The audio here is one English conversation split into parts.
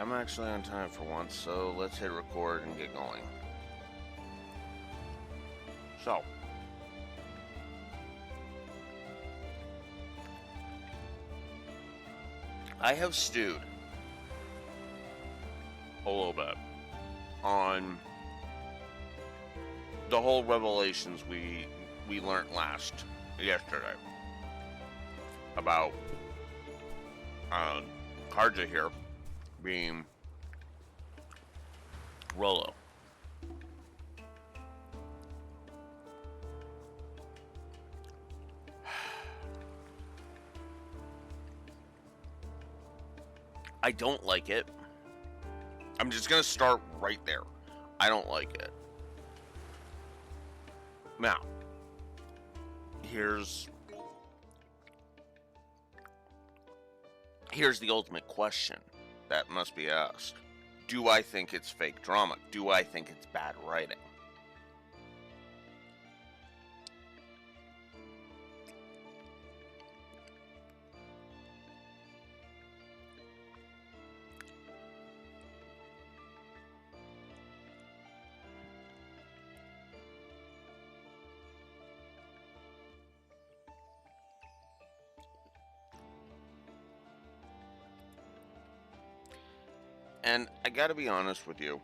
I'm actually on time for once, so let's hit record and get going. So, I have stewed a little bit on the whole revelations we learned yesterday about Karja here being Rolo. I don't like it. I'm just gonna start right there. I don't like it. Now, here's the ultimate question that must be asked. Do I think it's fake drama? Do I think it's bad writing? And I gotta be honest with you.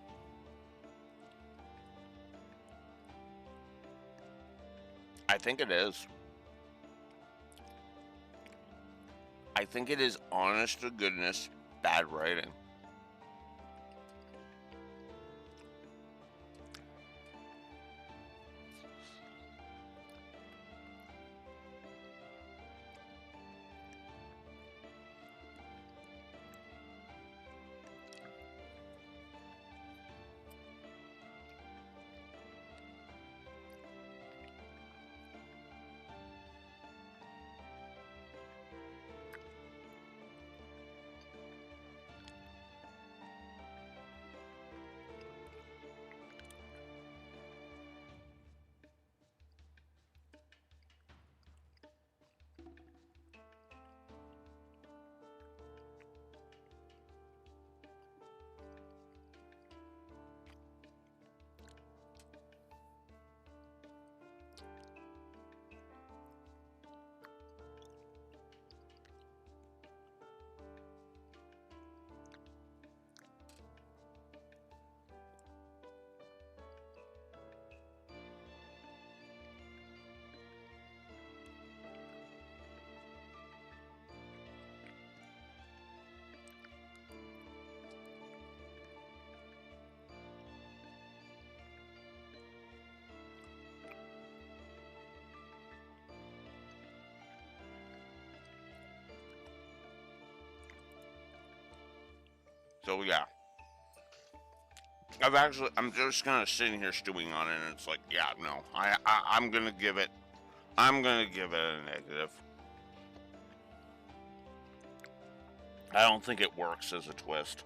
I think it is. I think it is honest to goodness bad writing. So yeah. I'm just kind of sitting here stewing on it, and it's like, yeah, no, I'm gonna give it a negative. I don't think it works as a twist.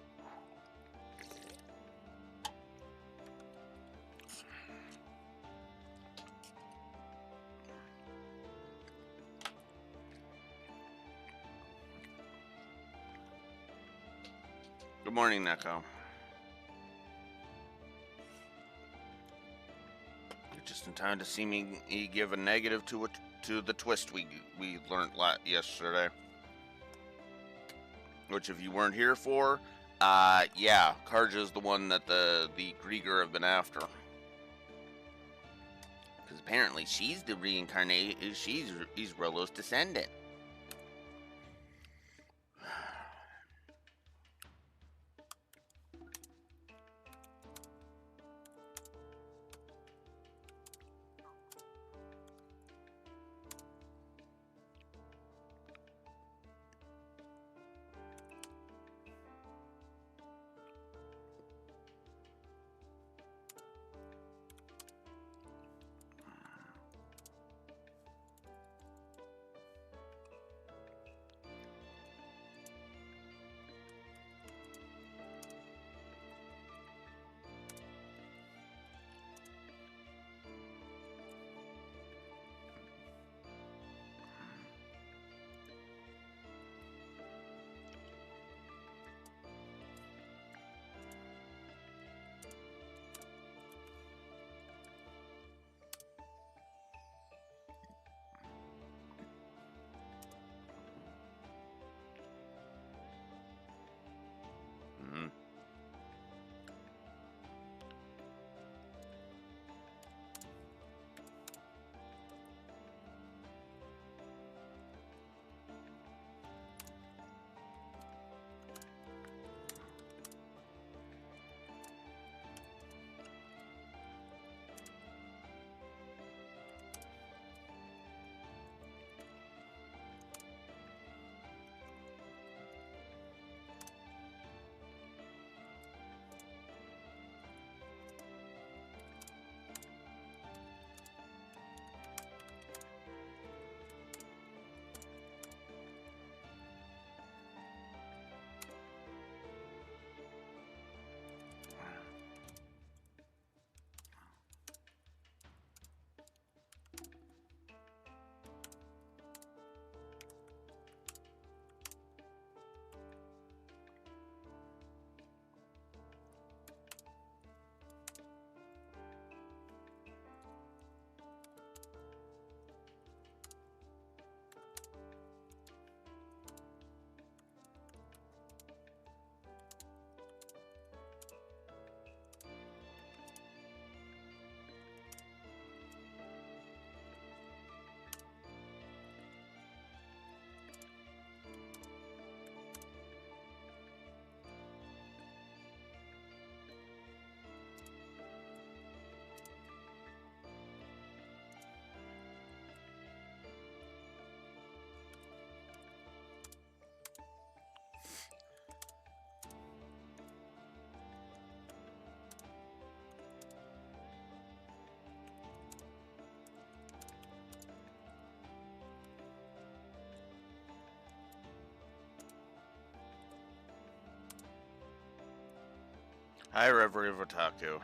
Good morning, Neko. You're just in time to see me give a negative to the twist we learned yesterday. Which, if you weren't here for, yeah, Karja's the one that the Grieger have been after. Because apparently she's the reincarnation. He's Rolo's descendant. Hi, Reverie of Otaku.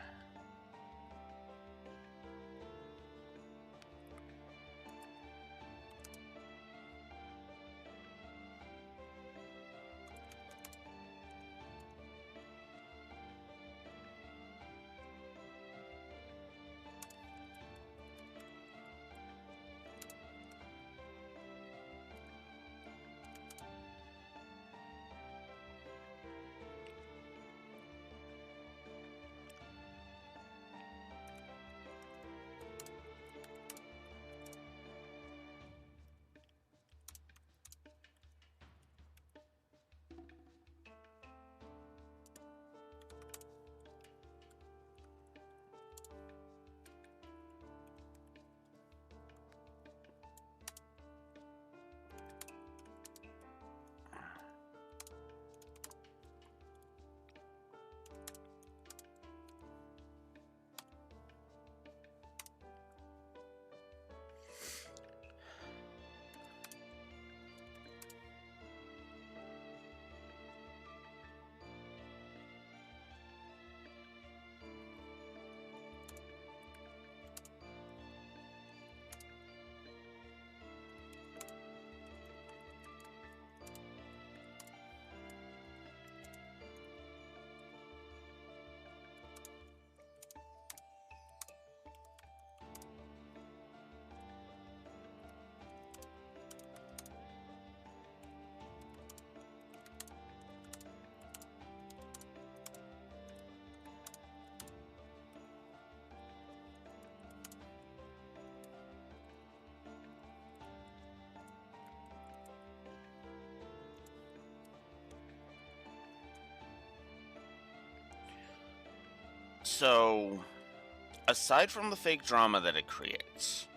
So, aside from the fake drama that it creates,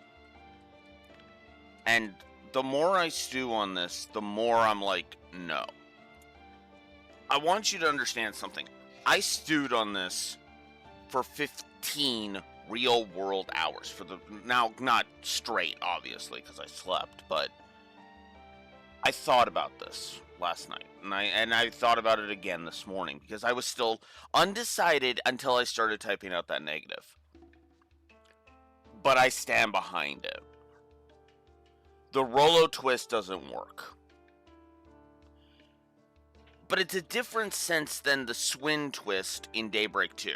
and the more I stew on this, the more I'm like, no. I want you to understand something. I stewed on this for 15 real world hours. Now, not straight, obviously, because I slept, but I thought about this last night, and I thought about it again this morning because I was still undecided until I started typing out that negative. But I stand behind it. The Rolo twist doesn't work. But it's a different sense than the Swin twist in Daybreak 2.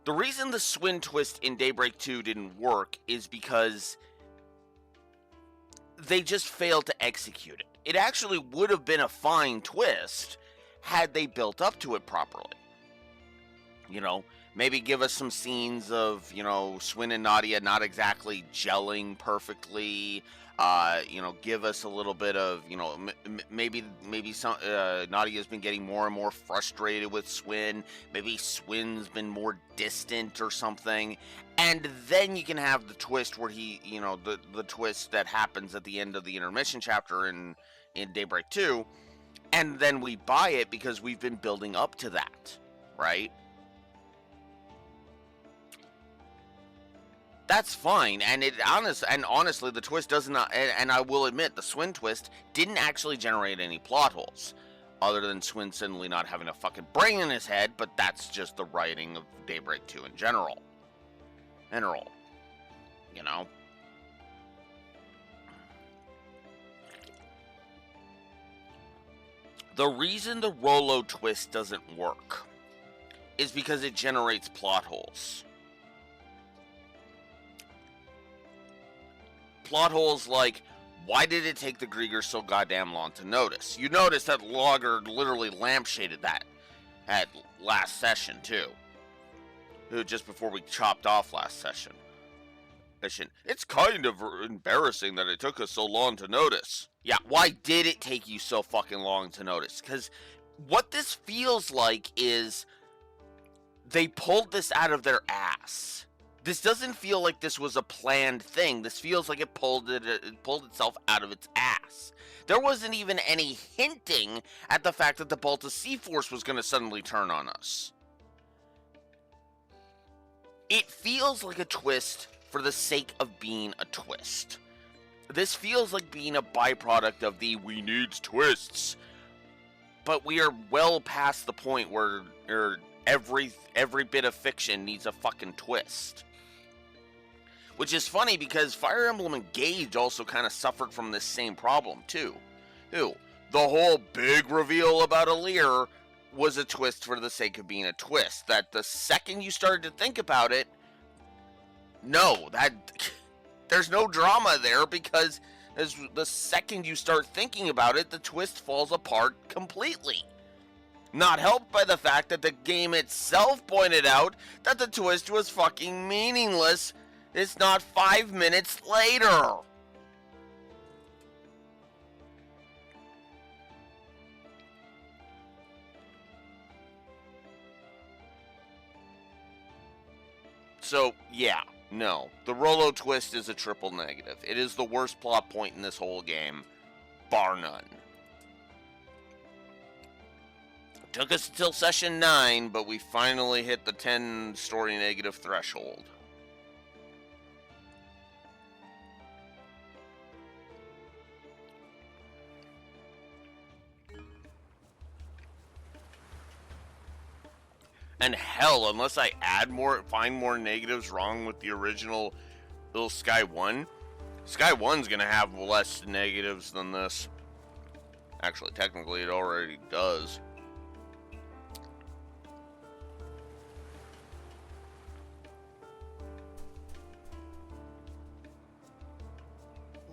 The reason the Swin twist in Daybreak 2 didn't work is because they just failed to execute it. It actually would have been a fine twist had they built up to it properly. You know, maybe give us some scenes of, you know, Swin and Nadia not exactly gelling perfectly. You know, give us a little bit of, you know, maybe some Nadia's been getting more and more frustrated with Swin. Maybe Swin's been more distant or something. And then you can have the twist where he, you know, the twist that happens at the end of the intermission chapter in Daybreak 2. And then we buy it because we've been building up to that, right? That's fine, and honestly, the twist does not. And I will admit, the Swin twist didn't actually generate any plot holes, other than Swin suddenly not having a fucking brain in his head. But that's just the writing of Daybreak 2 in general. You know. The reason the Rolo twist doesn't work is because it generates plot holes. Plot holes like, why did it take the Griegers so goddamn long to notice? You notice that Logger literally lampshaded that at last session, too. Just before we chopped off last session. It's kind of embarrassing that it took us so long to notice. Yeah, why did it take you so fucking long to notice? Because what this feels like is they pulled this out of their ass. This doesn't feel like this was a planned thing. This feels like it pulled itself out of its ass. There wasn't even any hinting at the fact that the Balta C-Force was going to suddenly turn on us. It feels like a twist for the sake of being a twist. This feels like being a byproduct of the we need twists. But we are well past the point where every bit of fiction needs a fucking twist. Which is funny because Fire Emblem Engage also kind of suffered from this same problem too. The whole big reveal about Alear was a twist for the sake of being a twist. That the second you started to think about it, there's no drama there, because as the second you start thinking about it, the twist falls apart completely. Not helped by the fact that the game itself pointed out that the twist was fucking meaningless. It's not 5 minutes later. So, yeah, no. The Rolo twist is a triple negative. It is the worst plot point in this whole game, bar none. It took us until session 9, but we finally hit the 10 story negative threshold. And hell, unless I find more negatives wrong with the original little Sky 1, Sky 1's gonna have less negatives than this. Actually, technically it already does.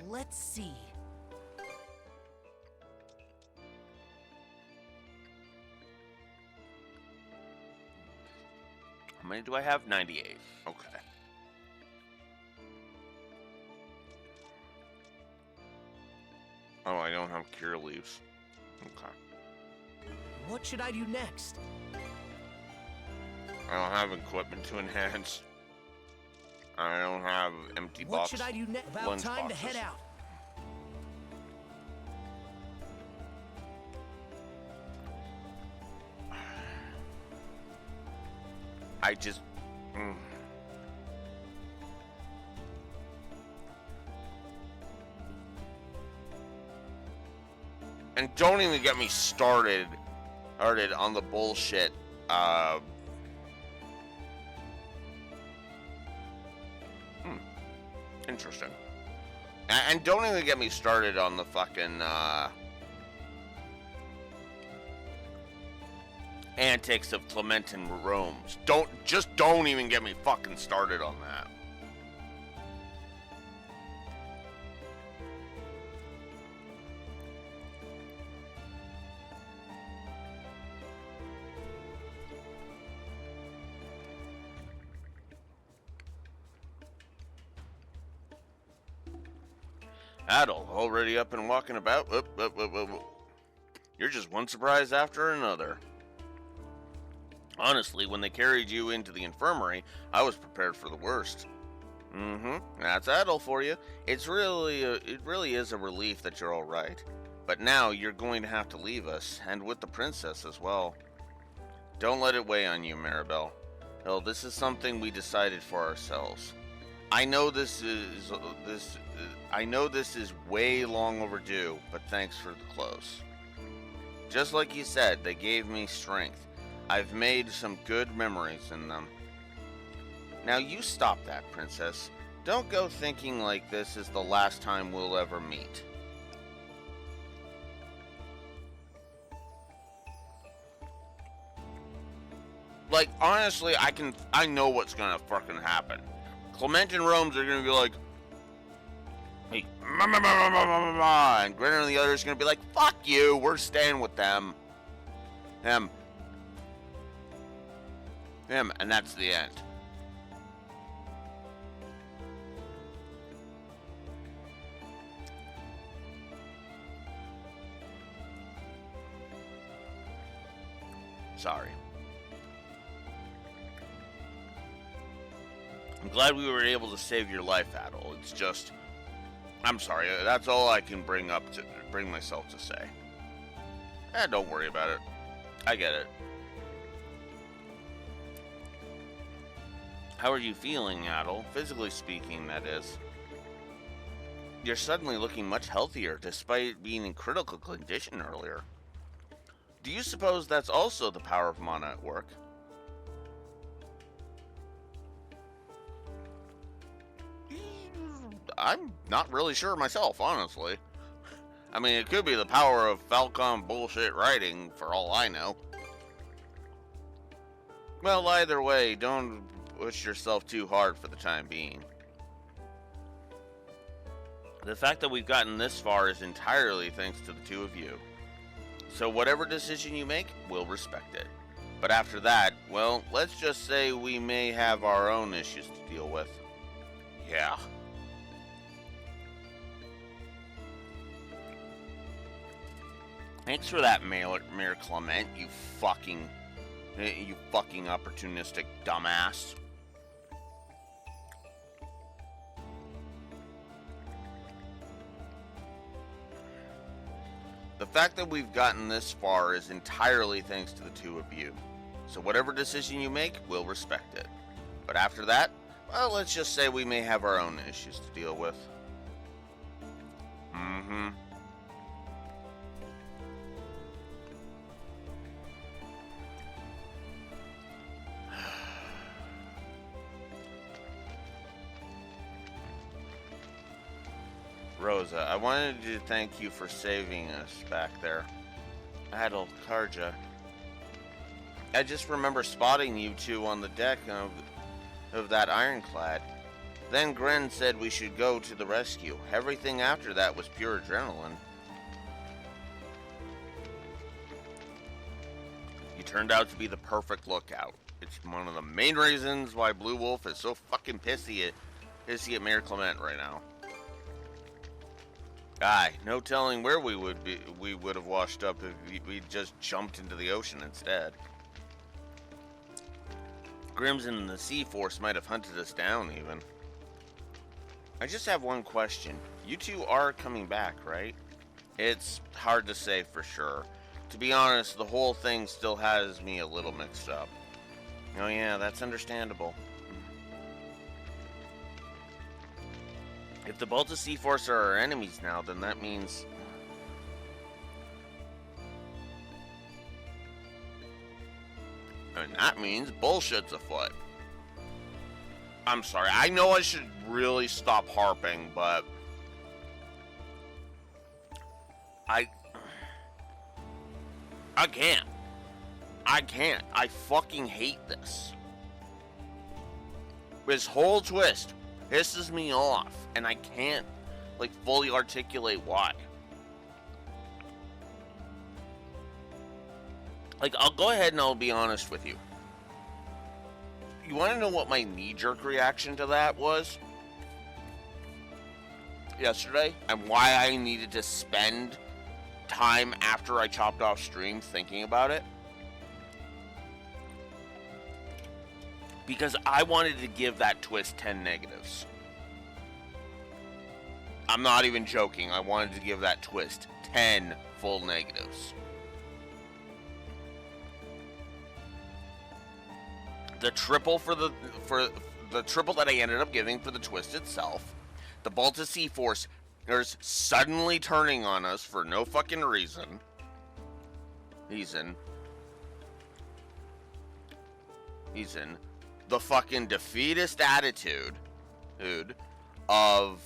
Let's see. How many do I have? 98. Okay. Oh, I don't have cure leaves. Okay. What should I do next? I don't have equipment to enhance. I don't have empty box. What should I do next? About time to head out. I just... And don't even get me started on the bullshit. Interesting. And don't even get me started on the fucking antics of Clementine Rome's. Don't even get me fucking started on that. Adult, already up and walking about? You're just one surprise after another. Honestly, when they carried you into the infirmary, I was prepared for the worst. That's Adult for you. It really is a relief that you're all right. But now you're going to have to leave us, and with the princess as well. Don't let it weigh on you, Maribel. Hell, this is something we decided for ourselves. I know this is way long overdue, but thanks for the close. Just like you said, they gave me strength. I've made some good memories in them. Now you stop that, Princess. Don't go thinking like this is the last time we'll ever meet. Like, honestly, I know what's gonna fucking happen. Clementine Rome's are gonna be like, hey, and Grinner and the others are gonna be like, fuck you, we're staying with them. Him, and that's the end. Sorry. I'm glad we were able to save your life, Adol. It's just, I'm sorry. That's all I can bring myself to say. Don't worry about it. I get it. How are you feeling, Adol? Physically speaking, that is. You're suddenly looking much healthier, despite being in critical condition earlier. Do you suppose that's also the power of mana at work? I'm not really sure myself, honestly. I mean, it could be the power of Falcon bullshit writing, for all I know. Well, either way, don't push yourself too hard for the time being. The fact that we've gotten this far is entirely thanks to the two of you. So whatever decision you make, we'll respect it. But after that, well, let's just say we may have our own issues to deal with. Yeah. Thanks for that, Mayor Clement, you fucking opportunistic dumbass. The fact that we've gotten this far is entirely thanks to the two of you. So whatever decision you make, we'll respect it. But after that, well, let's just say we may have our own issues to deal with. Mm-hmm. Rosa, I wanted to thank you for saving us back there. Adel, Karja. I just remember spotting you two on the deck of that ironclad. Then Gren said we should go to the rescue. Everything after that was pure adrenaline. You turned out to be the perfect lookout. It's one of the main reasons why Blue Wolf is so fucking pissy at Mayor Clement right now. Aye, no telling where we would have washed up if we just jumped into the ocean instead. Grims and the Sea Force might have hunted us down, even. I just have one question. You two are coming back, right? It's hard to say for sure. To be honest, the whole thing still has me a little mixed up. Oh yeah, that's understandable. If the Balta Sea Force are our enemies now, then that means... And that means bullshit's afoot. I'm sorry, I know I should really stop harping, but... I can't. I fucking hate this. This whole twist pisses me off, and I can't, like, fully articulate why. Like, I'll go ahead and I'll be honest with you. You want to know what my knee-jerk reaction to that was? Yesterday, and why I needed to spend time after I chopped off stream thinking about it? Because I wanted to give that twist 10 negatives. I'm not even joking. I wanted to give that twist 10 full negatives. The triple for the triple that I ended up giving for the twist itself. The Balta Sea Force is suddenly turning on us for no fucking reason. He's in the fucking defeatist attitude, dude, of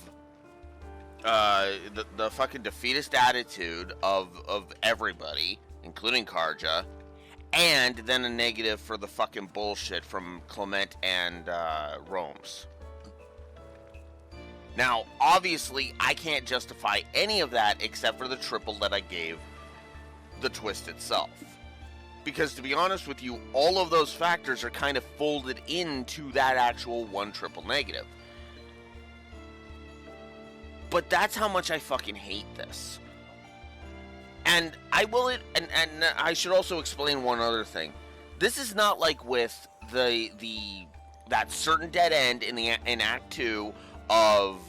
the fucking defeatist attitude of everybody, including Karja, and then a negative for the fucking bullshit from Clement and Rome's. Now, obviously, I can't justify any of that except for the triple that I gave the twist itself. Because to be honest with you, all of those factors are kind of folded into that actual one triple negative. But that's how much I fucking hate this. And I will, and I should also explain one other thing. This is not like with that certain dead end in Act 2 of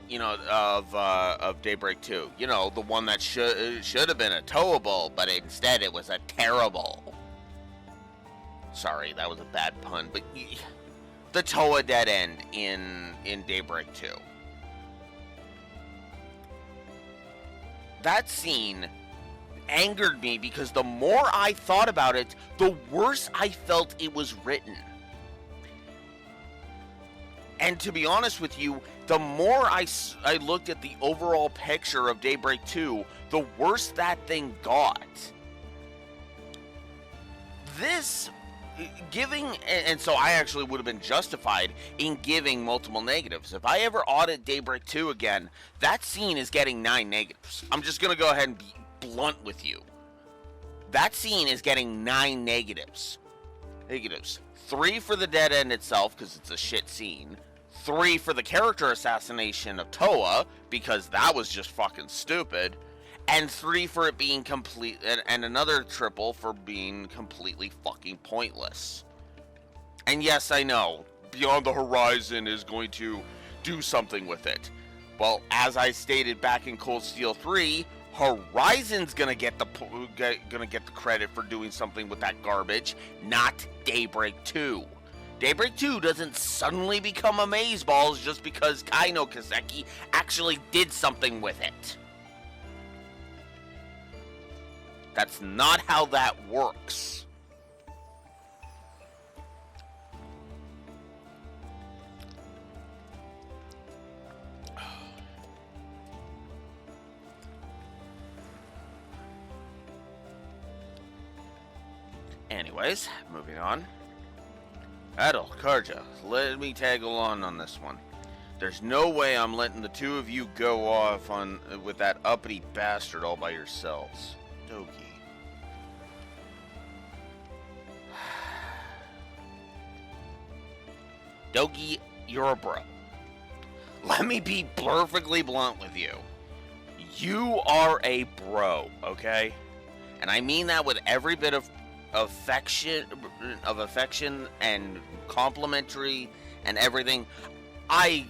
of Daybreak 2. You know, the one that should have been a towable, but instead it was a terrible. Sorry, that was a bad pun, but the Toa dead end in Daybreak 2. That scene angered me because the more I thought about it, the worse I felt it was written. And to be honest with you, the more I looked at the overall picture of Daybreak 2, the worse that thing got. This giving, and so I actually would have been justified in giving multiple negatives. If I ever audit Daybreak 2 again, that scene is getting 9 negatives. I'm just going to go ahead and be blunt with you. That scene is getting 9 negatives. 3 for the dead end itself, because it's a shit scene. 3 for the character assassination of Toa, because that was just fucking stupid. And 3 for it being complete, and another triple for being completely fucking pointless. And yes, I know, Beyond the Horizon is going to do something with it. Well, as I stated back in Cold Steel 3, Horizon's gonna get the credit for doing something with that garbage, not Daybreak 2. Daybreak 2 doesn't suddenly become amazeballs just because Kaino Kaseki actually did something with it. That's not how that works. Anyways, moving on. Adel, Karja, let me tag along on this one. There's no way I'm letting the two of you go off on with that uppity bastard all by yourselves. Doki. Doki, you're a bro. Let me be perfectly blunt with you. You are a bro, okay? And I mean that with every bit of affection and complimentary and everything. I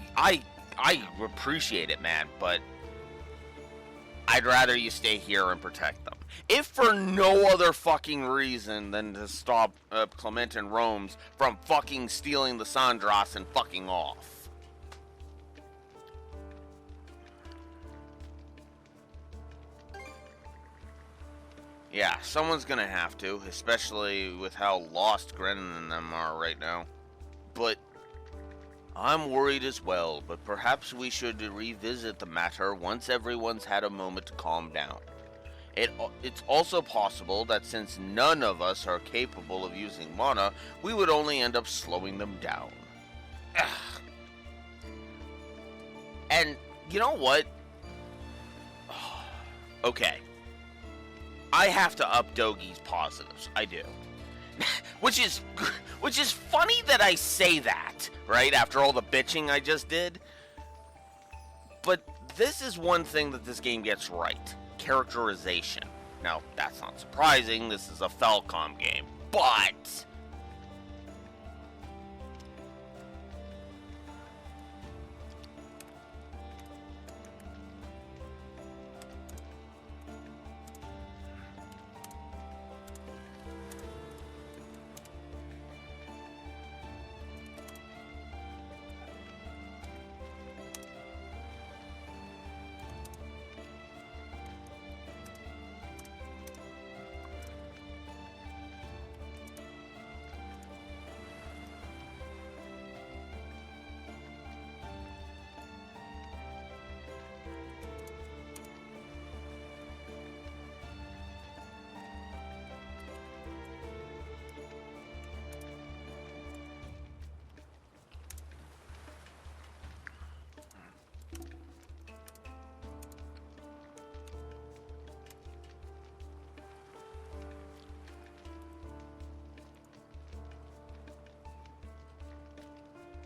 appreciate it, man, but I'd rather you stay here and protect them. If for no other fucking reason than to stop Clement and Rome's from fucking stealing the Sandras and fucking off. Yeah, someone's gonna have to, especially with how lost Grennan and them are right now. But I'm worried as well, but perhaps we should revisit the matter once everyone's had a moment to calm down. It's also possible that since none of us are capable of using mana, we would only end up slowing them down. Ugh. And you know what? Okay. I have to up Dogi's positives. I do. Which is funny that I say that, right? After all the bitching I just did. But this is one thing that this game gets right. Characterization. Now, that's not surprising. This is a Falcom game. But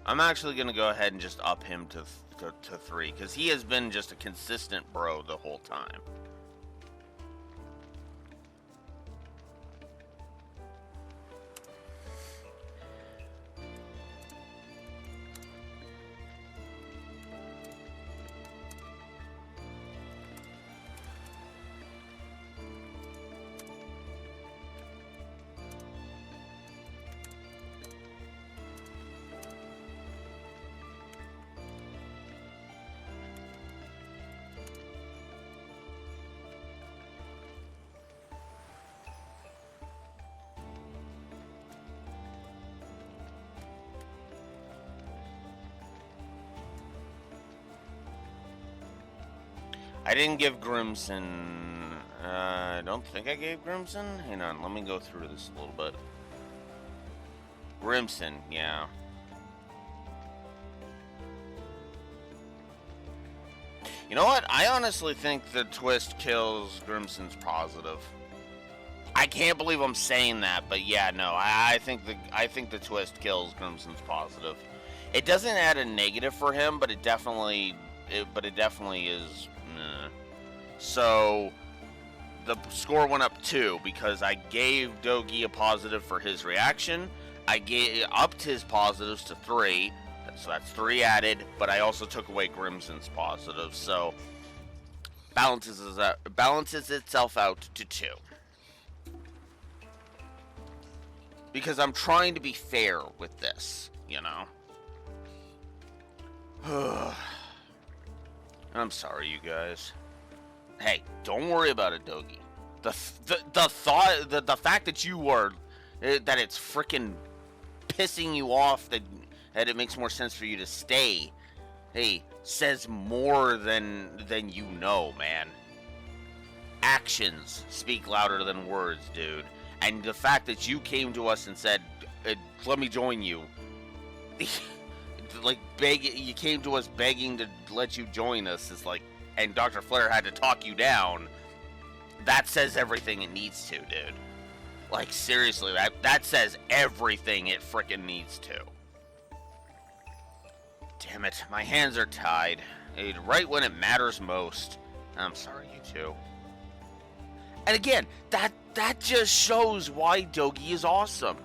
I'm actually going to go ahead and just up him to 3, because he has been just a consistent bro the whole time. I didn't give Grimson... I don't think I gave Grimson. Hang on, let me go through this a little bit. Grimson, yeah. You know what? I honestly think the twist kills Grimson's positive. I can't believe I'm saying that, but yeah, no. I think the twist kills Grimson's positive. It doesn't add a negative for him, but it definitely is. So the score went up 2 because I gave Dogi a positive for his reaction. I upped his positives to 3, so that's 3 added. But I also took away Grimson's positive, so balances itself out to 2. Because I'm trying to be fair with this, you know. I'm sorry, you guys. Hey, don't worry about it, Dogi. The fact that you are that it's freaking pissing you off that it makes more sense for you to stay. Hey, says more than you know, man. Actions speak louder than words, dude. And the fact that you came to us and said, "Let me join you," like you came to us begging to let you join us is like, and Dr. Flair had to talk you down. That says everything it needs to, dude. Like seriously, that says everything it frickin' needs to. Damn it, my hands are tied. Right when it matters most. I'm sorry, you two. And again, that just shows why Dogi is awesome.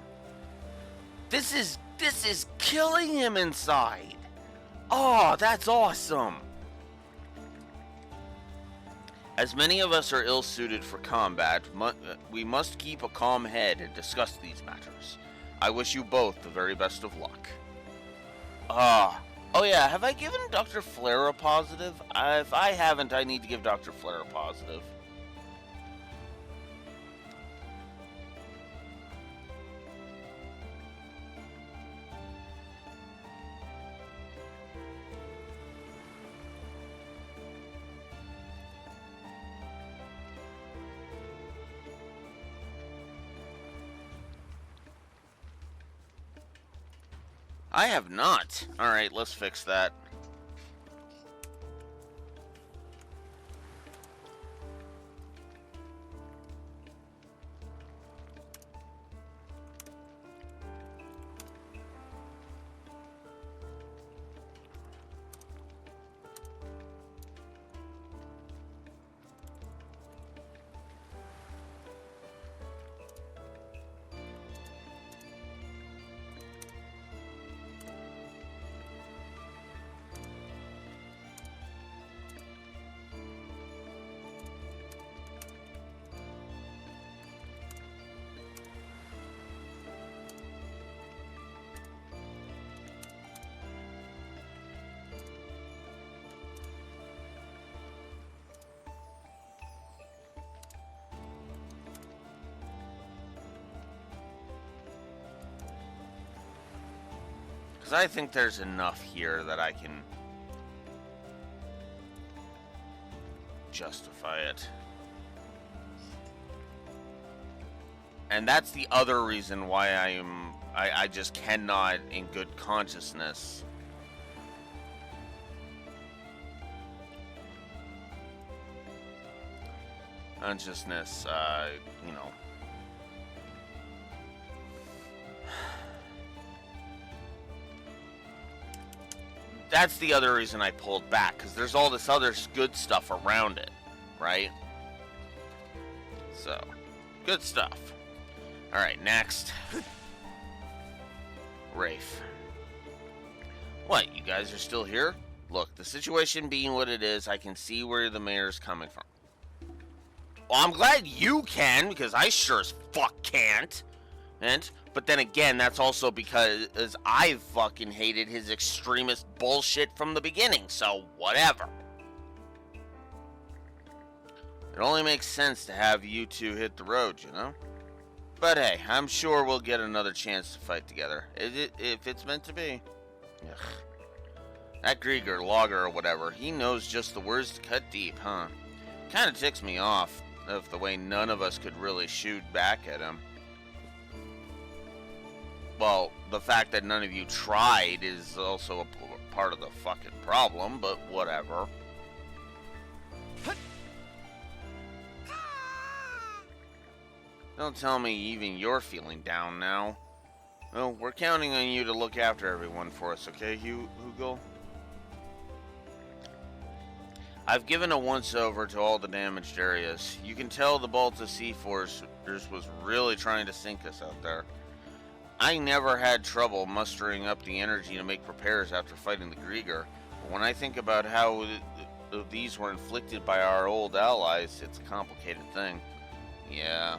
This is killing him inside. Oh, that's awesome. As many of us are ill-suited for combat, we must keep a calm head and discuss these matters. I wish you both the very best of luck. Oh yeah, have I given Dr. Flair a positive? If I haven't, I need to give Dr. Flair a positive. I have not. Alright, let's fix that. I think there's enough here that I can justify it. And that's the other reason why I just cannot in good consciousness you know, that's the other reason I pulled back, because there's all this other good stuff around it, right? So, good stuff. Alright, next. Rafe. What, you guys are still here? Look, the situation being what it is, I can see where the mayor's coming from. Well, I'm glad you can, because I sure as fuck can't. But then again, that's also because I fucking hated his extremist bullshit from the beginning, so whatever. It only makes sense to have you two hit the road, you know? But hey, I'm sure we'll get another chance to fight together, if it's meant to be. Ugh. That Grieger, Logger, or whatever, he knows just the words to cut deep, huh? Kinda ticks me off of the way none of us could really shoot back at him. Well, the fact that none of you tried is also a part of the fucking problem, but whatever. Don't tell me even you're feeling down now. Well, we're counting on you to look after everyone for us, okay, Hugo? I've given a once-over to all the damaged areas. You can tell the Balta Sea Forces was really trying to sink us out there. I never had trouble mustering up the energy to make repairs after fighting the Grieger, but when I think about how these were inflicted by our old allies, it's a complicated thing. Yeah.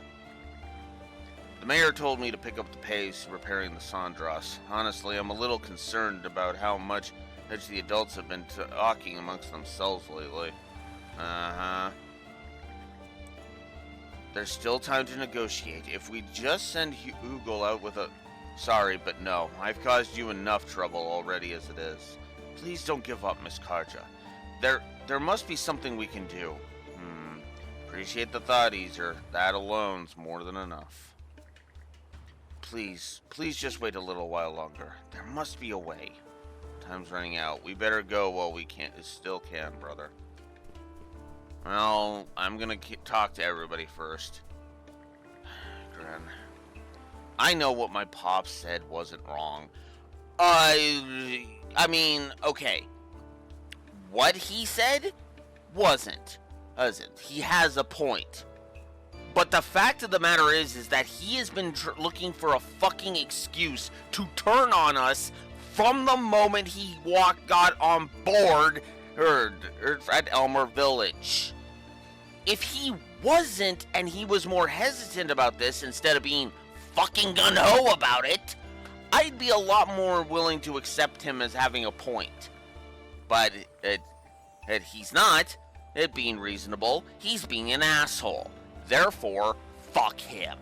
The mayor told me to pick up the pace repairing the Sandras. Honestly, I'm a little concerned about how much the adults have been talking amongst themselves lately. There's still time to negotiate. If we just send Hugo out with a... Sorry, but no. I've caused you enough trouble already as it is. Please don't give up, Miss Karja. There must be something we can do. Appreciate the thought, Easer. That alone's more than enough. Please just wait a little while longer. There must be a way. Time's running out. We better go while we still can, brother. Well, I'm gonna talk to everybody first. Gren. I know what my pops said wasn't wrong. I mean, okay. What he said wasn't. He has a point. But the fact of the matter is that he has been looking for a fucking excuse to turn on us from the moment he got on board at Elmer Village. If he wasn't, and he was more hesitant about this instead of being fucking gung-ho about it, I'd be a lot more willing to accept him as having a point. But he's not. It being reasonable, he's being an asshole. Therefore, fuck him.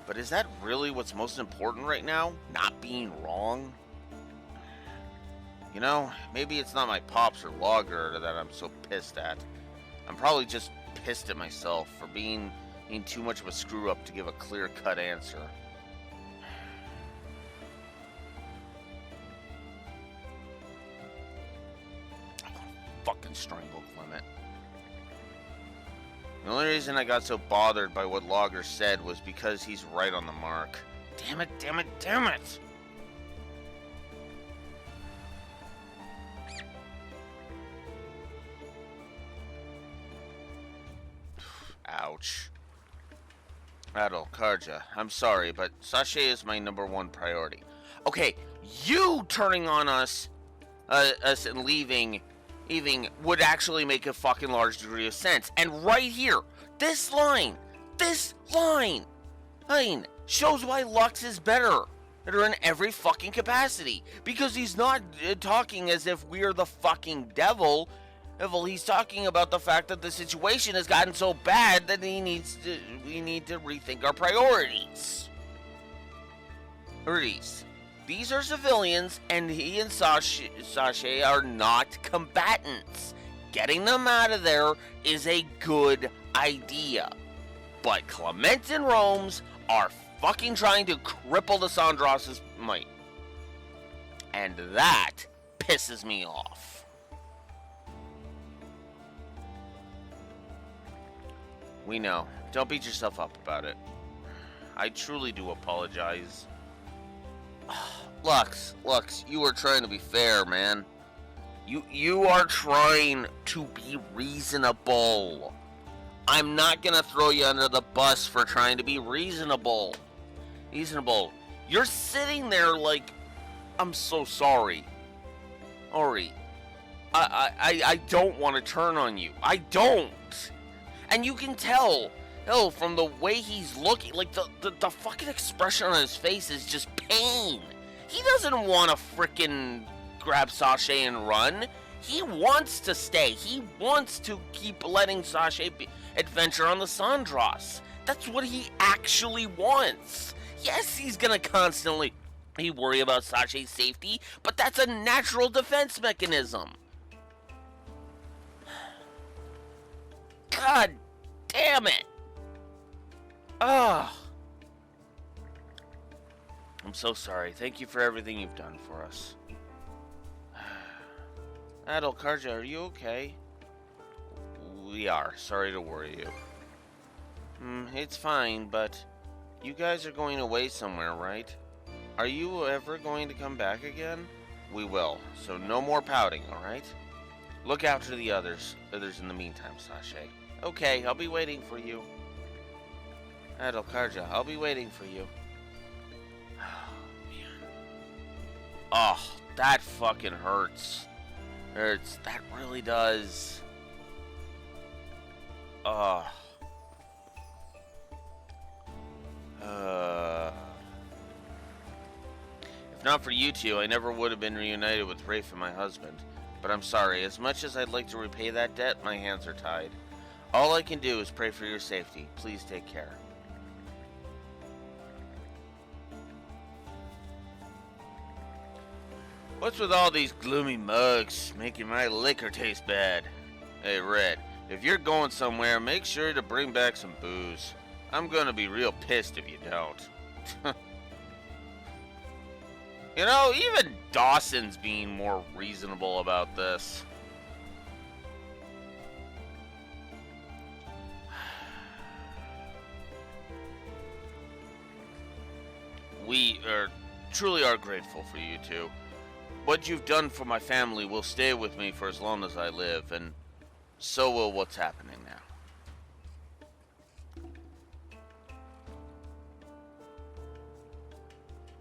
But is that really what's most important right now? Not being wrong? You know, maybe it's not my pops or Logger that I'm so pissed at. I'm probably just pissed at myself for being too much of a screw-up to give a clear-cut answer. Fucking strangle Clement. The only reason I got so bothered by what Logger said was because he's right on the mark. Damn it, damn it, damn it! Ouch. Adol, Karja, I'm sorry, but Sachet is my #1 priority. Okay, you turning on us and leaving would actually make a fucking large degree of sense. And right here, this line, shows why Lux is better in every fucking capacity. Because he's not talking as if we're the fucking devil. He's talking about the fact that the situation has gotten so bad that we need to rethink our priorities. These are civilians, and he and Sachet are not combatants. Getting them out of there is a good idea. But Clement and Rome's are fucking trying to cripple the Sandras' might. And that pisses me off. We know. Don't beat yourself up about it. I truly do apologize. Lux, you are trying to be fair, man. You are trying to be reasonable. I'm not gonna throw you under the bus for trying to be reasonable. You're sitting there like, I'm so sorry. Ori, I don't want to turn on you. I don't. And you can tell, from the way he's looking, like the fucking expression on his face is just pain. He doesn't want to frickin' grab Sachet and run. He wants to stay. He wants to keep letting Sachet adventure on the Sandras. That's what he actually wants. Yes, he's gonna constantly worry about Sasha's safety, but that's a natural defense mechanism. God damn it. Ugh. I'm so sorry. Thank you for everything you've done for us. Adolkarja, are you okay? We are. Sorry to worry you. It's fine, but you guys are going away somewhere, right? Are you ever going to come back again? We will, so no more pouting, alright? Look after the others in the meantime, Sasha. Okay, I'll be waiting for you. Adolkarja, I'll be waiting for you. Oh, man. Oh, that fucking hurts. That really does. Oh. If not for you two, I never would have been reunited with Rafe and my husband. But I'm sorry, as much as I'd like to repay that debt, my hands are tied. All I can do is pray for your safety. Please take care. What's with all these gloomy mugs making my liquor taste bad? Hey, Red, if you're going somewhere, make sure to bring back some booze. I'm gonna be real pissed if you don't. You know, even Dawson's being more reasonable about this. We truly are grateful for you two. What you've done for my family will stay with me for as long as I live, and so will what's happening now.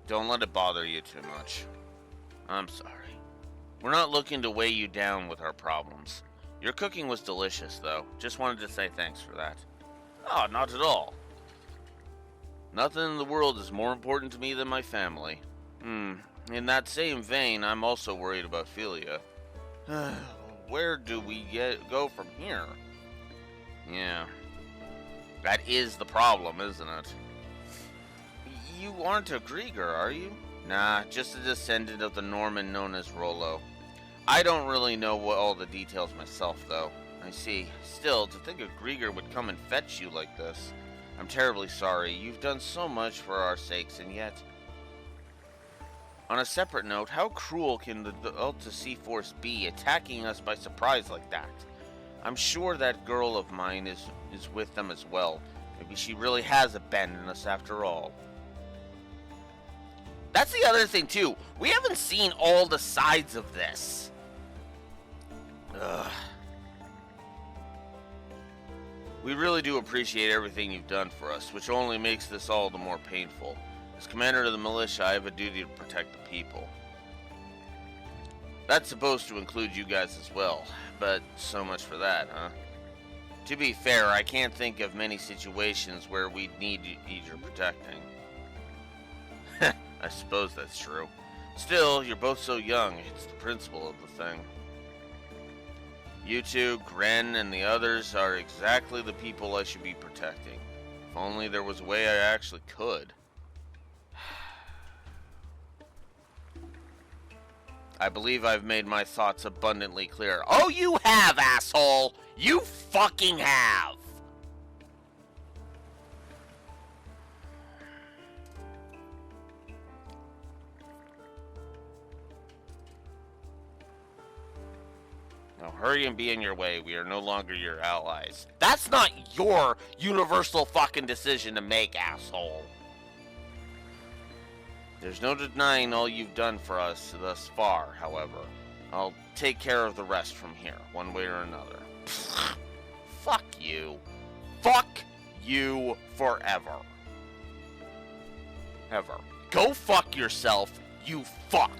Don't let it bother you too much. I'm sorry. We're not looking to weigh you down with our problems. Your cooking was delicious, though. Just wanted to say thanks for that. Oh, not at all. Nothing in the world is more important to me than my family. In that same vein, I'm also worried about Philia. Where do we go from here? Yeah. That is the problem, isn't it? You aren't a Grieger, are you? Nah, just a descendant of the Norman known as Rollo. I don't really know all the details myself, though. I see. Still, to think a Grieger would come and fetch you like this. I'm terribly sorry. You've done so much for our sakes, and yet... On a separate note, how cruel can the Delta Sea-Force be, attacking us by surprise like that? I'm sure that girl of mine is with them as well. Maybe she really has abandoned us after all. That's the other thing, too. We haven't seen all the sides of this. Ugh. We really do appreciate everything you've done for us, which only makes this all the more painful. As commander of the militia, I have a duty to protect the people. That's supposed to include you guys as well, but so much for that, huh? To be fair, I can't think of many situations where we'd need your protecting. I suppose that's true. Still, you're both so young, it's the principle of the thing. You two, Gren, and the others are exactly the people I should be protecting. If only there was a way I actually could. I believe I've made my thoughts abundantly clear. Oh, you have, asshole! You fucking have! Now hurry and be in your way. We are no longer your allies. That's not your universal fucking decision to make, asshole. There's no denying all you've done for us thus far, however. I'll take care of the rest from here, one way or another. Fuck you. Fuck you forever. Ever. Go fuck yourself, you fuck.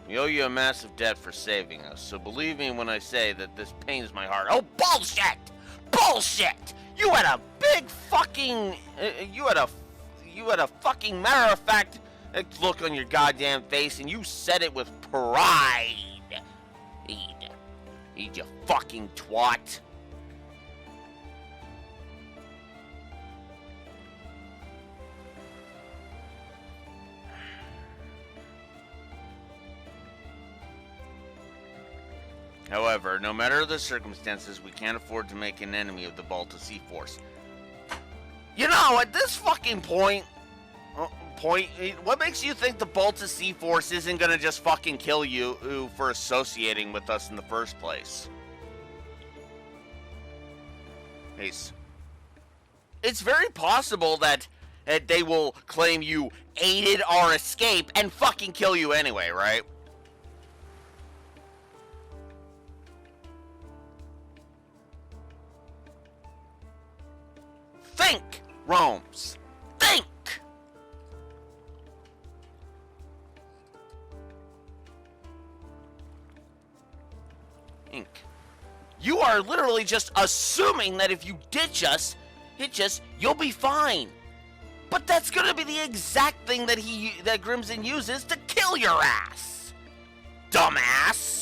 We owe you a massive debt for saving us, so believe me when I say that this pains my heart. Oh, bullshit! Bullshit! You had a big fucking... You had a fucking matter-of-fact That look on your goddamn face, and you said it with pride. Eat, you fucking twat. However, no matter the circumstances, we can't afford to make an enemy of the Balta Sea Force. You know, at this fucking point, what makes you think the Balta Sea Force isn't gonna just fucking kill you for associating with us in the first place? Ace. It's very possible that they will claim you aided our escape and fucking kill you anyway, right? Think, Rome's. Think! Ink. You are literally just assuming that if you ditch us, you'll be fine. But that's gonna be the exact thing that Grimson uses to kill your ass. Dumbass!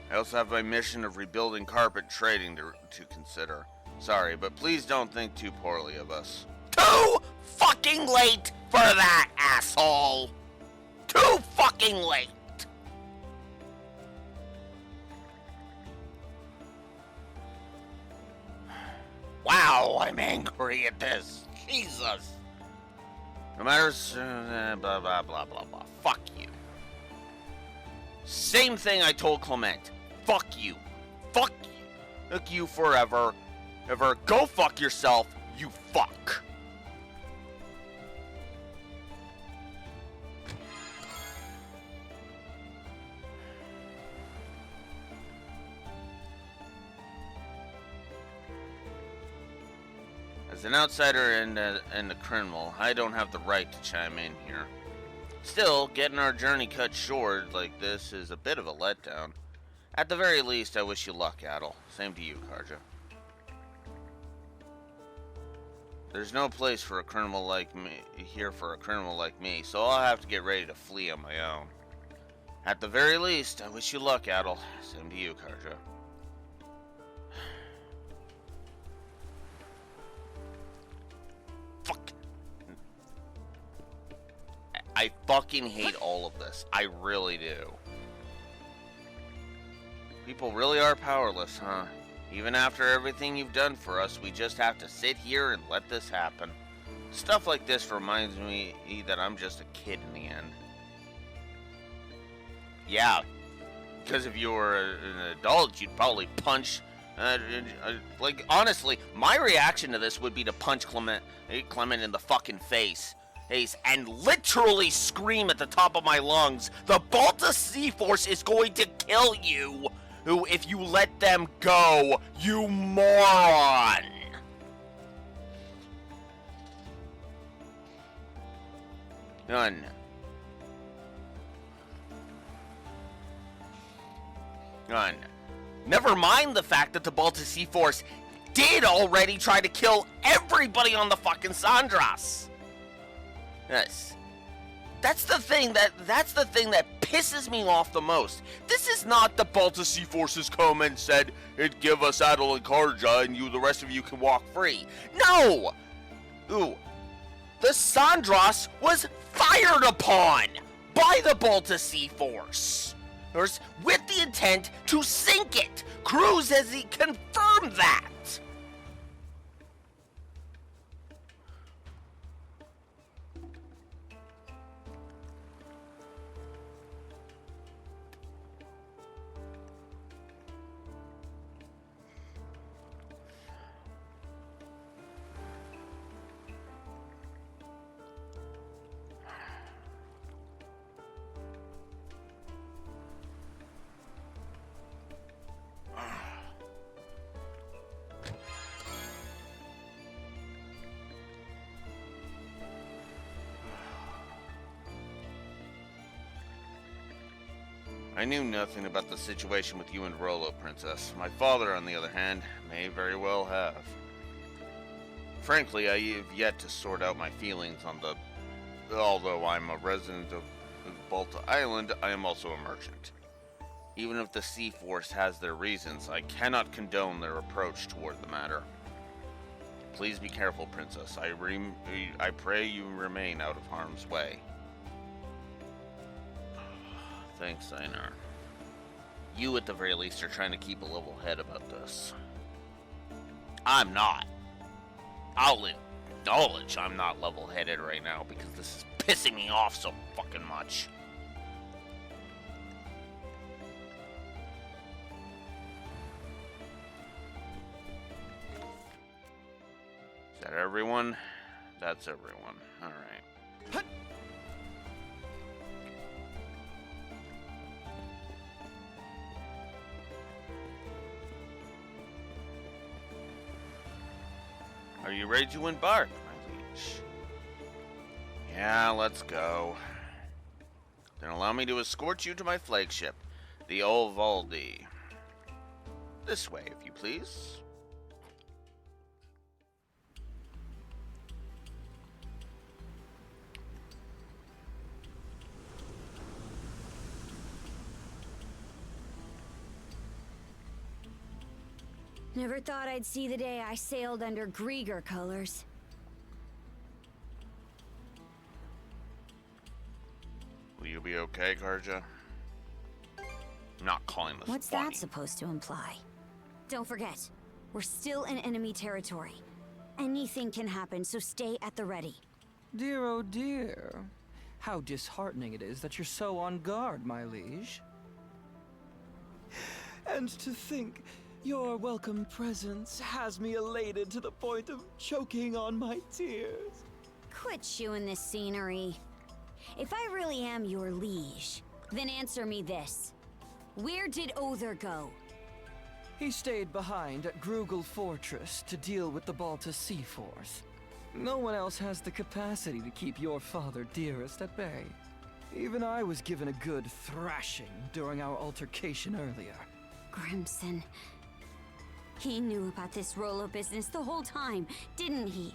I also have my mission of rebuilding carpet trading to consider. Sorry, but please don't think too poorly of us. Too fucking late for that, asshole! Too fucking late! Wow, I'm angry at this. Jesus. No matter, blah, blah, blah, blah, blah. Fuck you. Same thing I told Clement. Fuck you. Fuck you. Fuck you forever. Ever go fuck yourself, you fuck. As an outsider and a criminal, I don't have the right to chime in here. Still, getting our journey cut short like this is a bit of a letdown. At the very least, I wish you luck, Adel. Same to you, Karja. There's no place for a criminal like me here for a criminal like me, so I'll have to get ready to flee on my own. At the very least, I wish you luck, Adel. Same to you, Karja. Fuck. I fucking hate all of this. I really do. People really are powerless, huh? Even after everything you've done for us, we just have to sit here and let this happen. Stuff like this reminds me that I'm just a kid in the end. Yeah, because if you were an adult, you'd probably punch... like, honestly, my reaction to this would be to punch Clement in the fucking face. And literally scream at the top of my lungs, the Balta Sea Force is going to kill you! Who, if you let them go, you moron! None. Never mind the fact that the Balta Sea Force did already try to kill everybody on the fucking Sandras. Yes. That's the thing that pisses me off the most. This is not the Balta Sea Force's come and said it'd give us Adel and Karja and the rest of you can walk free. No! Ooh. The Sandras was fired upon by the Balta Sea Force with the intent to sink it. Cruz has confirmed that. I knew nothing about the situation with you and Rollo, Princess. My father, on the other hand, may very well have. Frankly, I have yet to sort out my feelings on the... Although I'm a resident of Balta Island, I am also a merchant. Even if the Sea Force has their reasons, I cannot condone their approach toward the matter. Please be careful, Princess. I pray you remain out of harm's way. Thanks, Einar. You, at the very least, are trying to keep a level head about this. I'm not. I'll acknowledge I'm not level-headed right now because this is pissing me off so fucking much. Is that everyone? That's everyone. Alright. Are you ready to embark, my liege? Yeah, let's go. Then allow me to escort you to my flagship, the Olvaldi. This way, if you please. Never thought I'd see the day I sailed under Grieger colors. Will you be okay, Karja? I'm not calling this What's funny. that supposed to imply? Don't forget, we're still in enemy territory. Anything can happen, so stay at the ready. Dear, oh dear. How disheartening it is that you're so on guard, my liege. And to think, your welcome presence has me elated to the point of choking on my tears. Quit chewing this scenery. If I really am your liege, then answer me this. Where did Other go? He stayed behind at Grugel Fortress to deal with the Balta Sea Force. No one else has the capacity to keep your father dearest at bay. Even I was given a good thrashing during our altercation earlier. Grimson. He knew about this Rollo business the whole time, didn't he?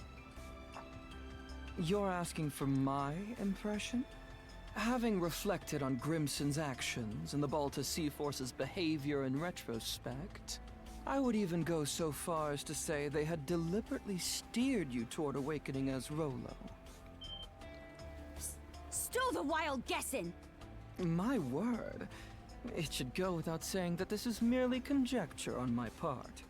You're asking for my impression? Having reflected on Grimson's actions and the Balta Sea Force's behavior in retrospect, I would even go so far as to say they had deliberately steered you toward awakening as Rollo. Stow the wild guessin'! My word. It should go without saying that this is merely conjecture on my part.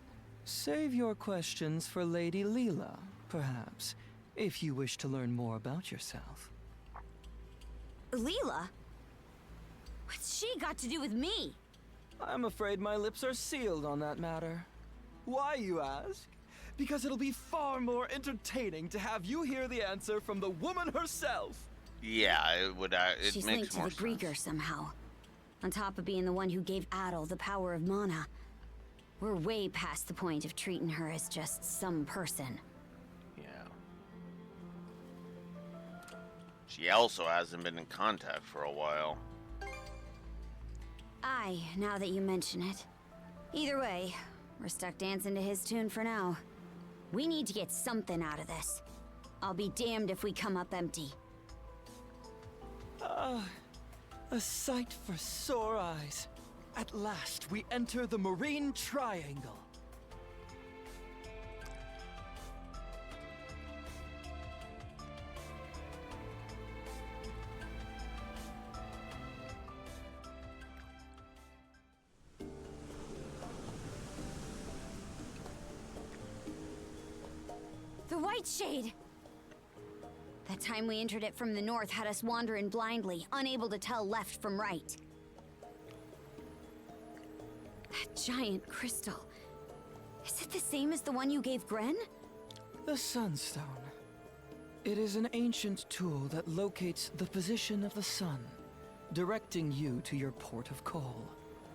Save your questions for Lady Leela, perhaps, if you wish to learn more about yourself. Leela? What's she got to do with me? I'm afraid my lips are sealed on that matter. Why, you ask? Because it'll be far more entertaining to have you hear the answer from the woman herself. Yeah, it would. It She's makes linked more to the Grieger sense. somehow. On top of being the one who gave Adel the power of mana. We're way past the point of treating her as just some person. Yeah. She also hasn't been in contact for a while. Aye, now that you mention it. Either way, we're stuck dancing to his tune for now. We need to get something out of this. I'll be damned if we come up empty. A sight for sore eyes. At last, we enter the Marine Triangle. The White Shade! That time we entered it from the north had us wandering blindly, unable to tell left from right. That giant crystal. Is it the same as the one you gave Gren? The Sunstone. It is an ancient tool that locates the position of the sun, directing you to your port of call.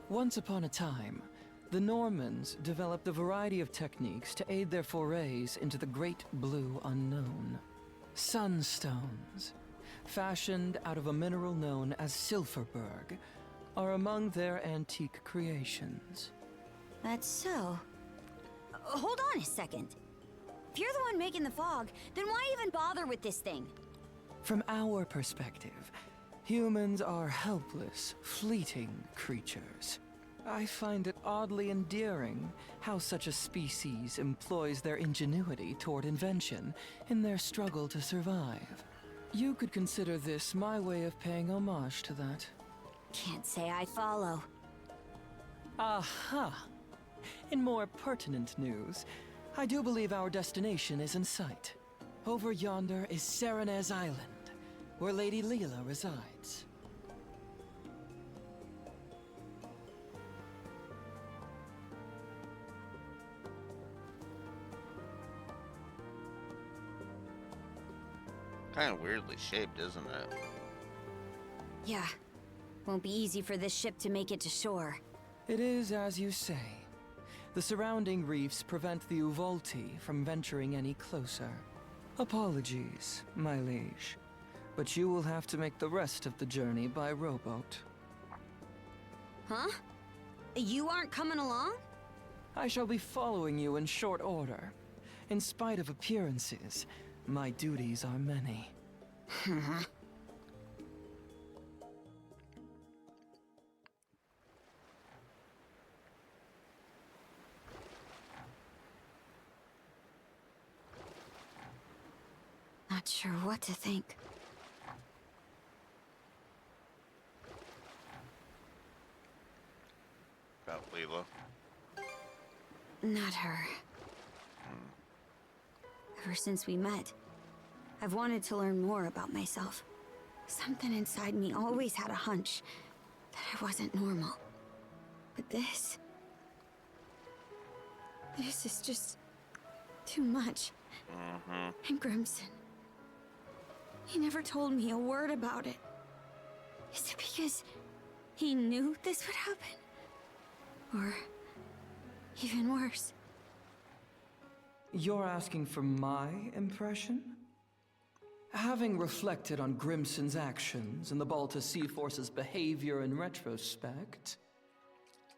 Once upon a time, the Normans developed a variety of techniques to aid their forays into the great blue unknown. Sunstones, fashioned out of a mineral known as Silverberg, are among their antique creations. That's so. Hold on a second. If you're the one making the fog, then why even bother with this thing? From our perspective, humans are helpless, fleeting creatures. I find it oddly endearing how such a species employs their ingenuity toward invention in their struggle to survive. You could consider this my way of paying homage to that. Can't say I follow. Aha! In more pertinent news, I do believe our destination is in sight. Over yonder is Serenez Island, where Lady Leela resides. Kind of weirdly shaped, isn't it? Yeah. Won't be easy for this ship to make it to shore. It is as you say. The surrounding reefs prevent the Uvolti from venturing any closer. Apologies, my liege, but you will have to make the rest of the journey by rowboat. Huh? You aren't coming along? I shall be following you in short order. In spite of appearances, my duties are many. Not sure what to think. About Leela. Not her. Ever since we met, I've wanted to learn more about myself. Something inside me always had a hunch that I wasn't normal. But this is just too much. And Grimson, he never told me a word about it. Is it because he knew this would happen? Or even worse? You're asking for my impression? Having reflected on Grimson's actions and the Balta Sea Force's behavior in retrospect,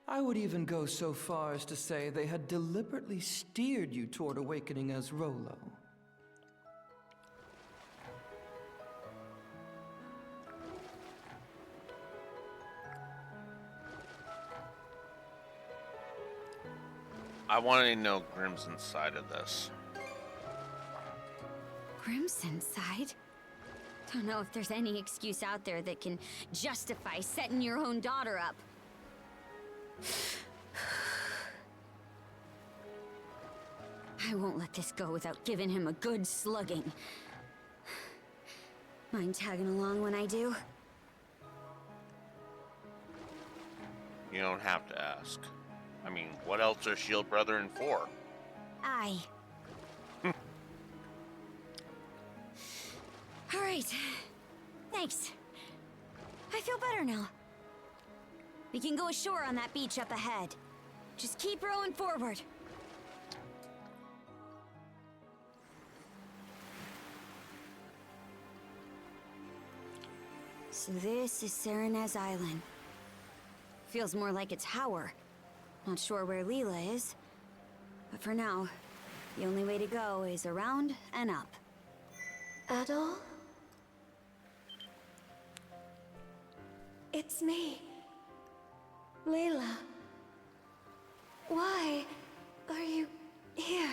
I would even go so far as to say they had deliberately steered you toward awakening as Rolo. I want to know Grimson's side of this. Grimson's side? Don't know if there's any excuse out there that can justify setting your own daughter up. I won't let this go without giving him a good slugging. Mind tagging along when I do? You don't have to ask. I mean, what else are Shield Brethren for? Aye. All right. Thanks. I feel better now. We can go ashore on that beach up ahead. Just keep rowing forward. So this is Serenez Island. Feels more like a tower. Not sure where Leela is. But for now, the only way to go is around and up. Adol? It's me. Leela. Why are you here?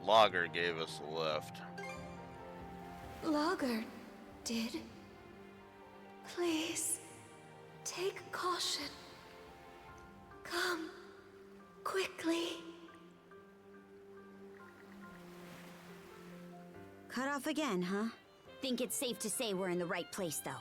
Logger gave us a lift. Logger did. Please, take caution. Come, quickly. Cut off again, huh? Think it's safe to say we're in the right place, though.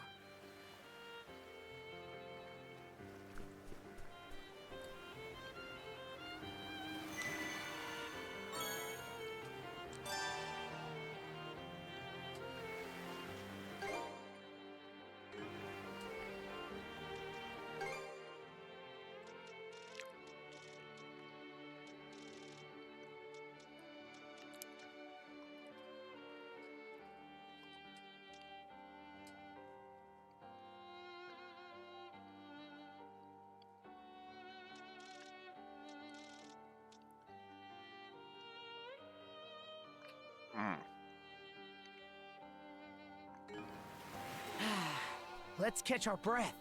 Let's catch our breath.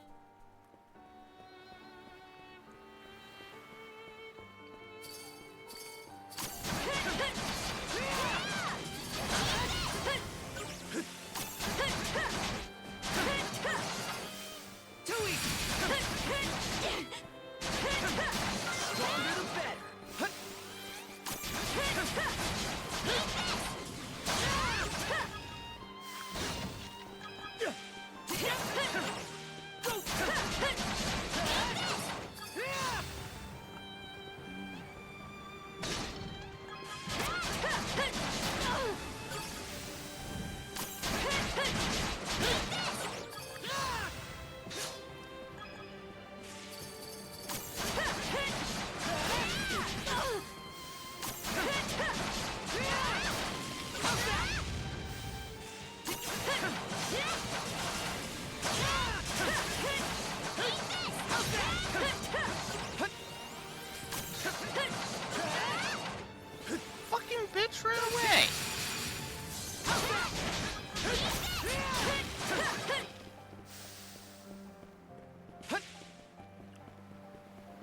Fucking bitch ran away.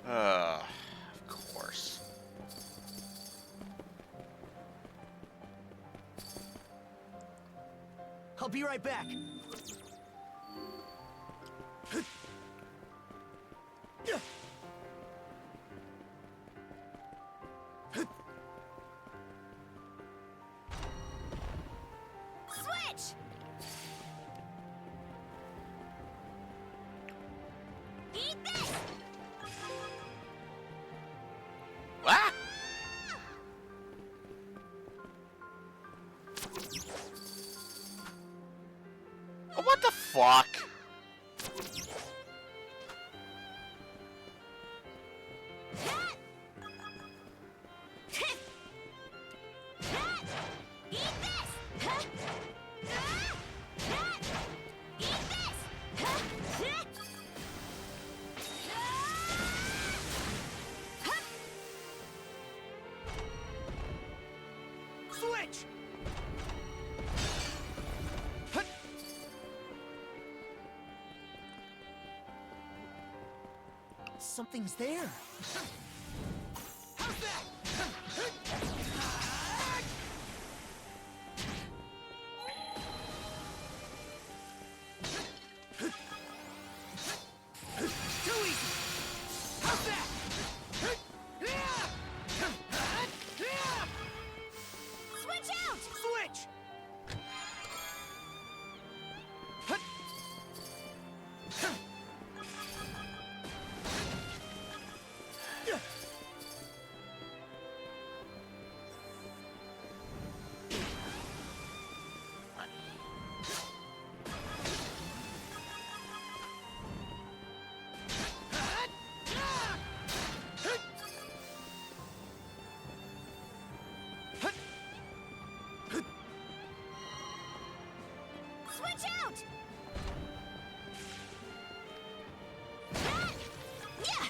Of course. I'll be right back. Switch! Eat this! Ah! Oh, what the fuck? Switch! Something's there. How's that? Too easy. How's that? Switch out! Switch! Switch out! Yeah!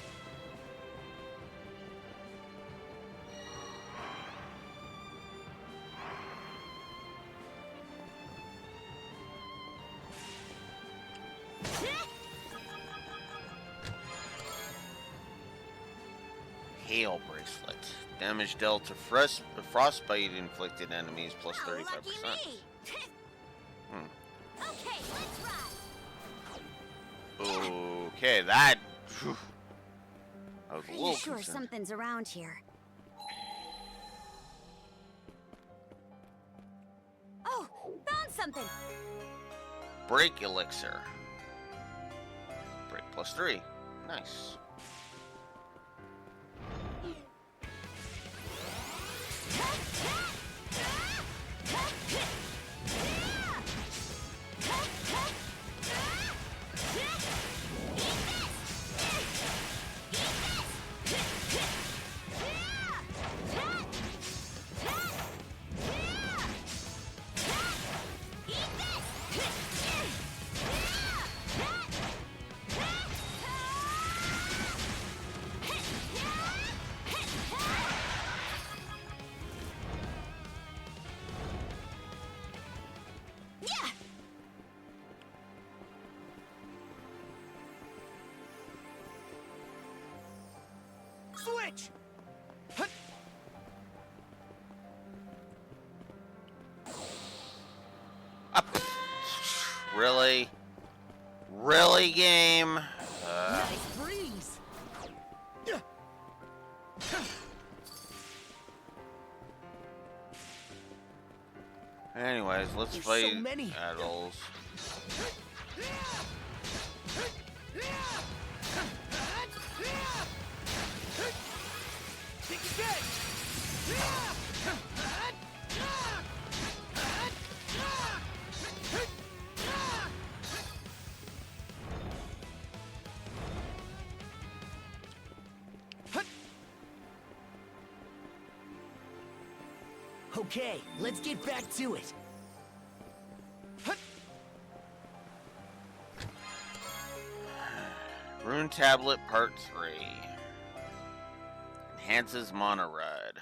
Hail bracelet. Damage dealt to frostbite inflicted enemies plus 35%. Lucky me! Okay, let's ride! Okay, that. Whew, I was a little Pretty sure concerned. something's around here. Oh, found something! Break elixir. Break plus 3. Nice. Switch! Hut. Really? Really, game? Nice breeze! Yeah. Anyways, let's There's play so many. adults. Take it back! Okay, let's get back to it. Rune Tablet Part 3. Enhances Monorud.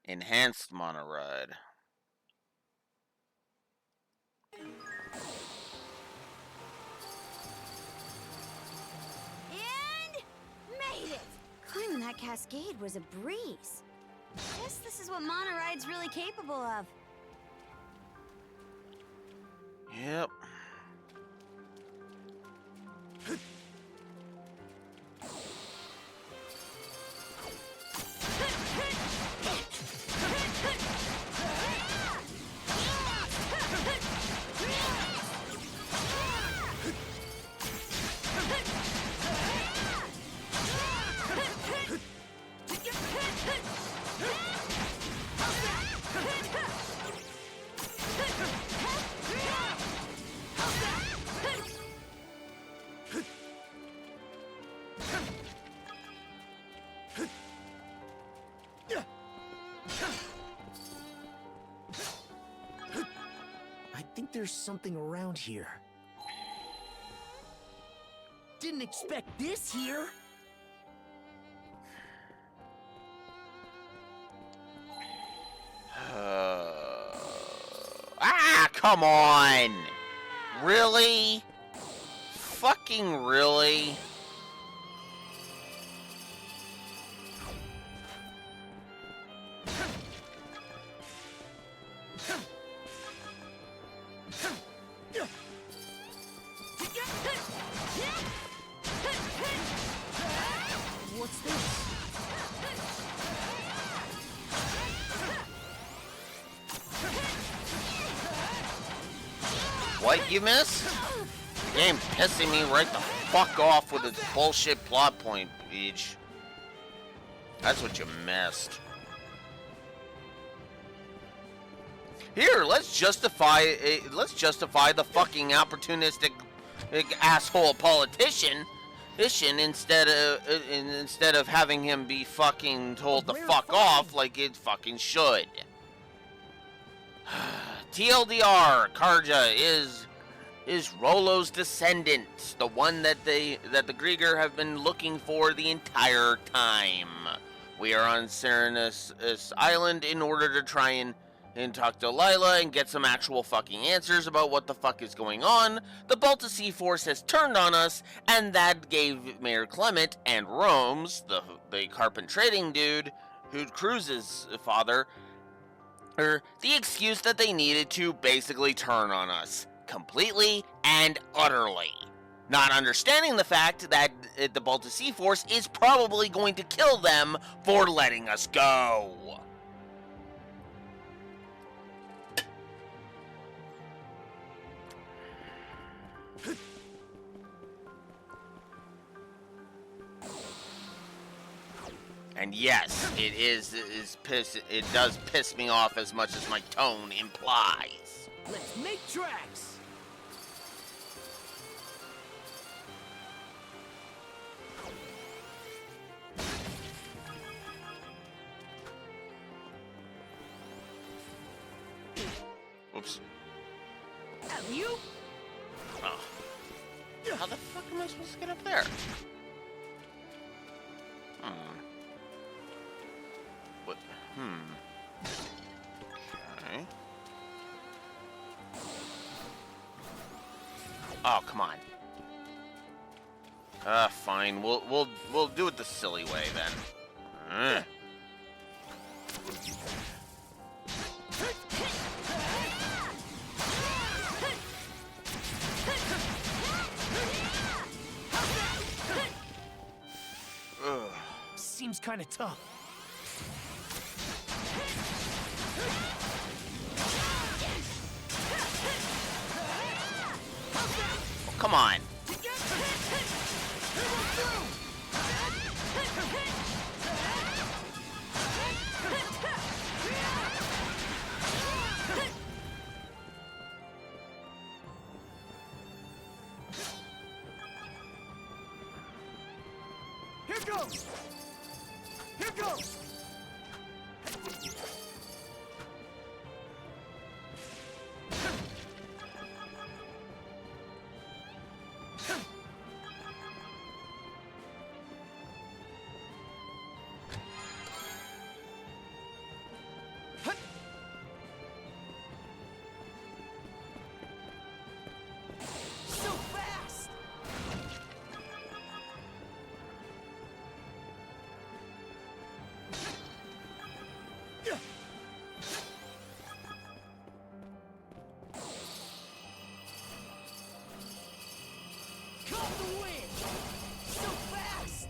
Enhanced Monorud. And made it! Climbing that cascade was a breeze. Guess this is what Monoride's really capable of. Yep. I think there's something around here. Didn't expect this here. Come on! Really? Fucking really? What's this? What, you missed? The game pissing me right the fuck off with its bullshit plot point, Beach. That's what you missed. Here, let's justify the fucking opportunistic asshole politician instead of having him be fucking told to fuck off like it fucking should. TLDR, Karja is Rolo's descendant, the one that the Grieger have been looking for the entire time. We are on Serenus Island in order to try and talk to Lila and get some actual fucking answers about what the fuck is going on. The Balta Sea Force has turned on us, and that gave Mayor Clement and Rome's, the carpent trading dude, who's Cruz's father, the excuse that they needed to basically turn on us. Completely and utterly. Not understanding the fact that the Balta Sea Force is probably going to kill them for letting us go. And yes, it does piss me off as much as my tone implies. Let's make tracks. Oops. You? Oh. How the fuck am I supposed to get up there? What? Okay. Oh, come on. Fine. We'll do it the silly way then. Seems kind of tough. Oh, come on. Here goes! Here goes! So fast! Caught the wind! So fast!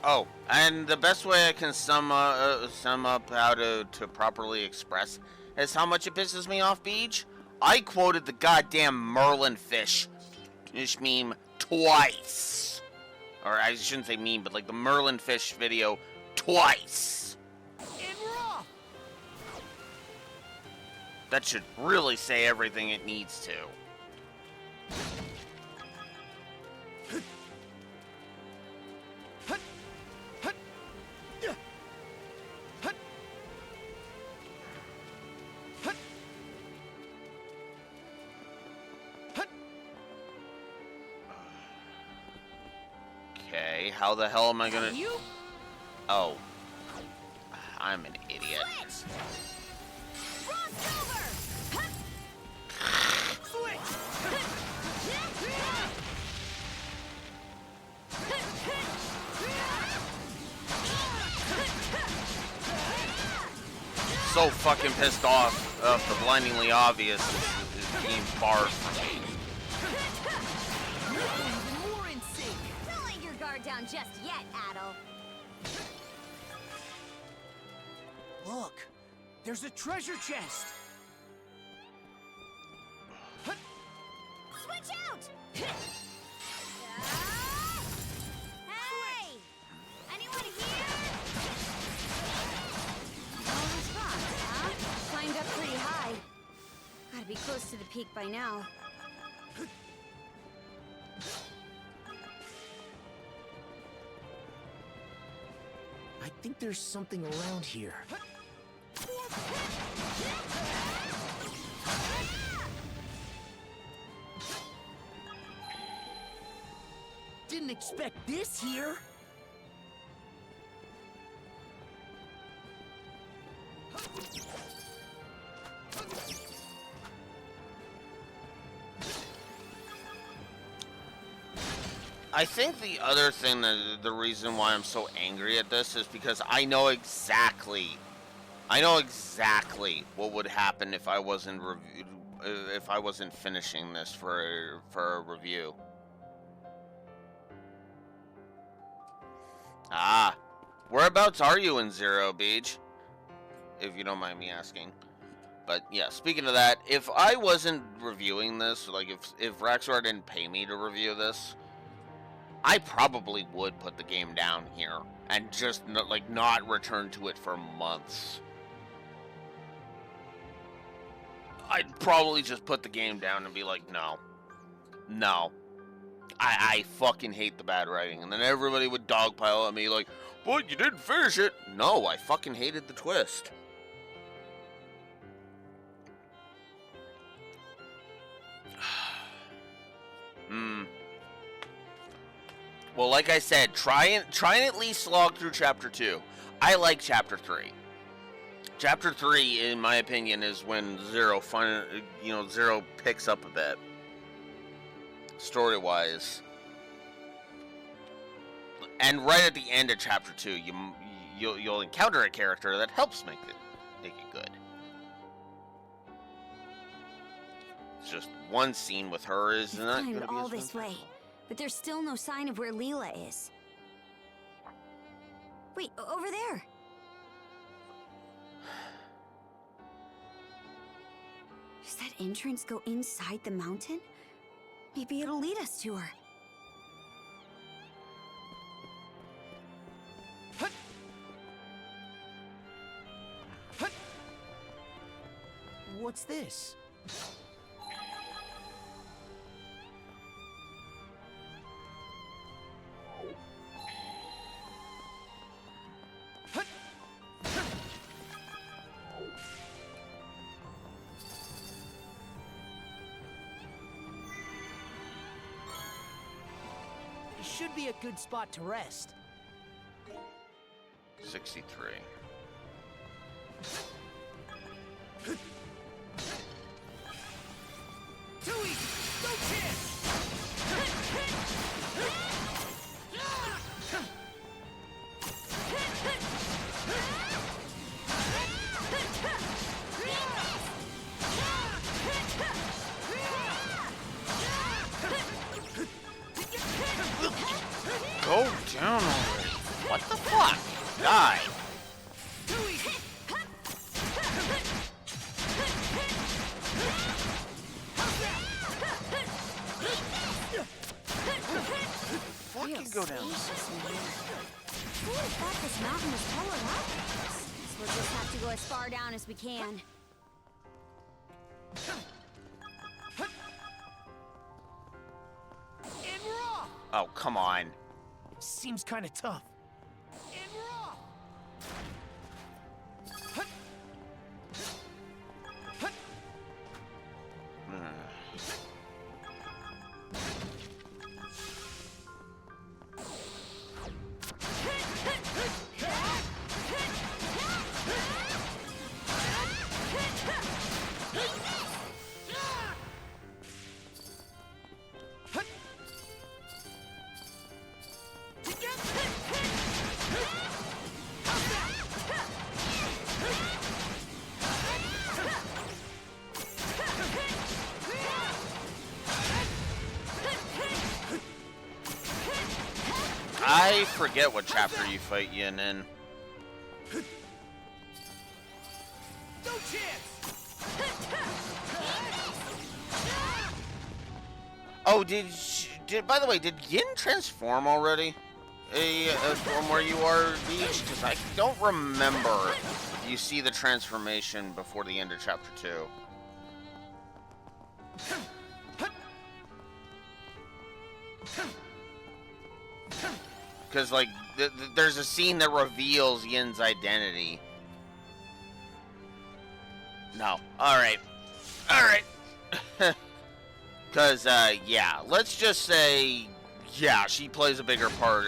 Oh, and the best way I can sum up how to properly express is how much it pisses me off, Beej. I quoted the goddamn Merlin fish meme twice. Or I shouldn't say meme, but like the Merlin fish video twice. And raw! That should really say everything it needs to. Okay, how the hell am I gonna... Oh. I'm an idiot. So fucking pissed off of the blindingly obvious is being barred from me. Don't let your guard down just yet, Adel. Look, there's a treasure chest. Switch out! Hey! Anyone here? No response, huh? Climbed up pretty high. Gotta be close to the peak by now. I think there's something around here. Didn't expect this here. I think the other thing that the reason why I'm so angry at this is because I know exactly what would happen if I wasn't finishing this for a review. Ah, whereabouts are you in Zero Beach? If you don't mind me asking. But yeah, speaking of that, if I wasn't reviewing this, like if Raxor didn't pay me to review this, I probably would put the game down here and just not return to it for months. I'd probably just put the game down and be like, no, I fucking hate the bad writing. And then everybody would dogpile at me like, but you didn't finish it. No, I fucking hated the twist. Well, like I said, try and at least slog through chapter 2. I like chapter 3. Chapter 3, in my opinion, is when Zero picks up a bit, story-wise. And right at the end of chapter 2, you'll encounter a character that helps make it good. It's just one scene with her is We've not climbed going to be all as this way, impactful. but there's still no sign of where Leela is. Wait, over there. Does that entrance go inside the mountain? Maybe it'll lead us to her. What's this? It should be a good spot to rest. 63. Too easy! No chance! Go down already. What the fuck? Die. Too easy! Fucking go down. Who would have thought this mountain was taller up? Guess we'll just have to go as far down as we can. And raw! Oh, come on. Seems kind of tough. And raw! I forget what chapter you fight Yin in. No chance! Oh, by the way, did Yin transform already? From where you are, Beach? Because I don't remember you see the transformation before the end of chapter 2. Because, like, there's a scene that reveals Yin's identity. No. Alright. Alright. Because, yeah. Let's just say, yeah, she plays a bigger part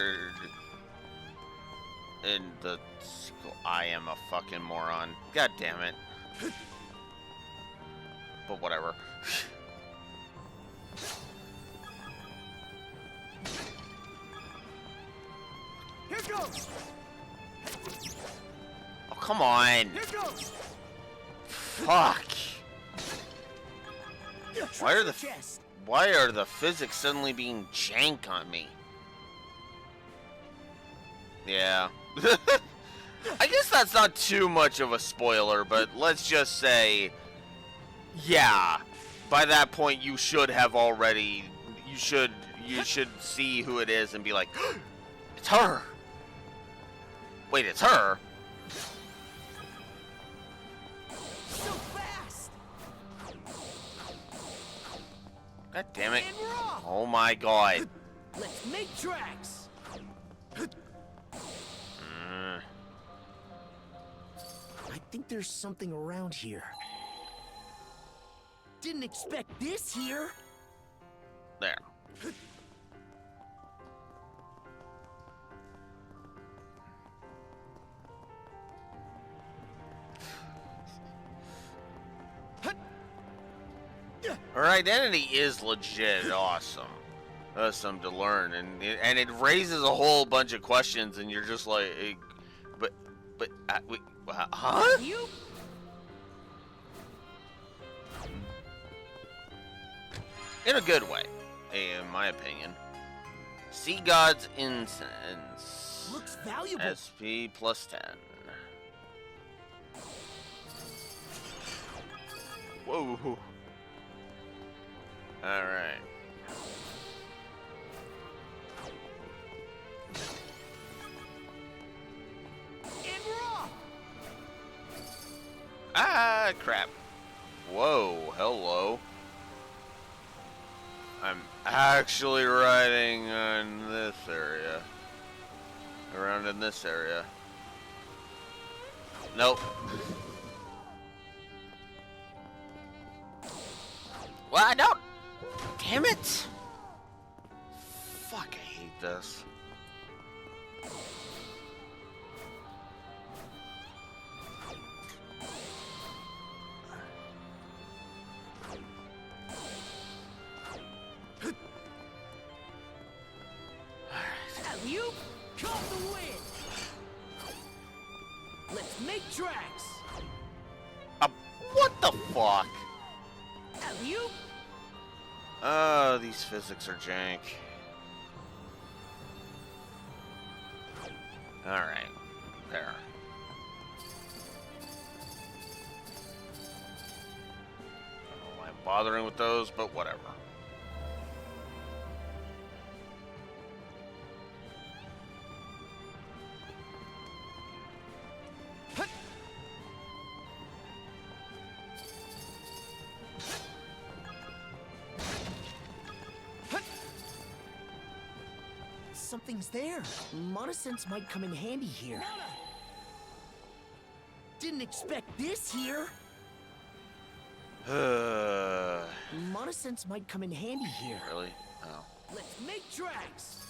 in the sequel. I am a fucking moron. God damn it. But whatever. Here goes! Oh, come on. Here goes! Fuck. Chest. Why are the physics suddenly being jank on me? Yeah. I guess that's not too much of a spoiler, but let's just say, yeah, by that point you should have already, you should see who it is and be like, it's her. Wait, it's her? So fast! God damn it. And we're off. Oh my god. Let's make tracks. I think there's something around here. Didn't expect this here. There. Her identity is legit awesome. That's something to learn, and it raises a whole bunch of questions, and you're just like, huh? You? In a good way, in my opinion. Sea God's Incense. Looks valuable. SP plus 10. Whoa. Alright. And we're off. Ah, crap. Whoa, hello. I'm actually riding in this area. Around in this area. Nope. Well, I don't. Damn it. Fuck, I hate this. You caught the wind. Let's make tracks. What the fuck? You? Oh, these physics are jank. Alright. There. I don't know why I'm bothering with those, but whatever. Something's there. Monosense might come in handy here. Didn't expect this here. Monosense might come in handy here. Really? Oh. Let's make tracks.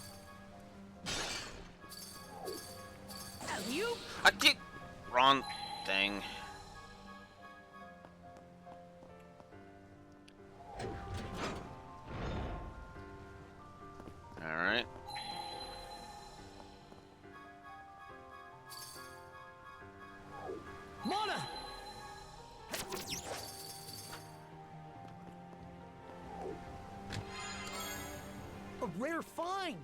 You? I did wrong thing. All right. Mana! A rare find!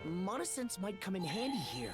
Monosense might come in handy here.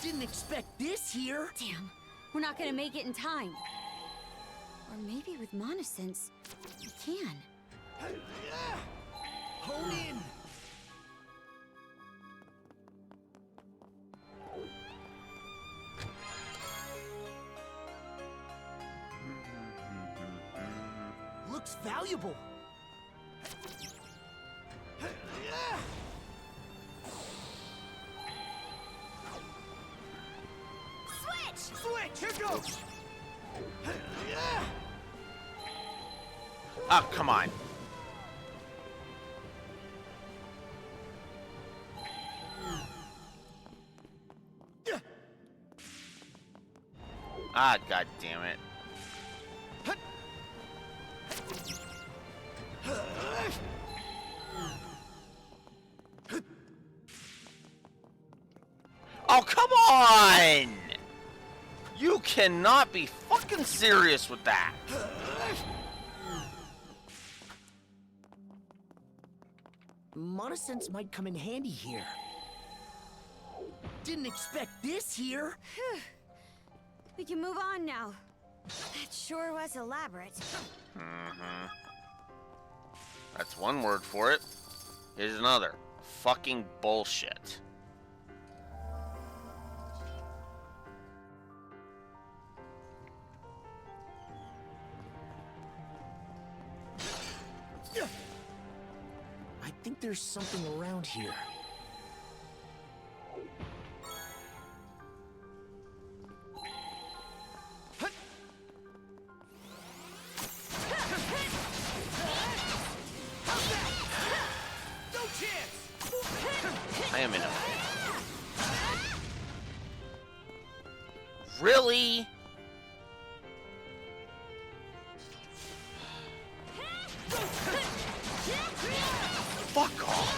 Didn't expect this here. Damn, we're not gonna make it in time. Or maybe with Monosense, we can. Hone in. Looks valuable. Switch! Switch! Here goes! Oh, come on. Ah, god damn it. Oh, come on! You cannot be fucking serious with that. Monosense might come in handy here. Didn't expect this here. We can move on now. That sure was elaborate. Mm-hmm. That's one word for it. Here's another. Fucking bullshit. I think there's something around here. I am in a... Really? Fuck off.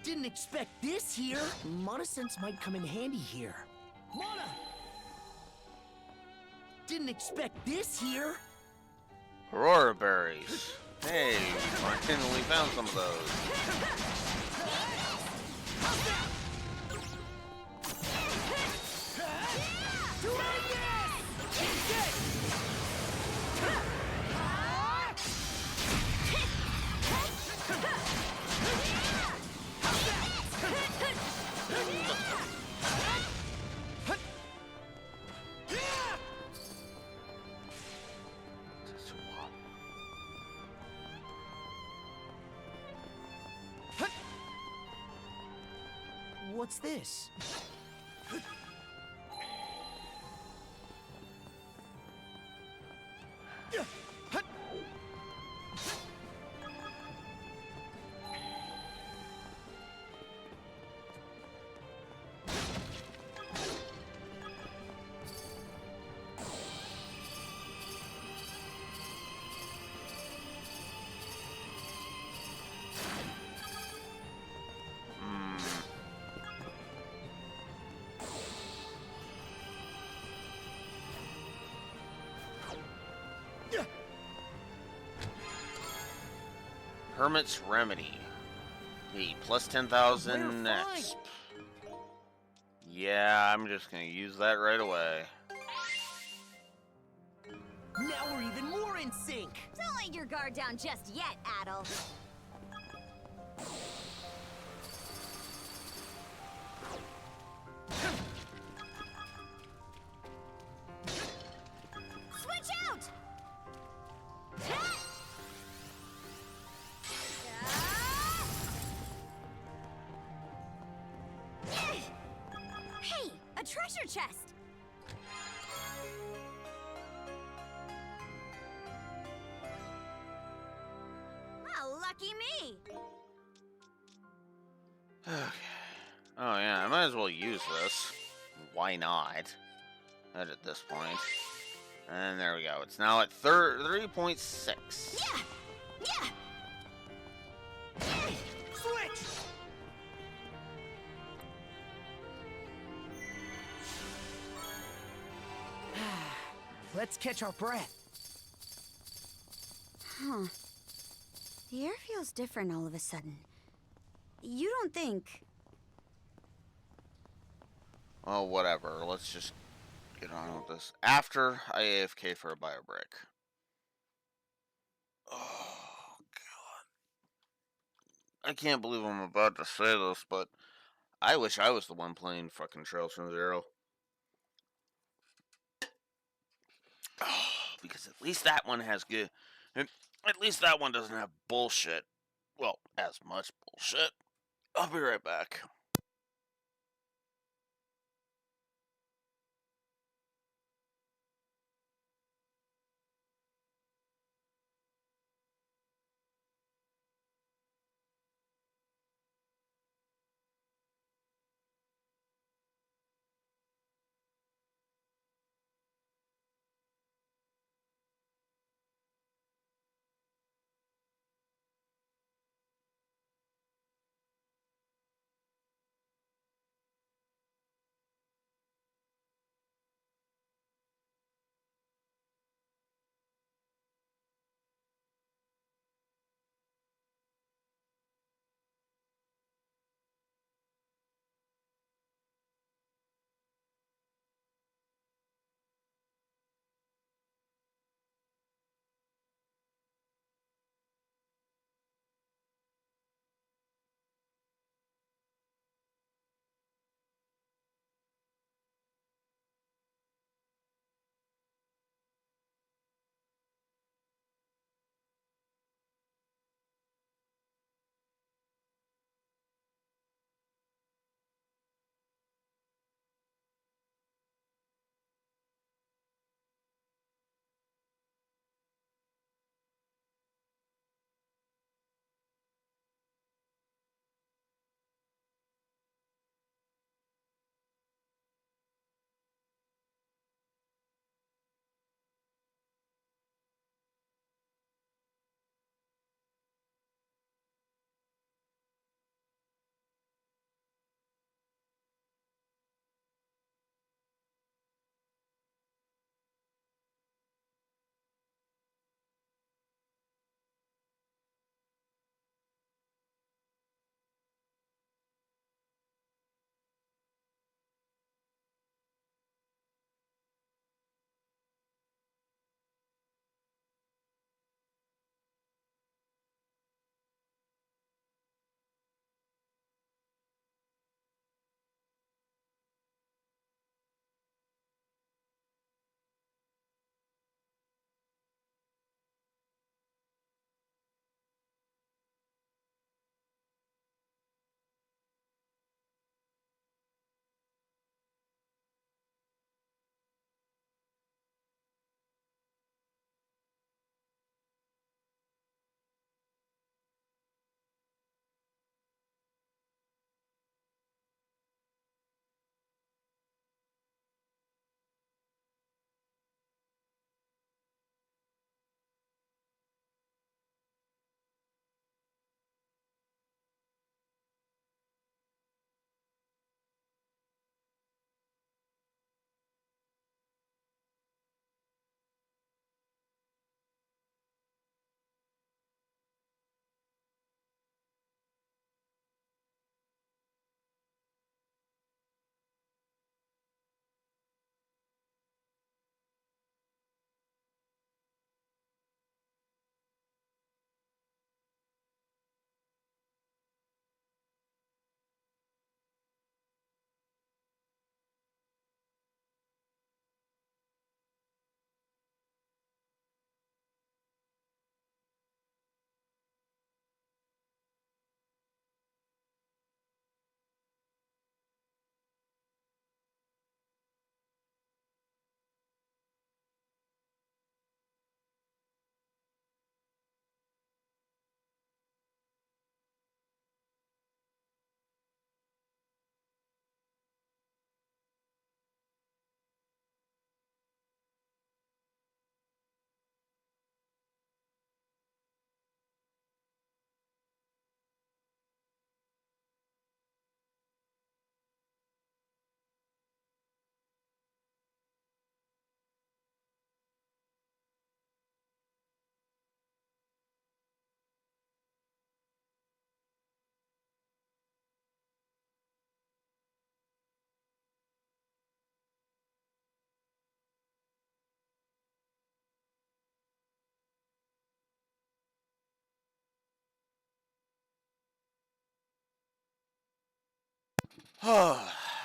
Didn't expect this here. Monosense might come in handy here. Mona! Didn't expect this here. Aurora berries. Hey, we finally found some of those. What's this? Hermit's Remedy. The plus 10,000 next. Yeah, I'm just gonna use that right away. Now we're even more in sync. Don't let your guard down just yet, Adel. Switch out! Hey, a treasure chest! Oh, lucky me! Okay. Oh yeah, I might as well use this. Why not? At this point. And there we go. It's now at 3.6. Yeah! Yeah! Switch! Let's catch our breath. Huh. The air feels different all of a sudden. You don't think... Well, whatever. Let's just get on with this. After I AFK for a bio break. Oh, God. I can't believe I'm about to say this, but I wish I was the one playing fucking Trails from Zero. Oh, because at least that one has good... At least that one doesn't have bullshit Well, as much bullshit. I'll be right back.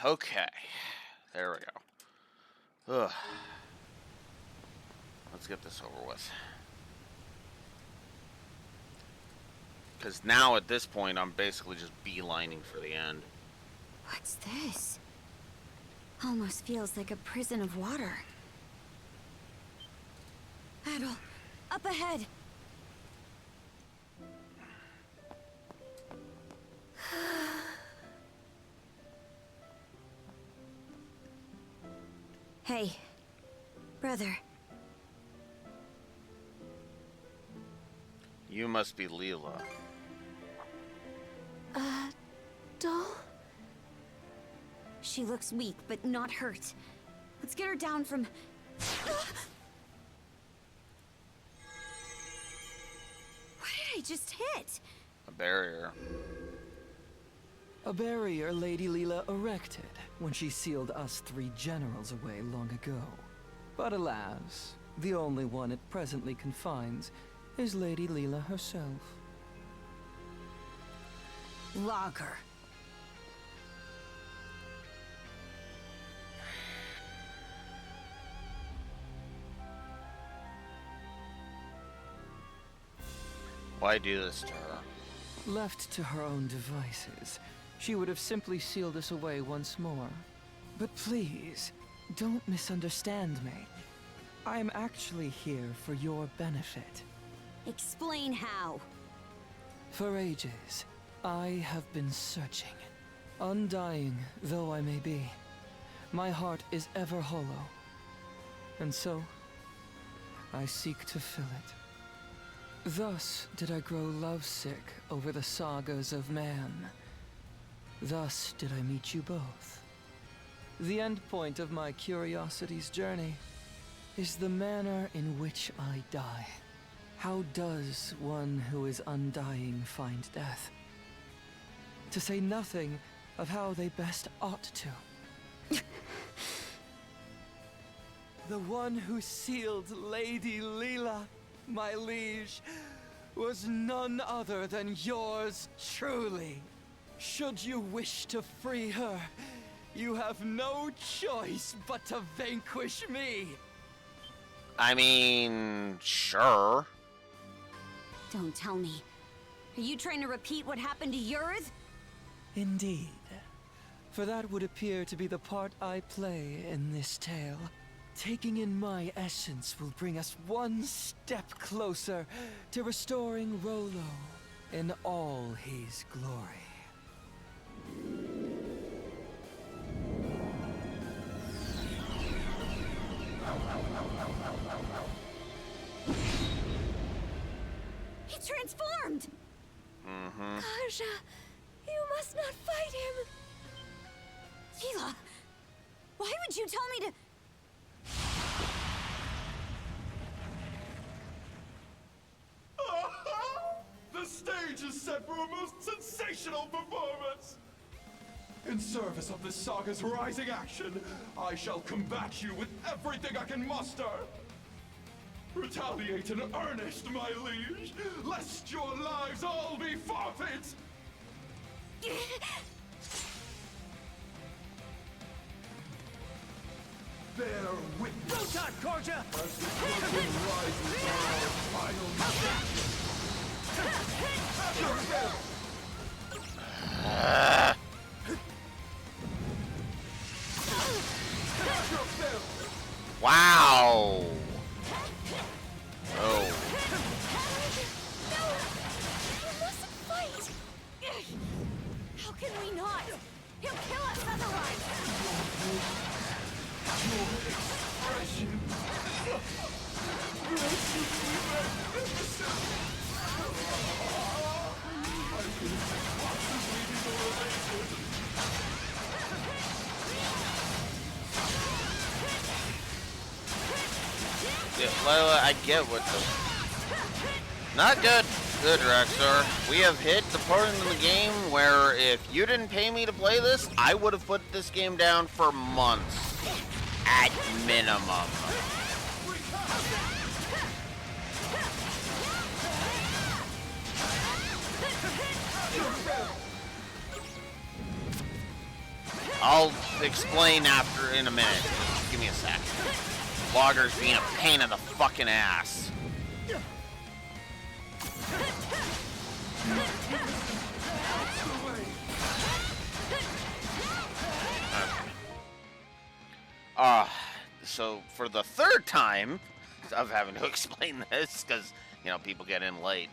Okay. There we go. Ugh. Let's get this over with. Because now at this point, I'm basically just beelining for the end. What's this? Almost feels like a prison of water. Adol, up ahead! Hey, brother. You must be Leela. Doll? She looks weak, but not hurt. Let's get her down from... What did I just hit? A barrier. A barrier Lady Leela erected when she sealed us 3 generals away long ago. But alas, the only one it presently confines is Lady Leela herself. Lager. Why do this to her? Left to her own devices, she would have simply sealed us away once more. But please, don't misunderstand me. I'm actually here for your benefit. Explain how. For ages, I have been searching. Undying though I may be, my heart is ever hollow. And so, I seek to fill it. Thus did I grow lovesick over the sagas of man. Thus did I meet you both. The end point of my curiosity's journey is the manner in which I die. How does one who is undying find death? To say nothing of how they best ought to. The one who sealed Lady Leela, my liege, was none other than yours truly. Should you wish to free her, you have no choice but to vanquish me. I mean, sure. Don't tell me. Are you trying to repeat what happened to Yurith? Indeed. For that would appear to be the part I play in this tale. Taking in my essence will bring us one step closer to restoring Rolo in all his glory. He transformed! Karja, you must not fight him. Leela, why would you tell me to... The stage is set for a most sensational performance! In service of this saga's rising action, I shall combat you with everything I can muster! Retaliate in earnest, my liege, lest your lives all be forfeit! Bear witness. Go time, Karja! As the curtain rises to our final mission. Wow. Oh. You mustn't fight! How can we not? He'll kill us otherwise! Yeah, Layla, I get what the... Not good. Good, Rexar. We have hit the part in the game where if you didn't pay me to play this, I would have put this game down for months. At minimum. I'll explain after in a minute. Just give me a sec. Logger's being a pain in the fucking ass. so for the third time of having to explain this, because, you know, people get in late.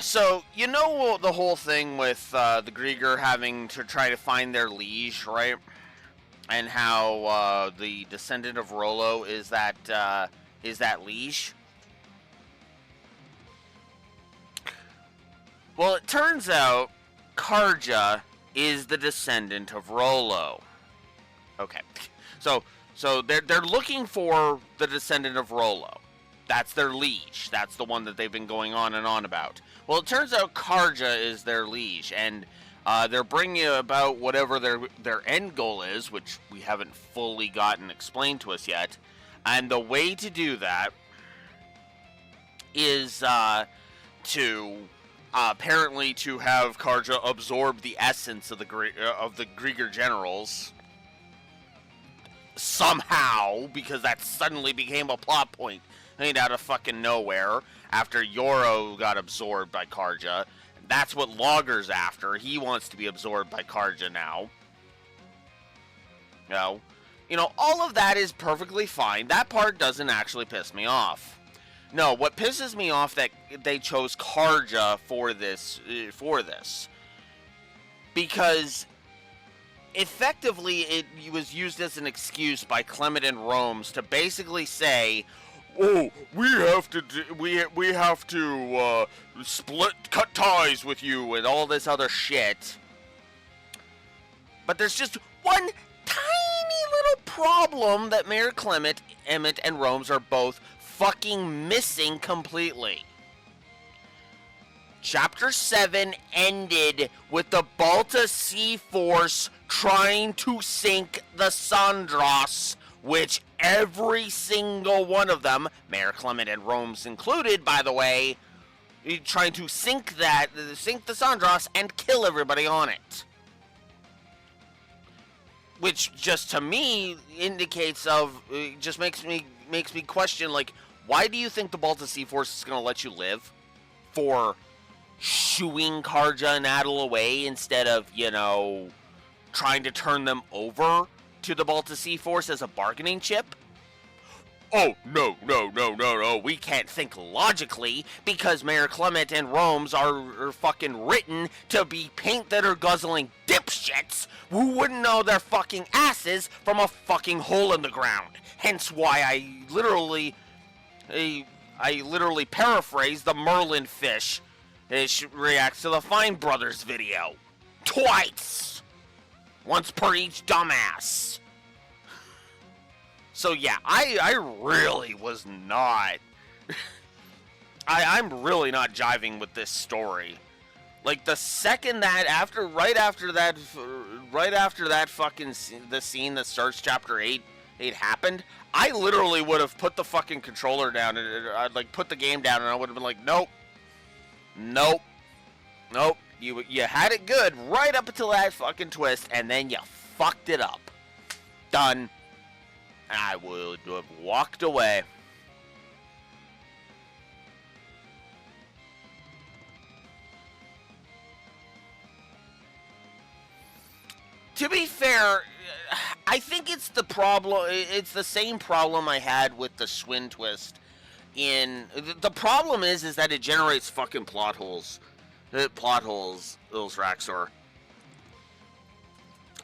So, you know the whole thing with the Grieger having to try to find their liege, right? And how the descendant of Rollo is that liege? Well, it turns out Karja is the descendant of Rollo. Okay, so they're looking for the descendant of Rollo. That's their liege. That's the one that they've been going on and on about. Well, it turns out Karja is their liege, and they're bringing about whatever their end goal is, which we haven't fully gotten explained to us yet. And the way to do that is to apparently to have Karja absorb the essence of the Grieger generals somehow, because that suddenly became a plot point out of fucking nowhere after Yoro got absorbed by Karja. That's what Logger's after. He wants to be absorbed by Karja now. You know, all of that is perfectly fine. That part doesn't actually piss me off. No, what pisses me off that they chose Karja for this, because effectively it was used as an excuse by Clement and Romes to basically say, "Oh, we have to cut ties with you," and all this other shit. But there's just one tiny little problem that Mayor Clement, Emmett, and Romes are both fucking missing completely. Chapter 7 ended with the Balta Sea Force trying to sink the Sandros, which every single one of them, Mayor Clement and Romes included, by the way, trying to sink the Sandros and kill everybody on it. Which just to me indicates just makes me question, like, why do you think the Balta Sea Force is going to let you live? For shooing Karja and Adel away instead of, you know, trying to turn them over to the Balta Sea Force as a bargaining chip? Oh, no, we can't think logically because Mayor Clement and Romes are fucking written to be paint-thinner guzzling dipshits who wouldn't know their fucking asses from a fucking hole in the ground. Hence why I literally paraphrased the Merlin fish that reacts to the Fine Brothers video. Twice! Once per each dumbass. So yeah, I really was not... I'm really not jiving with this story. Like, the second that, right after that fucking, the scene that starts chapter 8 happened, I literally would have put the fucking controller down, and I'd, like, put the game down, and I would have been like, nope. You had it good right up until that fucking twist, and then you fucked it up. Done. And I would have walked away. To be fair, I think it's the problem. It's the same problem I had with the Schwinn twist. The problem is that it generates fucking plot holes. Plot holes, Ilsraxor.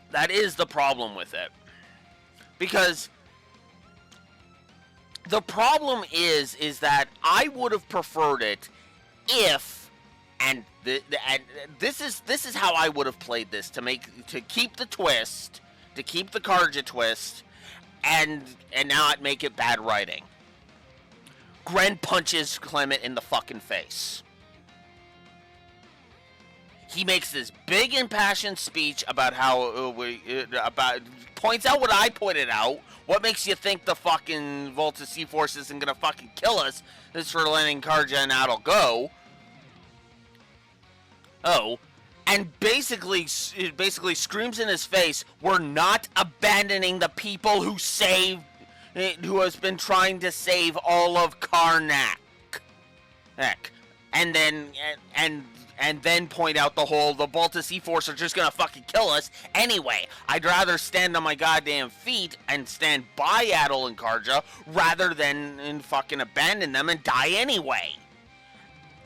That is the problem with it. Because the problem is that I would have preferred it if, and this is how I would have played this to keep the twist, to keep the Karja twist, and not make it bad writing. Gren punches Clement in the fucking face. He makes this big impassioned speech about how points out what I pointed out. What makes you think the fucking Balta Sea Force isn't gonna fucking kill us is for letting Karja and Adel go. Oh, and basically screams in his face, "We're not abandoning the people who has been trying to save all of Karnak." Heck, and and then point out the Baltus E-Force are just gonna fucking kill us anyway. I'd rather stand on my goddamn feet and stand by Adol and Karja rather than fucking abandon them and die anyway.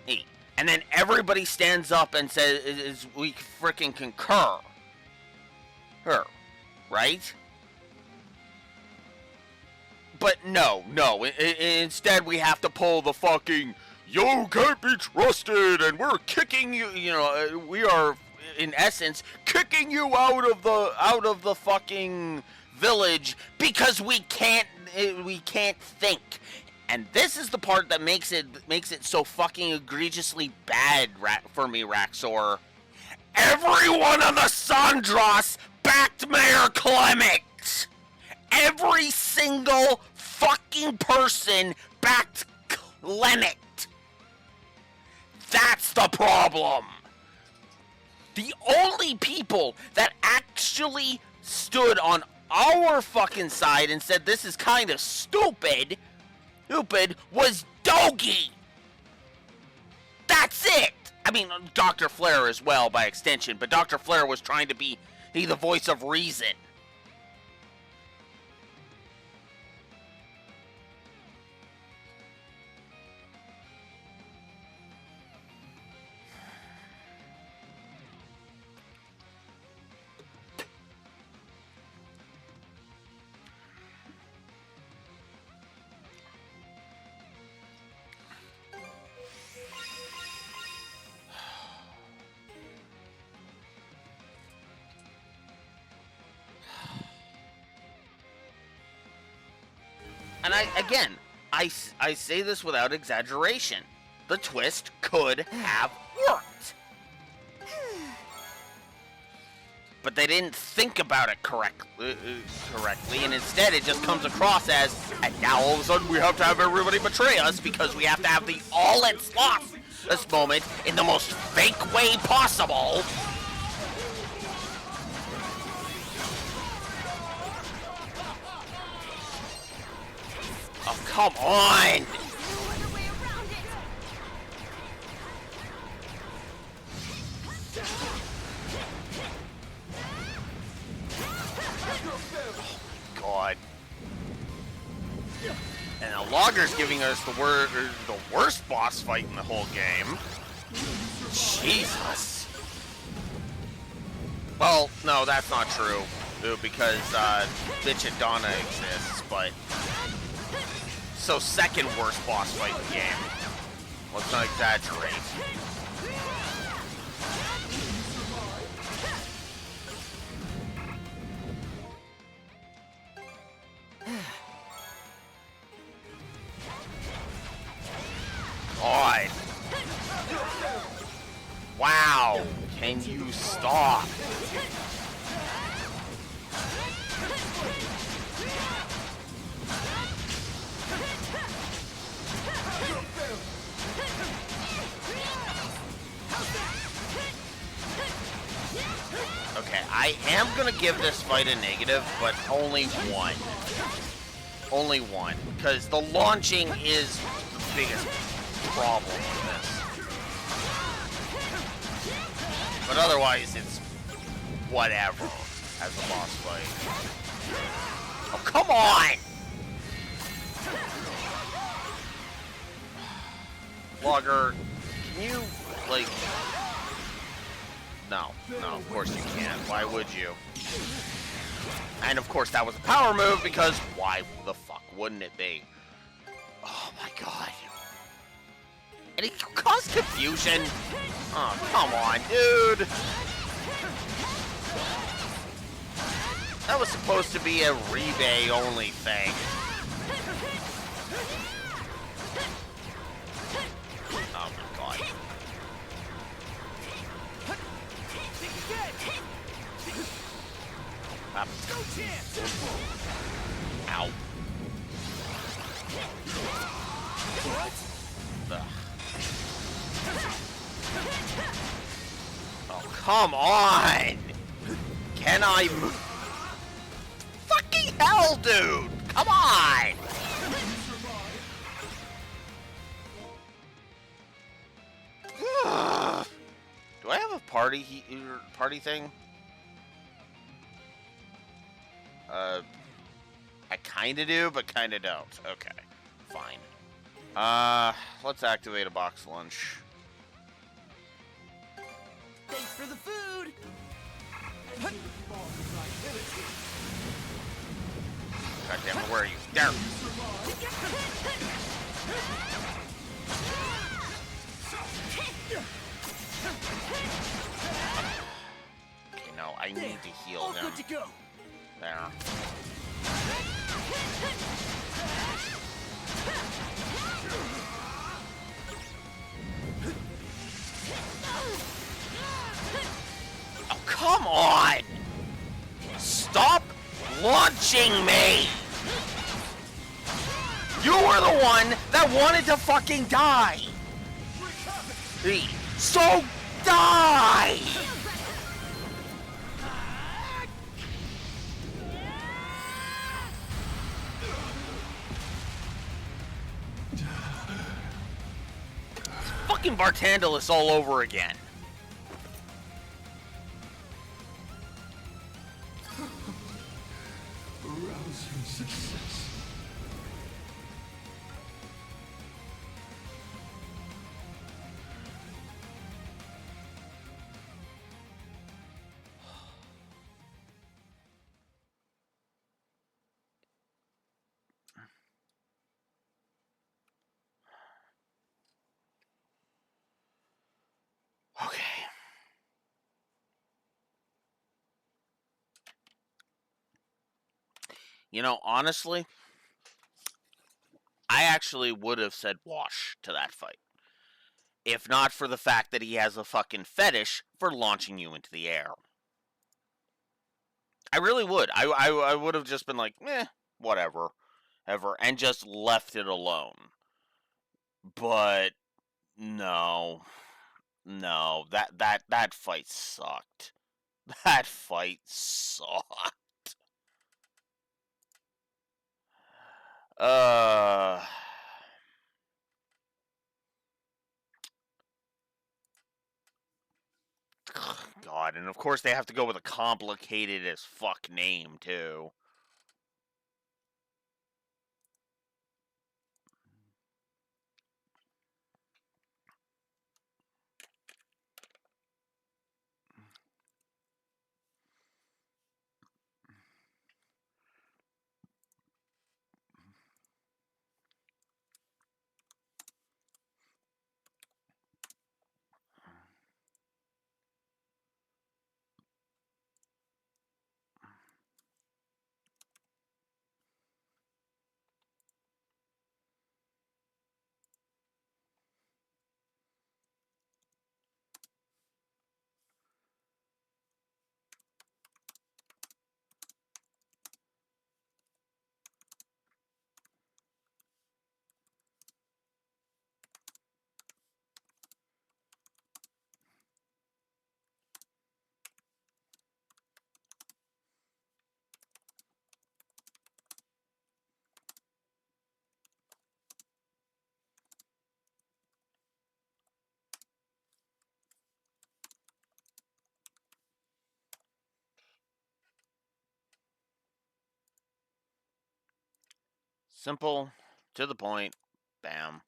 Hey, and then everybody stands up and says, we freaking concur. Her, right? But no. Instead, we have to pull the fucking, you can't be trusted, and we're kicking you. You know, we are, in essence, kicking you out of the fucking village because we can't think. And this is the part that makes it so fucking egregiously bad for me, Raxor. Everyone on the Sandros backed Mayor Clement. Every single fucking person backed Clement. That's the problem. The only people that actually stood on our fucking side and said this is kind of stupid was Dogi. That's it. I mean, Dr. Flare as well by extension, but Dr. Flare was trying to be the voice of reason. And I say this without exaggeration. The twist could have worked. But they didn't think about it correctly, and instead it just comes across as, and now all of a sudden we have to have everybody betray us because we have to have the all-it's lost this moment in the most fake way possible. Oh, come on! Oh, God. And the Logger's giving us the worst boss fight in the whole game. Jesus. Well, no, that's not true. Because, Bitch and Donna exists, but... So second worst boss fight in the game. Let's not exaggerate. God. Wow. Can you stop? Okay, I am gonna give this fight a negative, but only one. Only one. Because the launching is the biggest problem with this. But otherwise, it's whatever as a boss fight. Oh, come on! Logger, can you, like... No, of course you can't. Why would you? And of course that was a power move, because why the fuck wouldn't it be? Oh my god. And it caused confusion. Oh, come on, dude. That was supposed to be a rebate only thing. Oh my god. Up. Ow. Ugh. Oh, come on! Can I move? Fucking hell, dude! Come on! Ugh. party thing? I kinda do, but kinda don't. Okay, fine. Let's activate a box lunch. Thanks for the food. God damn it, where are you? There! Okay, no, I need to heal All him. good to go. There. Oh, come on! Stop launching me! You were the one that wanted to fucking die! So die! Fucking Bartandalus all over again. Rousing success. Okay. You know, honestly, I actually would have said wash to that fight. If not for the fact that he has a fucking fetish for launching you into the air. I really would. I would have just been like, whatever. Ever. And just left it alone. But no. No. That fight sucked. That fight sucked. God, and of course they have to go with a complicated as fuck name, too. Simple, to the point, bam.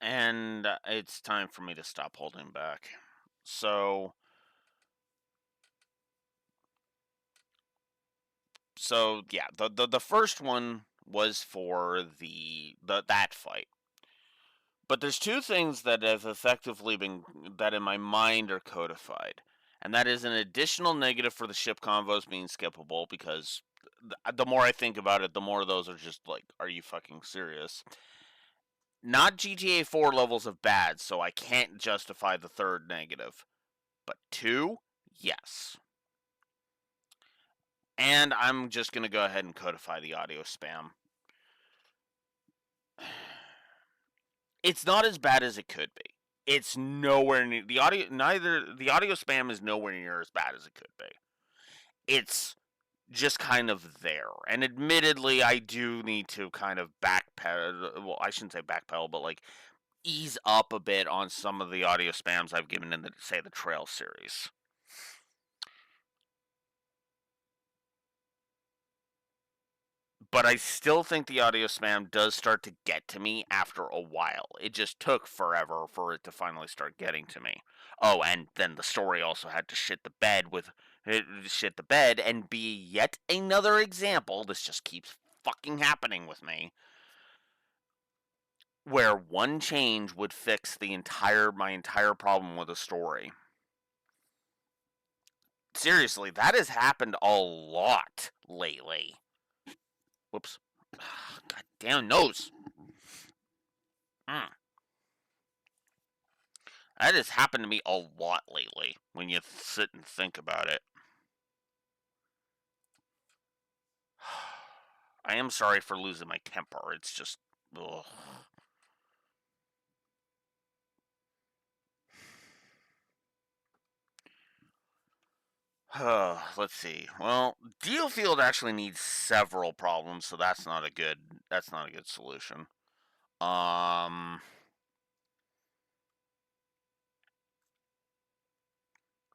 And it's time for me to stop holding back. So yeah, the first one was for that fight. But there's two things that have effectively been that in my mind are codified. And that is an additional negative for the ship convos being skippable, because the more I think about it, the more those are just like, are you fucking serious? Not GTA 4 levels of bad, so I can't justify the third negative. But two, yes. And I'm just going to go ahead and codify the audio spam. It's not as bad as it could be. It's nowhere near the audio spam is nowhere near as bad as it could be. It's just kind of there. And admittedly, I do need to kind of backpedal. Well, I shouldn't say backpedal, but like ease up a bit on some of the audio spams I've given in the Trail series. But I still think the audio spam does start to get to me after a while. It just took forever for it to finally start getting to me. Oh, and then the story also had to shit the bed and be yet another example. This just keeps fucking happening with me. Where one change would fix my entire problem with a story. Seriously, that has happened a lot lately. Whoops. God damn nose. That has happened to me a lot lately when you sit and think about it. I am sorry for losing my temper. It's just, ugh. Let's see. Well, Dealfield actually needs several problems, so that's not a good solution.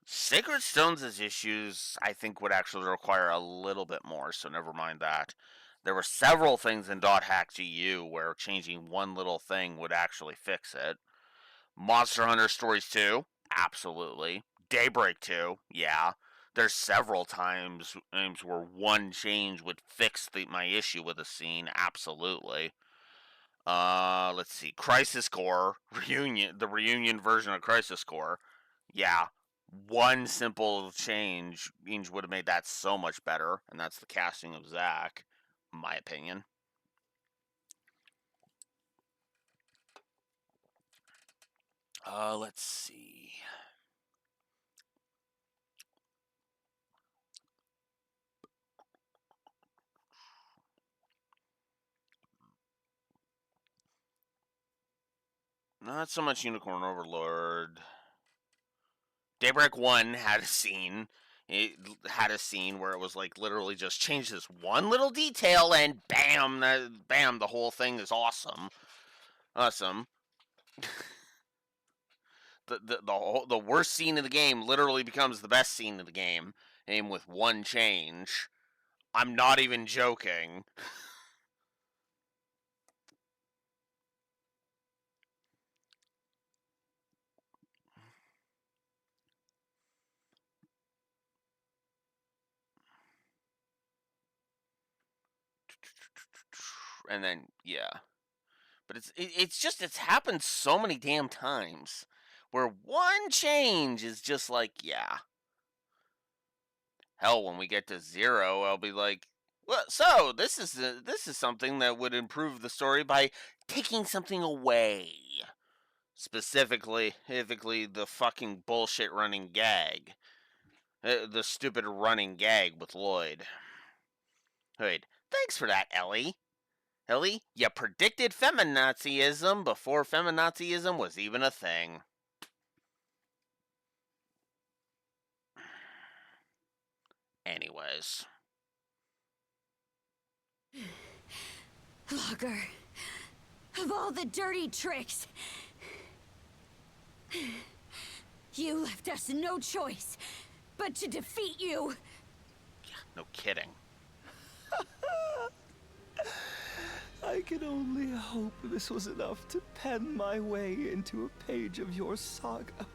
Sacred Stones' issues, I think, would actually require a little bit more, so never mind that. There were several things in .hack GU where changing one little thing would actually fix it. Monster Hunter Stories 2, absolutely. Daybreak 2, yeah. There's several times where one change would fix my issue with a scene, absolutely. Let's see. Crisis Core, the reunion version of Crisis Core, yeah. One simple change would have made that so much better, and that's the casting of Zack, in my opinion. Let's see. Not so much Unicorn Overlord. Daybreak 1 had a scene. It had a scene where it was like literally just change this one little detail and bam, the whole thing is awesome. Awesome. the worst scene in the game literally becomes the best scene in the game, and with one change. I'm not even joking. And then yeah. But it's happened so many damn times where one change is just like, yeah. Hell, when we get to 0, I'll be like, well, so this is something that would improve the story by taking something away. Specifically the fucking bullshit running gag. The stupid running gag with Lloyd. Lloyd, thanks for that, Ellie. Ellie, you predicted feminazism before feminazism was even a thing. Anyways. Logger, of all the dirty tricks, you left us no choice but to defeat you. Yeah, no kidding. I can only hope this was enough to pen my way into a page of your saga.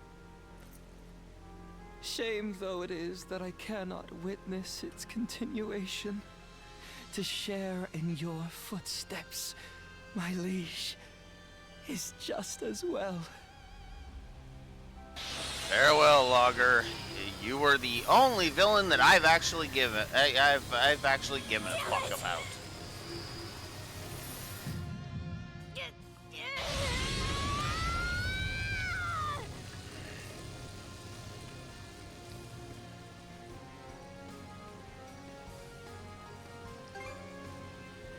Shame though it is that I cannot witness its continuation. To share in your footsteps, my liege, is just as well. Farewell, Logger. You were the only villain that I've actually given I've actually given a fuck about.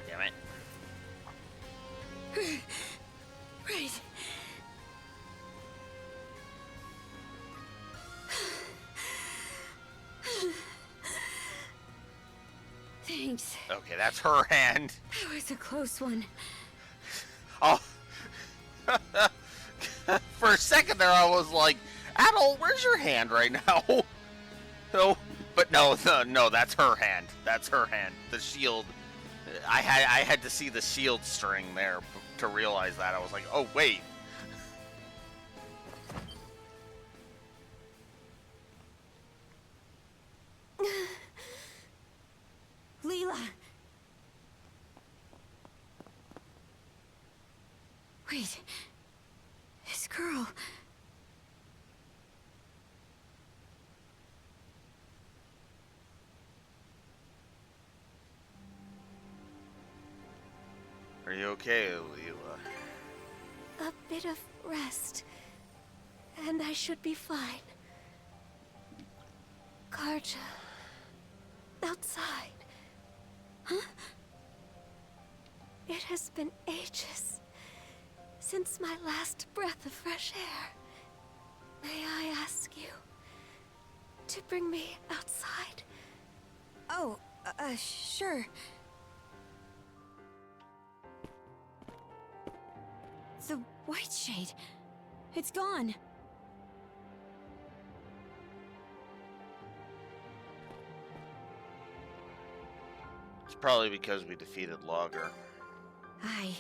Damn it. Right. Thanks. Okay, that's her hand. That was a close one. Oh. For a second there, I was like, Adol, where's your hand right now? No, but no, that's her hand. That's her hand. The shield. I had to see the shield string there to realize that. I was like, oh wait. Leela. Wait. This girl. Are you okay, Leela? A bit of rest, and I should be fine. Karja. Outside. Huh? It has been ages since my last breath of fresh air. May I ask you to bring me outside? Oh, sure. The white shade. It's gone. It's probably because we defeated Logger. Aye.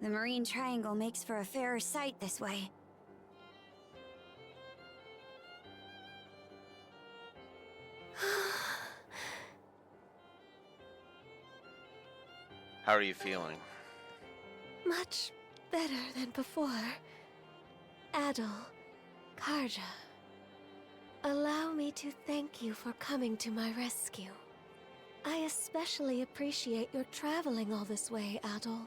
The Marine Triangle makes for a fairer sight this way. How are you feeling? Much better than before. Adol, Karja, allow me to thank you for coming to my rescue. I especially appreciate your traveling all this way, Adol.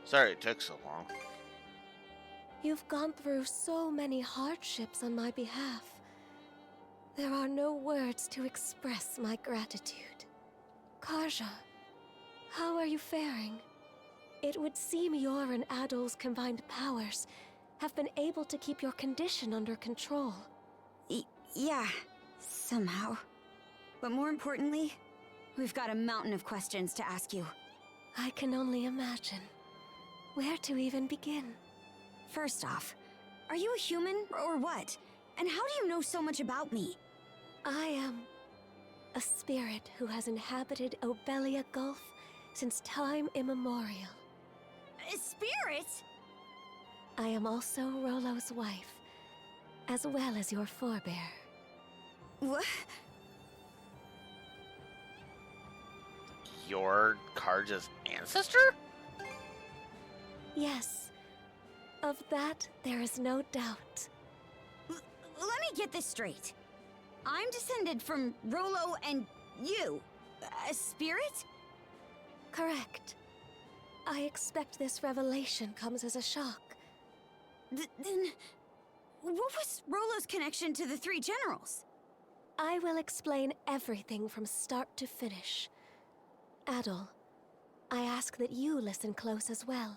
Sorry it took so long. You've gone through so many hardships on my behalf. There are no words to express my gratitude. Karja, how are you faring? It would seem your and Adol's combined powers have been able to keep your condition under control. Yeah, somehow. But more importantly, we've got a mountain of questions to ask you. I can only imagine. Where to even begin? First off, are you a human or what? And how do you know so much about me? I am a spirit who has inhabited Obelia Gulf since time immemorial. A spirit? I am also Rollo's wife, as well as your forebear. What? You're Karja's ancestor? Yes, of that there is no doubt. Let me get this straight. I'm descended from Rollo and you. A spirit? Correct. I expect this revelation comes as a shock. Then, what was Rollo's connection to the three generals? I will explain everything from start to finish. Adol, I ask that you listen close as well.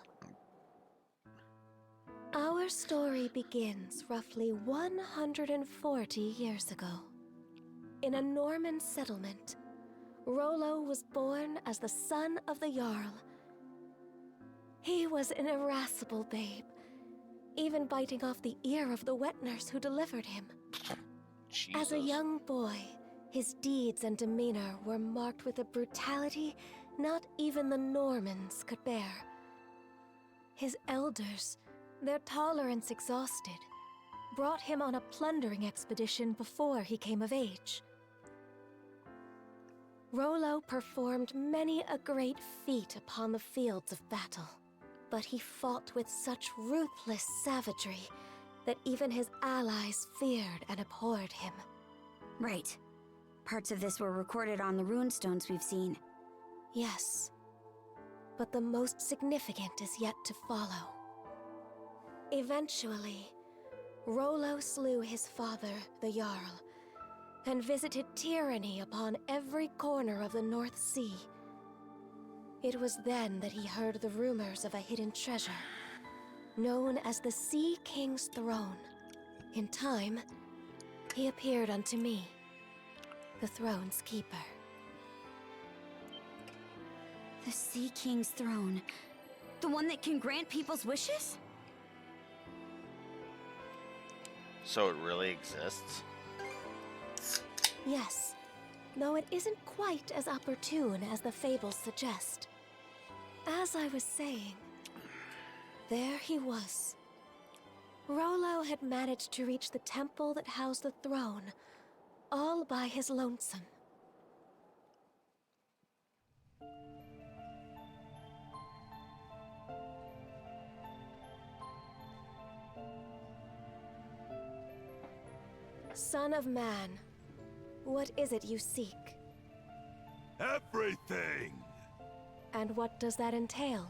Our story begins roughly 140 years ago. In a Norman settlement, Rollo was born as the son of the Jarl. He was an irascible babe, even biting off the ear of the wet nurse who delivered him. Jesus. As a young boy, His deeds and demeanor were marked with a brutality not even the Normans could bear. His elders, their tolerance exhausted, brought him on a plundering expedition before he came of age. Rollo performed many a great feat upon the fields of battle, but he fought with such ruthless savagery that even his allies feared and abhorred him. Right. Parts of this were recorded on the runestones we've seen. Yes, but the most significant is yet to follow. Eventually, Rollo slew his father, the Jarl, and visited tyranny upon every corner of the North Sea. It was then that he heard the rumors of a hidden treasure, known as the Sea King's Throne. In time, he appeared unto me, the throne's keeper. The Sea King's throne. The one that can grant people's wishes? So it really exists? Yes, though it isn't quite as opportune as the fables suggest. As I was saying, there he was. Rollo had managed to reach the temple that housed the throne, all by his lonesome. Son of man, what is it you seek? Everything! And what does that entail?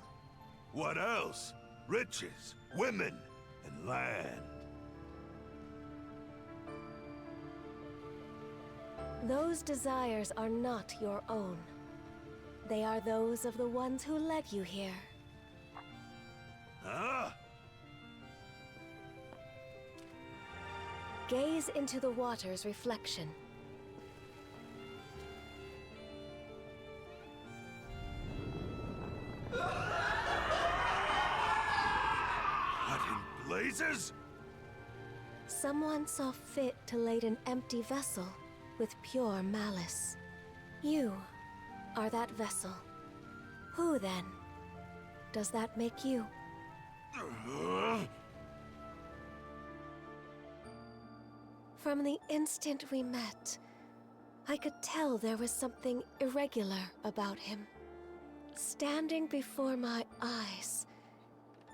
What else? Riches, women, and land. Those desires are not your own. They are those of the ones who led you here. Huh? Gaze into the water's reflection. What in blazes? Someone saw fit to lade an empty vessel with pure malice. You are that vessel. Who, then, does that make you? From the instant we met, I could tell there was something irregular about him. Standing before my eyes,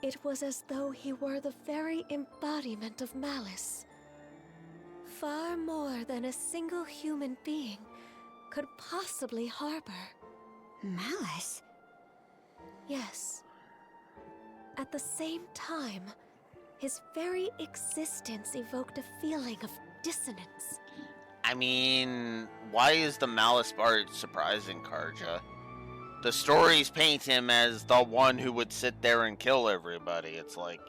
it was as though he were the very embodiment of malice. Far more than a single human being could possibly harbor. Malice? Yes. At the same time, his very existence evoked a feeling of dissonance. I mean, why is the malice part surprising, Karja? The stories paint him as the one who would sit there and kill everybody. It's like,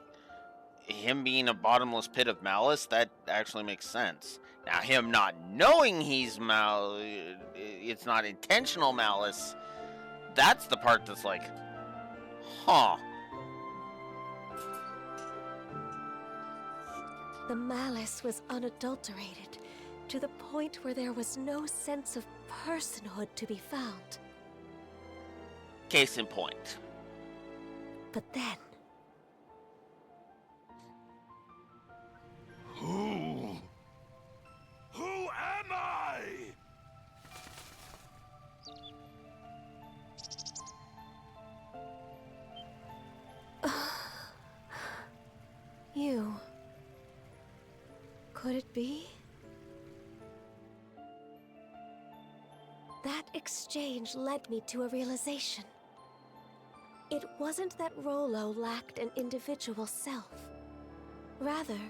him being a bottomless pit of malice, that actually makes sense. Now, him not knowing he's it's not intentional malice, that's the part that's like, huh. The malice was unadulterated, to the point where there was no sense of personhood to be found. Case in point. But then, Who? Who am I? you... Could it be? That exchange led me to a realization. It wasn't that Rollo lacked an individual self. Rather,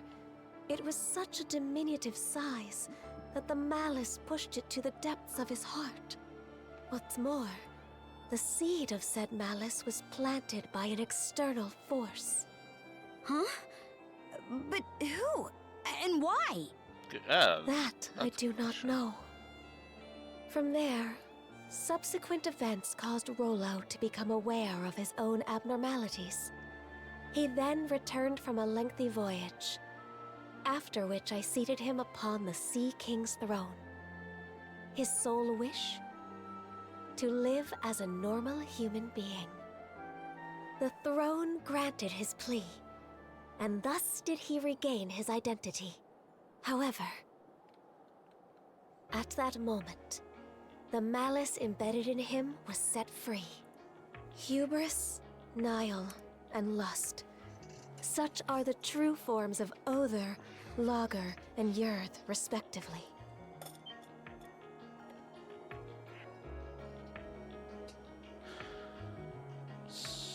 it was such a diminutive size that the malice pushed it to the depths of his heart. What's more, the seed of said malice was planted by an external force. Huh? But who? And why? That I do not know. From there, subsequent events caused Rollo to become aware of his own abnormalities. He then returned from a lengthy voyage, after which I seated him upon the Sea King's throne. his sole wish? To live as a normal human being. The throne granted his plea, and thus did he regain his identity. However, at that moment, the malice embedded in him was set free. Hubris, Nile, and lust. Such are the true forms of Other, Lager, and Yurth, respectively.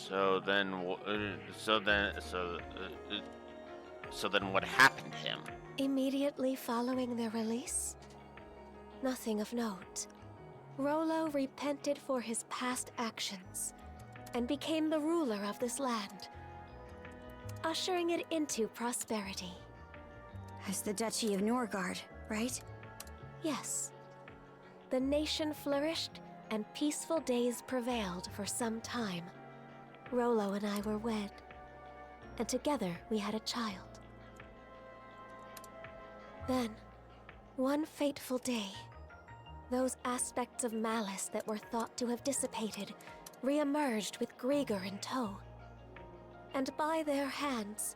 So then what happened to him? Immediately following their release, nothing of note. Rollo repented for his past actions and became the ruler of this land, ushering it into prosperity. As the Duchy of Norgard, right? Yes. The nation flourished and peaceful days prevailed for some time. Rollo and I were wed, and together we had a child. Then, one fateful day, those aspects of malice that were thought to have dissipated re-emerged with Grieger in tow. And by their hands,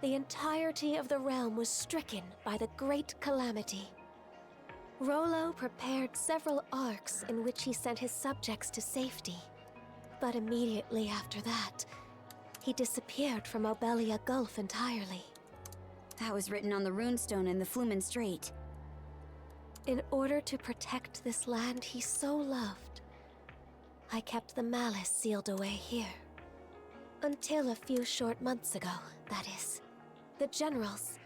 the entirety of the realm was stricken by the great calamity. Rollo prepared several arcs in which he sent his subjects to safety. But immediately after that, he disappeared from Obelia Gulf entirely. That was written on the runestone in the Flumen Strait. In order to protect this land he so loved, I kept the malice sealed away here. Until a few short months ago, that is. The generals,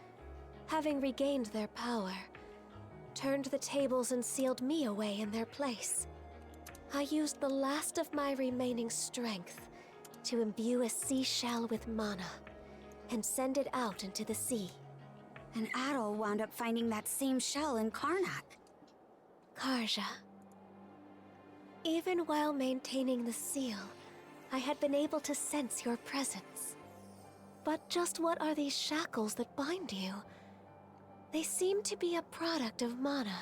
having regained their power, turned the tables and sealed me away in their place. I used the last of my remaining strength to imbue a seashell with mana and send it out into the sea. And Adol wound up finding that same shell in Karnak. Karja. Even while maintaining the seal, I had been able to sense your presence. But just what are these shackles that bind you? They seem to be a product of mana.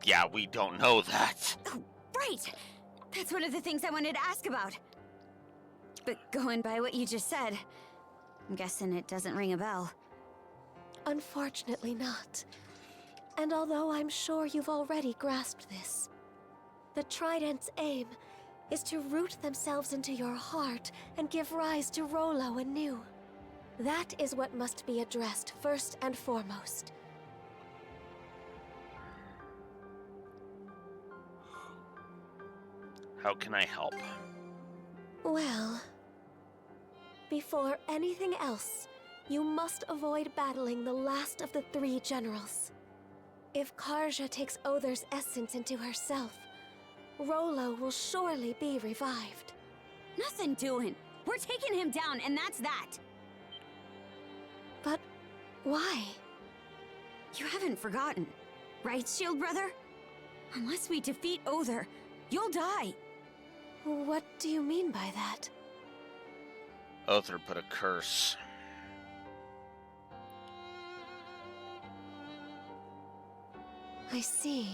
Yeah, we don't know that. Oh, right! That's one of the things I wanted to ask about. But going by what you just said, I'm guessing it doesn't ring a bell. Unfortunately not. And although I'm sure you've already grasped this, the Trident's aim is to root themselves into your heart and give rise to Rollo anew. That is what must be addressed first and foremost. How can I help? Well, before anything else, you must avoid battling the last of the 3 generals. If Karja takes Other's essence into herself, Rollo will surely be revived. Nothing doing. We're taking him down, and that's that. But why? You haven't forgotten, right, Shield Brother? Unless we defeat Other, you'll die. What do you mean by that? Other put a curse. I see.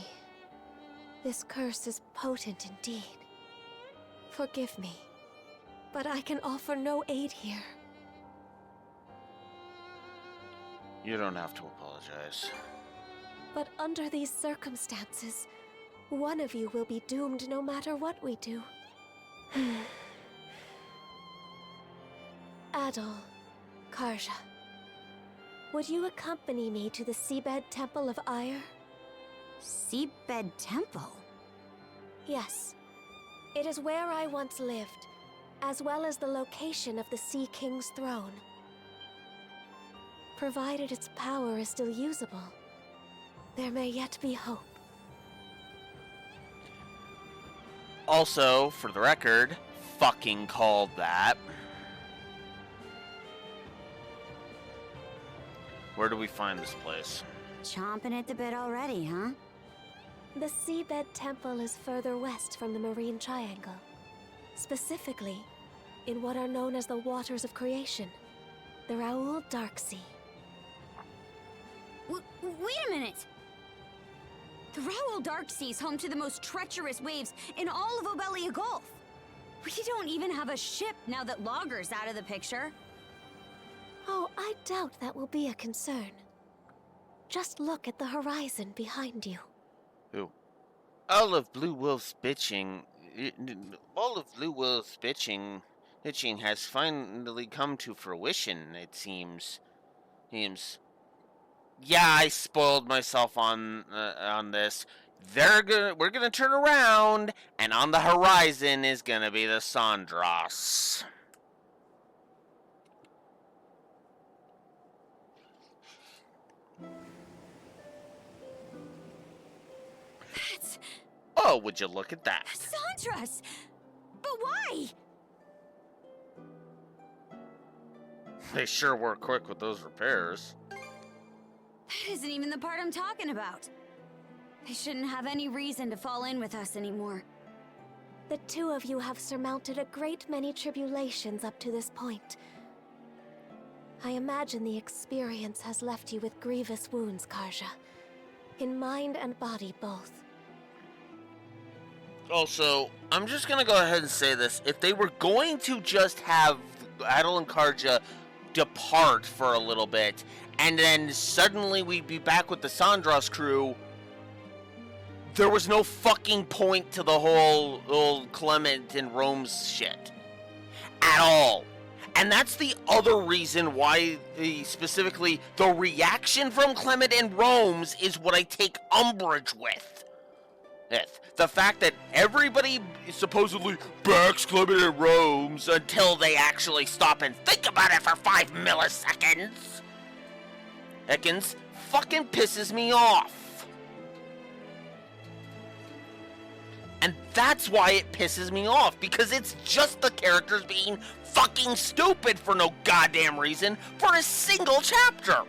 This curse is potent indeed. Forgive me, but I can offer no aid here. You don't have to apologize. But under these circumstances, one of you will be doomed no matter what we do. Adol, Karja, would you accompany me to the Seabed Temple of Ire? Seabed Temple? Yes. It is where I once lived, as well as the location of the Sea King's throne. Provided its power is still usable, there may yet be hope. Also, for the record, fucking called that. Where do we find this place? Chomping at the bit already, huh? The Seabed Temple is further west from the Marine Triangle. Specifically, in what are known as the Waters of Creation, the Raoul Dark Sea. Wait a minute! The Raoul Darksea's home to the most treacherous waves in all of Obelia Gulf. We don't even have a ship now that Logger's out of the picture. Oh, I doubt that will be a concern. Just look at the horizon behind you. Who? All of Blue Wolf's bitching has finally come to fruition, it seems. Yeah, I spoiled myself on this. We're gonna turn around, and on the horizon is gonna be the Sandras. That's Oh, would you look at that? Sandras! But why? They sure were quick with those repairs. That isn't even the part I'm talking about. They shouldn't have any reason to fall in with us anymore. The two of you have surmounted a great many tribulations up to this point. I imagine the experience has left you with grievous wounds, Karja. In mind and body both. Also, I'm just gonna go ahead and say this. If they were going to just have Adel and Karja depart for a little bit, and then suddenly we'd be back with the Sandras crew, there was no fucking point to the whole old Clement and Rome's shit. At all. And that's the other reason why, specifically, the reaction from Clement and Rome's is what I take umbrage with. The fact that everybody supposedly backs Clement and Rome's until they actually stop and think about it for 5 milliseconds. Ekans fucking pisses me off. And that's why it pisses me off, because it's just the characters being fucking stupid for no goddamn reason for a single chapter.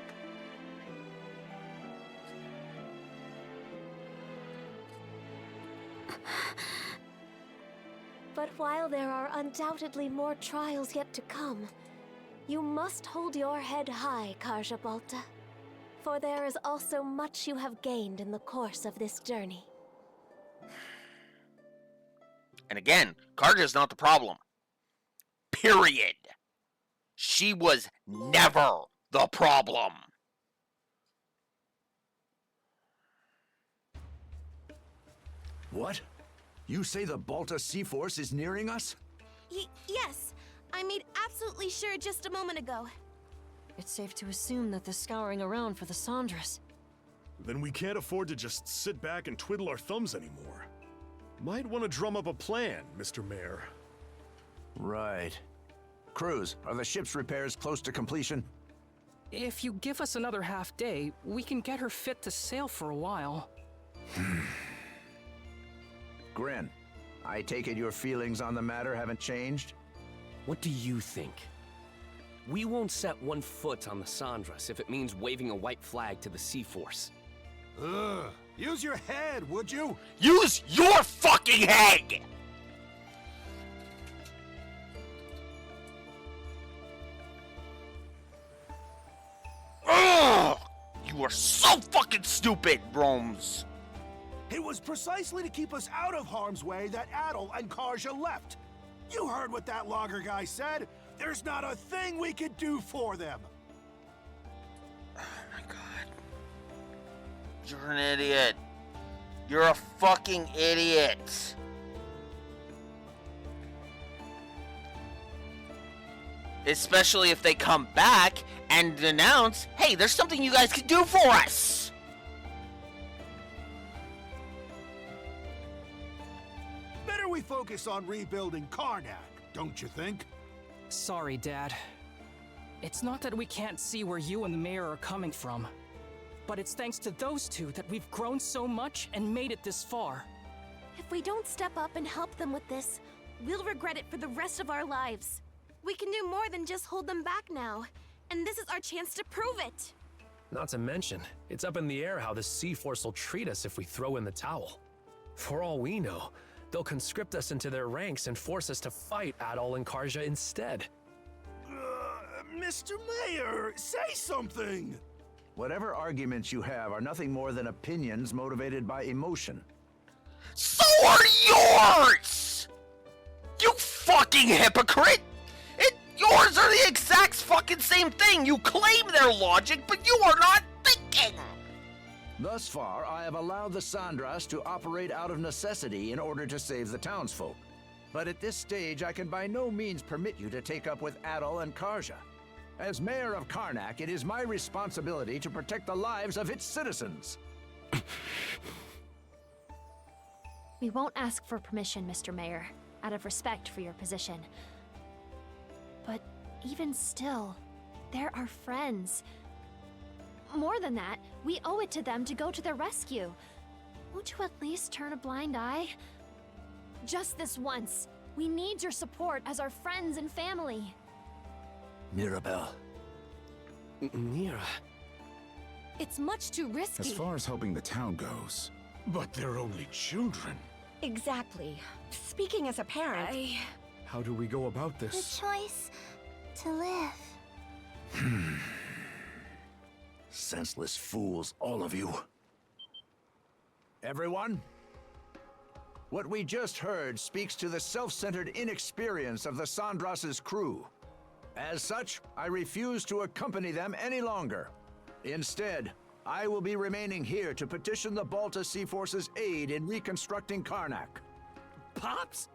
But while there are undoubtedly more trials yet to come, you must hold your head high, Karja Balta. For there is also much you have gained in the course of this journey. And again, Karja's not the problem. Period. She was never the problem. What? You say the Balta Sea Force is nearing us? Yes. I made absolutely sure just a moment ago. It's safe to assume that they're scouring around for the Sandras. Then we can't afford to just sit back and twiddle our thumbs anymore. Might want to drum up a plan, Mr. Mayor. Right. Cruz, are the ship's repairs close to completion? If you give us another half day, we can get her fit to sail for a while. Grin, I take it your feelings on the matter haven't changed? What do you think? We won't set one foot on the Sandras if it means waving a white flag to the Sea Force. Use your head, would you? Use your fucking head! Ugh! You are so fucking stupid, Romes. It was precisely to keep us out of harm's way that Adel and Karja left. You heard what that logger guy said. There's not a thing we could do for them. Oh my god. You're an idiot. You're a fucking idiot. Especially if they come back and announce, hey, there's something you guys can do for us. Better we focus on rebuilding Karnak, don't you think? Sorry, Dad. It's not that we can't see where you and the mayor are coming from, but it's thanks to those two that we've grown so much and made it this far. If we don't step up and help them with this, we'll regret it for the rest of our lives. We can do more than just hold them back now, and this is our chance to prove it. Not to mention, it's up in the air how the Sea Force will treat us if we throw in the towel. For all we know, they'll conscript us into their ranks and force us to fight Adol and Karja instead. Mr. Mayor, say something! Whatever arguments you have are nothing more than opinions motivated by emotion. So are yours! You fucking hypocrite! Yours are the exact fucking same thing! You claim their logic, but you are not thinking! Thus far, I have allowed the Sandras to operate out of necessity in order to save the townsfolk. But at this stage, I can by no means permit you to take up with Adol and Karja. As mayor of Karnak, it is my responsibility to protect the lives of its citizens. We won't ask for permission, Mr. Mayor, out of respect for your position. But even still, they're our friends. More than that, we owe it to them to go to their rescue. Won't you at least turn a blind eye? Just this once. We need your support as our friends and family. Mirabelle. Mira. It's much too risky. As far as helping the town goes. But they're only children. Exactly. Speaking as a parent... How do we go about The this? choice to live. Senseless fools, all of you. Everyone? What we just heard speaks to the self-centered inexperience of the Sandras' crew. As such, I refuse to accompany them any longer. Instead, I will be remaining here to petition the Balta Sea Force's aid in reconstructing Karnak. Pops?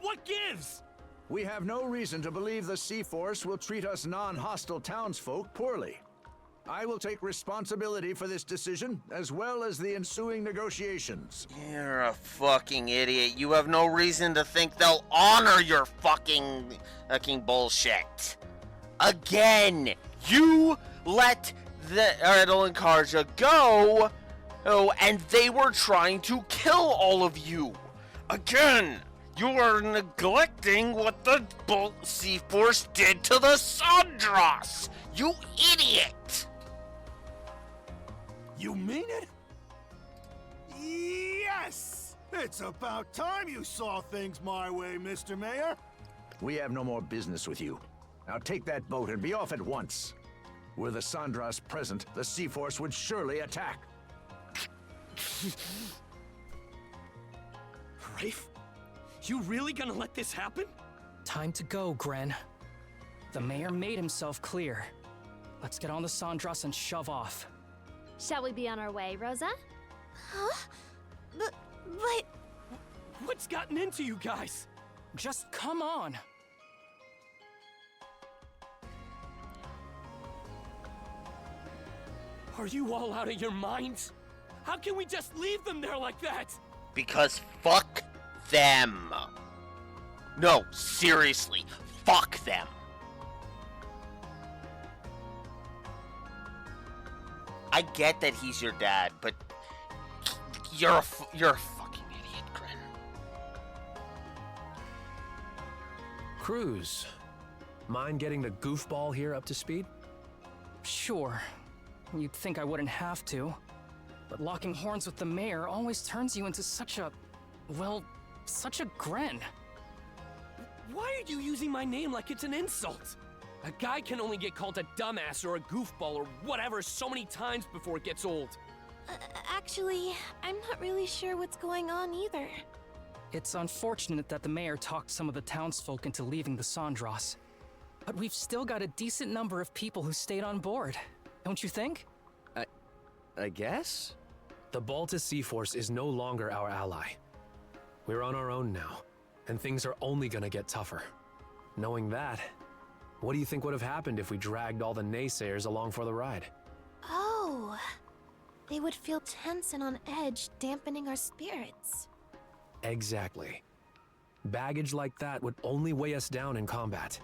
What gives? We have no reason to believe the Sea Force will treat us non-hostile townsfolk poorly. I will take responsibility for this decision, as well as the ensuing negotiations. You're a fucking idiot. You have no reason to think they'll honor your fucking bullshit. Again, you let the Adol and Karja go, and they were trying to kill all of you. Again, you are neglecting what the Sea Force did to the Sandras. You idiot! You mean it? Yes! It's about time you saw things my way, Mr. Mayor. We have no more business with you. Now take that boat and be off at once. Were the Sandras present, the Sea Force would surely attack. Rafe? You really gonna let this happen? Time to go, Gren. The mayor made himself clear. Let's get on the Sandras and shove off. Shall we be on our way, Rosa? Huh? But... What's gotten into you guys? Just come on. Are you all out of your minds? How can we just leave them there like that? Because fuck them. No, seriously, fuck them. I get that he's your dad, but you're a fucking idiot, Grin. Cruz, mind getting the goofball here up to speed? Sure. You'd think I wouldn't have to. But locking horns with the mayor always turns you into such a... well, such a Gren. Why are you using my name like it's an insult? A guy can only get called a dumbass or a goofball or whatever so many times before it gets old. Actually, I'm not really sure what's going on either. It's unfortunate that the mayor talked some of the townsfolk into leaving the Sandras. But we've still got a decent number of people who stayed on board. Don't you think? I guess? The Balta Sea Force is no longer our ally. We're on our own now, and things are only gonna get tougher. Knowing that, what do you think would have happened if we dragged all the naysayers along for the ride? Oh, they would feel tense and on edge, dampening our spirits. Exactly. Baggage like that would only weigh us down in combat.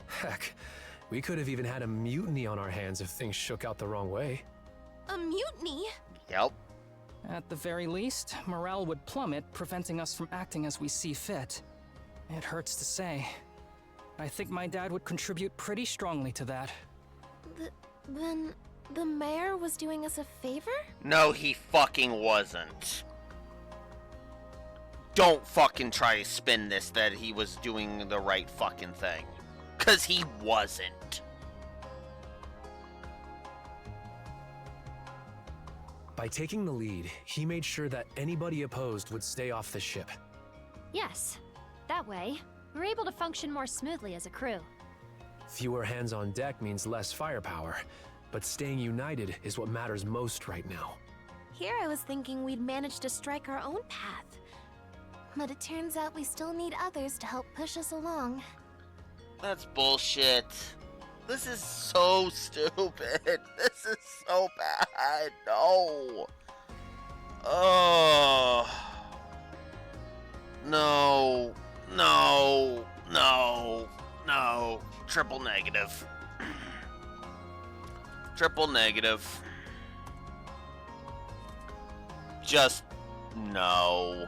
Heck, we could have even had a mutiny on our hands if things shook out the wrong way. A mutiny? Yep. At the very least, morale would plummet, preventing us from acting as we see fit. It hurts to say. I think my dad would contribute pretty strongly to that. Then the mayor was doing us a favor? No, he fucking wasn't. Don't fucking try to spin this that he was doing the right fucking thing. 'Cause he wasn't. By taking the lead, he made sure that anybody opposed would stay off the ship. Yes. That way, we're able to function more smoothly as a crew. Fewer hands on deck means less firepower, but staying united is what matters most right now. Here I was thinking we'd manage to strike our own path. But it turns out we still need others to help push us along. That's bullshit. This is so stupid. This is so bad. No. Oh. No. No. No. No. Triple negative. Triple negative. Just no.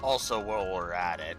Also, while we're at it,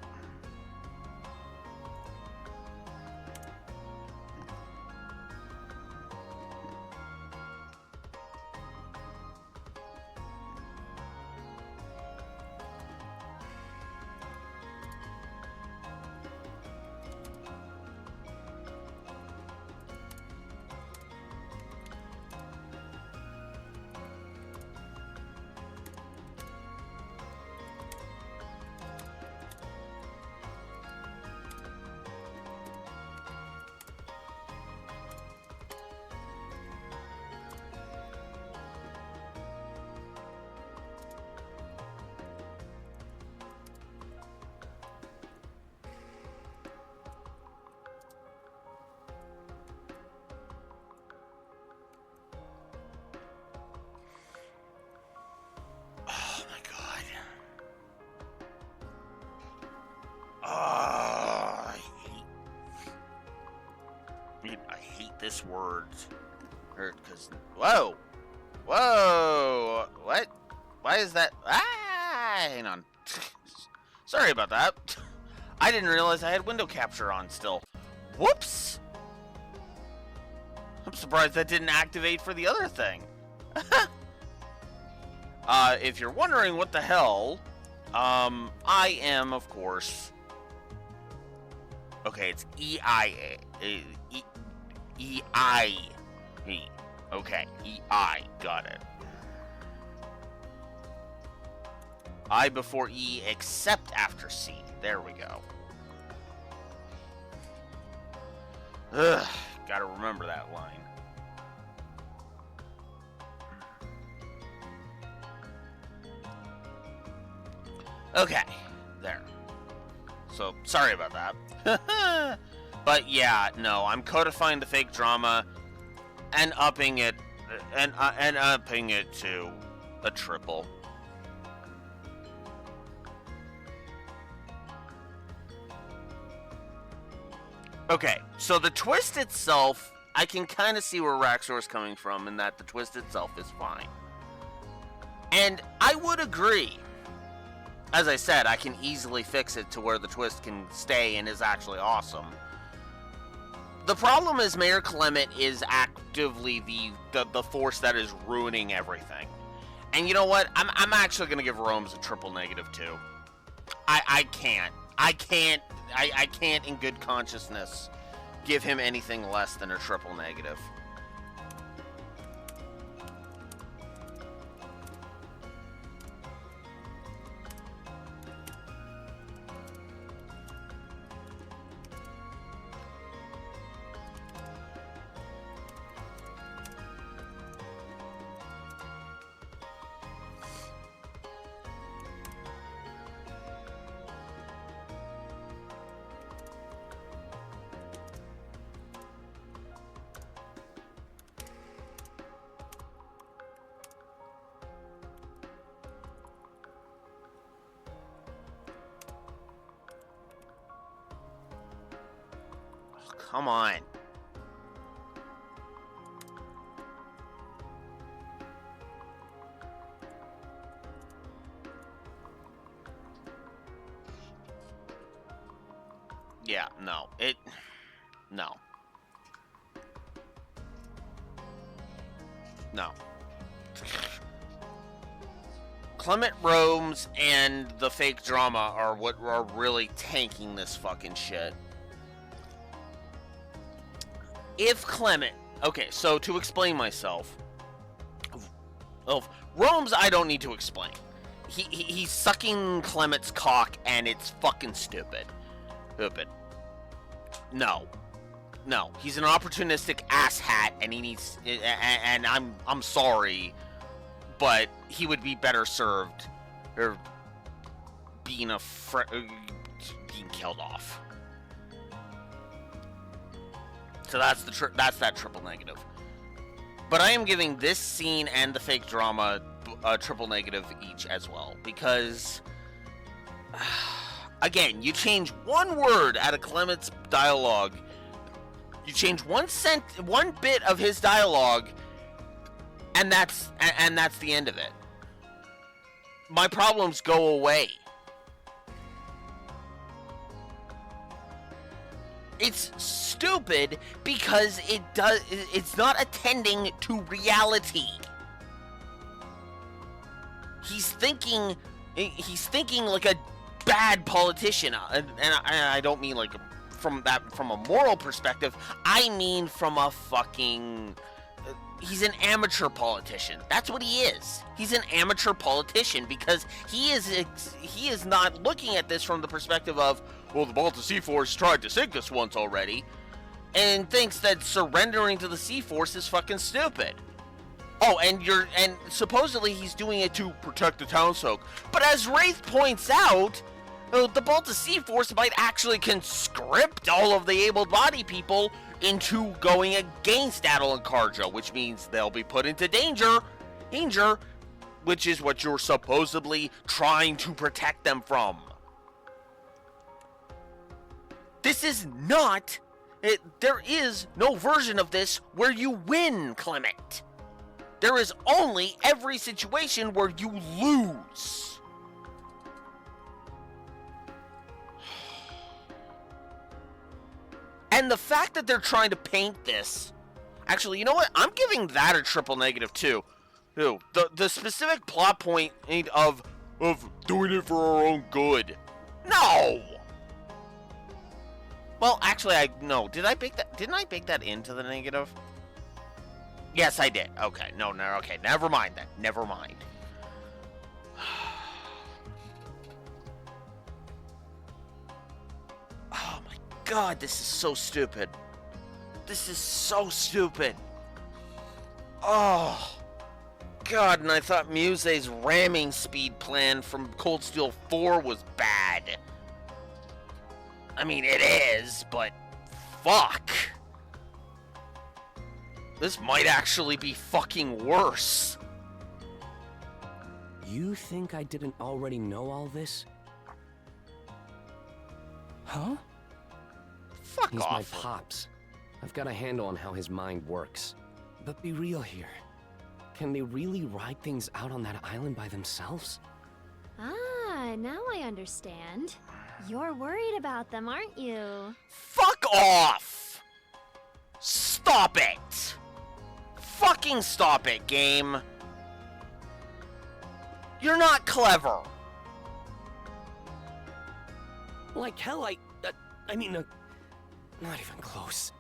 this word, because whoa, what? Why is that? Hang on. Sorry about that. I didn't realize I had window capture on still. Whoops. I'm surprised that didn't activate for the other thing. If you're wondering what the hell, I am, of course. Okay, it's EIA. EI. Okay, EI. Got it. I before E except after C. There we go. Ugh, gotta remember that line. Okay, there. So, sorry about that. But yeah, no, I'm codifying the fake drama and upping it and upping it to a triple. Okay, so the twist itself, I can kind of see where Raxor's coming from, in that the twist itself is fine. And I would agree. As I said, I can easily fix it to where the twist can stay and is actually awesome. The problem is Mayor Clement is actively the force that is ruining everything. And you know what? I'm actually going to give Rome's a triple negative too. I can't in good consciousness give him anything less than a triple negative. Come on. Yeah, no. No. No. Clement Romes and the fake drama are what are really tanking this fucking shit. If Clement... Okay, so to explain myself... Rome's, I don't need to explain. He's sucking Clement's cock, and it's fucking stupid. No. He's an opportunistic asshat, and he needs... And I'm sorry, but he would be better served... or being being killed off. So that's that triple negative. But I am giving this scene and the fake drama a triple negative each as well, because again, you change one word out of Clement's dialogue, you change one bit of his dialogue, and that's the end of it. My problems go away. It's stupid because it's not attending to reality. He's thinking like a bad politician, and I don't mean like from a moral perspective. I mean from a fucking. He's an amateur politician. That's what he is. He's an amateur politician because he is not looking at this from the perspective of, well, the Balta Sea Force tried to sink us once already, and thinks that surrendering to the Sea Force is fucking stupid. Oh, and supposedly he's doing it to protect the townsfolk. But as Wraith points out, the Balta Sea Force might actually conscript all of the able-bodied people into going against Adel and Karja, which means they'll be put into danger, which is what you're supposedly trying to protect them from. This is not, there is no version of this where you win, Clement. There is only every situation where you lose. And the fact that they're trying to paint this... Actually, you know what? I'm giving that a triple negative, too. The specific plot point of doing it for our own good. No! Well, actually, didn't I bake that into the negative? Yes, I did. Okay, okay, never mind then. Never mind. Oh my God, this is so stupid. This is so stupid. Oh God, and I thought Muse's ramming speed plan from Cold Steel 4 was bad. I mean, it is, but fuck. This might actually be fucking worse. You think I didn't already know all this? Huh? Fuck He's off. my pops. I've got a handle on how his mind works. But be real here. Can they really ride things out on that island by themselves? Ah, now I understand. You're worried about them, aren't you? Fuck off! Stop it! Fucking stop it, game. You're not clever. Like hell, I mean, not even close.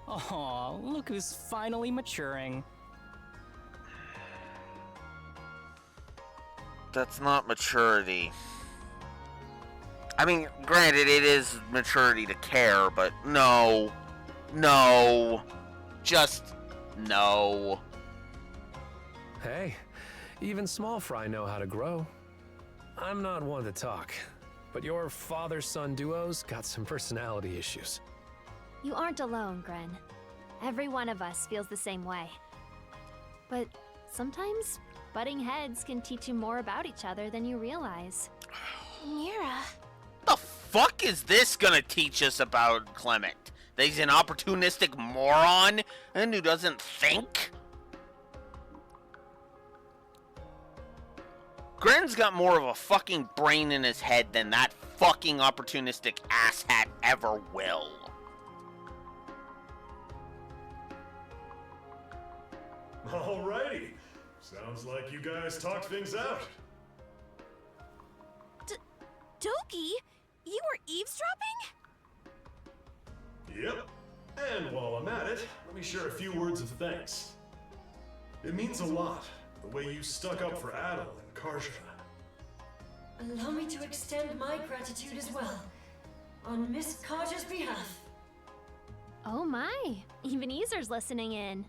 Aw, look who's finally maturing. That's not maturity. I mean, granted, it is maturity to care, but no. No. Just no. Hey, even small fry know how to grow. I'm not one to talk, but your father-son duo's got some personality issues. You aren't alone, Gren. Every one of us feels the same way. But sometimes butting heads can teach you more about each other than you realize. Mira. The fuck is this gonna teach us about Clement? That he's an opportunistic moron and who doesn't think? Gren's got more of a fucking brain in his head than that fucking opportunistic asshat ever will. Alrighty. Sounds like you guys talked things out. Doki, you were eavesdropping? Yep. And while I'm at it, let me share a few words of thanks. It means a lot, the way you stuck up for Adel and Karja. Allow me to extend my gratitude as well, on Miss Karja's behalf. Oh my, even Ezer's listening in.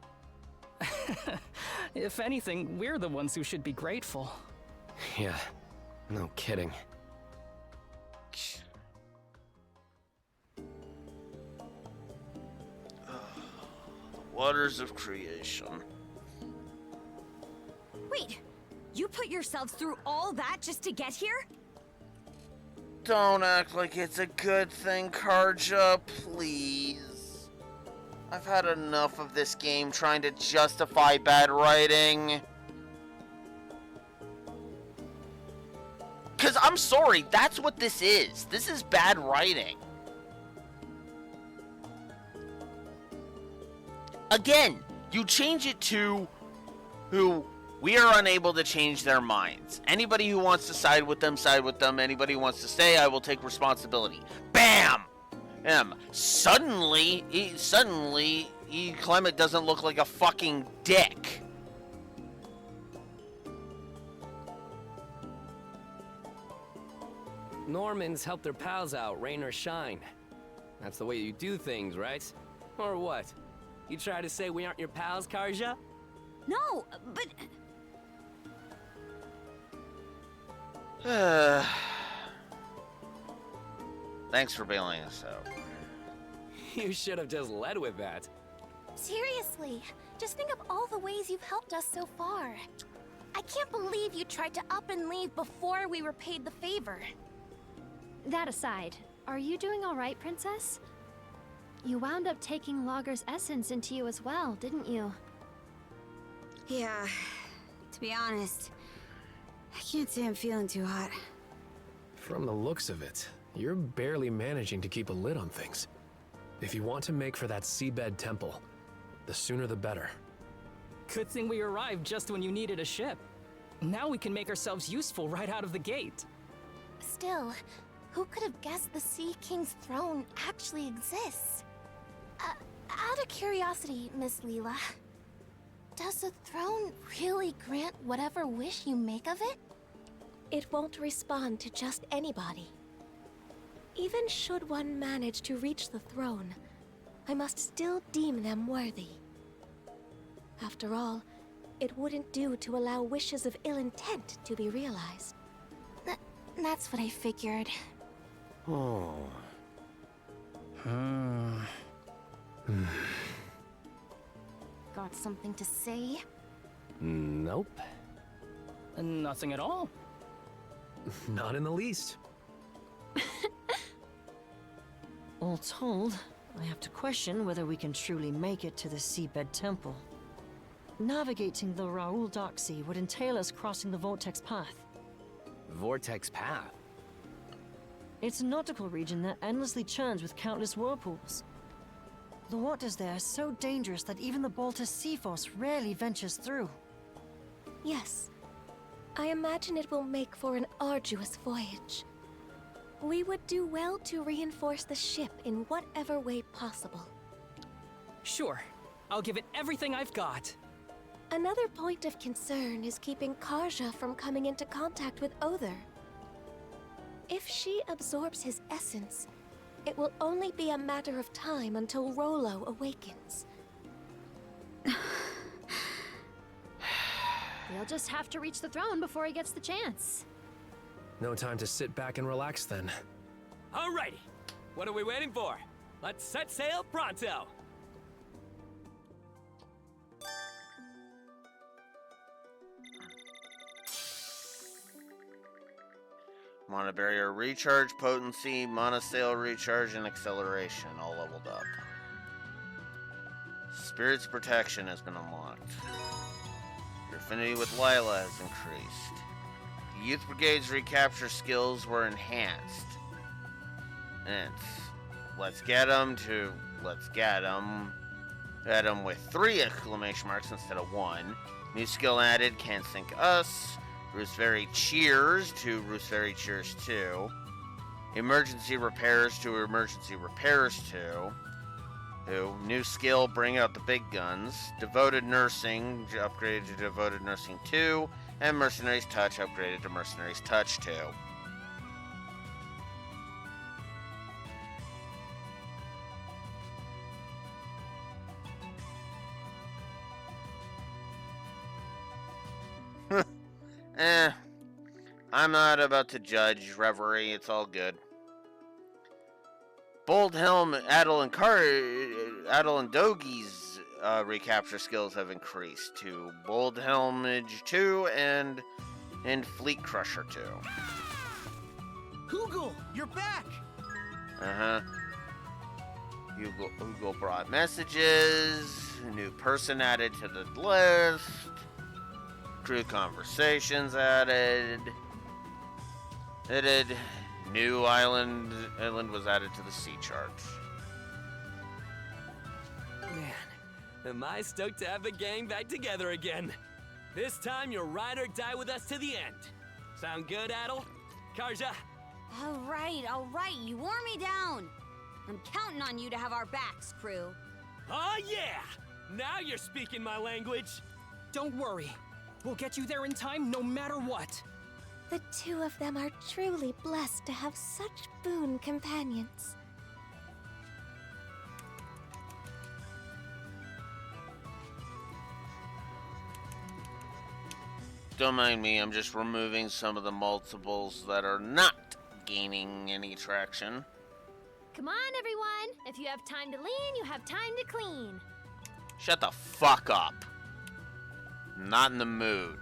If anything, we're the ones who should be grateful. Yeah, no kidding. Waters of creation. Wait, you put yourselves through all that just to get here? Don't act like it's a good thing, Karja, please. I've had enough of this game trying to justify bad writing. Because I'm sorry, that's what this is. This is bad writing. Again, you change it to who we are unable to change their minds. Anybody who wants to side with them, side with them. Anybody who wants to stay, I will take responsibility. Bam! Suddenly, E. Clement doesn't look like a fucking dick. Normans help their pals out, rain or shine. That's the way you do things, right? Or what? You try to say we aren't your pals, Karja? No, but... Thanks for bailing us out. You should have just led with that. Seriously, just think of all the ways you've helped us so far. I can't believe you tried to up and leave before we repaid the favor. That aside, are you doing all right, Princess? You wound up taking Logger's essence into you as well, didn't you? Yeah, to be honest, I can't say I'm feeling too hot. From the looks of it, you're barely managing to keep a lid on things. If you want to make for that seabed temple, the sooner the better. Good thing we arrived just when you needed a ship. Now we can make ourselves useful right out of the gate. Still, who could have guessed the Sea King's throne actually exists? Out of curiosity, Miss Leela, does the throne really grant whatever wish you make of it? It won't respond to just anybody. Even should one manage to reach the throne, I must still deem them worthy. After all, it wouldn't do to allow wishes of ill intent to be realized. That's what I figured. Oh. Got something to say? Nope. Nothing at all. Not in the least. All told, I have to question whether we can truly make it to the Seabed Temple. Navigating the Raoul Dark Sea would entail us crossing the Vortex Path. Vortex Path? It's a nautical region that endlessly churns with countless whirlpools. The waters there are so dangerous that even the Baltus Sea Force rarely ventures through. Yes, I imagine it will make for an arduous voyage. We would do well to reinforce the ship in whatever way possible. Sure, I'll give it everything I've got. Another point of concern is keeping Karja from coming into contact with Other. If she absorbs his essence, it will only be a matter of time until Rolo awakens. We'll just have to reach the throne before he gets the chance. No time to sit back and relax then. Alrighty, what are we waiting for? Let's set sail pronto! Mana barrier recharge, potency, mana sail recharge, and acceleration all leveled up. Spirit's protection has been unlocked. Your affinity with Lila has increased. The Youth Brigade's recapture skills were enhanced. And let's get them. Add them with 3 exclamation marks instead of 1. New skill added, Can't Sink Us. Rooseveri Cheers to Rooseveri Cheers 2. Emergency Repairs to Emergency Repairs 2. New skill, Bring Out the Big Guns. Devoted Nursing, upgraded to Devoted Nursing 2. And Mercenary's Touch, upgraded to Mercenary's Touch 2. I'm not about to judge Reverie, it's all good. Bold Helm, Adel and Dogi's recapture skills have increased to Bold Helmage 2 and Fleet Crusher 2. Hugel, you're back! Hugel brought messages, new person added to the list, crew conversations added. New island was added to the sea chart. Man, Am I stoked to have the gang back together again? This time you'll ride or die with us to the end. Sound good, Adel? Karja? All right, you wore me down. I'm counting on you to have our backs, crew. Oh yeah! Now you're speaking my language. Don't worry. We'll get you there in time no matter what. The two of them are truly blessed to have such boon companions. Don't mind me, I'm just removing some of the multiples that are not gaining any traction. Come on, everyone. If you have time to lean, you have time to clean. Shut the fuck up. I'm not in the mood.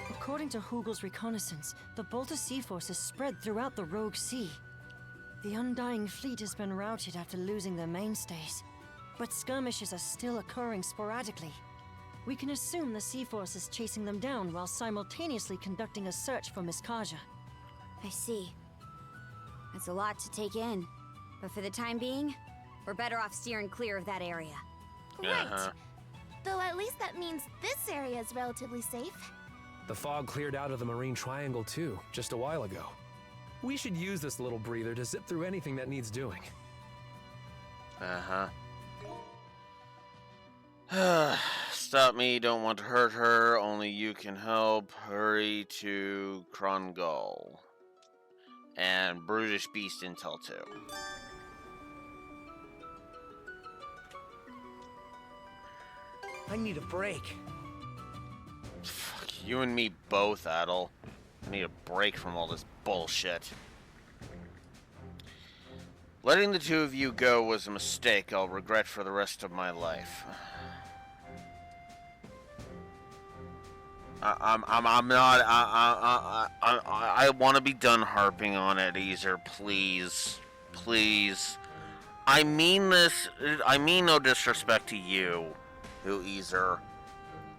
According to Hugel's reconnaissance, the Bolter Sea Force is spread throughout the Rogue Sea. The Undying Fleet has been routed after losing their mainstays, but skirmishes are still occurring sporadically. We can assume the Sea Force is chasing them down while simultaneously conducting a search for Miss Karja. I see. That's a lot to take in. But for the time being, we're better off steering clear of that area. Right. Though at least that means this area is relatively safe. The fog cleared out of the Marine Triangle too, just a while ago. We should use this little breather to zip through anything that needs doing. Stop me, don't want to hurt her, only you can help. Hurry to Krongull. And Brutish Beast Intel 2. I need a break. Fuck, you and me both, Adel. I need a break from all this bullshit. Letting the two of you go was a mistake I'll regret for the rest of my life. I'm not. I want to be done harping on it, Easer. Please, please. I mean this. I mean no disrespect to you, Easer.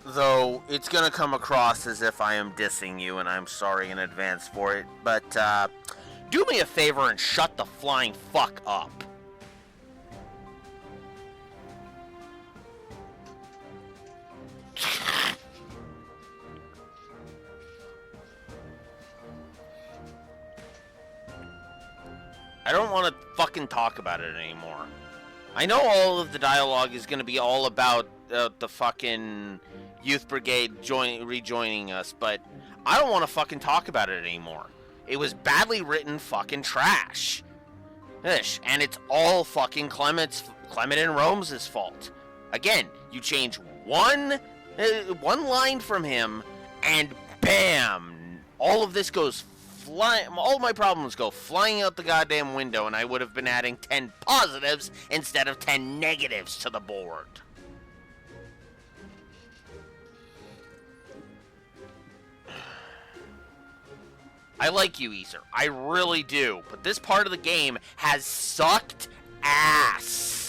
Though it's gonna come across as if I am dissing you, and I'm sorry in advance for it. But do me a favor and shut the flying fuck up. I don't want to fucking talk about it anymore. I know all of the dialogue is going to be all about the fucking Youth Brigade rejoining us, but I don't want to fucking talk about it anymore. It was badly written fucking trash. Ish, and it's all fucking Clement and Rome's fault. Again, you change one line from him, and bam! All of this goes all my problems go flying out the goddamn window, and I would have been adding 10 positives instead of 10 negatives to the board. I like you, Easer. I really do. But this part of the game has sucked ass.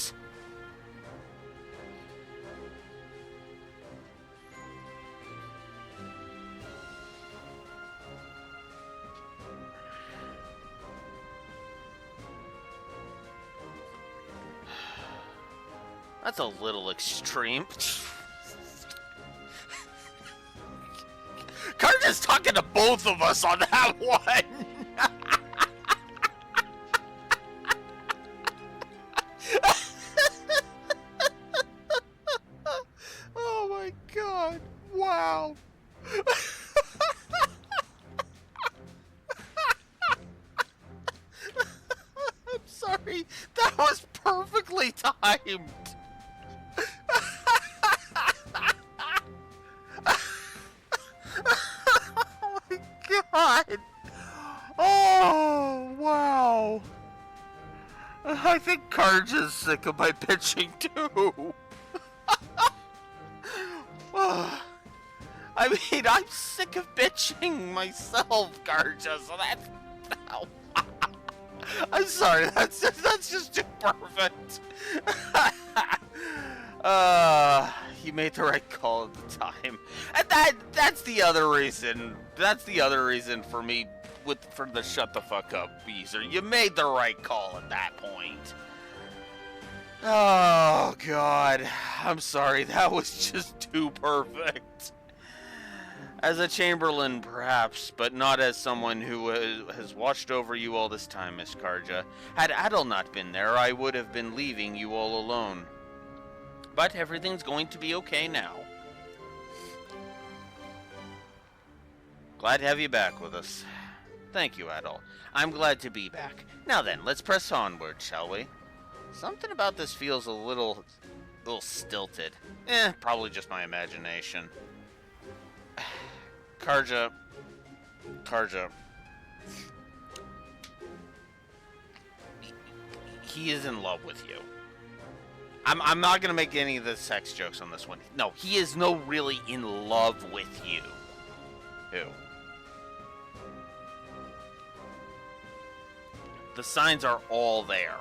That's a little extreme. Carter's talking to both of us on that one. Oh my god. Wow. I'm sorry. That was perfectly timed. Oh my god! Oh, wow! I think Karj is sick of my pitching too. I mean, I'm sick of bitching myself, Karja, so that's... Oh. I'm sorry, that's just too perfect. You made the right call at the time. And that's the other reason. That's the other reason for me for the shut the fuck up, Beezer. You made the right call at that point. Oh, God. I'm sorry. That was just too perfect. As a Chamberlain, perhaps, but not as someone who has watched over you all this time, Miss Karja. Had Adel not been there, I would have been leaving you all alone. But everything's going to be okay now. Glad to have you back with us. Thank you, Adel. I'm glad to be back. Now then, let's press onward, shall we? Something about this feels a little stilted. Probably just my imagination. Karja. He is in love with you. I'm not gonna make any of the sex jokes on this one. No, he is really in love with you. Who? The signs are all there.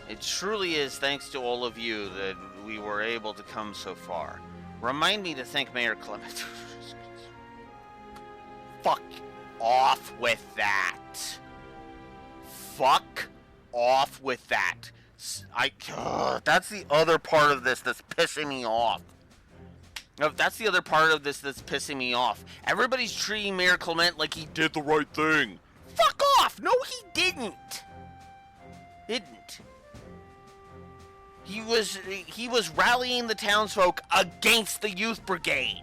It truly is thanks to all of you that we were able to come so far. Remind me to thank Mayor Clement. Fuck off with that. Fuck off with that. That's the other part of this that's pissing me off. That's the other part of this that's pissing me off. Everybody's treating Mayor Clement like he did the right thing. Fuck off! No, he didn't. He was rallying the townsfolk against the youth brigade.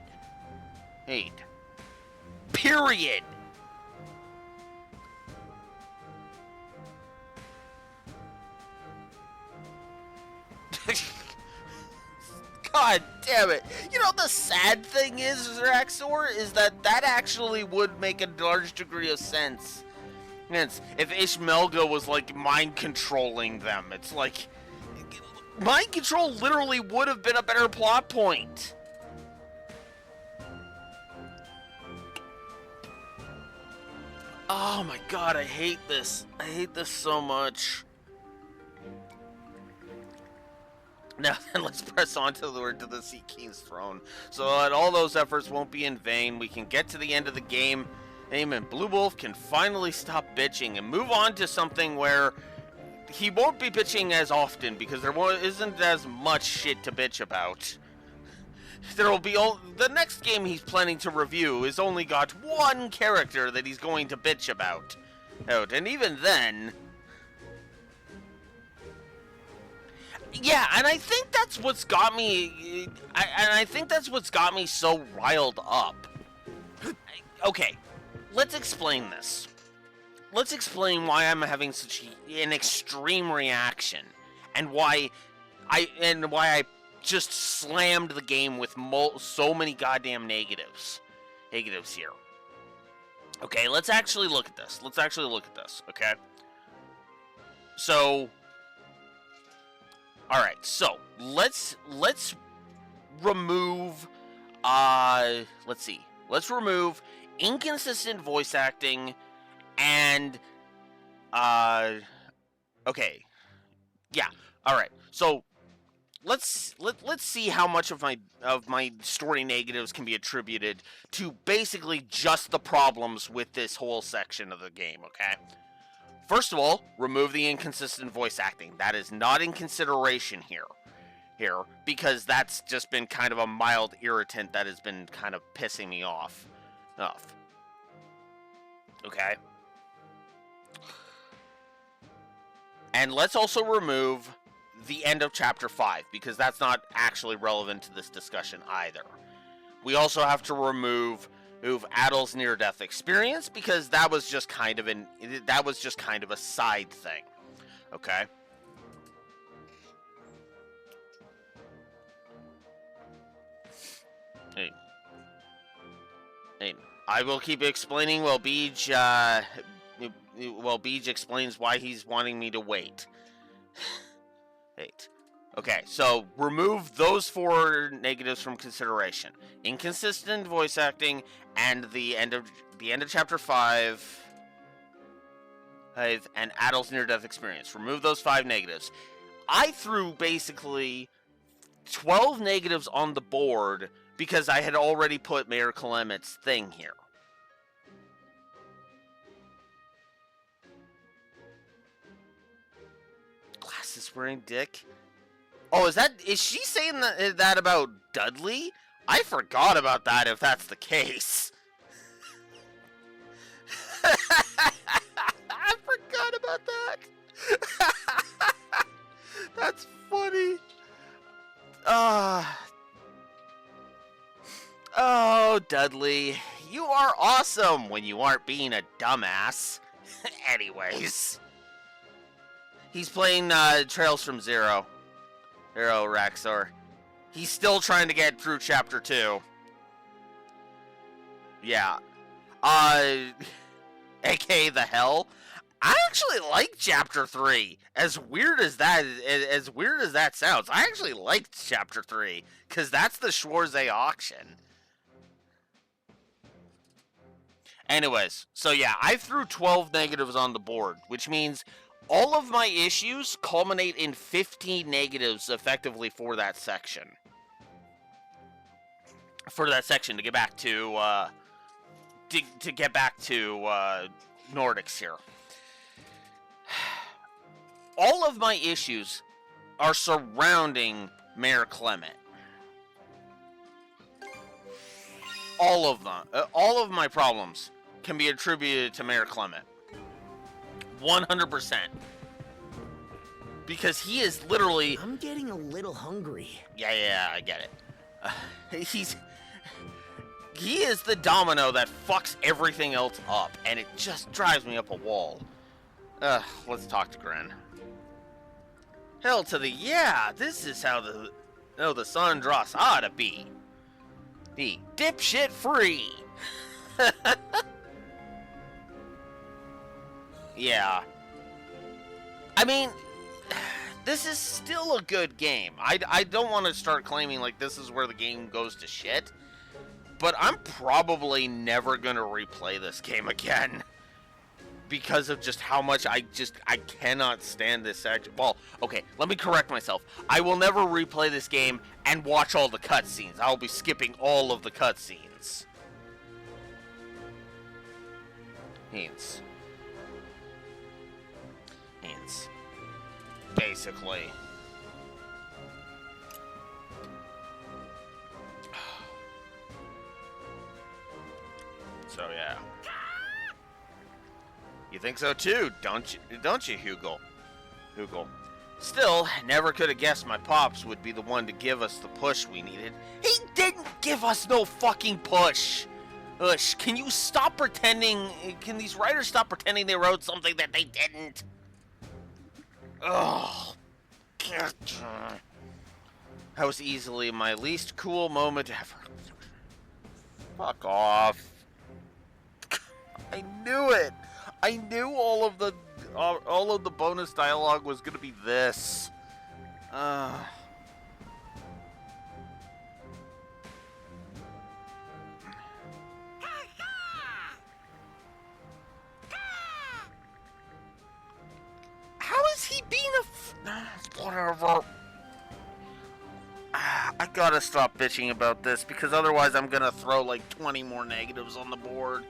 Period. God damn it. You know, the sad thing is, Raxor, is that actually would make a large degree of sense. If Ishmelga was, like, mind controlling them. It's like, mind control literally would have been a better plot point. Oh my god, I hate this. I hate this so much. Now then, let's press on to the Sea King's throne, so that all those efforts won't be in vain. We can get to the end of the game, and Blue Wolf can finally stop bitching and move on to something where he won't be bitching as often, because there isn't as much shit to bitch about. The next game he's planning to review has only got one character that he's going to bitch about. And even then... Yeah, and I think that's what's got me... I think that's what's got me so riled up. Okay, let's explain this. Let's explain why I'm having such an extreme reaction, and why I just slammed the game with so many goddamn negatives here. Okay, let's actually look at this. Okay? So, all right. So, let's remove let's see. Let's remove inconsistent voice acting and okay. Yeah. All right. So, let's see how much of my story negatives can be attributed to basically just the problems with this whole section of the game, okay? First of all, remove the inconsistent voice acting. That is not in consideration here, because that's just been kind of a mild irritant that has been kind of pissing me off. Okay? And let's also remove the end of Chapter 5, because that's not actually relevant to this discussion either. We also have to remove Adel's near-death experience, because that was just kind of a side thing. Okay? Hey. I will keep explaining while Beej explains why he's wanting me to wait. Okay, so remove those 4 negatives from consideration: inconsistent voice acting and the end of Chapter 5, and Adel's near-death experience. Remove those 5 negatives. I threw basically 12 negatives on the board because I had already put Mayor Clement's thing here. Glasses wearing dick? Oh, is she saying that about Dudley? I forgot about that if that's the case. I forgot about that. That's funny. Oh, Dudley, you are awesome when you aren't being a dumbass. Anyways. He's playing Trails from Zero. Zero Raxor. He's still trying to get through Chapter 2. Yeah. AKA the Hell. I actually like Chapter 3. As weird as that sounds, I actually liked Chapter 3. Because that's the Schwarze auction. Anyways, so yeah, I threw 12 negatives on the board, which means all of my issues culminate in 15 negatives effectively for that section. To get back to Nordics here. All of my issues are surrounding Mayor Clement. All of them. All of my problems can be attributed to Mayor Clement. 100%. Because he is literally... I'm getting a little hungry. Yeah, I get it. He is the domino that fucks everything else up, and it just drives me up a wall. Let's talk to Gren. Hell to the yeah, this is how the Sandras ought to be. Be dipshit free. Yeah. I mean, this is still a good game. I don't want to start claiming like this is where the game goes to shit. But I'm probably never going to replay this game again. Because of just how much I cannot stand this section. Well, okay, let me correct myself. I will never replay this game and watch all the cutscenes. I'll be skipping all of the cutscenes. Means. Basically. So yeah. You think so too, don't you, Hugo? Still, never could have guessed my pops would be the one to give us the push we needed. He didn't give us no fucking push! Ush, can you stop pretending, can these writers stop pretending they wrote something that they didn't? Ugh. That was easily my least cool moment ever. Fuck off. I knew it! I knew all of the bonus dialogue was gonna be this. How is he being whatever. I gotta stop bitching about this because otherwise I'm gonna throw like 20 more negatives on the board.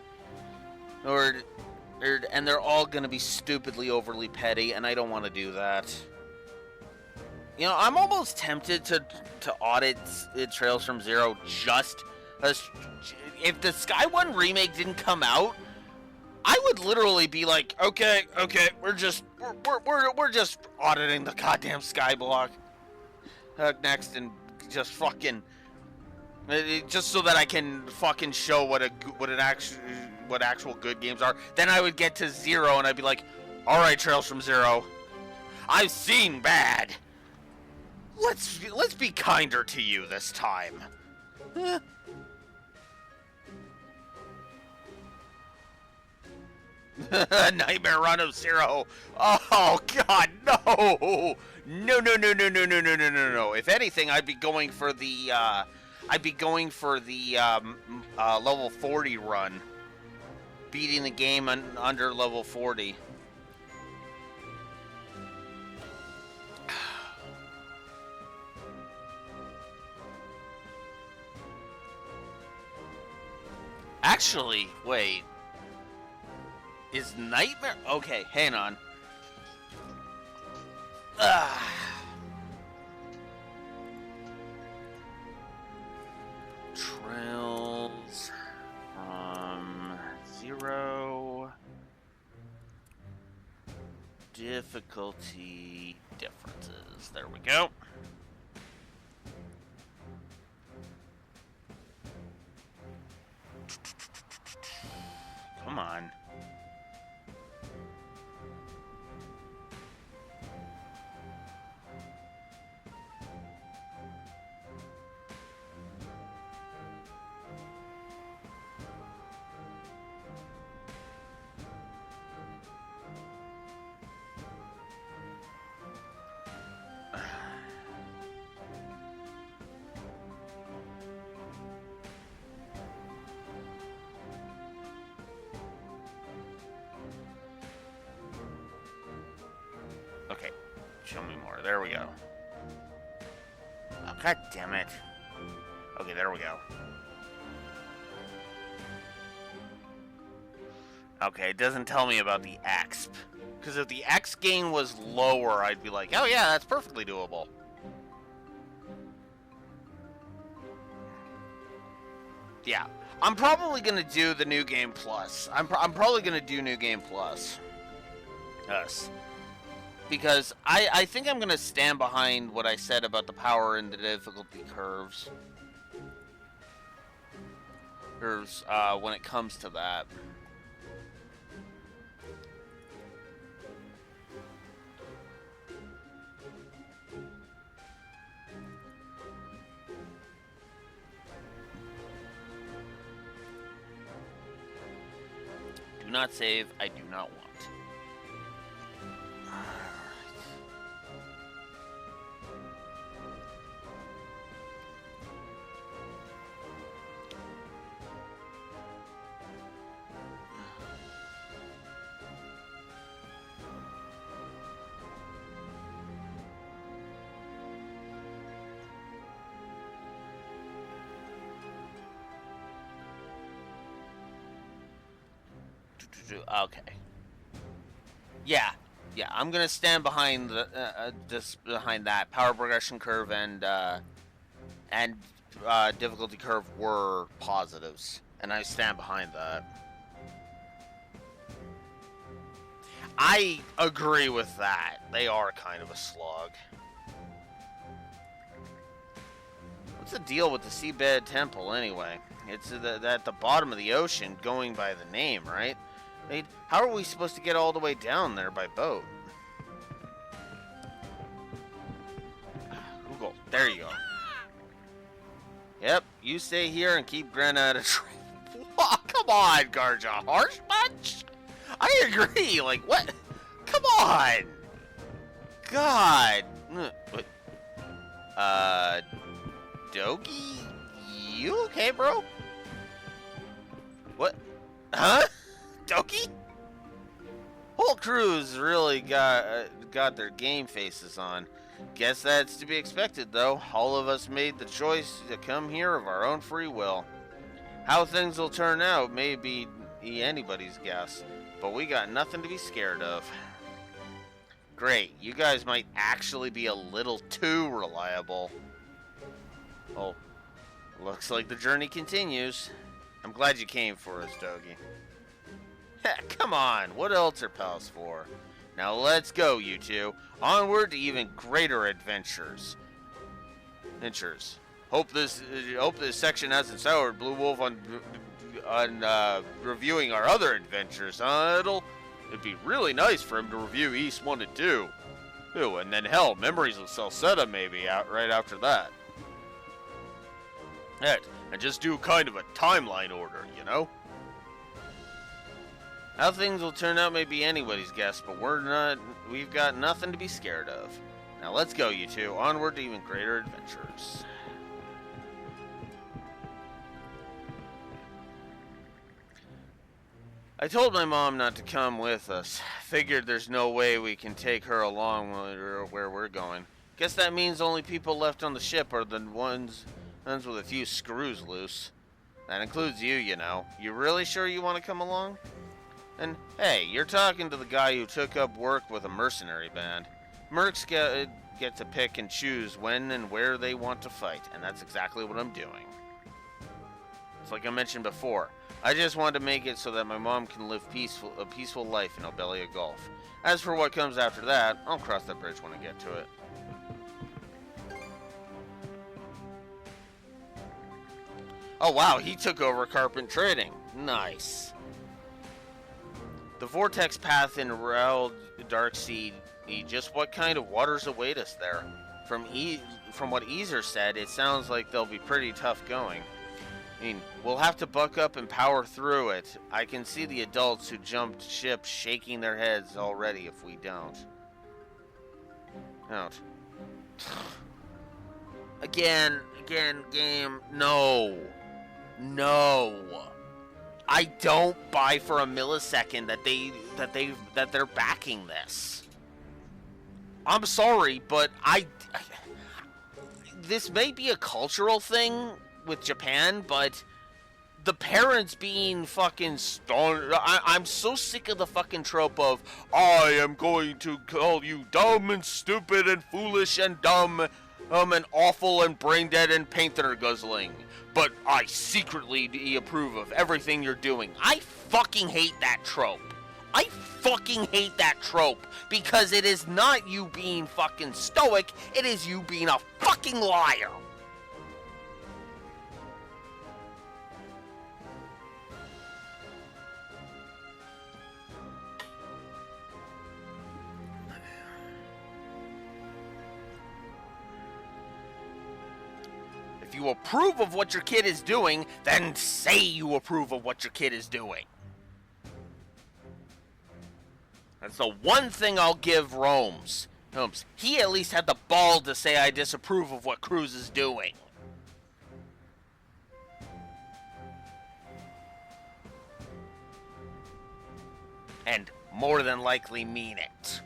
And they're all gonna be stupidly overly petty, and I don't want to do that. You know, I'm almost tempted to audit Trails from Zero just as if the Sky One remake didn't come out, I would literally be like, okay, we're just auditing the goddamn Skyblock next, and just fucking just so that I can fucking show what actual good games are. Then I would get to Zero and I'd be like, all right, Trails from Zero, I've seen bad. Let's be kinder to you this time. Nightmare Run of Zero. Oh God, no! No. If anything, I'd be going for the level 40 run, beating the game under level 40. Actually, wait. Is Nightmare... Okay, hang on. Trails from 0... Difficulty differences. There we go. Come on. Okay, show me more. There we go. Oh, God damn it. Okay, there we go. Okay, it doesn't tell me about the exp. Because if the X gain was lower, I'd be like, oh yeah, that's perfectly doable. Yeah, I'm probably going to do the New Game Plus. I'm probably going to do New Game Plus. Yes. Because I think I'm going to stand behind what I said about the power and the difficulty curves. When it comes to that. Do not save. I do not want. Okay. Yeah, I'm gonna stand behind the behind that power progression curve and difficulty curve were positives, and I stand behind that. I agree with that. They are kind of a slog. What's the deal with the seabed temple anyway? It's at the bottom of the ocean, going by the name, right? How are we supposed to get all the way down there by boat? Google. There you go. Yep, you stay here and keep Gren out of trouble. Oh, come on, Garja. Harsh bunch? I agree. Like, what? Come on. God. What? Dogi? You okay, bro? What? Huh? Doki? Whole crew's really got their game faces on. Guess that's to be expected, though. All of us made the choice to come here of our own free will. How things will turn out may be anybody's guess, but we got nothing to be scared of. Great, you guys might actually be a little too reliable. Oh, looks like the journey continues. I'm glad you came for us, Dogi. Come on, what else are pals for? Now let's go, you two. Onward to even greater adventures. Hope this section hasn't soured Blue Wolf on reviewing our other adventures, huh, It'd be really nice for him to review East 1 and 2. Ooh, and then hell, Memories of Salsetta maybe out right after that. And just do kind of a timeline order, you know? How things will turn out may be anybody's guess, but we've got nothing to be scared of. Now let's go, you two. Onward to even greater adventures. I told my mom not to come with us. Figured there's no way we can take her along where we're going. Guess that means only people left on the ship are the ones with a few screws loose. That includes you, you know. You really sure you want to come along? And, hey, you're talking to the guy who took up work with a mercenary band. Mercs get to pick and choose when and where they want to fight, and that's exactly what I'm doing. It's like I mentioned before. I just wanted to make it so that my mom can live a peaceful life in Obelia Gulf. As for what comes after that, I'll cross that bridge when I get to it. Oh wow, he took over Carpent Trading. Nice. The vortex path in Real Dark Sea. Just what kind of waters await us there? From what Easer said, it sounds like they'll be pretty tough going. I mean, we'll have to buck up and power through it. I can see the adults who jumped ship shaking their heads already if we don't. Again, game, no. I don't buy for a millisecond that they're backing this. I'm sorry, but this may be a cultural thing with Japan, but the parents being fucking stoned. I'm so sick of the fucking trope of, I am going to call you dumb and stupid and foolish and dumb, and awful and brain dead and paint thinner guzzling. But I secretly approve of everything you're doing. I fucking hate that trope. I fucking hate that trope because it is not you being fucking stoic, it is you being a fucking liar. If you approve of what your kid is doing, then say you approve of what your kid is doing. That's the one thing I'll give Holmes. He at least had the ball to say I disapprove of what Cruz is doing. And more than likely mean it.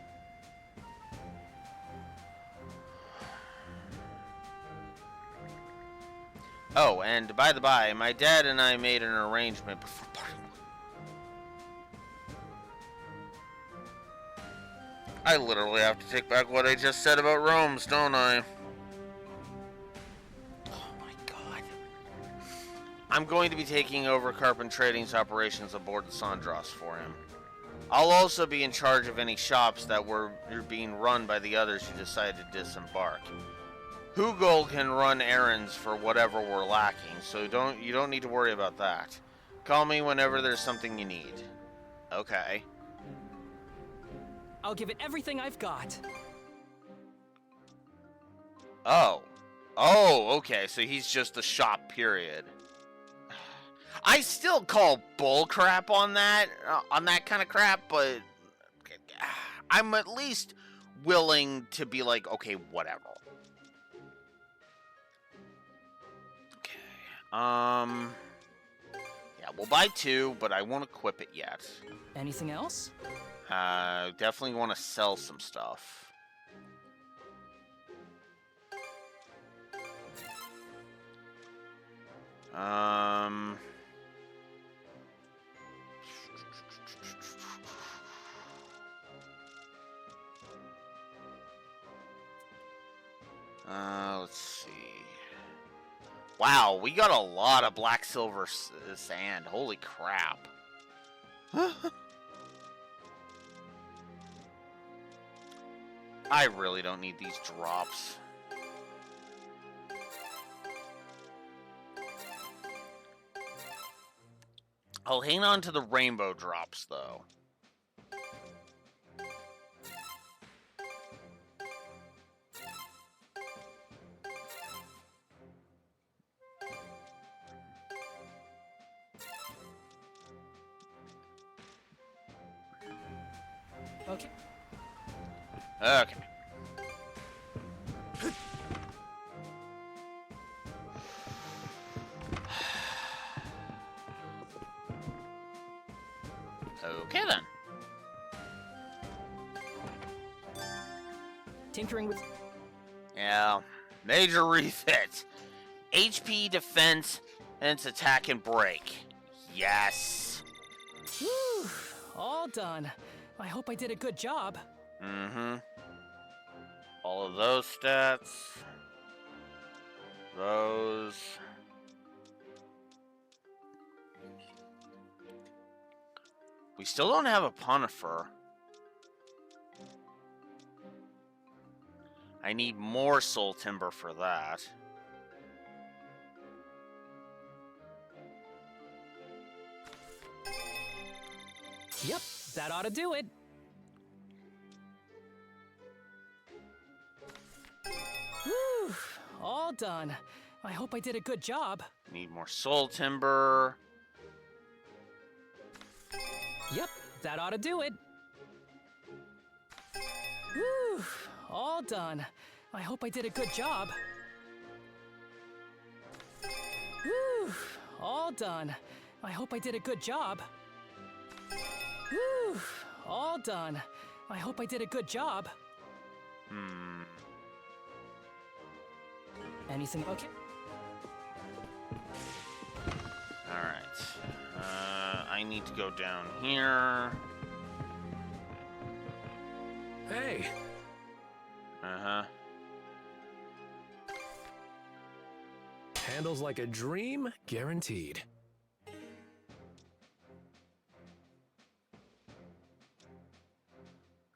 Oh, and by the by, my dad and I made an arrangement before parting. I literally have to take back what I just said about Rome's, don't I? Oh my god. I'm going to be taking over Carpent Trading's operations aboard the Sandros for him. I'll also be in charge of any shops that were being run by the others who decided to disembark. Hugol can run errands for whatever we're lacking, so you don't need to worry about that. Call me whenever there's something you need. Okay. I'll give it everything I've got. Oh, okay, so he's just the shop, period. I still call bullcrap on that kind of crap, but I'm at least willing to be like, okay, whatever. Yeah, we'll buy 2, but I won't equip it yet. Anything else? Definitely want to sell some stuff. Let's see. Wow, we got a lot of black silver sand. Holy crap. I really don't need these drops. I'll hang on to the rainbow drops, though. Okay. Okay. Okay then. Tinkering with... Yeah. Major refit. HP, defense, And it's attack and break. Yes. Whew, all done. I hope I did a good job. Mm-hmm. All of those stats. Those. We still don't have a Punifer. I need more soul timber for that. Yep, that ought to do it. Whew, all done. I hope I did a good job. Need more soul timber. Yep, that ought to do it. Whew, all done. I hope I did a good job. Whew, all done. I hope I did a good job. Whew, all done. I hope I did a good job. Anything okay? Alright. I need to go down here. Hey! Uh-huh. Handles like a dream, guaranteed.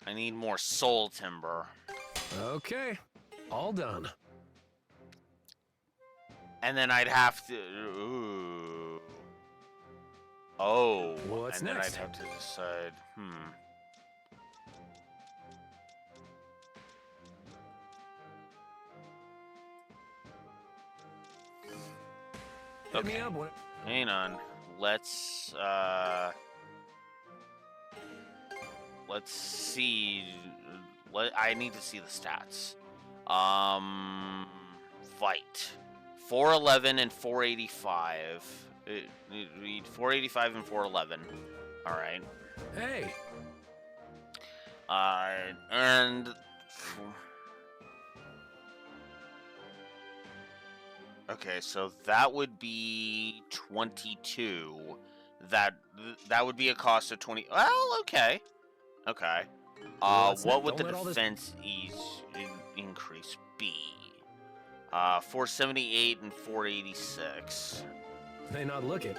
I need more soul timber. Okay, all done. And then I'd have to... Ooh. Oh. What's and next? then I'd have to decide... Hit me up when... Hang on. Let's see. I need to see the stats. Fight. 411 and 485. We need 485 and 411. All right. Hey. And okay, so that would be 22. That would be a cost of 20. Well, okay. Okay. What would the defense increase be? 478 and 486. May not look it.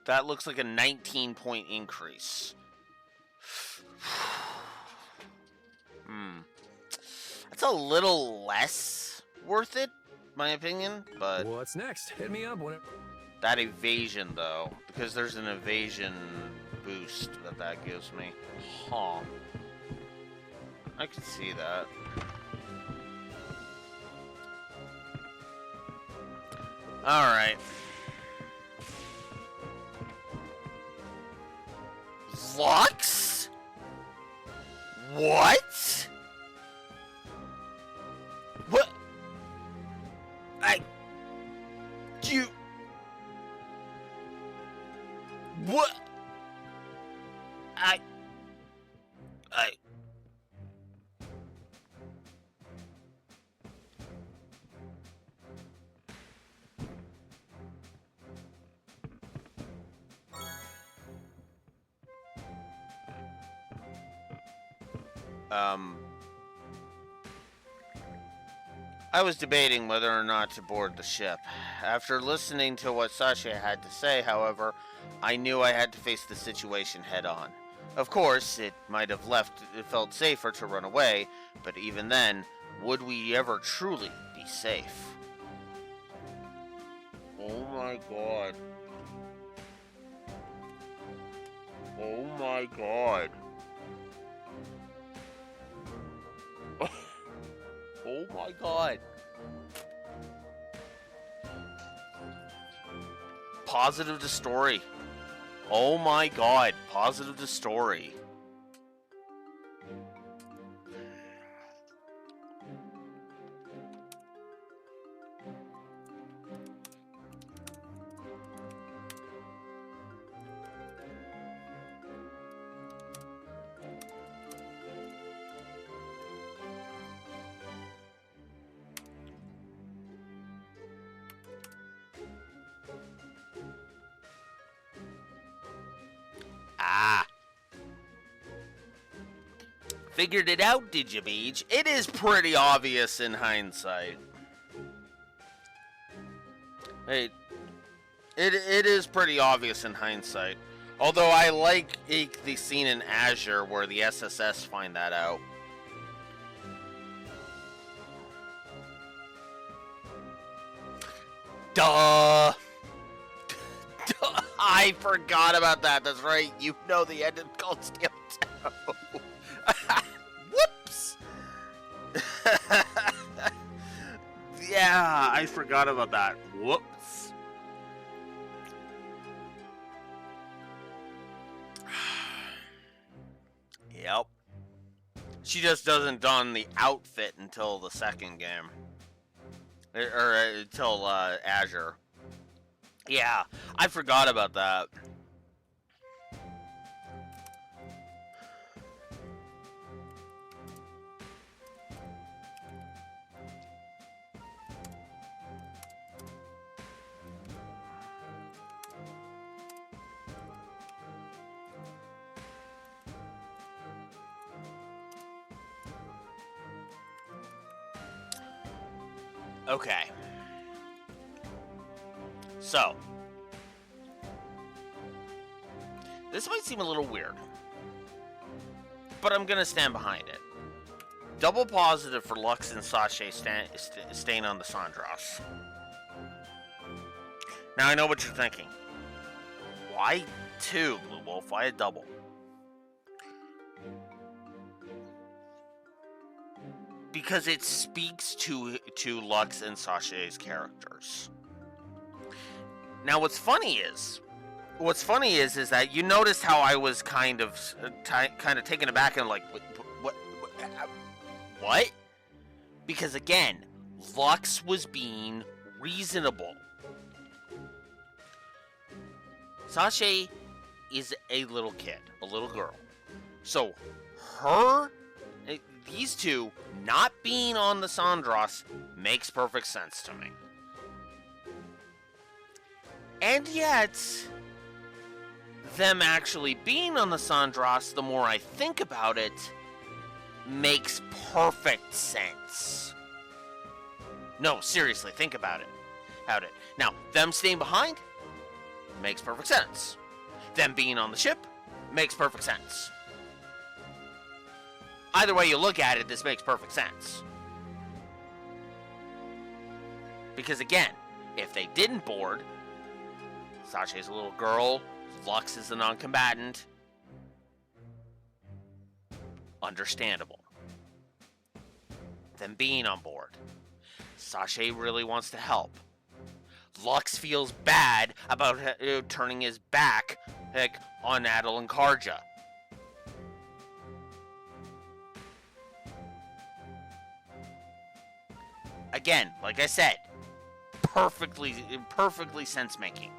That looks like a 19-point increase. That's a little less worth it, my opinion, but... What's next? Hit me up when... That evasion, though, because there's an evasion boost that gives me. Huh. I can see that. Alright. Lux? What? What? What? I was debating whether or not to board the ship. After listening to what Sasha had to say, however, I knew I had to face the situation head on. Of course, it felt safer to run away, but even then, would we ever truly be safe? Oh my god. Oh my god. Oh my god. Positive to story. Oh my god. Positive to story. Figured it out, did you, Beach? It is pretty obvious in hindsight. Hey, it is pretty obvious in hindsight. Although I like the scene in Azure where the SSS find that out. Duh! Duh! I forgot about that. That's right. You know the end of Cold Steel Town. Whoops! Yeah, I forgot about that. Whoops. Yep. She just doesn't don the outfit until the second game. Or until Azure. Yeah, I forgot about that. Okay. So, this might seem a little weird, but I'm gonna stand behind it. Double positive for Lux and Sasha staying on the Sandras. Now I know what you're thinking. Why 2, Blue Wolf? Why a double? Because it speaks to Lux and Sasha's characters. Now, what's funny is that you noticed how I was kind of taken aback and like, what? Because again, Lux was being reasonable. Sasha is a little kid, a little girl, so these two not being on the Sandras makes perfect sense to me. And yet, them actually being on the Sandras, the more I think about it, makes perfect sense. No, seriously, think about it. Now, them staying behind makes perfect sense. Them being on the ship makes perfect sense. Either way you look at it, this makes perfect sense. Because again, if they didn't board, Sasha's a little girl, Lux is a non-combatant. Understandable. Them being on board. Sasha really wants to help. Lux feels bad about turning his back on Adel and Karja. Again, like I said, perfectly sense-making.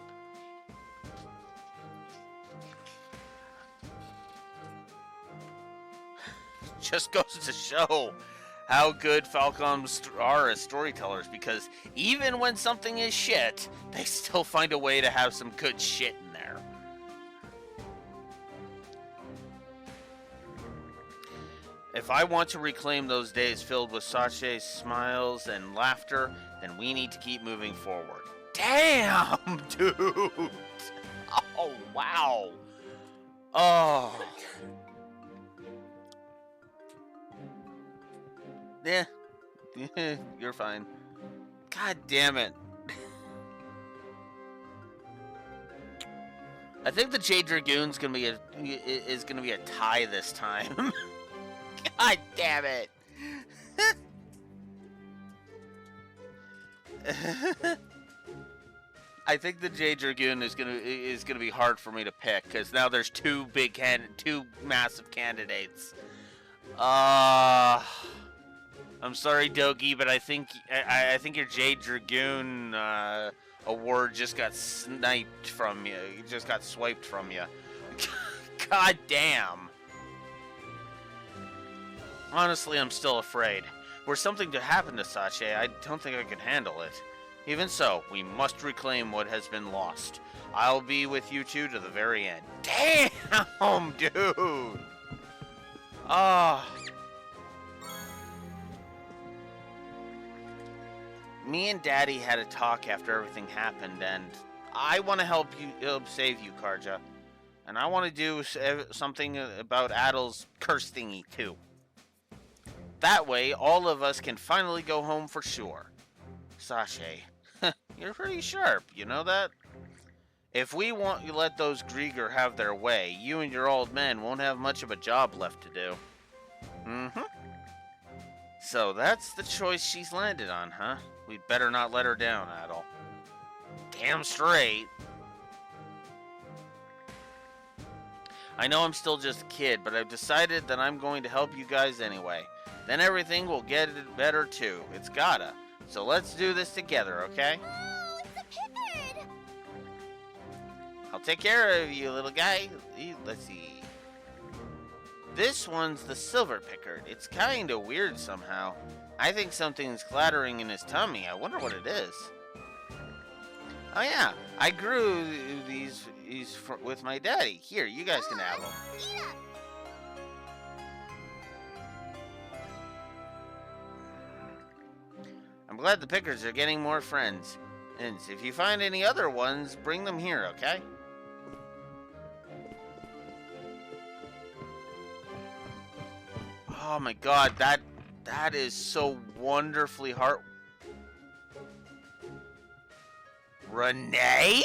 Just goes to show how good Falcoms are as storytellers, because even when something is shit, they still find a way to have some good shit in there. If I want to reclaim those days filled with Sasha's smiles and laughter, then we need to keep moving forward. Damn, dude! Oh, wow. Oh. Yeah, you're fine. God damn it. I think the Jade Dragoon's gonna be a tie this time. God damn it. I think the Jade Dragoon is gonna be hard for me to pick, because now there's two massive candidates. I'm sorry, Dogi, but I think your Jade Dragoon award just got sniped from you. It just got swiped from you. God damn. Honestly, I'm still afraid. Were something to happen to Sasha, I don't think I could handle it. Even so, we must reclaim what has been lost. I'll be with you two to the very end. Damn, dude! Ah. me and Daddy had a talk after everything happened, and I want to help save you, Karja. And I want to do something about Adel's curse thingy, too. That way, all of us can finally go home for sure. Sashay, you're pretty sharp, you know that? If we want to let those Grieger have their way, you and your old man won't have much of a job left to do. Mm-hmm. So that's the choice she's landed on, huh? We'd better not let her down, Adel. Damn straight. I know I'm still just a kid, but I've decided that I'm going to help you guys anyway. Then everything will get better too. It's gotta. So let's do this together, okay? Oh, it's a Pickard! I'll take care of you, little guy. Let's see. This one's the Silver Pickard. It's kinda weird somehow. I think something's clattering in his tummy. I wonder what it is. Oh yeah, I grew these with my daddy. Here, you guys can have them. I'm glad the Pickards are getting more friends. And if you find any other ones, bring them here, okay? Oh my god, that is so wonderfully heart... Renee?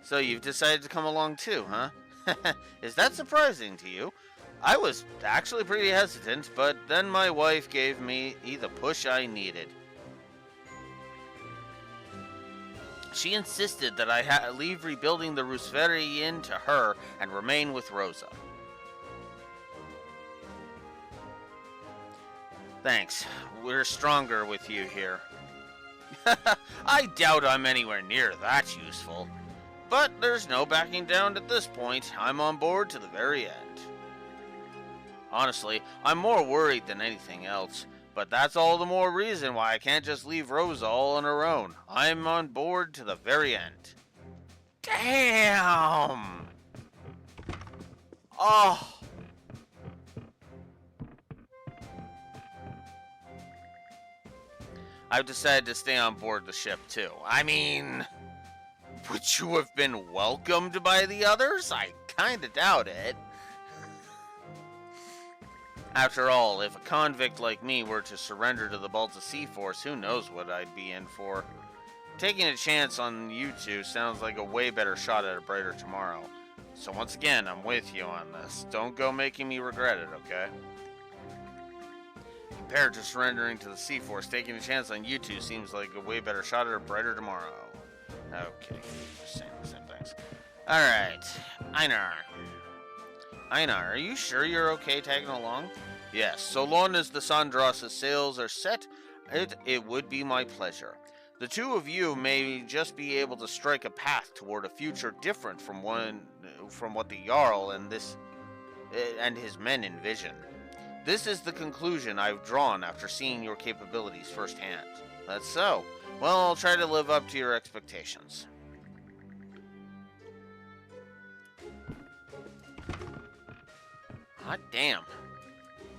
So you've decided to come along too, huh? Is that surprising to you? I was actually pretty hesitant, but then my wife gave me the push I needed. She insisted that I leave rebuilding the Rooseveri Inn to her and remain with Rosa. Thanks. We're stronger with you here. I doubt I'm anywhere near that useful. But there's no backing down at this point. I'm on board to the very end. Honestly, I'm more worried than anything else. But that's all the more reason why I can't just leave Rosa all on her own. I'm on board to the very end. Damn! Oh! I've decided to stay on board the ship too. I mean, would you have been welcomed by the others? I kinda doubt it. After all, if a convict like me were to surrender to the Balta Sea Force, who knows what I'd be in for. Taking a chance on you two sounds like a way better shot at a brighter tomorrow. So once again, I'm with you on this. Don't go making me regret it, okay? Compared to surrendering to the Sea Force, taking a chance on you two seems like a way better shot at a brighter tomorrow. Okay, just saying the same things. Alright, Einar. Einar, are you sure you're okay tagging along? Yes, so long as the Sandra's sails are set, it would be my pleasure. The two of you may just be able to strike a path toward a future different from what the Jarl and his men envision. This is the conclusion I've drawn after seeing your capabilities firsthand. That's so. Well, I'll try to live up to your expectations. Hot damn.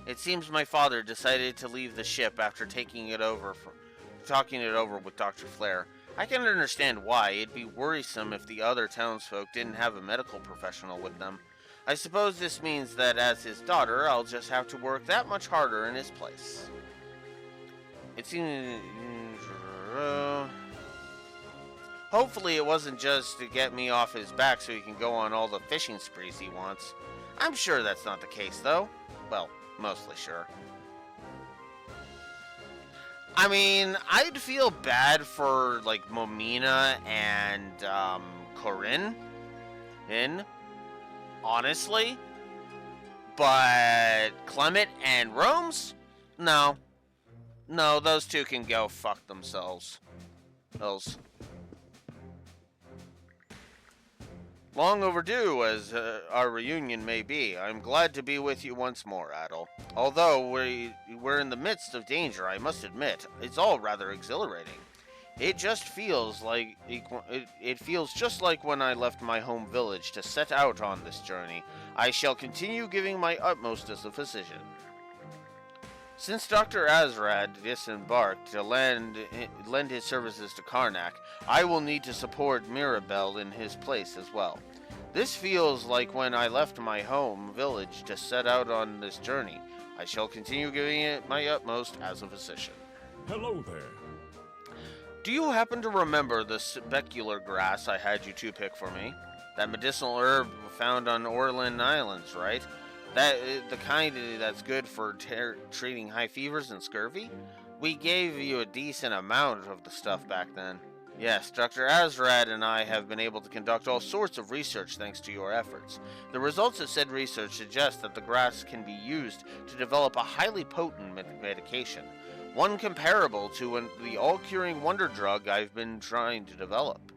It seems my father decided to leave the ship after talking it over with Dr. Flair. I can understand why. It'd be worrisome if the other townsfolk didn't have a medical professional with them. I suppose this means that as his daughter, I'll just have to work that much harder in his place. It seems... Hopefully it wasn't just to get me off his back so he can go on all the fishing sprees he wants. I'm sure that's not the case, though. Well, mostly sure. I mean, I'd feel bad for, like, Momina and, Corinne. Honestly. But Clement and Rome's? No. No, those two can go fuck themselves. Long overdue as our reunion may be, I'm glad to be with you once more, Adel. Although we're in the midst of danger, I must admit, it's all rather exhilarating. It just feels like it feels just like when I left my home village to set out on this journey. I shall continue giving my utmost as a physician. Since Dr. Azrad disembarked to lend his services to Karnak, I will need to support Mirabelle in his place as well. This feels like when I left my home village to set out on this journey. I shall continue giving it my utmost as a physician. Hello there. Do you happen to remember the specular grass I had you two pick for me? That medicinal herb found on Orland Islands, right? The kind that's good for treating high fevers and scurvy? We gave you a decent amount of the stuff back then. Yes, Dr. Azrad and I have been able to conduct all sorts of research thanks to your efforts. The results of said research suggest that the grass can be used to develop a highly potent medication. One comparable to the all-curing wonder drug I've been trying to develop.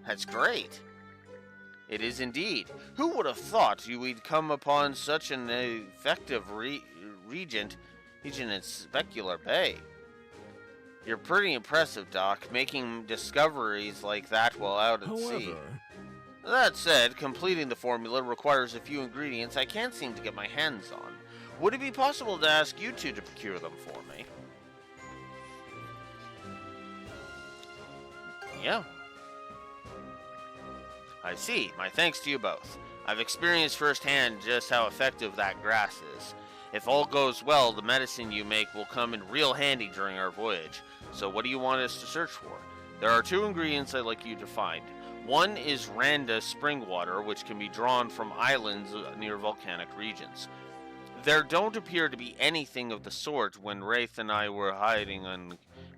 That's great. It is indeed. Who would have thought we'd come upon such an effective region in Specular Bay? You're pretty impressive, Doc, making discoveries like that while out at sea. That said, completing the formula requires a few ingredients I can't seem to get my hands on. Would it be possible to ask you two to procure them for me? Yeah. I see. My thanks to you both. I've experienced firsthand just how effective that grass is. If all goes well, the medicine you make will come in real handy during our voyage. So what do you want us to search for? There are two ingredients I'd like you to find. One is Randa spring water, which can be drawn from islands near volcanic regions. There don't appear to be anything of the sort when Wraith and I were hiding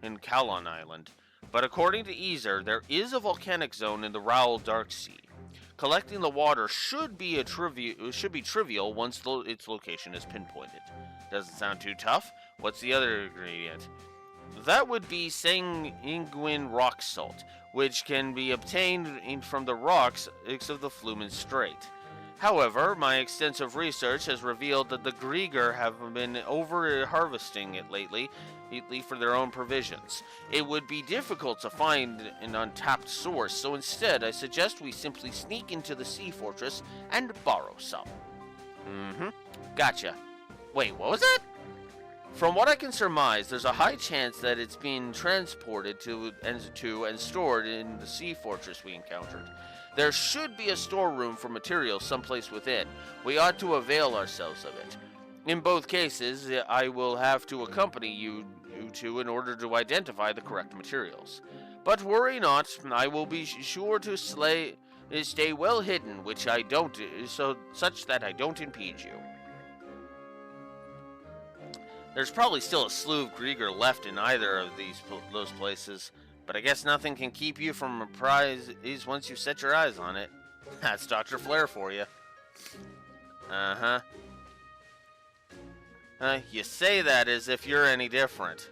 in Kalon Island. But according to Ezer, there is a volcanic zone in the Raoul Dark Sea. Collecting the water should be trivial once its location is pinpointed. Doesn't sound too tough. What's the other ingredient? That would be sanguine rock salt, which can be obtained from the rocks of the Flumen Strait. However, my extensive research has revealed that the Grieger have been over-harvesting it lately for their own provisions. It would be difficult to find an untapped source, so instead I suggest we simply sneak into the sea fortress and borrow some. Gotcha. Wait, what was that? From what I can surmise, there's a high chance that it's being transported to and stored in the sea fortress we encountered. There should be a storeroom for materials someplace within. We ought to avail ourselves of it. In both cases, I will have to accompany you two in order to identify the correct materials. But worry not, I will be sure to stay well hidden, such that I don't impede you. There's probably still a slew of Grieger left in either of those places, but I guess nothing can keep you from a prize once you set your eyes on it. That's Dr. Flare for you. You say that as if you're any different.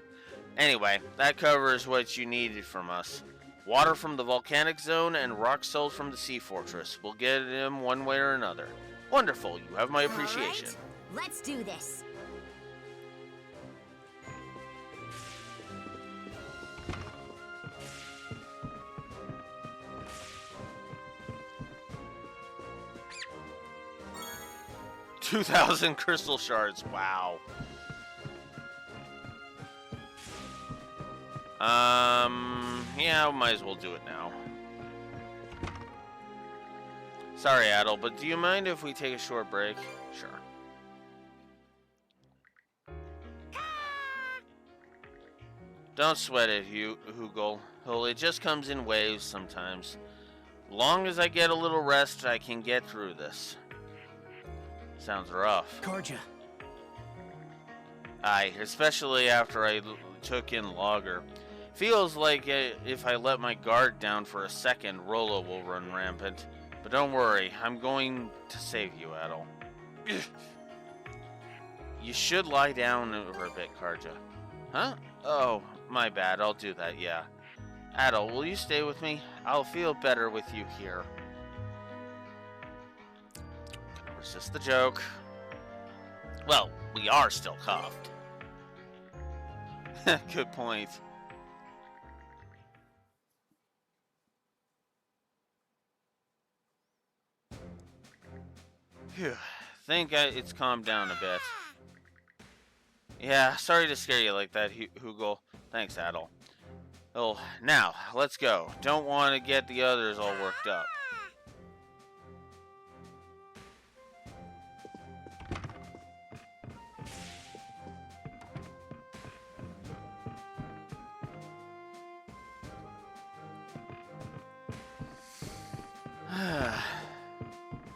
Anyway, that covers what you needed from us. Water from the volcanic zone and rock salt from the sea fortress. We'll get them one way or another. Wonderful, you have my appreciation. All right, let's do this. $2,000 crystal shards. Wow. Yeah, might as well do it now. Sorry, Adel, but do you mind if we take a short break? Sure. Don't sweat it, Hugel. It just comes in waves sometimes. Long as I get a little rest, I can get through this. Sounds rough. Karja. Aye, especially after I took in Logger. Feels like if I let my guard down for a second, Rolo will run rampant. But don't worry, I'm going to save you, Adel. You should lie down for a bit, Karja. Huh? Oh, my bad, I'll do that, yeah. Adel, will you stay with me? I'll feel better with you here. Resist the joke. Well, we are still cuffed. Good point. Phew. Think it's calmed down a bit. Yeah, sorry to scare you like that, Hugel. Thanks, Adol. Oh, now, let's go. Don't want to get the others all worked up.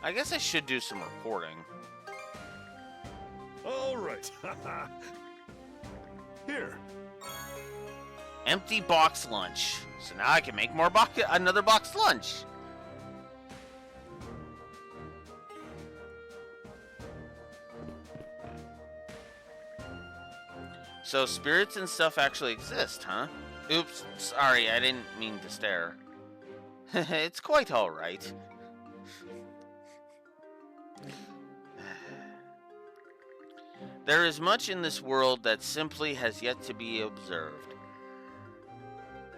I guess I should do some reporting. All right. Here. Empty box lunch. So now I can make more another box lunch. So spirits and stuff actually exist, huh? Oops, sorry, I didn't mean to stare. It's quite all right. There is much in this world that simply has yet to be observed.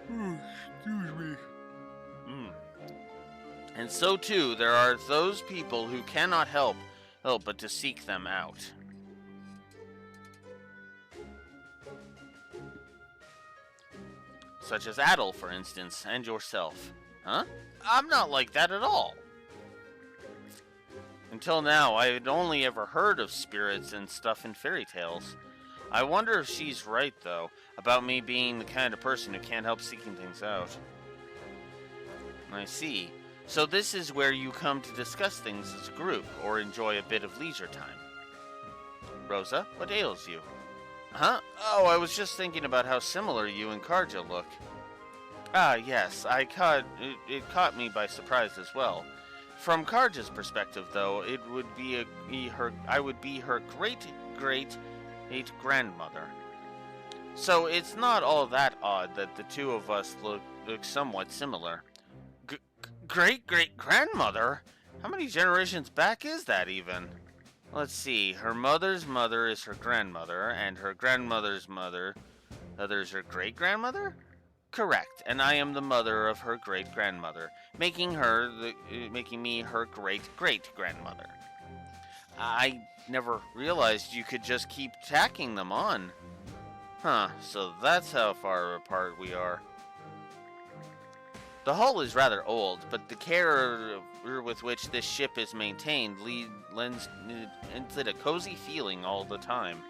Excuse me. And so too, there are those people who cannot help but to seek them out. Such as Adol, for instance, and yourself. Huh? I'm not like that at all. Until now, I had only ever heard of spirits and stuff in fairy tales. I wonder if she's right, though, about me being the kind of person who can't help seeking things out. I see. So this is where you come to discuss things as a group, or enjoy a bit of leisure time. Rosa, what ails you? Huh? Oh, I was just thinking about how similar you and Karja look. Ah, yes, it caught me by surprise as well. From Karja's perspective, though, I would be her great-great-great-grandmother. So it's not all that odd that the two of us look somewhat similar. Great-great-grandmother? How many generations back is that even? Let's see, her mother's mother is her grandmother, and her grandmother's mother is her great-grandmother? Correct, and I am the mother of her great-grandmother, making me her great-great-grandmother. I never realized you could just keep tacking them on. Huh, so that's how far apart we are. The hull is rather old, but the care with which this ship is maintained lends it a cozy feeling all the time.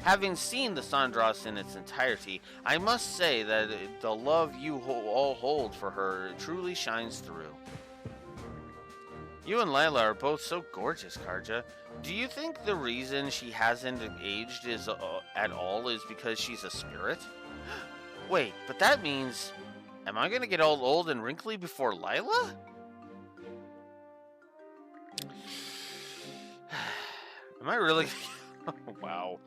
Having seen the Sandras in its entirety, I must say that the love you all hold for her truly shines through. You and Lila are both so gorgeous, Karja. Do you think the reason she hasn't aged at all is because she's a spirit? Wait, but that means... Am I gonna get all old and wrinkly before Lila? Am I really... Wow.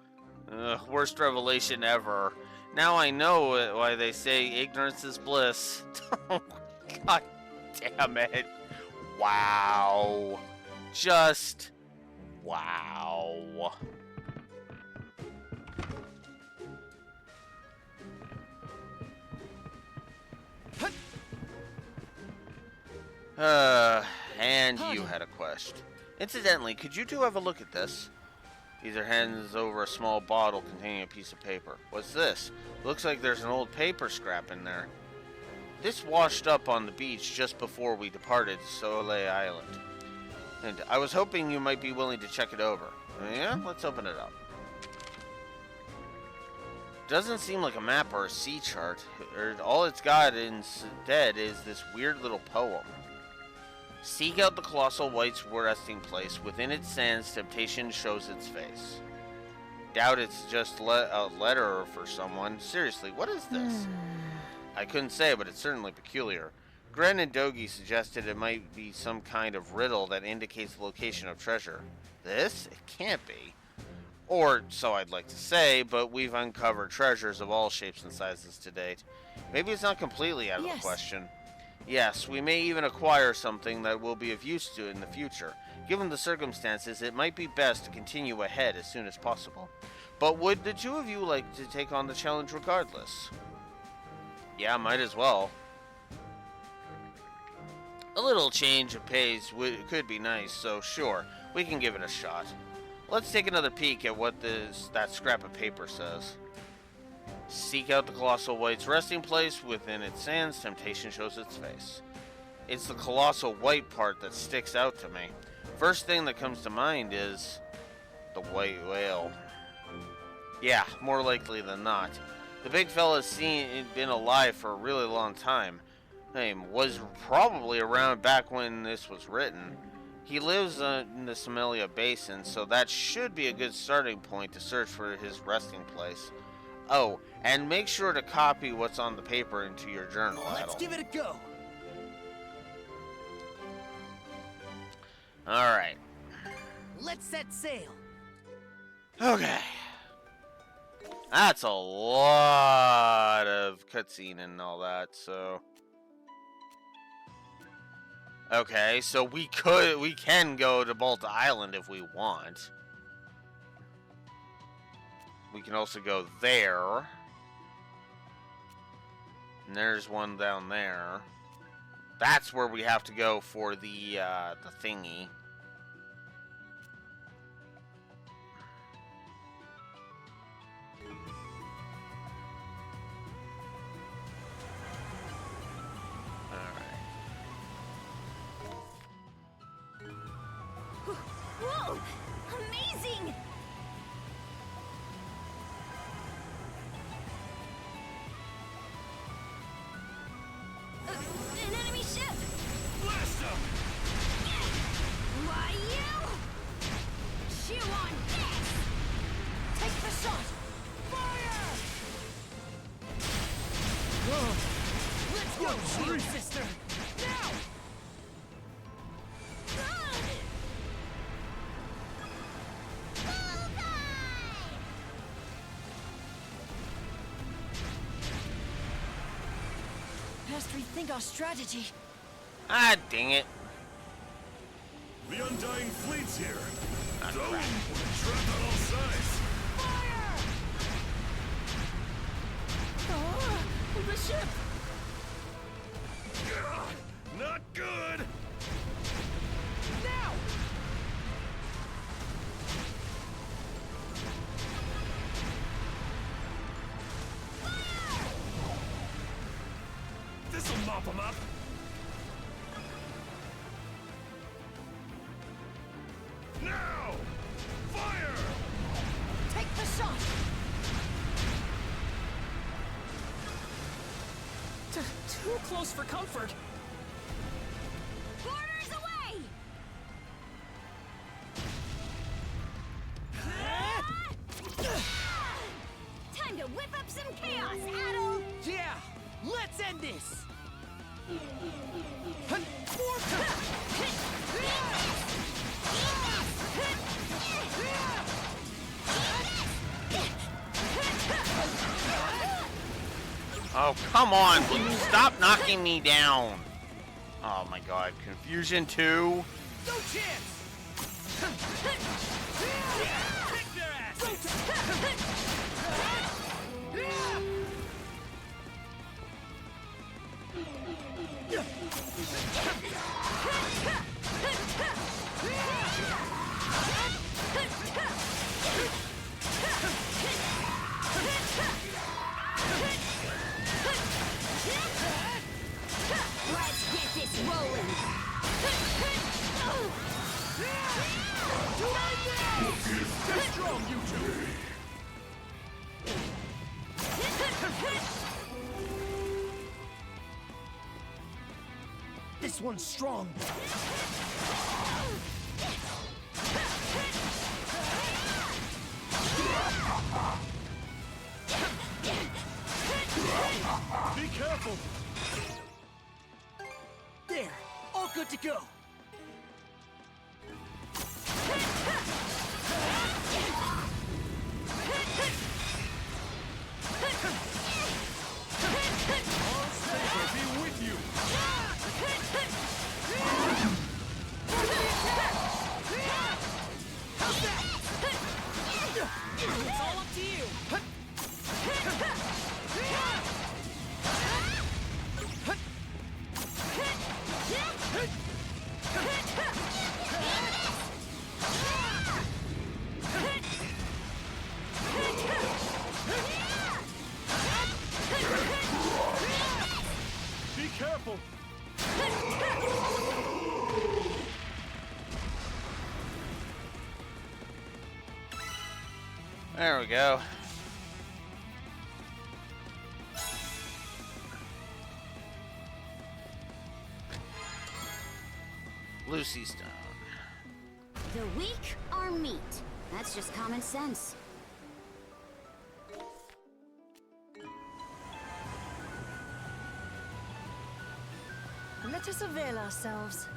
Worst revelation ever. Now I know why they say ignorance is bliss. God damn it. Wow. Just... wow. And you had a quest. Incidentally, could you two have a look at this? Either hands over a small bottle containing a piece of paper. What's this? Looks like there's an old paper scrap in there. This washed up on the beach just before we departed Soleil Island. And I was hoping you might be willing to check it over. Yeah? Let's open it up. Doesn't seem like a map or a sea chart. All it's got instead is this weird little poem. Seek out the colossal white's resting place. Within its sands, temptation shows its face. Doubt it's just a letter for someone. Seriously, what is this? I couldn't say, but it's certainly peculiar. Gren and Dogi suggested it might be some kind of riddle that indicates the location of treasure. This? It can't be. Or, so I'd like to say, but we've uncovered treasures of all shapes and sizes to date. Maybe it's not completely out of the question. Yes, we may even acquire something that will be of use to in the future. Given the circumstances, it might be best to continue ahead as soon as possible. But would the two of you like to take on the challenge regardless? Yeah, might as well. A little change of pace could be nice, so sure. we can give it a shot. Let's take another peek at what that scrap of paper says. Seek out the Colossal White's resting place. Within its sands, temptation shows its face. It's the Colossal White part that sticks out to me. First thing that comes to mind is the white whale. Yeah, more likely than not. The big fella's been alive for a really long time. Was probably around back when this was written. He lives in the Somalia Basin, so that should be a good starting point to search for his resting place. Oh, and make sure to copy what's on the paper into your journal, Let's give it a go. Alright. Let's set sail. Okay. That's a lot of cutscene and all that, so... Okay, so we can go to Balta Island if we want. We can also go there. And there's one down there. That's where we have to go for the thingy. Whoa! Amazing! An enemy ship! Blast him! Why you? Chew on this! Take the shot! Fire! Let's go, shield sister! Now! Best rethink our strategy. Ah, dang it. The Undying Fleet's here. Don't trap on all sides. The ship! Not good! Now! This'll mop him up. Now! Fire! Take the shot! Too close for comfort. Borders away! Time to whip up some chaos, Adol! Yeah! Let's end this! Oh, come on! Will you stop knocking me down? Oh my god. Confusion 2? No chance! Kick their ass! Let's get this rolling! Stay strong, you two! This one's strong. Be careful! There, all good to go. All stable be with you! It's all up to you. There we go. Lucy Stone. The weak are meat. That's just common sense. Let us avail ourselves.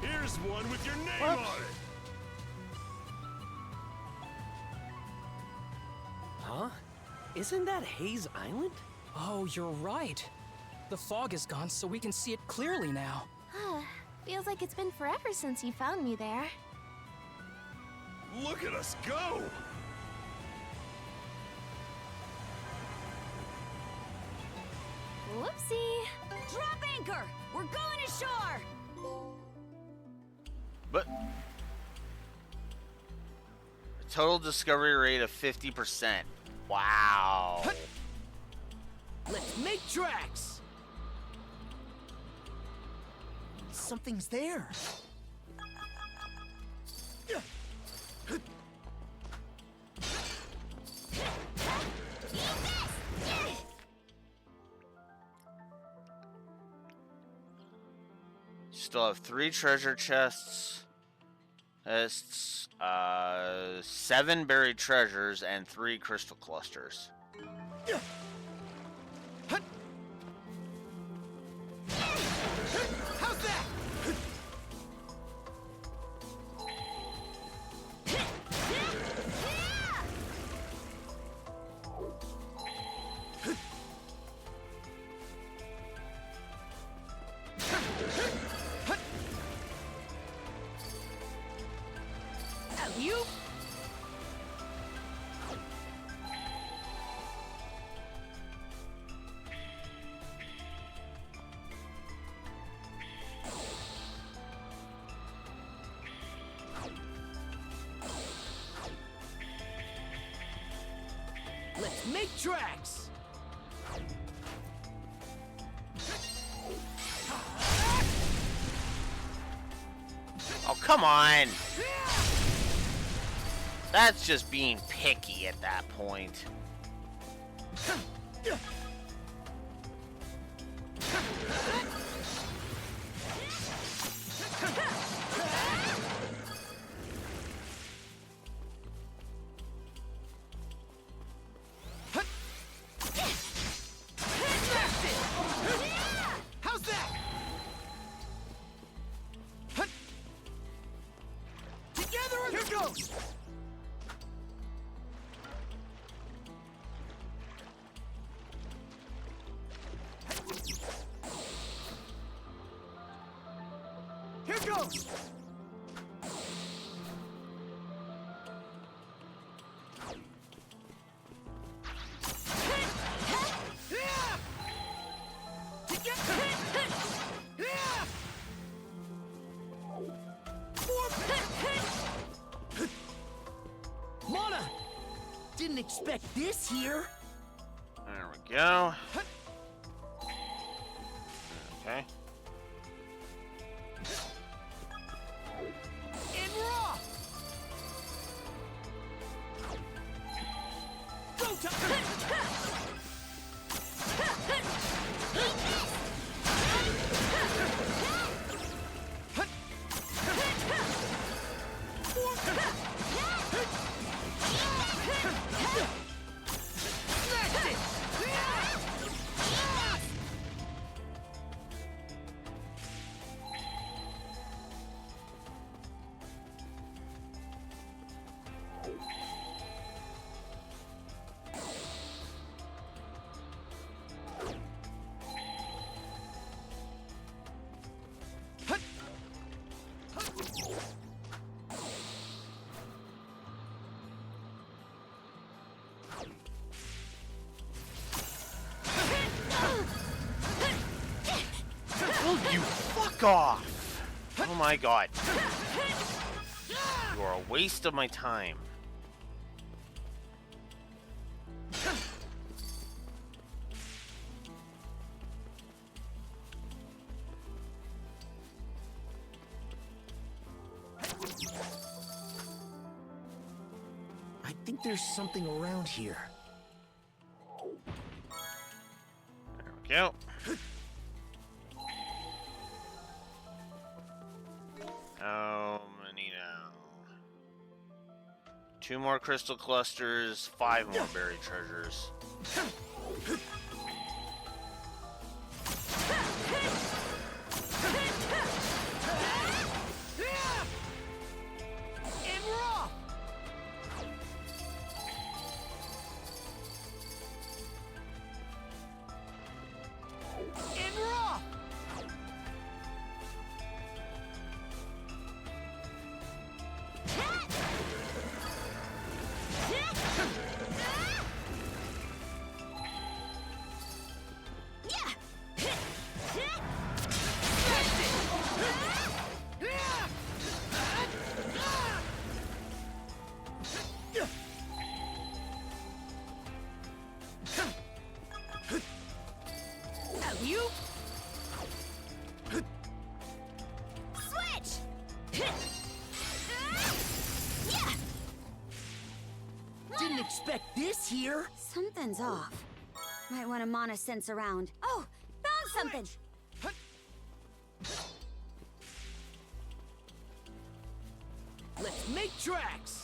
Here's one with your name on it. Huh? Isn't that Hayes Island? Oh, you're right. The fog is gone, so we can see it clearly now. Feels like it's been forever since you found me there. Look at us go! Whoopsie! Drop anchor! We're going ashore! But a total discovery rate of 50%. Wow. Let's make tracks! Something's there. Still have 3 treasure chests, 7 buried treasures, and 3 crystal clusters. How's that? You? Let's make tracks! Oh, come on! That's just being picky at that point. How's that? Together and here goes! Here goes! Mana! Didn't expect this here. There we go. Okay. In raw! Go Will you fuck off? Oh my god. You are a waste of my time. I think there's something around here. There we go. How many now? 2 more crystal clusters, 5 more buried treasures. Didn't expect this here. Something's off. Might want to mana sense around. Oh, found something. Let's make tracks.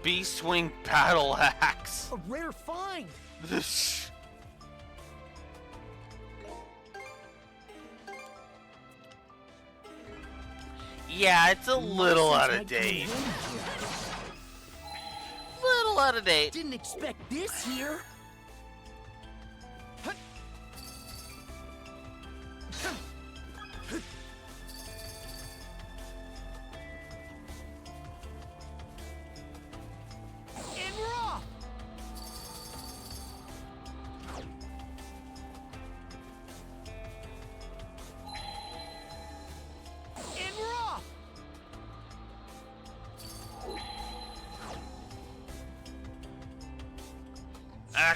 Beast Wing Battle Axe. A rare find. Yeah, it's a little out of date. Little out of date. Didn't expect this here.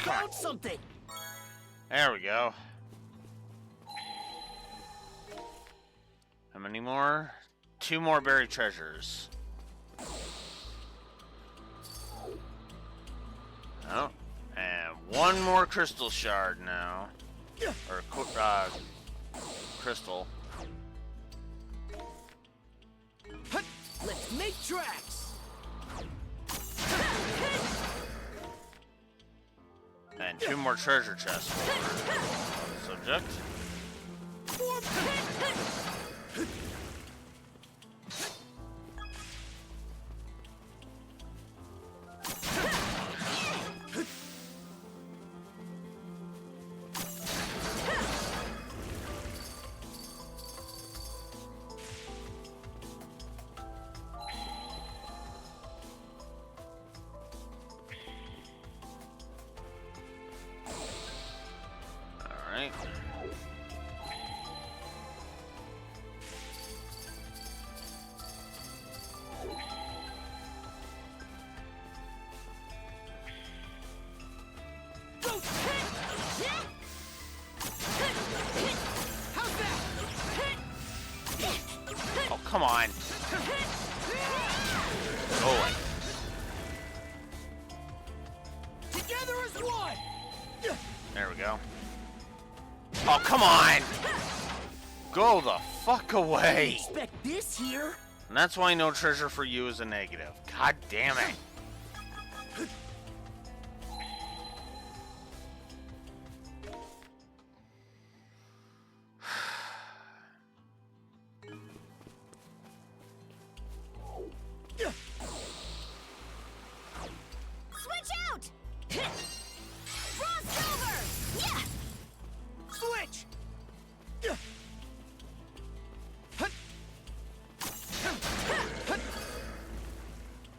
Found something. There we go. How many more? 2 more buried treasures. Oh, and 1 more crystal shard now. Or crystal. Let's make tracks. And 2 more treasure chests for subject. Alright. Oh, come on. Going. Together as one. There we go. Oh, come on! Go the fuck away! Didn't expect this here. And that's why no treasure for you is a negative. God damn it. Switch out! Frost over! Yeah! Switch!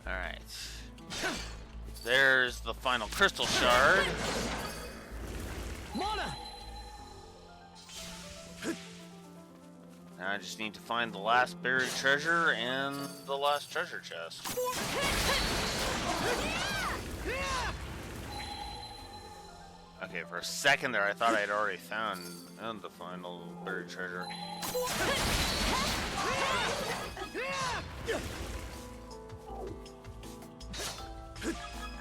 Alright. There's the final crystal shard. Mana! Now I just need to find the last buried treasure and the last treasure chest. Okay, for a second there I thought I'd already found the final buried treasure.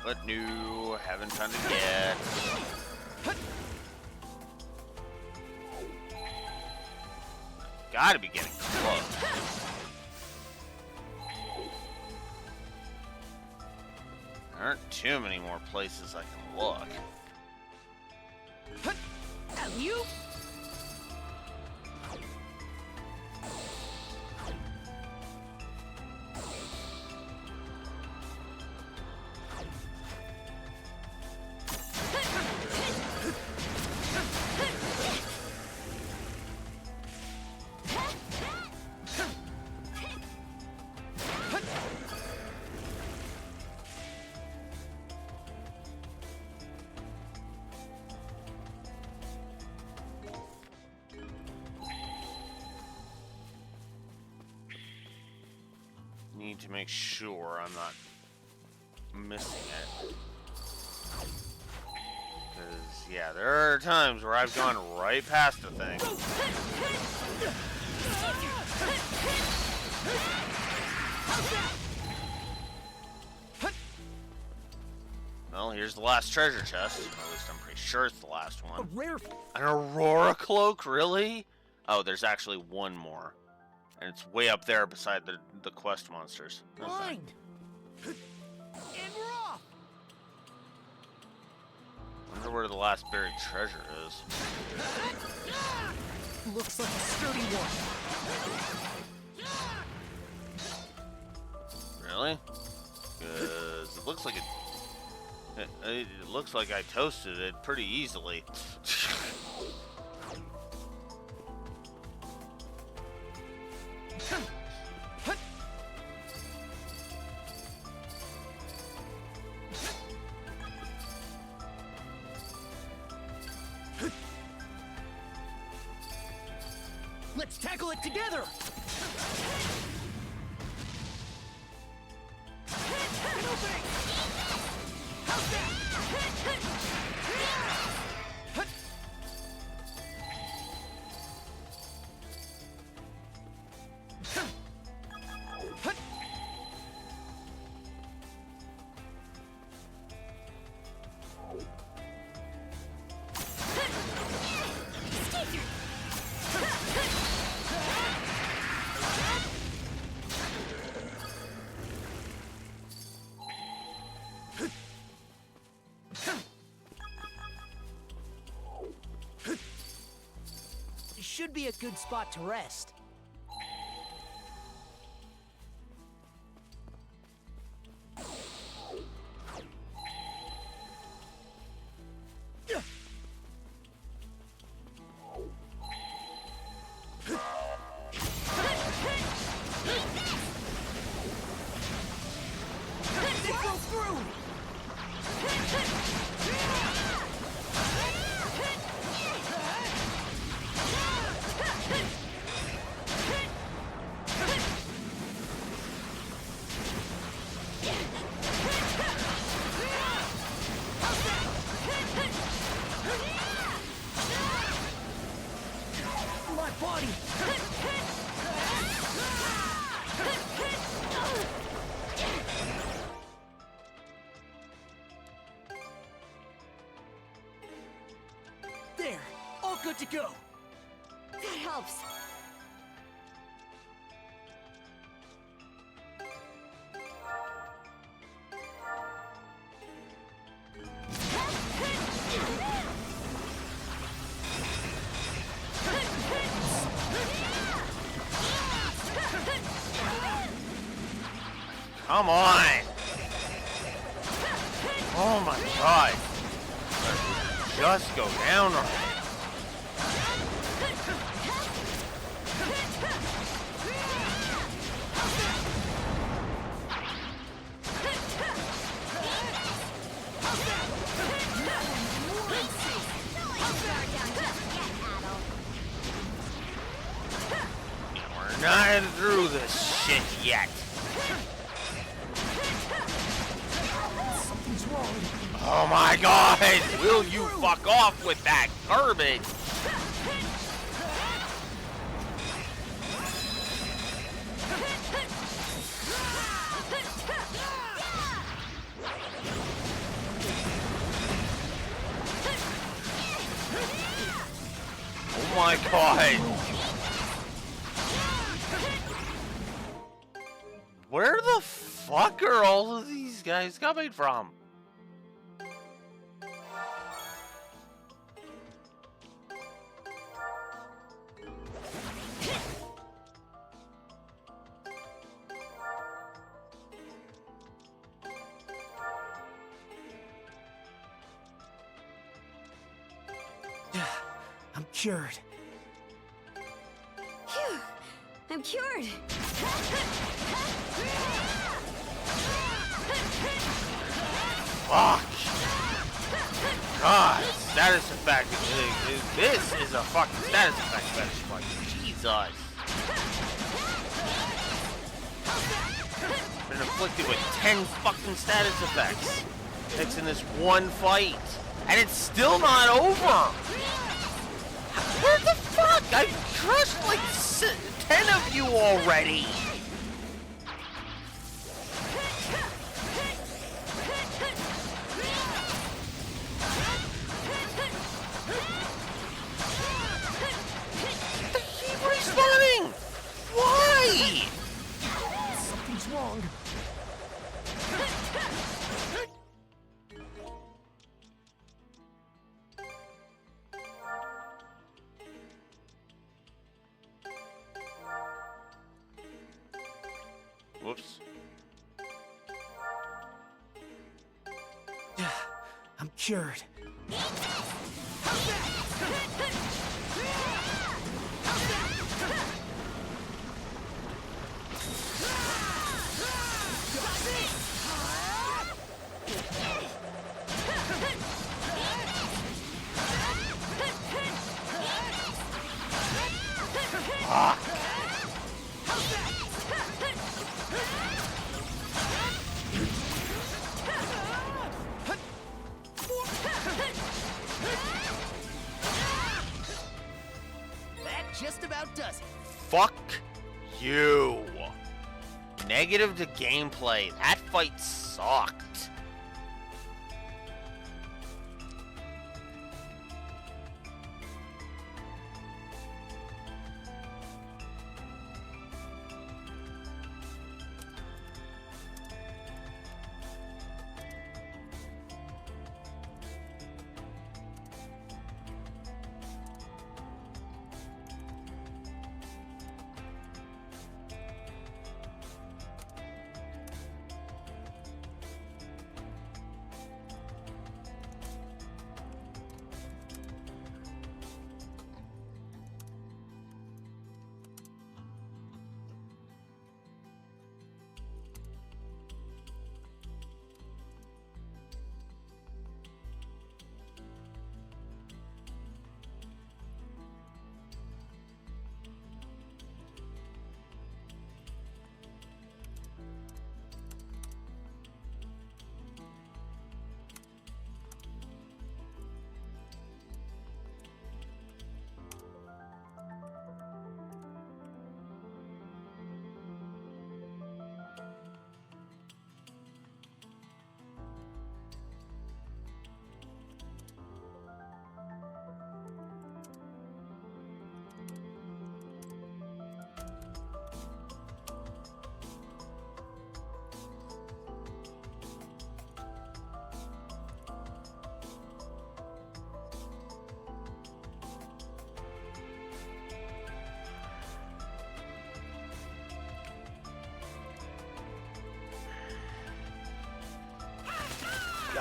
But no, haven't found it yet. Gotta be getting close. There aren't too many more places I can look. You? Need to make sure I'm not missing it. Because, yeah, there are times where I've gone right past the thing. Well, here's the last treasure chest. At least I'm pretty sure it's the last one. A rare... An Aurora cloak, really? Oh, there's actually one more. And it's way up there beside the quest monsters. Okay. Blind! And raw! Wonder where the last buried treasure is. Looks like a sturdy one. Really? Because it looks like it looks like I toasted it pretty easily. Let's tackle it together! How's that? Should be a good spot to rest. My body! There! All good to go! That helps. Come on! Oh my god! Just go down on it. We're not through this shit yet. Something's wrong. Oh my god! Will you fuck off with that garbage? Oh my god! Where the fuck are all of these guys coming from? I'm cured. Phew! I'm cured! Fuck! God, status effect. This is a fucking status effect benchmark. Jesus. Been afflicted with 10 fucking status effects. It's in this one fight. And it's still not over! Where the fuck? I've crushed like 10 of you already! They keep respawning! Why? Something's wrong. Whoops. I'm cured. Ah. That just about does it. Fuck you. Negative to gameplay. That fight sucked.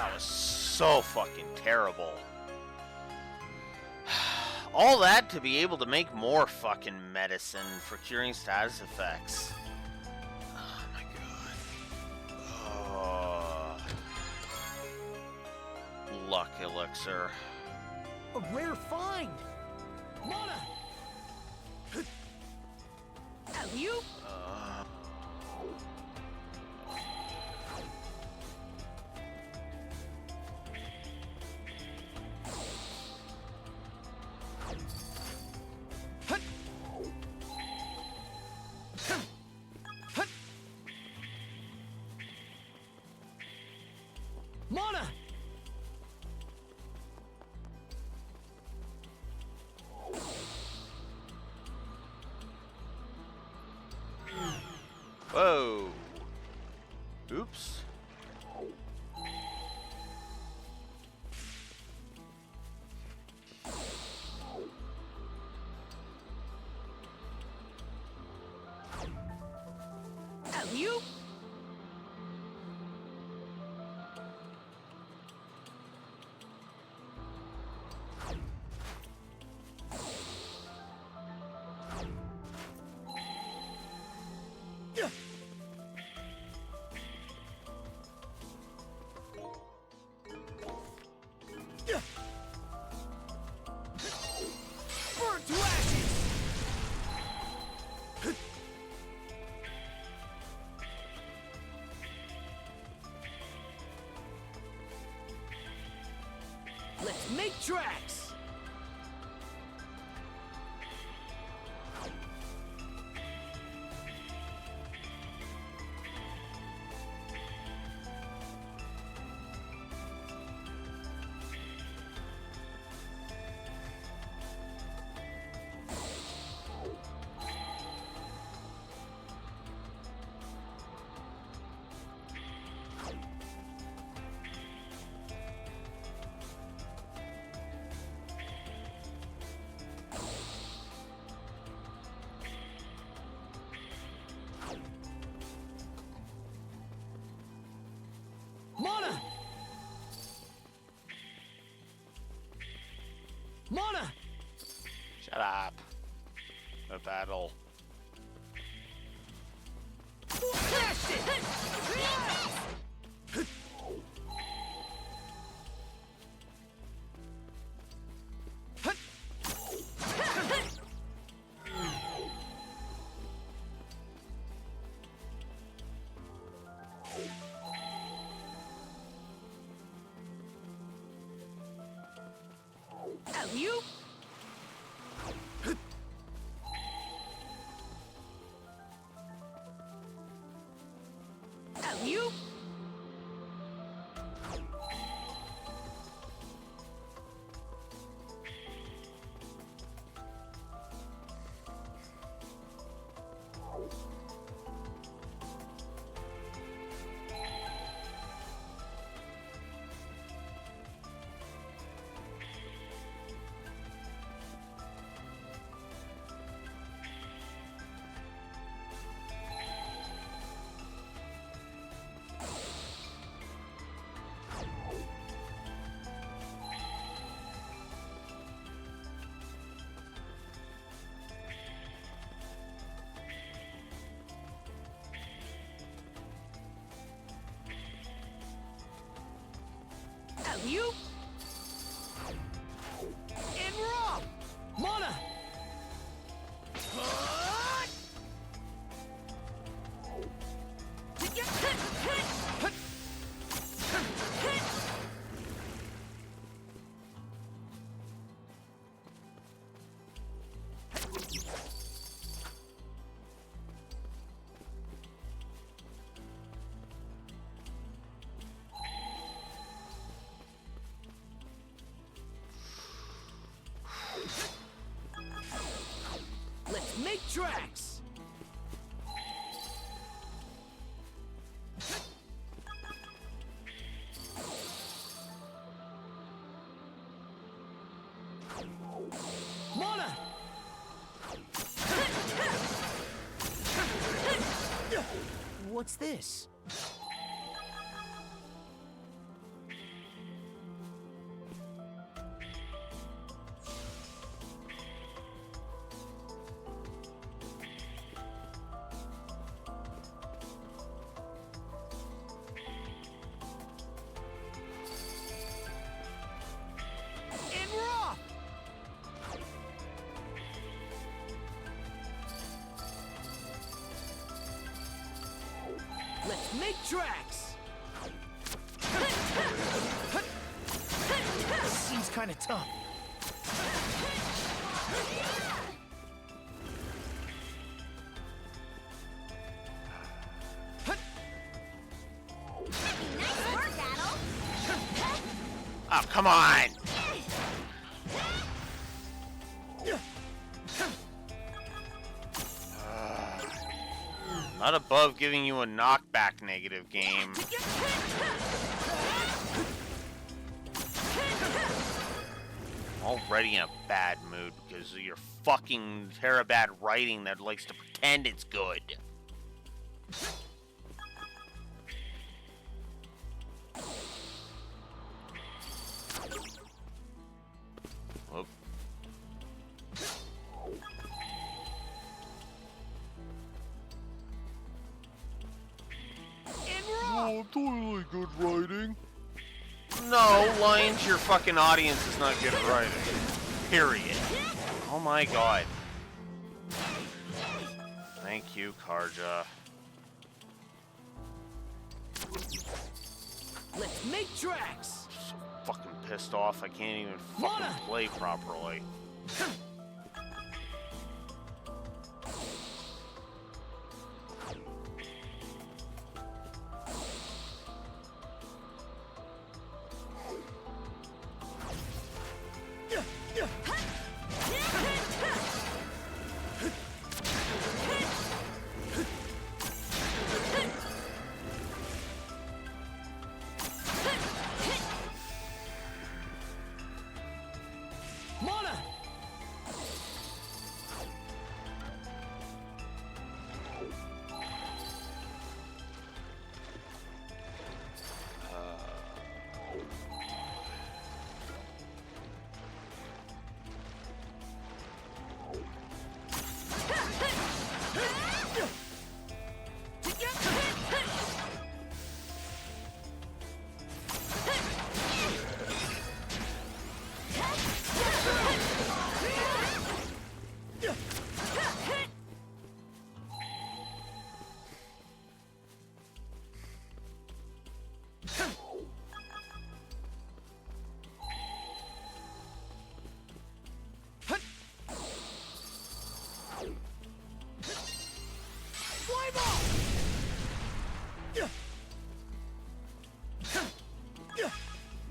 That was so fucking terrible. All that to be able to make more fucking medicine for curing status effects. Oh my god. Oh. Luck elixir. A rare find! Mona! You? Mona! Whoa. Oops. You? Burn to ashes! Let's make tracks! Mona! Mona! Shut up. A battle. Smashed it! You? You? You? In raw! Mona! Let's make tracks! Mona! What's this? Let's make tracks! Seems kind of tough. Nice work, Adel. Oh, come on! Not above giving you a knockback negative game. Already in a bad mood because of your fucking Terabad writing that likes to pretend it's good. Whoop. Oh, totally good writing. No, lying to your fucking audience is not good writing. Period. Oh my god. Thank you, Karja. Let's make tracks! So fucking pissed off I can't even fucking play properly.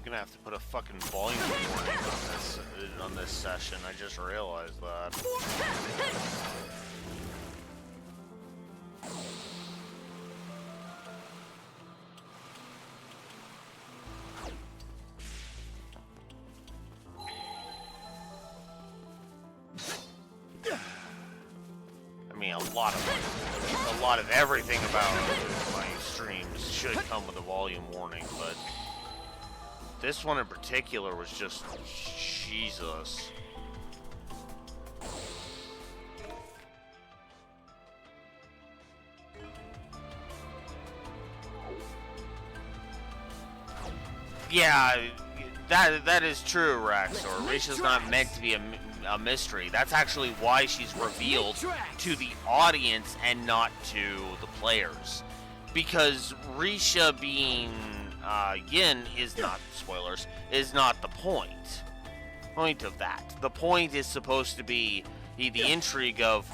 Gonna have to put a fucking volume warning on this session. I just realized that. I mean, a lot of everything about my streams should come with a volume warning, but this one in particular was just Jesus. Yeah, that is true, Rex. Or Risha's not meant to be a mystery. That's actually why she's revealed to the audience and not to the players. Because Risha being Yin is not, spoilers, is not the point of that. The point is supposed to be the intrigue of,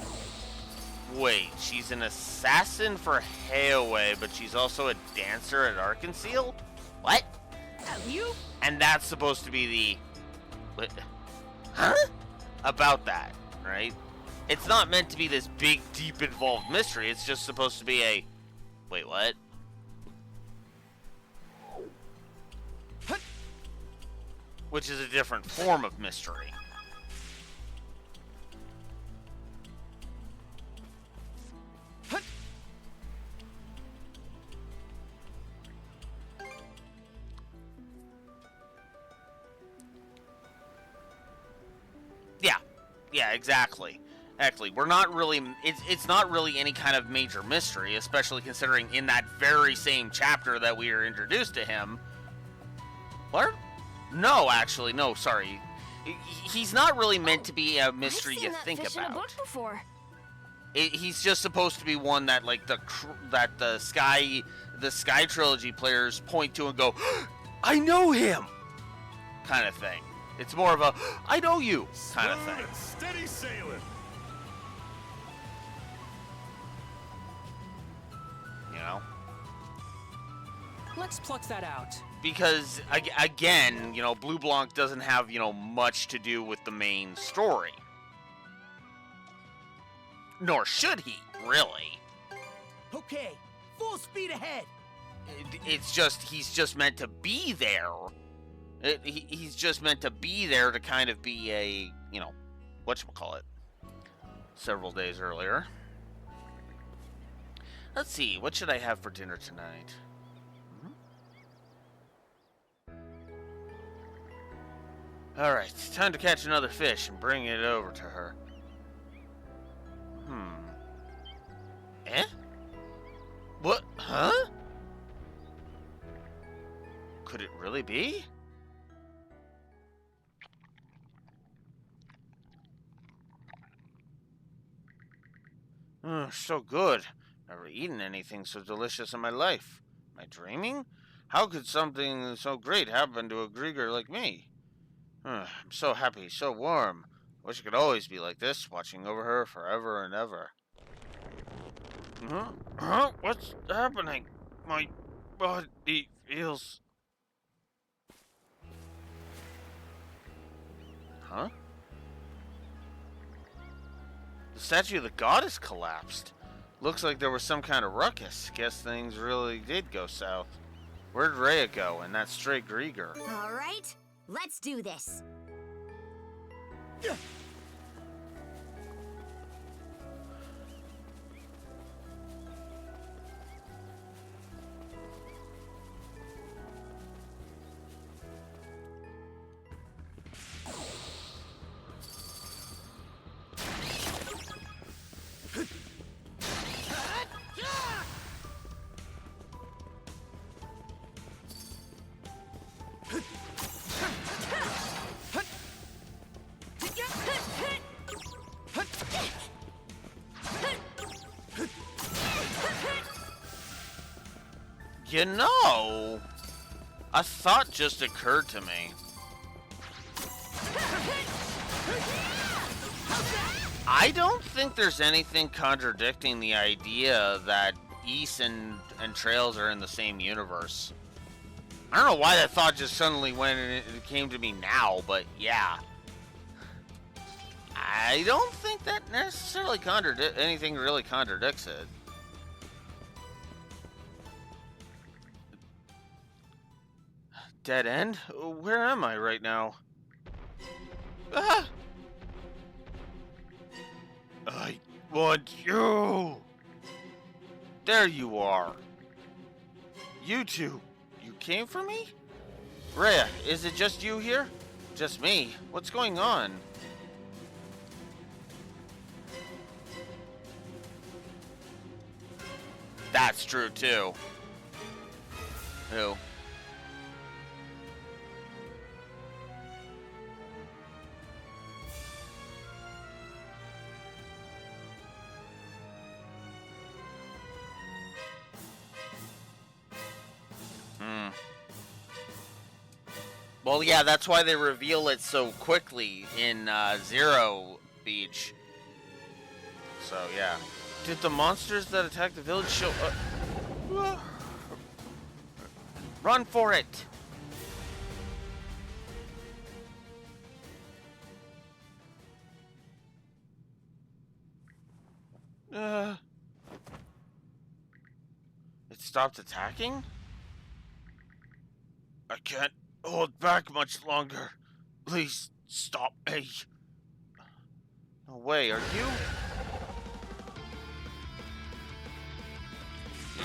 wait, she's an assassin for Hayway, but she's also a dancer at Arkansas? What? And that's supposed to be the, huh? About that, right? It's not meant to be this big, deep, involved mystery. It's just supposed to be a, wait, what? Which is a different form of mystery. Yeah, exactly. We're not really, it's not really any kind of major mystery, especially considering in that very same chapter that we are introduced to him. What? No, actually, no, sorry. He's not really meant to be a mystery you think I've seen that fish in a about. book before. He's just supposed to be one that like the Sky Trilogy players point to and go, I know him, kind of thing. It's more of a I know you kind of thing. Steady sailing. You know. Let's pluck that out. Because again, you know, Blue Blanc doesn't have, you know, much to do with the main story. Nor should he, really. Okay, full speed ahead. It's just he's just meant to be there. He's just meant to be there to kind of be a, you know, whatchamacallit, several days earlier. Let's see, what should I have for dinner tonight? Alright, time to catch another fish and bring it over to her. Eh? What? Huh? Could it really be? So good. Never eaten anything so delicious in my life. Am I dreaming? How could something so great happen to a Grieger like me? I'm so happy, so warm. Wish I could always be like this, watching over her forever and ever. Huh? What's happening? My body feels... Huh? The statue of the goddess collapsed. Looks like there was some kind of ruckus. Guess things really did go south. Where'd Rhea go and that stray Grieger? All right, let's do this. You know, a thought just occurred to me. I don't think there's anything contradicting the idea that Ys and Trails are in the same universe. I don't know why that thought just suddenly went and it came to me now, but yeah. I don't think that necessarily anything really contradicts it. Dead end? Where am I right now? Ah! I want you! There you are. You two. You came for me? Rhea, is it just you here? Just me? What's going on? That's true too. Who? Well, yeah, that's why they reveal it so quickly in Zero Beach. So, yeah. Did the monsters that attacked the village show up? Run for it! It stopped attacking? I can't hold back much longer. Please stop me. No way, are you?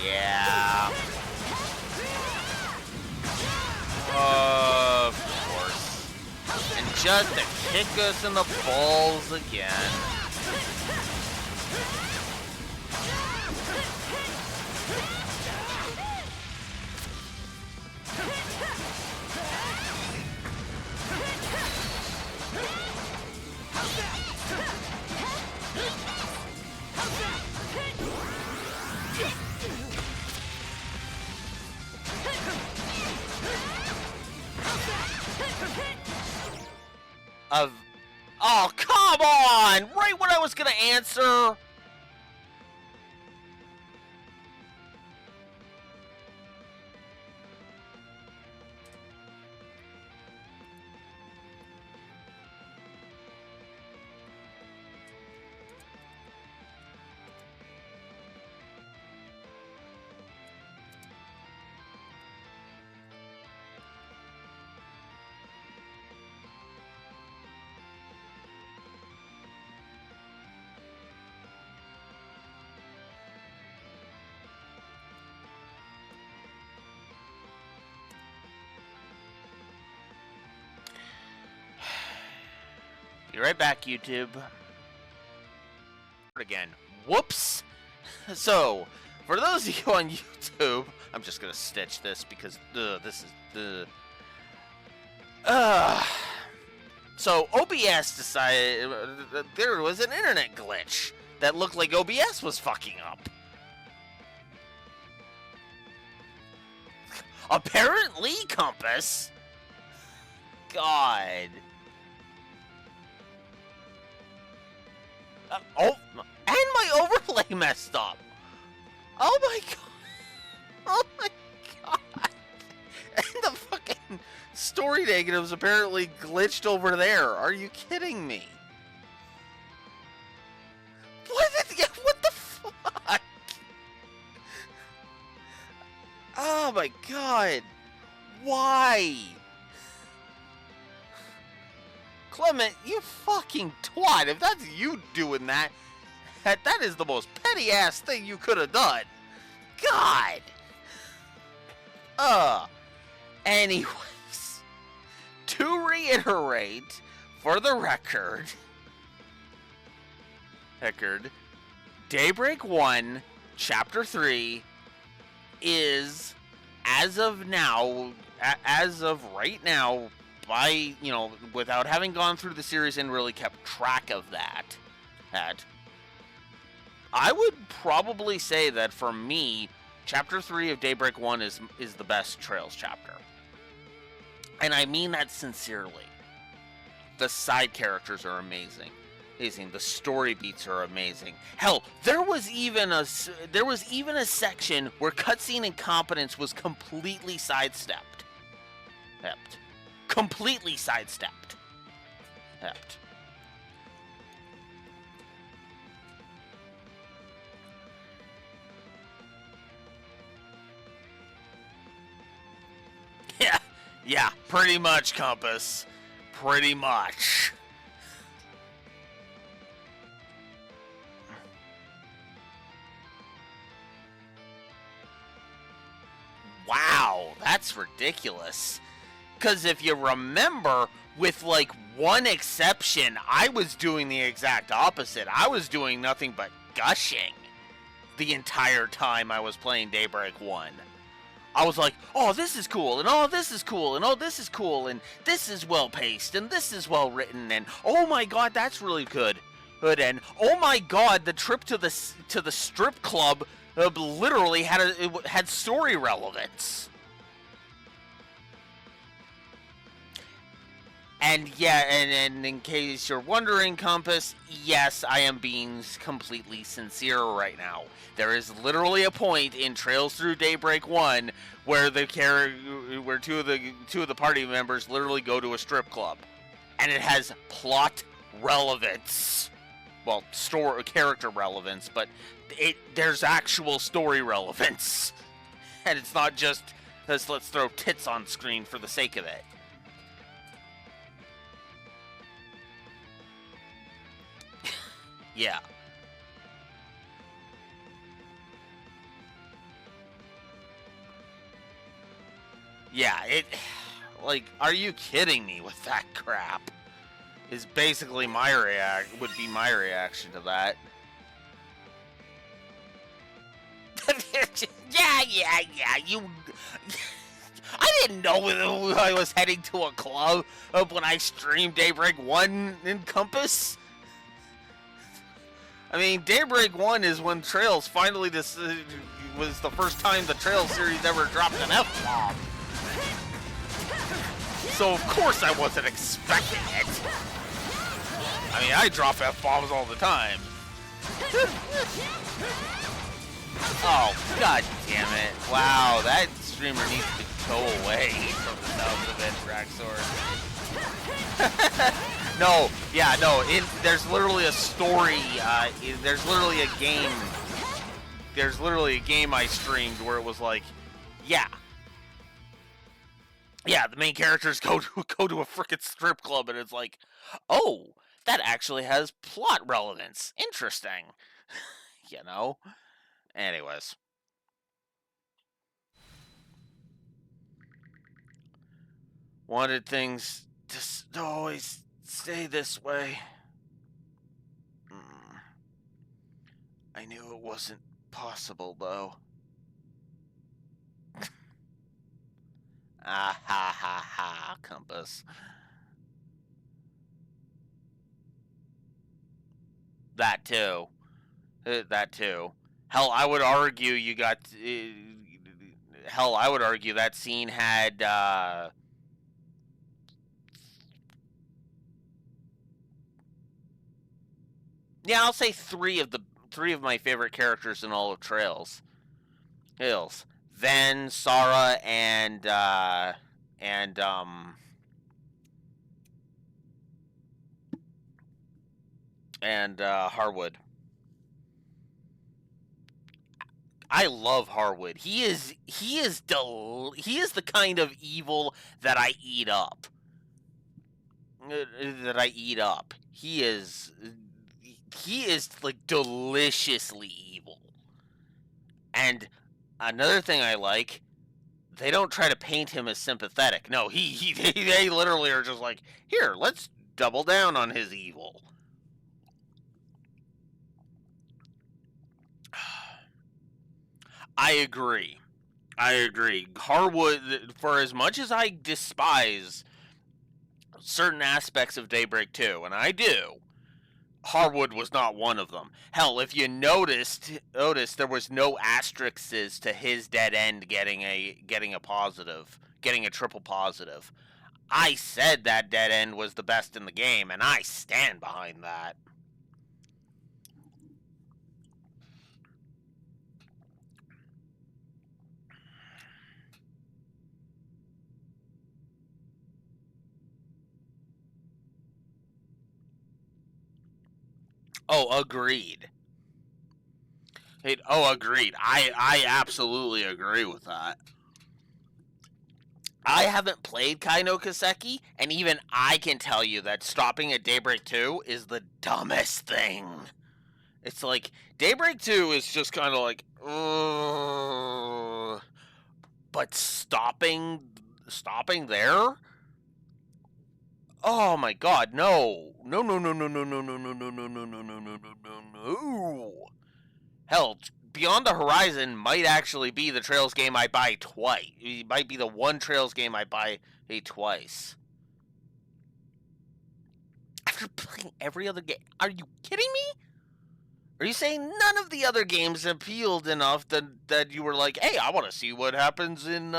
Yeah. Of course. And just to kick us in the balls again. of... Oh, come on! Right when I was gonna answer! Be right back, YouTube. Again. Whoops! So, for those of you on YouTube, I'm just gonna stitch this because this is so OBS decided there was an internet glitch that looked like OBS was fucking up. Apparently, Compass. God. Oh, and my overlay messed up. Oh my god. Oh my god. And the fucking story negatives apparently glitched over there. Are you kidding me? What the fuck? Oh my god. Why? Clement, you fucking twat. If that's you doing that, that is the most petty ass thing you could have done. God. Anyways, to reiterate, for the record, Daybreak 1, Chapter 3 is, as of now, as of right now, by, you know, without having gone through the series and really kept track of that, I would probably say that for me, Chapter 3 of Daybreak 1 is the best Trails chapter. And I mean that sincerely. The side characters are amazing. The story beats are amazing. Hell, there was even a section where cutscene incompetence was completely sidestepped. Completely sidestepped. Yeah, pretty much, Compass. Pretty much. Wow, that's ridiculous. Because if you remember, with like one exception, I was doing the exact opposite. I was doing nothing but gushing the entire time I was playing Daybreak 1. I was like, oh, this is cool, and oh, this is cool, and oh, this is cool, and this is well paced, and this is well written, and oh my god, that's really good. And oh my god, the trip to the strip club literally had story relevance. And yeah, and in case you're wondering, Compass, yes, I am being completely sincere right now. There is literally a point in Trails Through Daybreak 1 where two of the party members literally go to a strip club, and it has plot relevance. Well, character relevance, but there's actual story relevance, and it's not just let's throw tits on screen for the sake of it. Yeah. Yeah, like, are you kidding me with that crap? Is basically would be my reaction to that. yeah, you... I didn't know I was heading to a club when I streamed Daybreak 1 in Compass. I mean, Daybreak 1 is when Trails finally was the first time the Trails series ever dropped an F-bomb. So of course I wasn't expecting it. I mean, I drop F-bombs all the time. Oh, god damn it. Wow, that streamer needs to go away from the sounds of it, Raxor. No, yeah, no, there's literally a story, there's literally a game I streamed where it was like, yeah, the main characters go to a frickin' strip club, and it's like, oh, that actually has plot relevance. Interesting. You know? Anyways. Wanted things to always stay this way. I knew it wasn't possible, though. Ah ha ha ha, Compass. That too. That too. Hell, I would argue you got... hell, I would argue that scene had... yeah, I'll say three of my favorite characters in all of Trails. Hills. Ven, Sara, and Harwood. I love Harwood. He is the kind of evil that I eat up. He is like deliciously evil. And another thing I like, they don't try to paint him as sympathetic. No, they literally are just like, here, let's double down on his evil. I agree. Harwood, for as much as I despise certain aspects of Daybreak 2, and I do, Harwood was not one of them. Hell, if you noticed there was no asterisks to his dead end getting a triple positive. I said that dead end was the best in the game, and I stand behind that. Oh, agreed. Agreed. I absolutely agree with that. I haven't played Kai no Kaseki, and even I can tell you that stopping at Daybreak 2 is the dumbest thing. It's like, Daybreak 2 is just kind of like, but stopping there? Oh my god, no. No. Hell, Beyond the Horizon might actually be the Trails game I buy twice. It might be the one Trails game I buy twice. After playing every other game. Are you kidding me? Are you saying none of the other games appealed enough that you were like, hey, I want to see what happens in,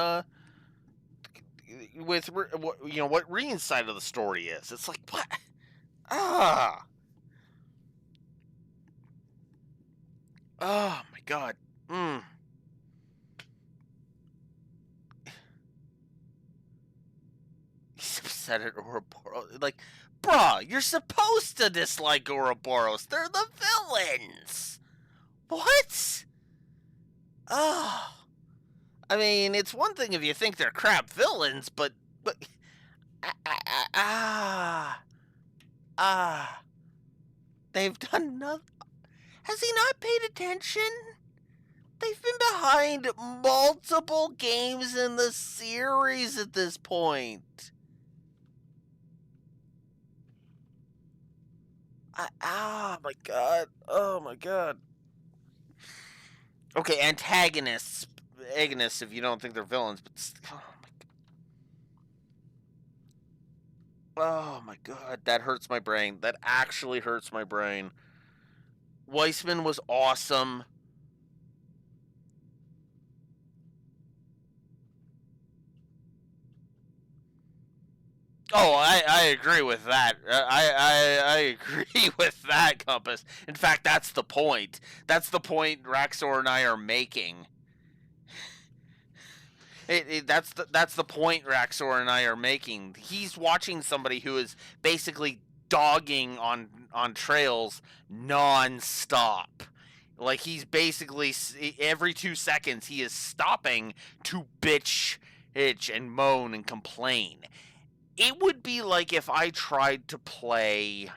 with, what Reen's side of the story is? It's like, what? Oh my god. He's upset at Ouroboros. Like, bruh, you're supposed to dislike Ouroboros. They're the villains. What? Oh. I mean, it's one thing if you think they're crap villains, but they've done nothing. Has he not paid attention? They've been behind multiple games in the series at this point. Oh my god. Oh my god. Okay, antagonists if you don't think they're villains, but oh my god, that hurts my brain. That actually hurts my brain. Weissman was awesome. Oh, I agree with that. I agree with that, Compass. In fact, that's the point. That's the point Raxor and I are making. That's the point Raxor and I are making. He's watching somebody who is basically dogging on trails non-stop. Like, he's basically every 2 seconds he is stopping to bitch, itch, and moan and complain. It would be like if I tried to play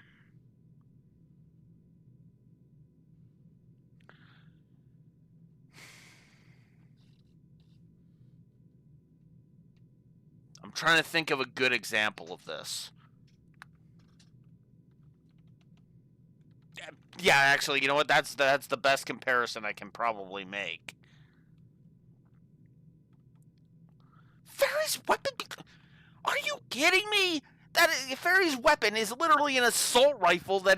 I'm trying to think of a good example of this. Yeah, actually, you know what? That's the best comparison I can probably make. Ferry's weapon. Are you kidding me? That Ferry's weapon is literally an assault rifle that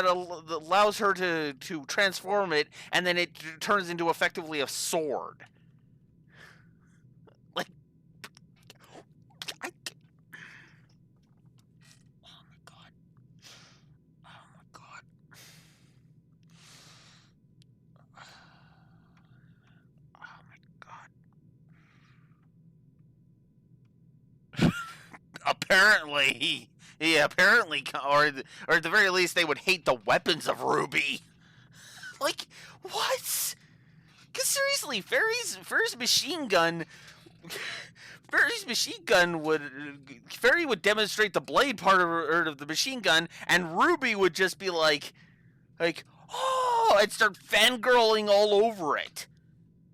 allows her to transform it, and then it turns into effectively a sword. Like, oh my god. Apparently, apparently, or at the very least, they would hate the weapons of Ruby. Like, what? Because seriously, Ferry's machine gun. Ferry would demonstrate the blade part of the machine gun, and Ruby would just be like, oh, and start fangirling all over it.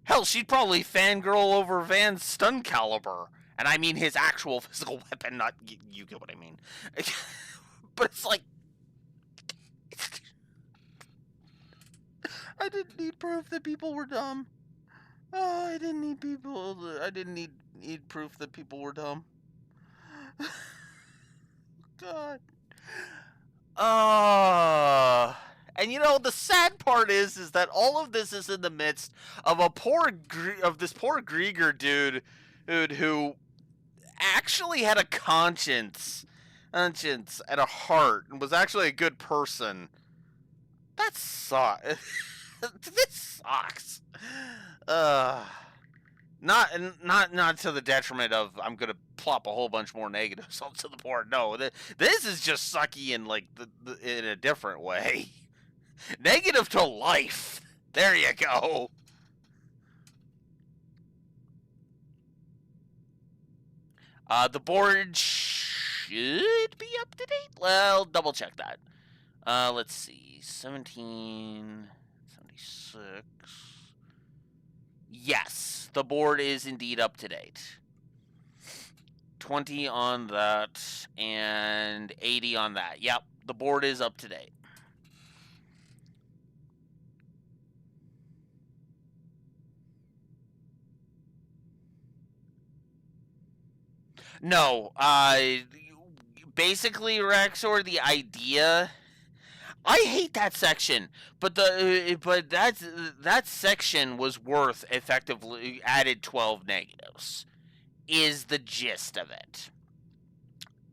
Hell, she'd probably fangirl over Van's stun caliber. And I mean his actual physical weapon, not... You get what I mean. But it's like... I didn't need proof that people were dumb. Oh, I didn't need proof that people were dumb. God. And you know, the sad part is that all of this is in the midst of this poor Grieger dude who actually had a conscience and a heart and was actually a good person. That sucks. This sucks. Not to the detriment of I'm gonna plop a whole bunch more negatives onto the board. No, this is just sucky in like in a different way. Negative to life. There you go. The board should be up to date. Well, double check that. Let's see. 1776. Yes, the board is indeed up to date. 20 on that and 80 on that. Yep, the board is up to date. No, basically, Rexor, the idea... I hate that section, but that section was worth effectively added 12 negatives, is the gist of it.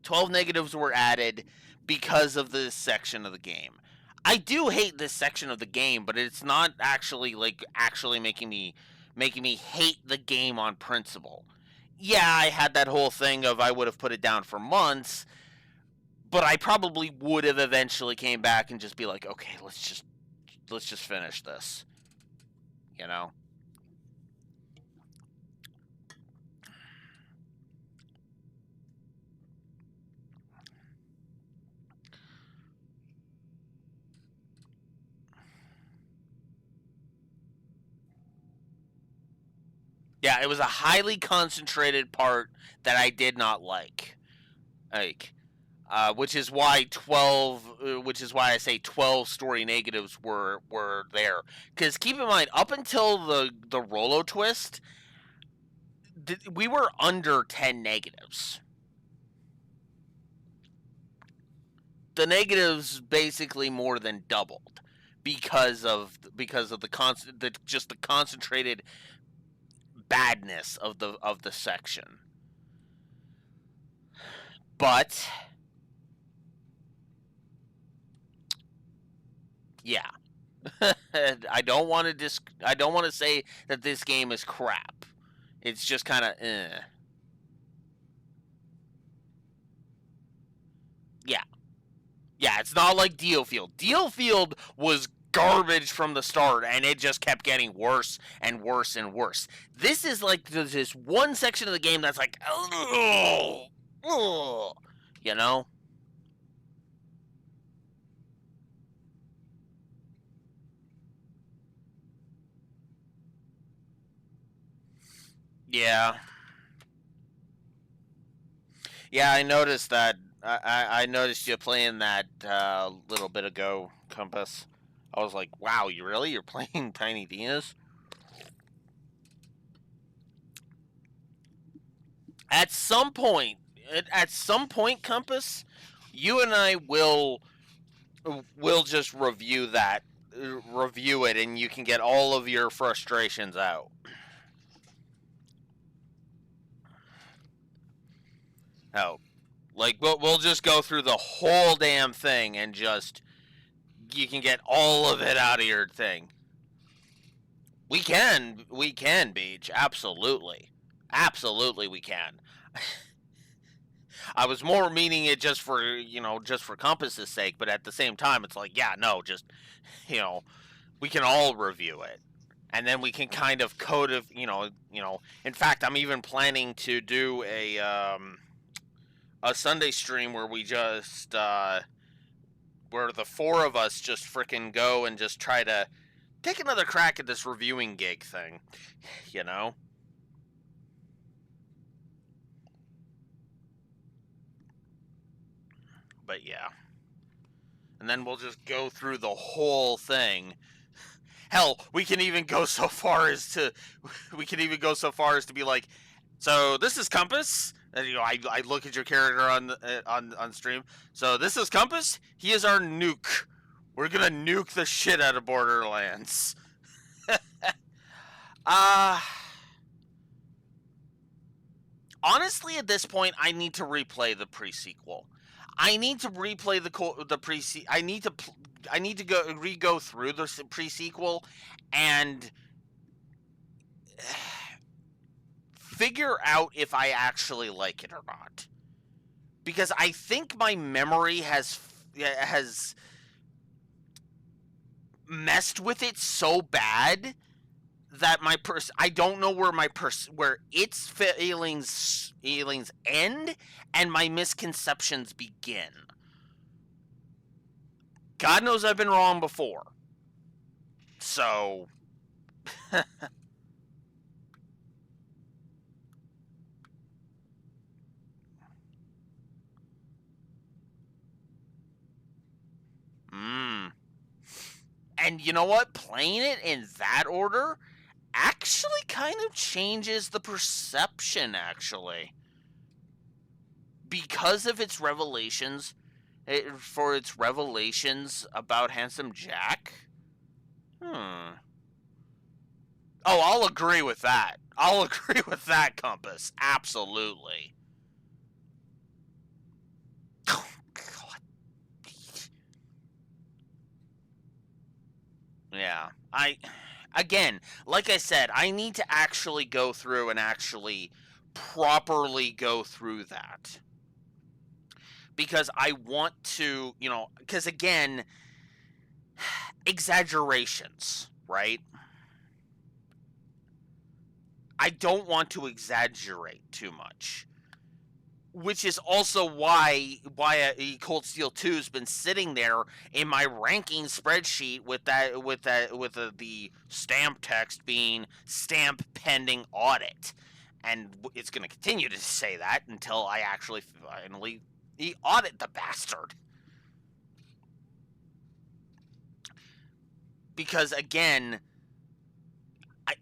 12 negatives were added because of this section of the game. I do hate this section of the game, but it's not actually making me hate the game on principle. Yeah, I had that whole thing of I would have put it down for months, but I probably would have eventually came back and just be like, okay, let's just finish this. You know? Yeah, it was a highly concentrated part that I did not like. Which is why I say 12 story negatives were there. Because keep in mind, up until the Rolo twist, we were under 10 negatives. The negatives basically more than doubled because of the concentrated badness of the section. But yeah. I don't want to say that this game is crap. It's just kind of Yeah. Yeah, it's not like Dealfield. Dealfield was garbage from the start, and it just kept getting worse and worse and worse. This is like this one section of the game that's like, ugh, ugh, you know? Yeah. Yeah, I noticed that. I noticed you playing that little bit ago, Compass. I was like, wow, you're playing Tiny Tina's? At some point, Compass, you and I will just review it, and you can get all of your frustrations out. Oh, like we'll just go through the whole damn thing, and just you can get all of it out of your thing. We can, Beach, absolutely, we can. I was more meaning it just for Compass's sake, but at the same time, it's like, yeah, no, just we can all review it, and then we can kind of In fact, I'm even planning to do a Sunday stream where we just where the four of us just frickin' go and just try to take another crack at this reviewing gig thing, you know. But yeah. And then we'll just go through the whole thing. Hell, we can even go so far as to be like, so this is Compass. And I look at your character on stream. So this is Compass. He is our nuke. We're gonna nuke the shit out of Borderlands. Honestly, at this point, I need to replay the pre-sequel. I need to replay the pre. I need to go through the pre-sequel and figure out if I actually like it or not. Because I think my memory has messed with it so bad that I don't know where where its feelings end and my misconceptions begin. God knows I've been wrong before. So And you know what? Playing it in that order actually kind of changes the perception, actually. Because of its revelations, about Handsome Jack. Oh, I'll agree with that. Compass. Absolutely. Oh, God. Yeah. Again, like I said, I need to actually go through and actually properly go through that. Because I want to, because again, exaggerations, right? I don't want to exaggerate too much. Which is also why Cold Steel 2 has been sitting there in my ranking spreadsheet with the stamp text being stamp pending audit, and it's going to continue to say that until I actually finally audit the bastard. Because again, I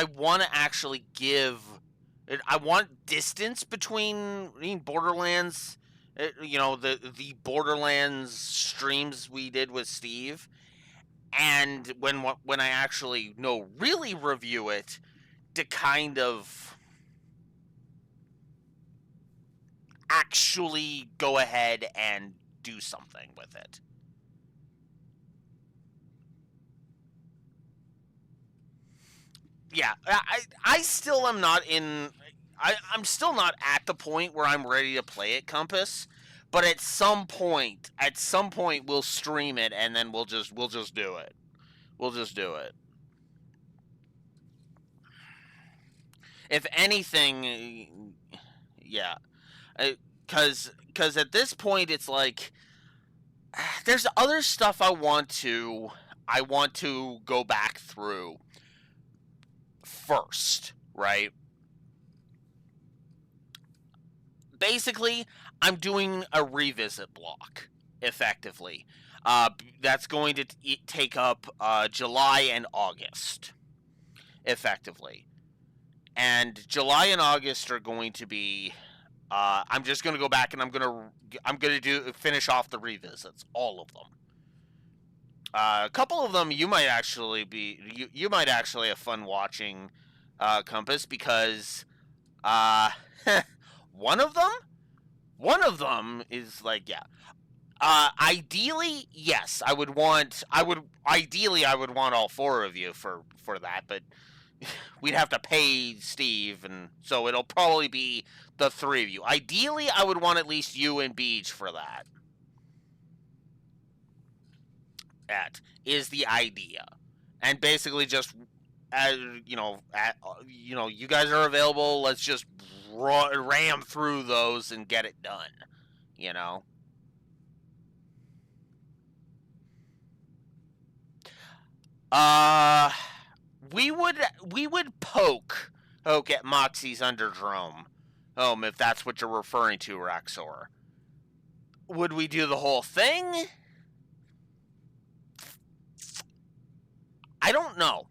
want to actually I want distance between Borderlands, the Borderlands streams we did with Steve, and when I actually really review it, to kind of actually go ahead and do something with it. Yeah, I still am not in. I'm still not at the point where I'm ready to play it, Compass. But at some point, we'll stream it, and then we'll just do it. We'll just do it. If anything, yeah, because at this point it's like there's other stuff I want to go back through first, right? Basically, I'm doing a revisit block, effectively. That's going to take up July and August, effectively. And July and August are going to be. I'm just going to go back and I'm going to finish off the revisits, all of them. A couple of them you might actually have fun watching, Compass, because one of them is like, yeah. Ideally, yes, I would want all four of you for that, but we'd have to pay Steve, and so it'll probably be the three of you. Ideally, I would want at least you and Beach for that. That is the idea, and basically just you guys are available. Let's just ram through those and get it done. You know. We would poke at Moxie's Underdrome home, if that's what you're referring to, Raxor. Would we do the whole thing? I don't know.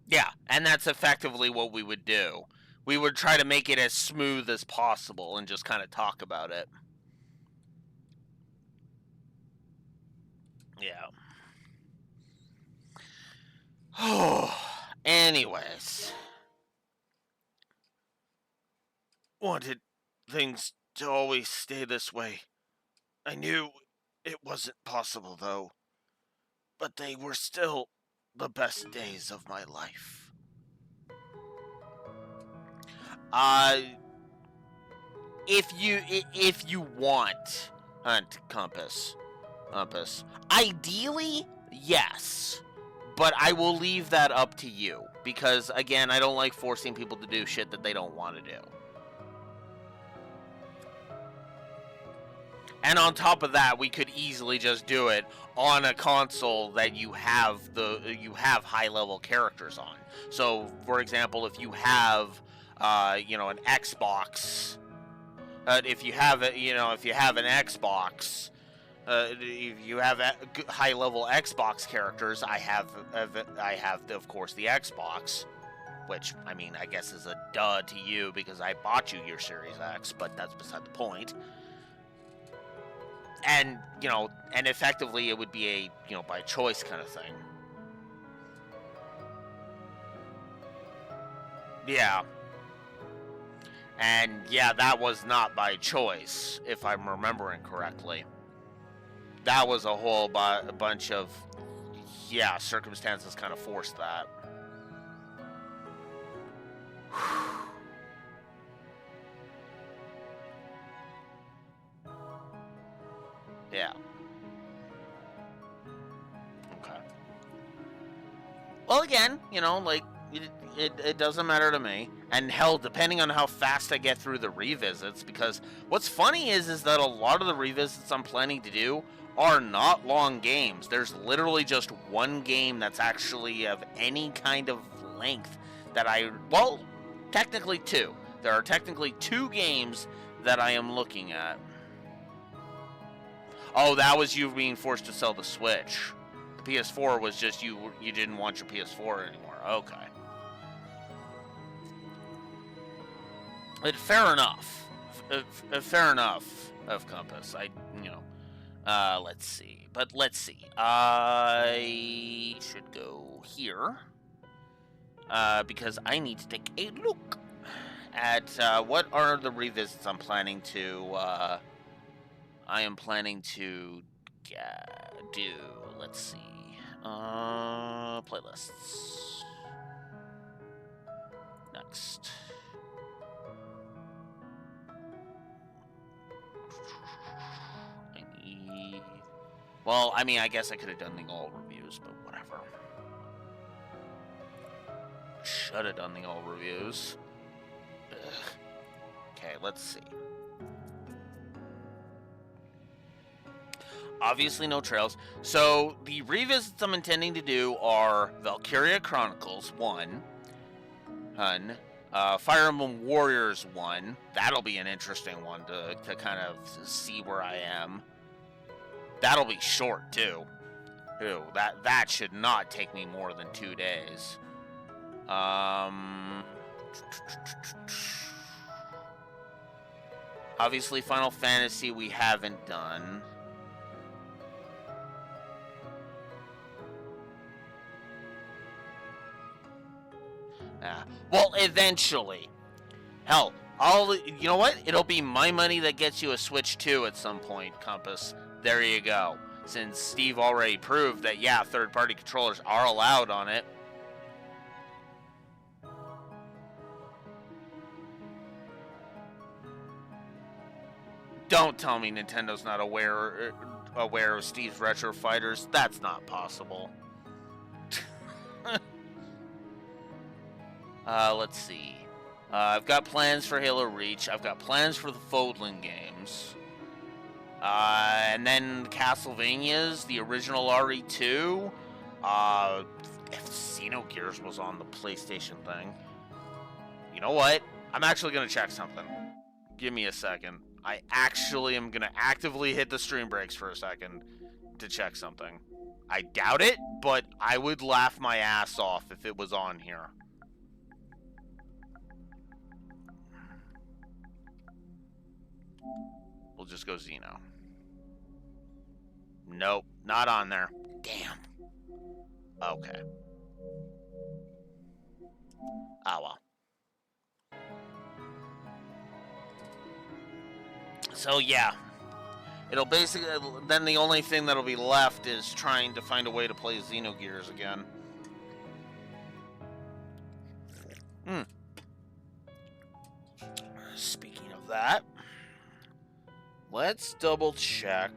Yeah, and that's effectively what we would do. We would try to make it as smooth as possible and just kind of talk about it. Yeah. Oh, anyways. Wanted things to always stay this way. I knew it wasn't possible, though. But they were still the best days of my life. If you want, Hunt, Compass, ideally, yes. But I will leave that up to you. Because, again, I don't like forcing people to do shit that they don't want to do. And on top of that, we could easily just do it on a console that you have high-level characters on. So, for example, if you have, an Xbox, if you have an Xbox, if you have high-level Xbox characters, I have, of course, the Xbox, which, I mean, I guess is a duh to you because I bought you your Series X, but that's beside the point. And, and effectively it would be a, by choice kind of thing. Yeah. And, yeah, that was not by choice, if I'm remembering correctly. That was a whole bunch of, circumstances kind of forced that. Yeah. Okay. Well, again, it doesn't matter to me. And hell, depending on how fast I get through the revisits, because what's funny is that a lot of the revisits I'm planning to do are not long games. There's literally just one game that's actually of any kind of length that technically two. There are technically two games that I am looking at. Oh, that was you being forced to sell the Switch. The PS4 was just you didn't want your PS4 anymore. Okay. But fair enough. Fair enough of Compass. Let's see. But let's see. I should go here. Because I need to take a look at what are the revisits I'm planning to do. Let's see. Playlists. Next. Well, I mean, I guess I could have done the all reviews, but whatever. Should have done the all reviews. Ugh. Okay, let's see. Obviously no trails. So, the revisits I'm intending to do are Valkyria Chronicles 1. Fire Emblem Warriors 1. That'll be an interesting one to kind of see where I am. That'll be short, too. Ew, that should not take me more than 2 days. Obviously, Final Fantasy we haven't done. Well, eventually. Hell, you know what? It'll be my money that gets you a Switch 2 at some point, Compass. There you go. Since Steve already proved that, yeah, third-party controllers are allowed on it. Don't tell me Nintendo's not aware of Steve's Retro Fighters. That's not possible. Let's see. I've got plans for Halo Reach. I've got plans for the Fodlan games. And then Castlevania's, the original RE2. If Xenogears was on the PlayStation thing. You know what? I'm actually going to check something. Give me a second. I actually am going to actively hit the stream breaks for a second to check something. I doubt it, but I would laugh my ass off if it was on here. We'll just go Xeno. Nope, not on there. Damn. Okay. Oh well. So yeah. It'll basically, then the only thing that'll be left is trying to find a way to play Xenogears again. Speaking of that, let's double check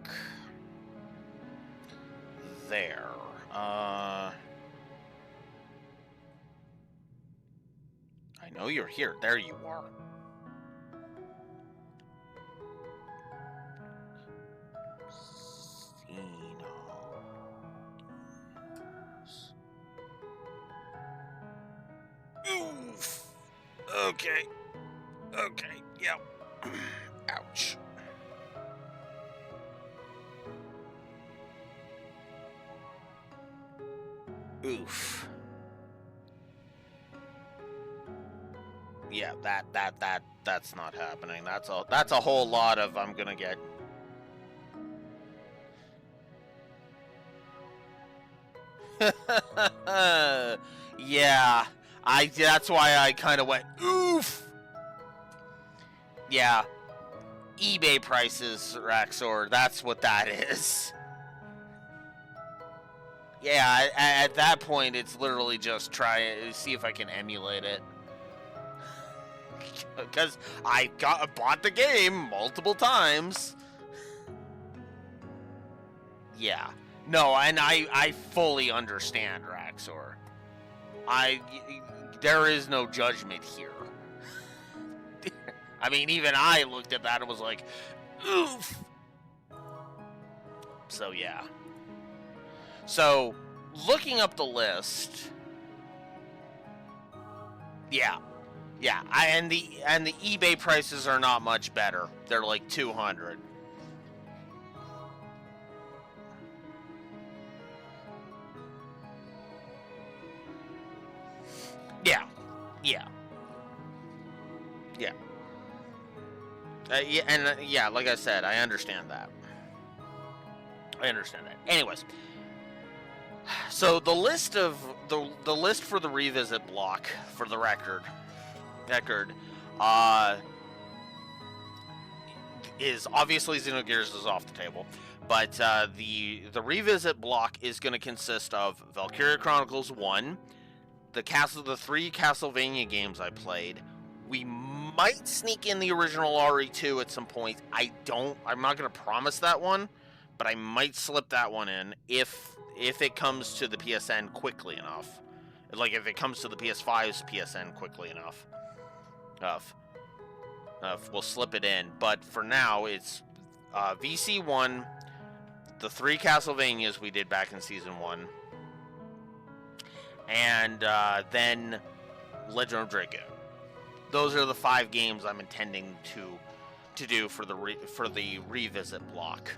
there. I know you're here. There you are. Oof. Okay. Okay. Yep. Ouch. Oof. Yeah, that's not happening. That's a whole lot of I'm gonna get. Yeah, that's why I kind of went oof. Yeah, eBay prices, Raxor. That's what that is. Yeah, at that point, it's literally just try to see if I can emulate it. Because I bought the game multiple times. Yeah. No, and I fully understand, Raxor. There is no judgment here. I mean, even I looked at that and was like, oof. So, yeah. So, looking up the list, yeah, and the eBay prices are not much better. They're like 200. Yeah. Yeah, and yeah, like I said, I understand that. Anyways, so the list of the list for the revisit block, for the record, is obviously Xenogears is off the table, but the revisit block is going to consist of Valkyria Chronicles 1, the 3 Castlevania games I played. We might sneak in the original RE2 at some point. I'm not going to promise that one, but I might slip that one in if it comes to the PSN quickly enough. Like if it comes to the PS5's PSN quickly enough. We'll slip it in, but for now it's VC1, the 3 Castlevanias we did back in Season 1, and then Legend of Dragoon. Those are the 5 games I'm intending to do for the revisit block.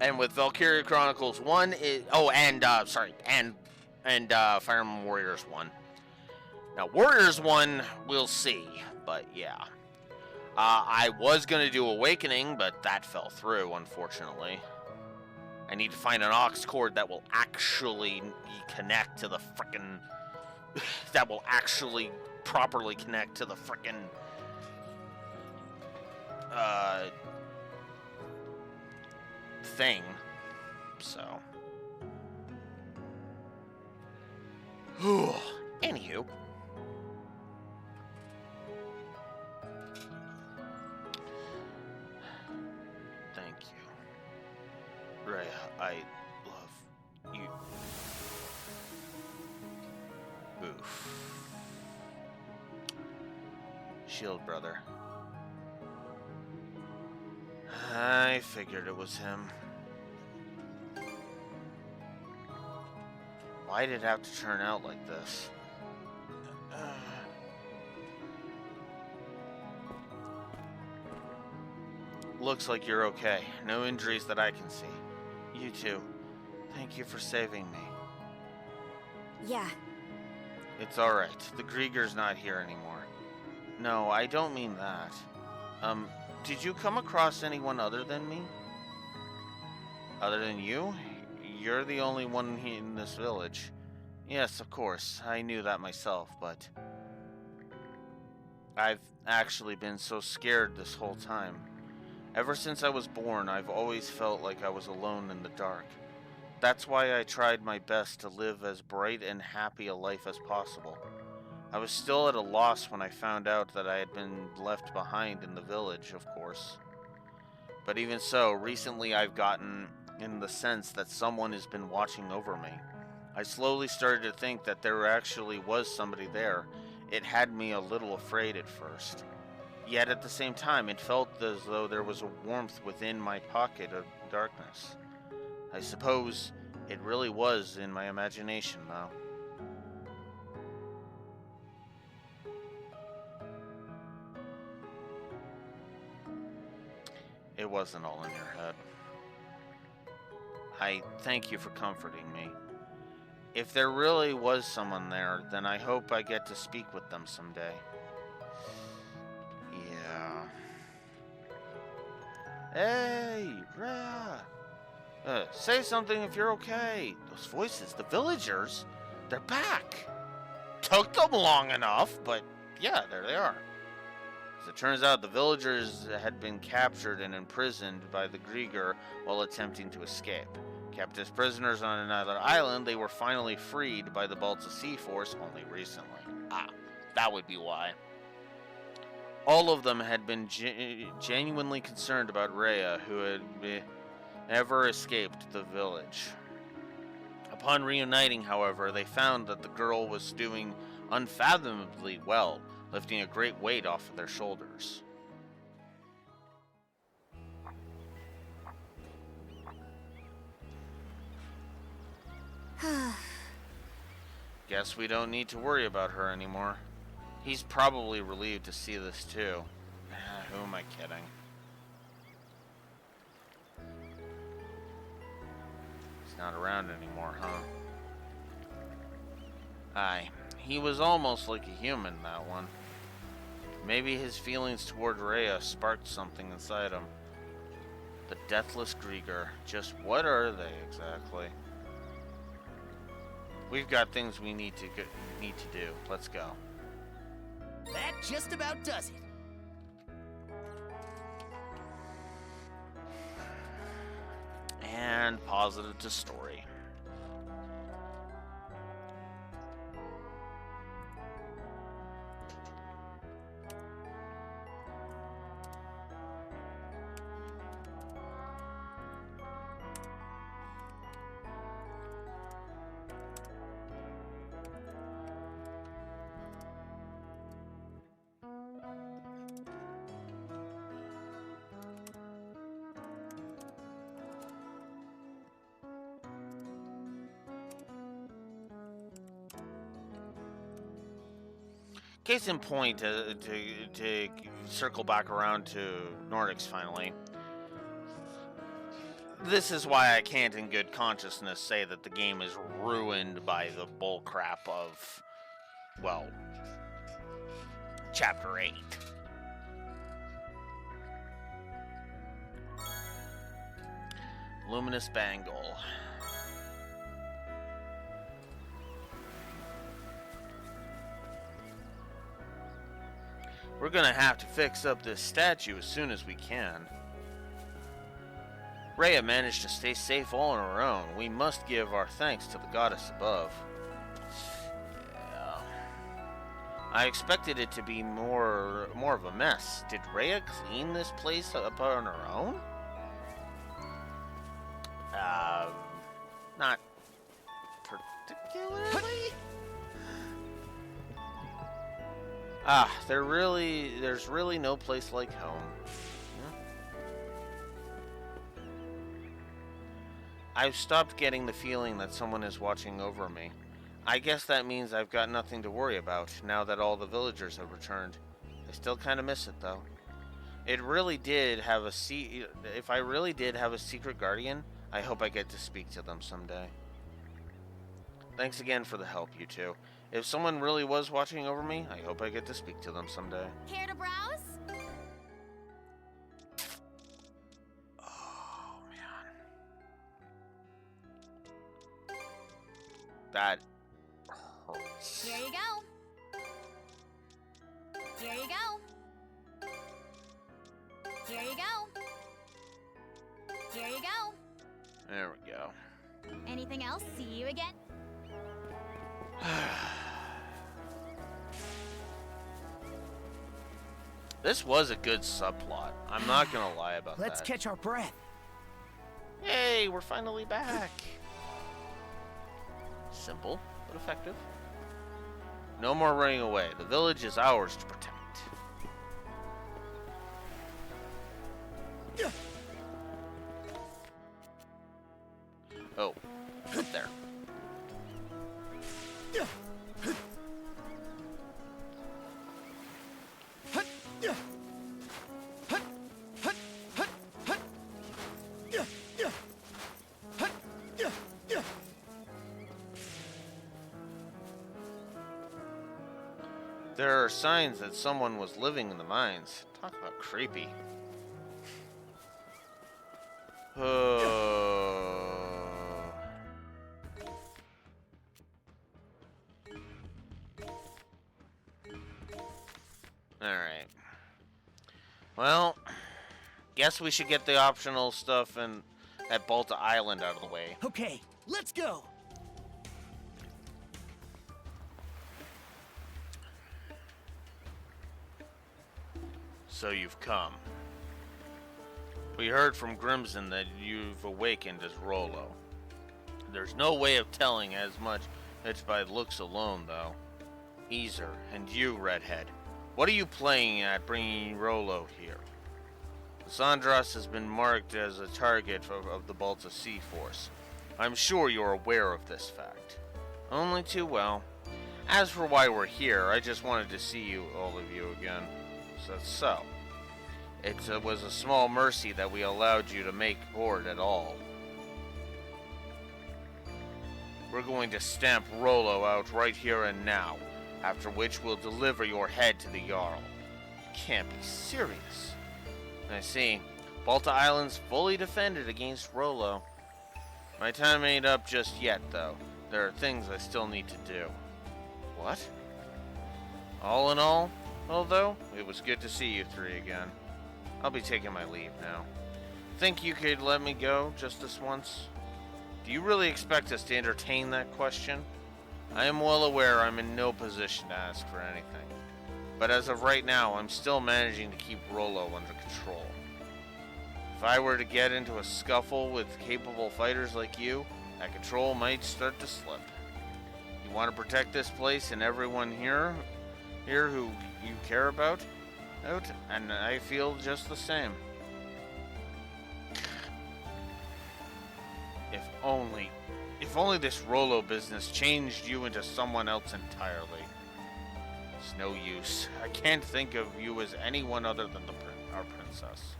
And with Valkyria Chronicles 1, and Fire Emblem Warriors 1. Now, Warriors 1, we'll see, but yeah. I was going to do Awakening, but that fell through, unfortunately. I need to find an aux cord that will actually connect to the frickin'... that will actually properly connect to the frickin'... thing. So... Anywho. Thank you. Rhea, I love you. Oof. Shield brother. I figured it was him. Why did it have to turn out like this? Looks like you're okay. No injuries that I can see. You too. Thank you for saving me. Yeah. It's alright. The Grieger's not here anymore. No, I don't mean that. Did you come across anyone other than me? Other than you? You're the only one in this village. Yes, of course. I knew that myself, but... I've actually been so scared this whole time. Ever since I was born, I've always felt like I was alone in the dark. That's why I tried my best to live as bright and happy a life as possible. I was still at a loss when I found out that I had been left behind in the village, of course. But even so, recently I've gotten in the sense that someone has been watching over me. I slowly started to think that there actually was somebody there. It had me a little afraid at first. Yet at the same time, it felt as though there was a warmth within my pocket of darkness. I suppose it really was in my imagination, though. It wasn't all in your head. I thank you for comforting me. If there really was someone there, then I hope I get to speak with them someday. Yeah. Hey, Rhea! Say something if you're okay. Those voices, the villagers, they're back. Took them long enough, but yeah, there they are. As it turns out, the villagers had been captured and imprisoned by the Grieger while attempting to escape. Kept as prisoners on another island, they were finally freed by the Balta Sea Force only recently. Ah, that would be why. All of them had been genuinely concerned about Rhea, who had never escaped the village. Upon reuniting, however, they found that the girl was doing unfathomably well, lifting a great weight off of their shoulders. Guess we don't need to worry about her anymore. He's probably relieved to see this too. Who am I kidding? He's not around anymore, huh? Aye, He was almost like a human, that one. Maybe his feelings toward Rhea sparked something inside him. The Deathless Grieger. Just what are they exactly? We've got things we need to do. Let's go. That just about does it. And positive to story. Case in point, to circle back around to Nordics finally, this is why I can't in good consciousness say that the game is ruined by the bullcrap of, well, Chapter 8. Luminous Bangle. We're gonna have to fix up this statue as soon as we can. Rhea managed to stay safe all on her own. We must give our thanks to the goddess above. Yeah. I expected it to be more of a mess. Did Rhea clean this place up on her own? Not particularly. There's really no place like home. Yeah. I've stopped getting the feeling that someone is watching over me. I guess that means I've got nothing to worry about now that all the villagers have returned. I still kind of miss it though. If I really did have a secret guardian, I hope I get to speak to them someday. Thanks again for the help, you two. If someone really was watching over me, I hope I get to speak to them someday. Care to browse? Oh, man. That hurts. Here you go. Here you go. Here you go. Here you go. There we go. Anything else? See you again. This was a good subplot. I'm not gonna lie about Let's that. catch our breath. Hey, we're finally back. Simple, but effective. No more running away. The village is ours to protect. Oh, right there. There are signs that someone was living in the mines. Talk about creepy. Alright. Well, guess we should get the optional stuff at Balta Island out of the way. Okay, let's go. So you've come. We heard from Grimson that you've awakened as Rollo. There's no way of telling as much as by looks alone, though. Easer, and you, Redhead. What are you playing at bringing Rollo here? Sandras has been marked as a target of the Balta Sea Force. I'm sure you're aware of this fact. Only too well. As for why we're here, I just wanted to see all of you again. So. It was a small mercy that we allowed you to make board at all. We're going to stamp Rollo out right here and now. after which we'll deliver your head to the Jarl. You can't be serious. I see. Balta Island's fully defended against Rollo. My time ain't up just yet, though. There are things I still need to do. What? All in all, although, it was good to see you three again. I'll be taking my leave now. Think you could let me go just this once? Do you really expect us to entertain that question? I am well aware I'm in no position to ask for anything. But as of right now, I'm still managing to keep Rollo under control. If I were to get into a scuffle with capable fighters like you, that control might start to slip. You want to protect this place and everyone here who you care about, and I feel just the same. If only this Rollo business changed you into someone else entirely. It's no use. I can't think of you as anyone other than our princess.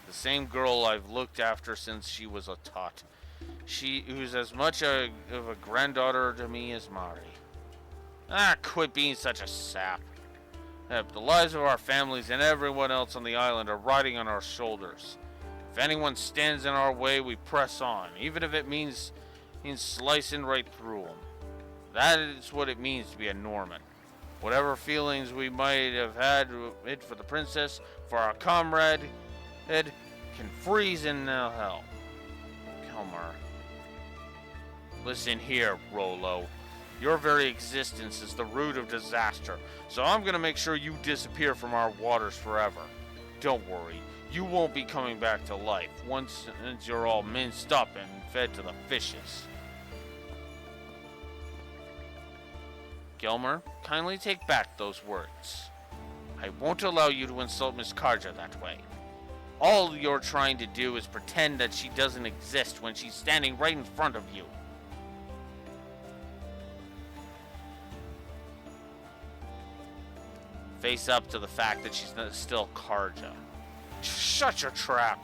The same girl I've looked after since she was a tot. She who's as much of a granddaughter to me as Mari. Quit being such a sap. The lives of our families and everyone else on the island are riding on our shoulders. If anyone stands in our way, we press on, even if it means slicing right through them. That is what it means to be a Norman. Whatever feelings we might have had for the princess, for our comrade, Ed can freeze in hell. Kelmar. Listen here, Rollo. Your very existence is the root of disaster, so I'm gonna make sure you disappear from our waters forever. Don't worry, you won't be coming back to life once you're all minced up and fed to the fishes. Gelmer, kindly take back those words. I won't allow you to insult Miss Karja that way. All you're trying to do is pretend that she doesn't exist when she's standing right in front of you. Face up to the fact that she's still Karja. Shut your trap!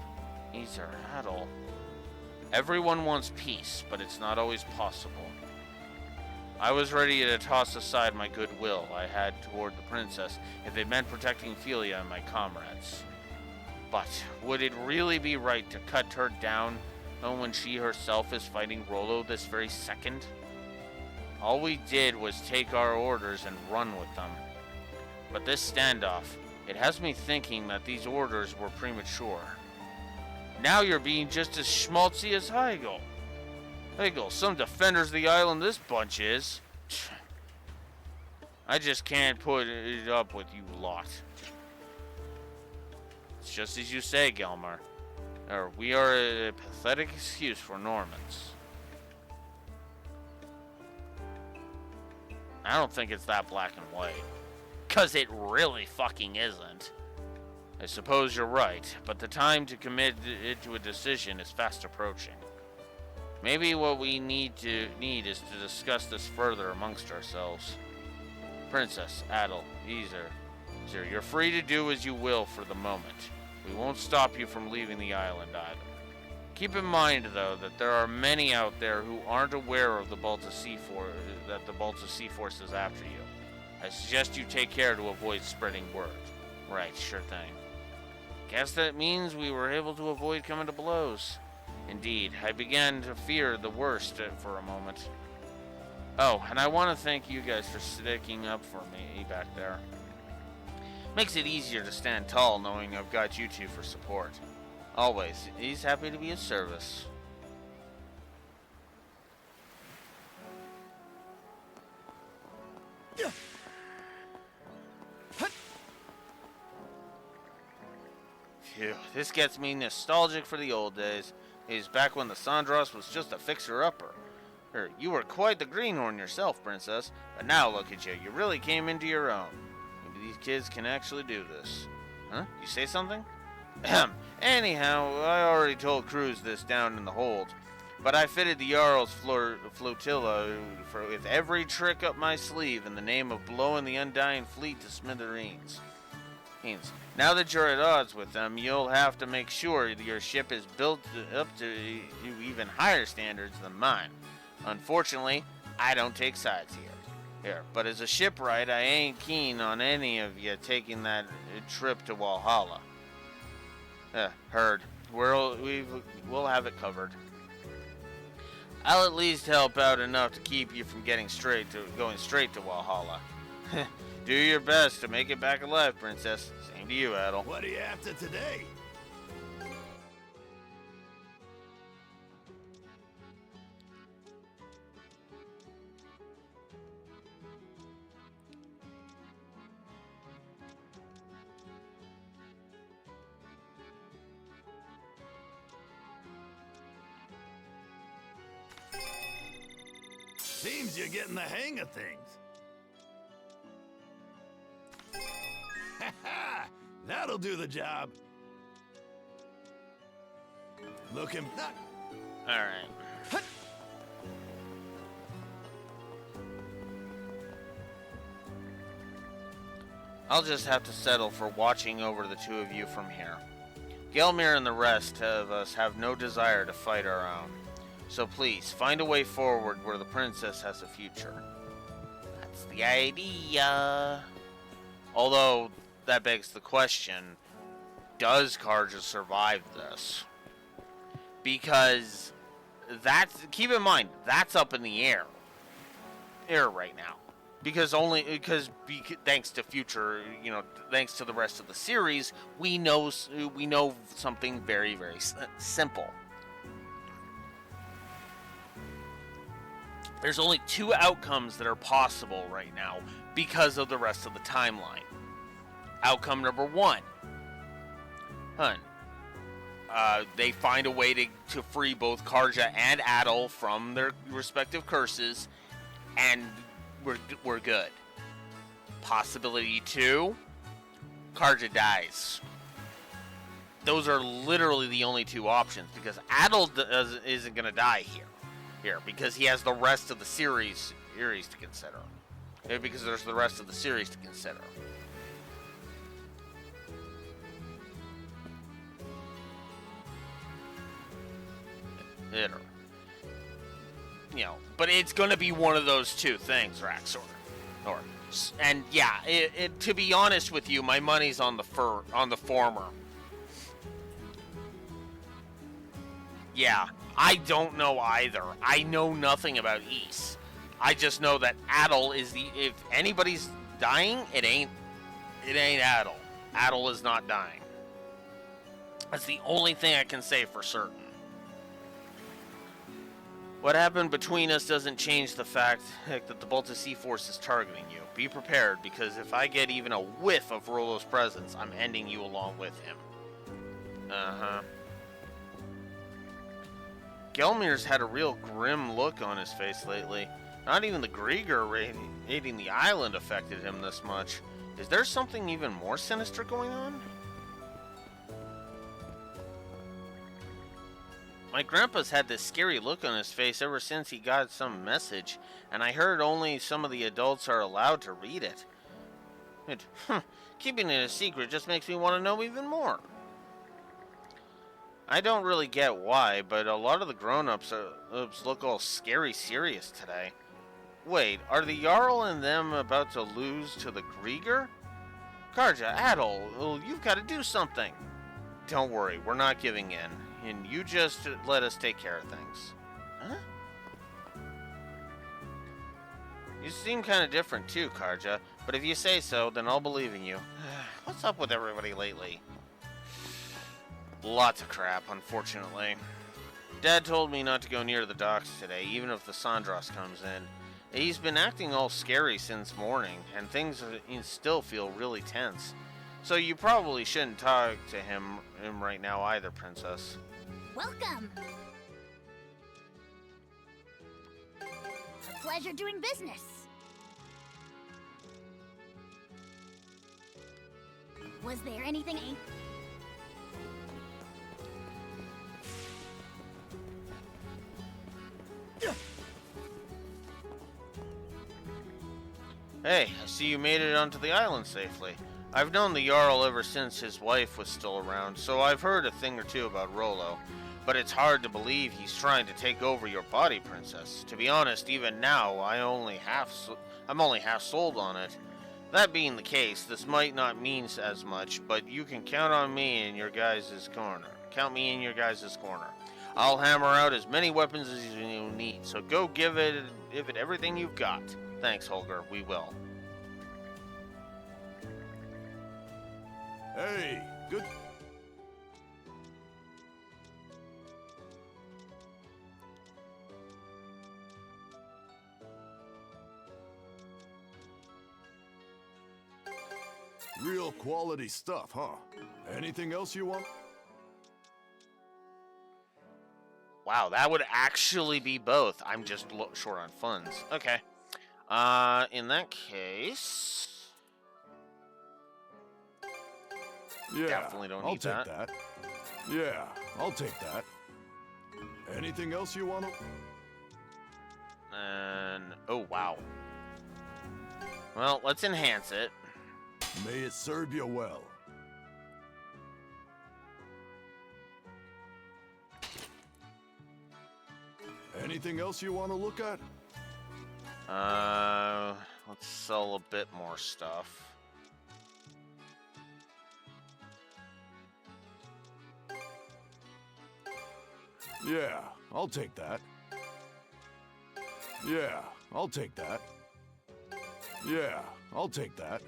He's her Adel. Everyone wants peace, but it's not always possible. I was ready to toss aside my goodwill I had toward the princess if it meant protecting Philia and my comrades. But would it really be right to cut her down when she herself is fighting Rollo this very second? All we did was take our orders and run with them. But this standoff, it has me thinking that these orders were premature. Now you're being just as schmaltzy as Heigl. Heigl, some defenders of the island this bunch is. I just can't put it up with you lot. It's just as you say, Gelmar. We are a pathetic excuse for Normans. I don't think it's that black and white. 'Cause it really fucking isn't. I suppose you're right, but the time to commit it to a decision is fast approaching. Maybe what we need is to discuss this further amongst ourselves. Princess, Adel, Ezer, you're free to do as you will for the moment. We won't stop you from leaving the island either. Keep in mind, though, that there are many out there who aren't aware of the Balta Sea Force, that the Balta Sea Force is after you. I suggest you take care to avoid spreading word. Right, sure thing. Guess that means we were able to avoid coming to blows. Indeed, I began to fear the worst for a moment. Oh, and I want to thank you guys for sticking up for me back there. Makes it easier to stand tall knowing I've got you two for support. Always, he's happy to be of service. Phew, this gets me nostalgic for the old days. Days back when the Sandros was just a fixer-upper. You were quite the greenhorn yourself, Princess, but now look at you. You really came into your own. Maybe these kids can actually do this. Huh? You say something? Anyhow, I already told Cruz this down in the hold, but I fitted the Jarl's flotilla with every trick up my sleeve in the name of blowing the Undying Fleet to smithereens. Now that you're at odds with them, you'll have to make sure that your ship is built up to even higher standards than mine. Unfortunately, I don't take sides here. Here, but as a shipwright, I ain't keen on any of you taking that trip to Valhalla. Heard. We'll have it covered. I'll at least help out enough to keep you from going straight to Valhalla. Do your best to make it back alive, Princess. Same to you, Adel. What are you after today? Seems you're getting the hang of things. That'll do the job. Looking... Alright. I'll just have to settle for watching over the two of you from here. Gelmir and the rest of us have no desire to fight our own. So please, find a way forward where the princess has a future. That's the idea. Although, that begs the question, does Karja survive this? Because, keep in mind, that's up in the air right now. Because thanks to future, thanks to the rest of the series, we know something very, very simple. There's only two outcomes that are possible right now because of the rest of the timeline. Outcome number one. They find a way to free both Karja and Adel from their respective curses, and we're good. Possibility two, Karja dies. Those are literally the only two options, because Adel isn't going to die here, because he has the rest of the series to consider. Because there's the rest of the series to consider. But it's going to be one of those two things, Raxor. And yeah, to be honest with you, my money's on the former. Yeah, I don't know either. I know nothing about Ys. I just know that Adel is if anybody's dying, it ain't Adel. Adel is not dying. That's the only thing I can say for certain. What happened between us doesn't change the fact that the Balta Sea Force is targeting you. Be prepared, because if I get even a whiff of Rollo's presence, I'm ending you along with him. Gelmir's had a real grim look on his face lately. Not even the Grieger raiding the island affected him this much. Is there something even more sinister going on? My grandpa's had this scary look on his face ever since he got some message, and I heard only some of the adults are allowed to read it. Keeping it a secret just makes me want to know even more. I don't really get why, but a lot of the grown-ups look all scary serious today. Wait, are the Jarl and them about to lose to the Grieger? Karja, Adel, you've got to do something. Don't worry, we're not giving in. And you just let us take care of things. Huh? You seem kind of different too, Karja. But if you say so, then I'll believe in you. What's up with everybody lately? Lots of crap, unfortunately. Dad told me not to go near the docks today, even if the Sandras comes in. He's been acting all scary since morning, and things still feel really tense. So you probably shouldn't talk to him right now either, Princess. Welcome! A pleasure doing business. Was there anything... Hey, I see you made it onto the island safely. I've known the Jarl ever since his wife was still around, so I've heard a thing or two about Rollo. But it's hard to believe he's trying to take over your body, Princess. To be honest, even now, I only I'm only half sold on it. That being the case, this might not mean as much, but you can count on me in your guys' corner. Count me in your guys' corner. I'll hammer out as many weapons as you need, so go give it everything you've got. Thanks, Holger. We will. Hey, good. Real quality stuff, huh? Anything else you want? Wow, that would actually be both. I'm just short on funds. Okay. In that case... Yeah, definitely don't need I'll take that. Yeah, I'll take that. Anything else you want to... And... oh, wow. Well, let's enhance it. May it serve you well. Anything else you want to look at? Let's sell a bit more stuff. Yeah, I'll take that. Yeah, I'll take that. Yeah, I'll take that.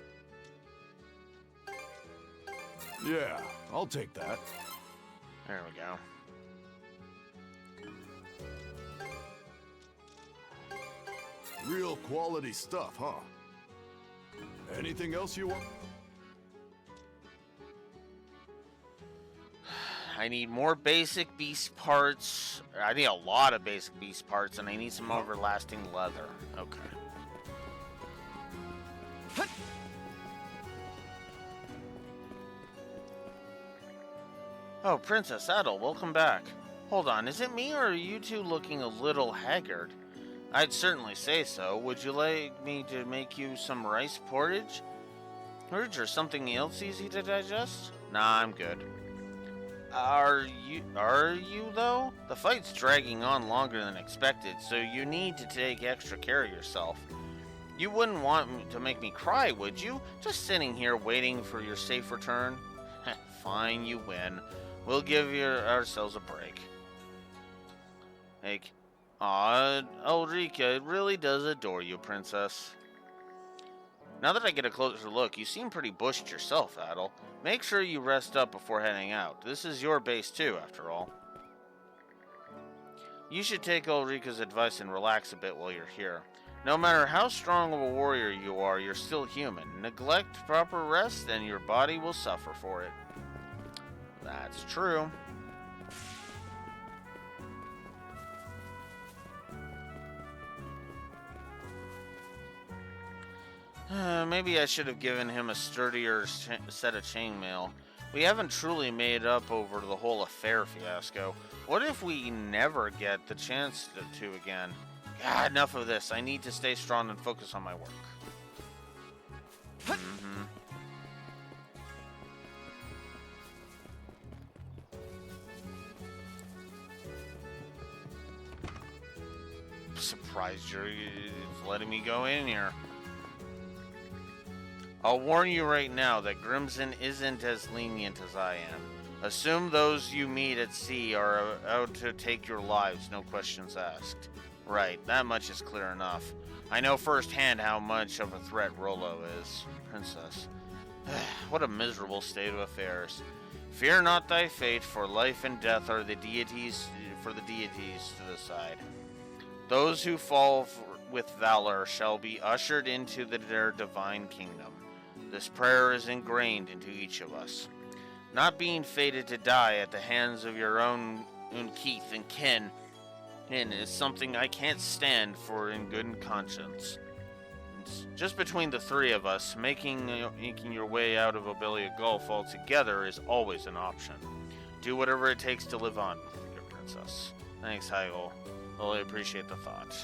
Yeah, I'll take that. There we go. Real quality stuff, huh? Anything else you want? I need more basic beast parts. I need a lot of basic beast parts, and I need some everlasting leather. Okay. Oh, Princess Adel, welcome back. Hold on, is it me or are you two looking a little haggard? I'd certainly say so. Would you like me to make you some rice porridge? Or something else easy to digest? Nah, I'm good. Are you though? The fight's dragging on longer than expected, so you need to take extra care of yourself. You wouldn't want to make me cry, would you? Just sitting here waiting for your safe return? Fine, you win. We'll give ourselves a break. Like, aw, Ulrika really does adore you, Princess. Now that I get a closer look, you seem pretty bushed yourself, Adel. Make sure you rest up before heading out. This is your base too, after all. You should take Ulrika's advice and relax a bit while you're here. No matter how strong of a warrior you are, you're still human. Neglect proper rest and your body will suffer for it. That's true. Maybe I should have given him a sturdier set of chainmail. We haven't truly made up over the whole affair fiasco. What if we never get the chance to again? God, enough of this. I need to stay strong and focus on my work. Surprised you're letting me go in here. I'll warn you right now that Grimson isn't as lenient as I am. Assume those you meet at sea are out to take your lives, no questions asked. Right, that much is clear enough. I know firsthand how much of a threat Rollo is. Princess. What a miserable state of affairs. Fear not thy fate, for life and death are the deities to decide. Those who fall with valor shall be ushered into their divine kingdom. This prayer is ingrained into each of us. Not being fated to die at the hands of your own Keith and kin is something I can't stand for in good conscience. It's just between the three of us, making your way out of Obelia Gulf altogether is always an option. Do whatever it takes to live on, your princess. Thanks, Hyrule. Really appreciate the thought.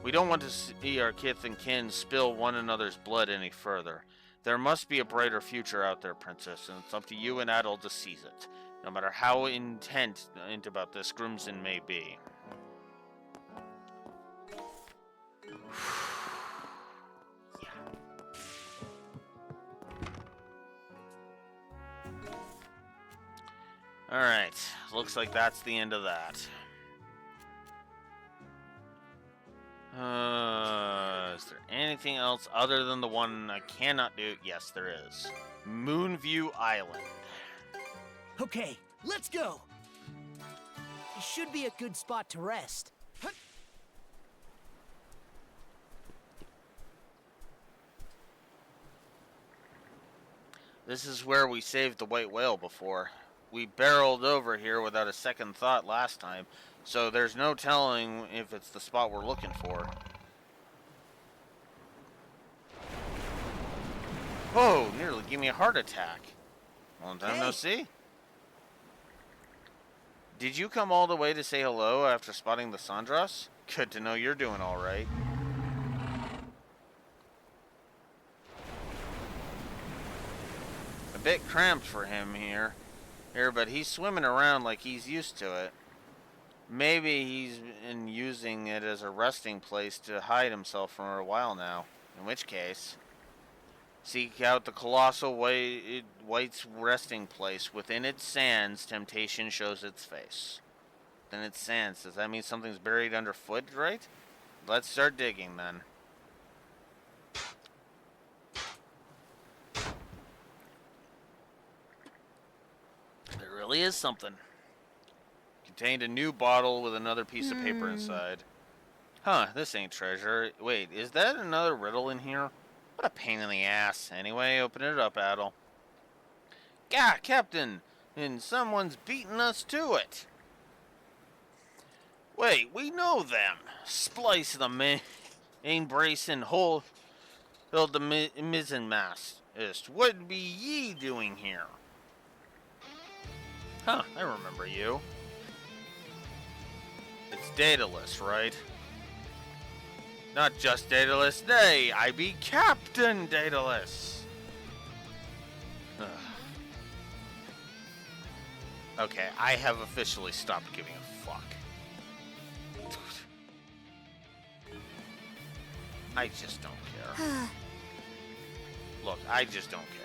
We don't want to see our kith and kin spill one another's blood any further. There must be a brighter future out there, Princess, and it's up to you and Adel to seize it, no matter how intent about this Grimson may be. Alright, looks like that's the end of that. Is there anything else other than the one I cannot do? Yes, there is. Moonview Island. Okay, let's go. It should be a good spot to rest. This is where we saved the white whale before. We barreled over here without a second thought last time, so there's no telling if it's the spot we're looking for. Whoa, nearly gave me a heart attack. Long time no see. Did you come all the way to say hello after spotting the Sandras? Good to know you're doing all right. A bit cramped for him here, but he's swimming around like he's used to it. Maybe he's been using it as a resting place to hide himself for a while now. In which case, seek out the colossal white's resting place. Within its sands, temptation shows its face. Within its sands, does that mean something's buried underfoot, right? Let's start digging then. There really is something. Contained a new bottle with another piece of paper inside. Huh, this ain't treasure. Wait, is that another riddle in here? What a pain in the ass. Anyway, open it up, Adel. Gah, Captain! And someone's beating us to it. Wait, we know them. Splice the main brace and hold the mizzenmast. What be ye doing here? Huh, I remember you. It's Daedalus, right? Not just Daedalus, nay, I be Captain Daedalus. Ugh. Okay, I have officially stopped giving a fuck. I just don't care. Look, I just don't care.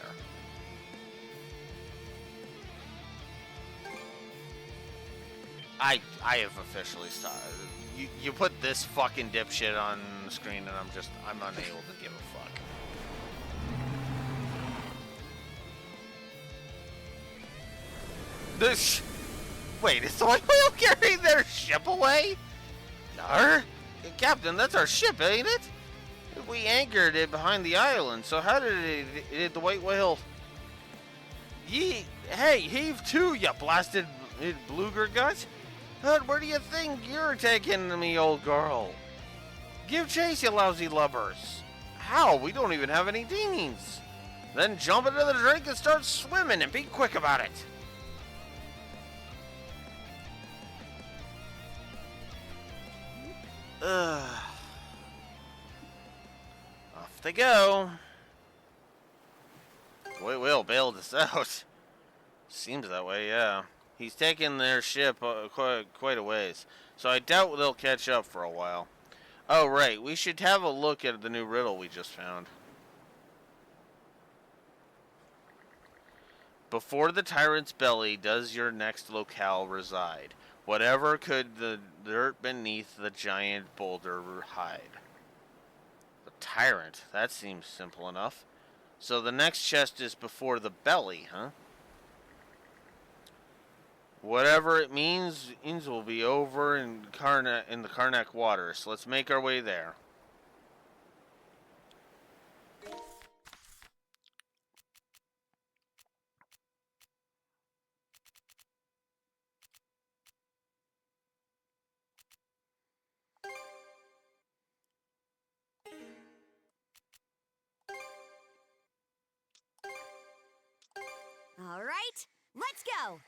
I have officially stopped. You put this fucking dipshit on the screen and I'm unable to give a fuck. Wait, is the white whale carrying their ship away? Nar? Captain, that's our ship, ain't it? We anchored it behind the island, so how did the white whale... Hey, heave to, you blasted bluger guts! Where do you think you're taking me, old girl? Give chase, you lousy lubbers. How? We don't even have any dinghies. Then jump into the drink and start swimming and be quick about it. Off they go. White whale bailed us out. Seems that way, yeah. He's taken their ship quite a ways, so I doubt they'll catch up for a while. Oh, right, we should have a look at the new riddle we just found. Before the tyrant's belly does your next locale reside. Whatever could the dirt beneath the giant boulder hide? The tyrant, that seems simple enough. So the next chest is before the belly, huh? Whatever it means will be over in the Karnak waters. So let's make our way there. All right, let's go.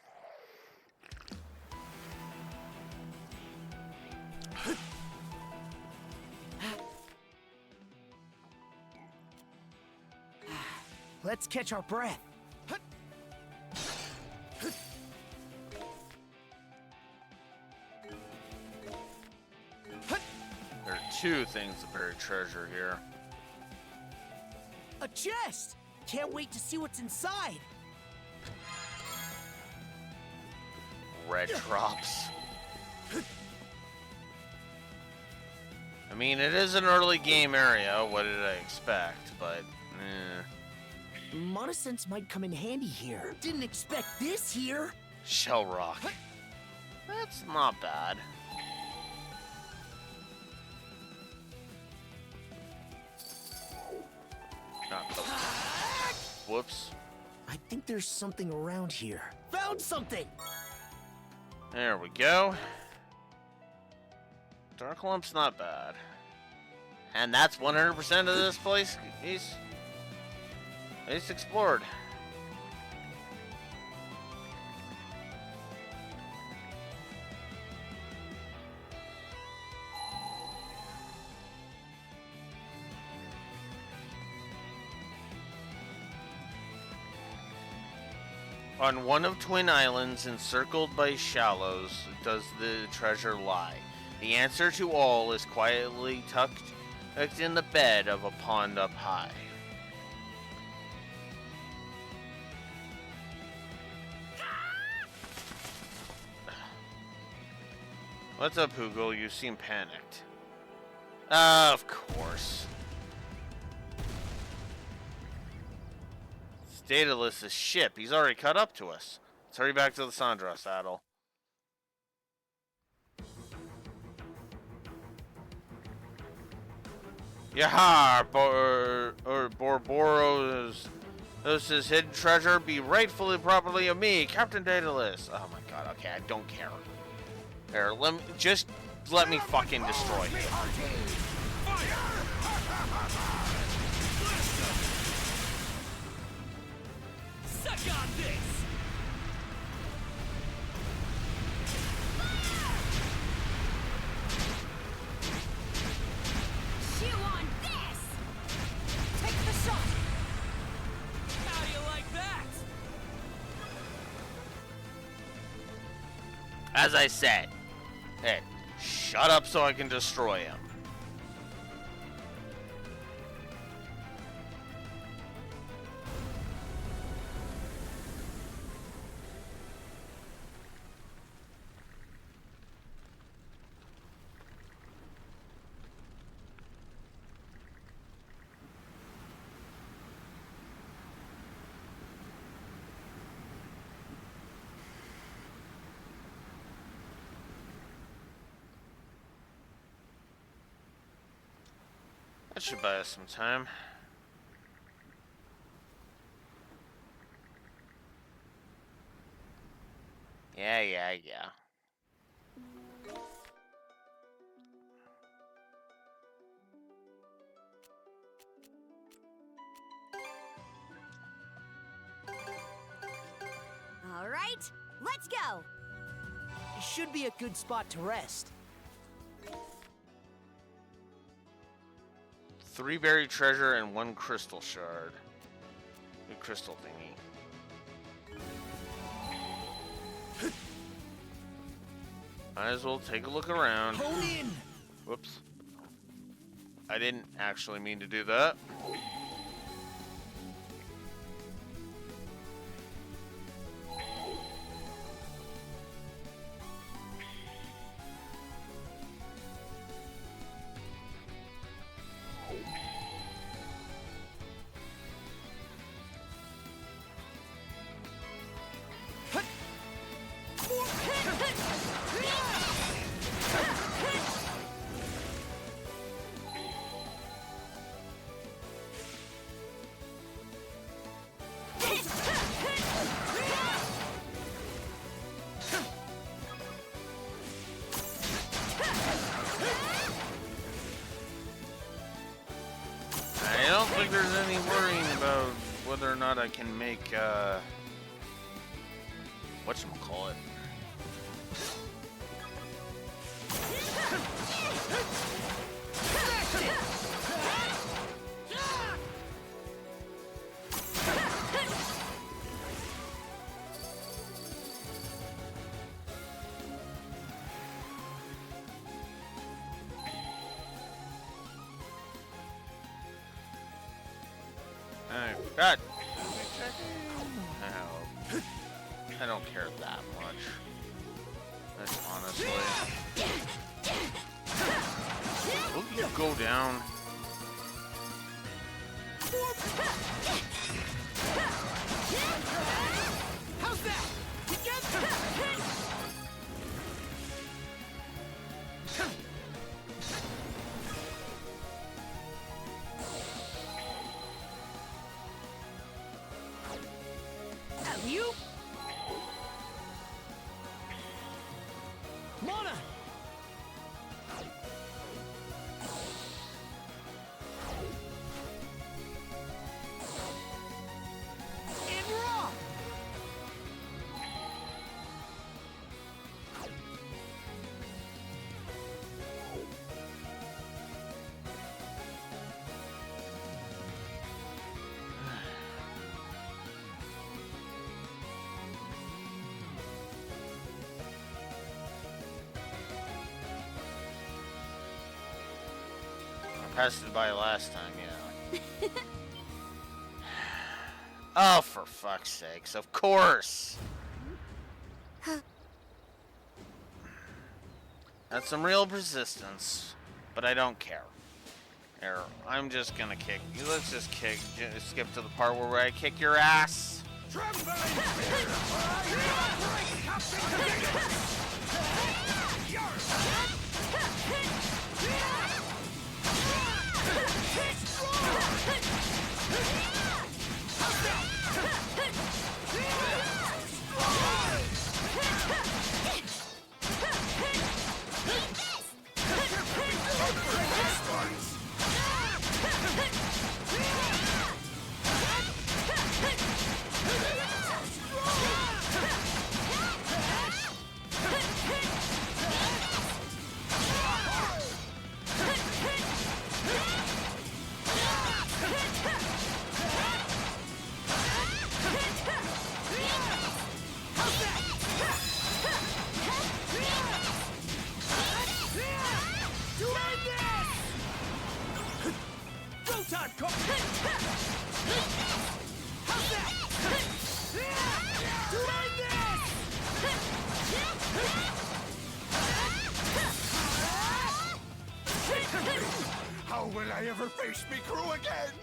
Let's catch our breath. There are two things of buried treasure here. A chest! Can't wait to see what's inside. red drops. I mean, it is an early game area. What did I expect? But, Monosense might come in handy here. Didn't expect this here. Shell Rock. That's not bad. Whoops. I think there's something around here. Found something! There we go. Dark Lump's not bad. And that's 100% of this place he's explored. On one of Twin Islands, encircled by shallows, does the treasure lie. The answer to all is quietly tucked in the bed of a pond up high. What's up, Hoogle? You seem panicked. Of course. Daedalus' ship. He's already caught up to us. Let's hurry back to the Sandra saddle. Yaha! Borboros' hidden treasure be rightfully properly of me, Captain Daedalus. Oh my god, okay, I don't care. Here, let me fucking destroy him. Suck on this! Chew on this! Take the shot! How do you like that? As I said, hey, shut up so I can destroy him. That should buy us some time. Yeah. All right, let's go. It should be a good spot to rest. 3 buried treasure and 1 crystal shard. Good crystal thingy. Might as well take a look around. Hone in. Whoops. I didn't actually mean to do that. I don't think there's any worrying about whether or not I can make, whatchamacallit. God. I don't care that much. That's honestly. Will you go down? How's that? You? Mona! And raw! Passed it by last time, yeah. Oh, for fuck's sakes, of course! That's some real persistence, but I don't care. Here, I'm just gonna kick. Let's just skip to the part where I kick your ass. How will I ever face me crew again?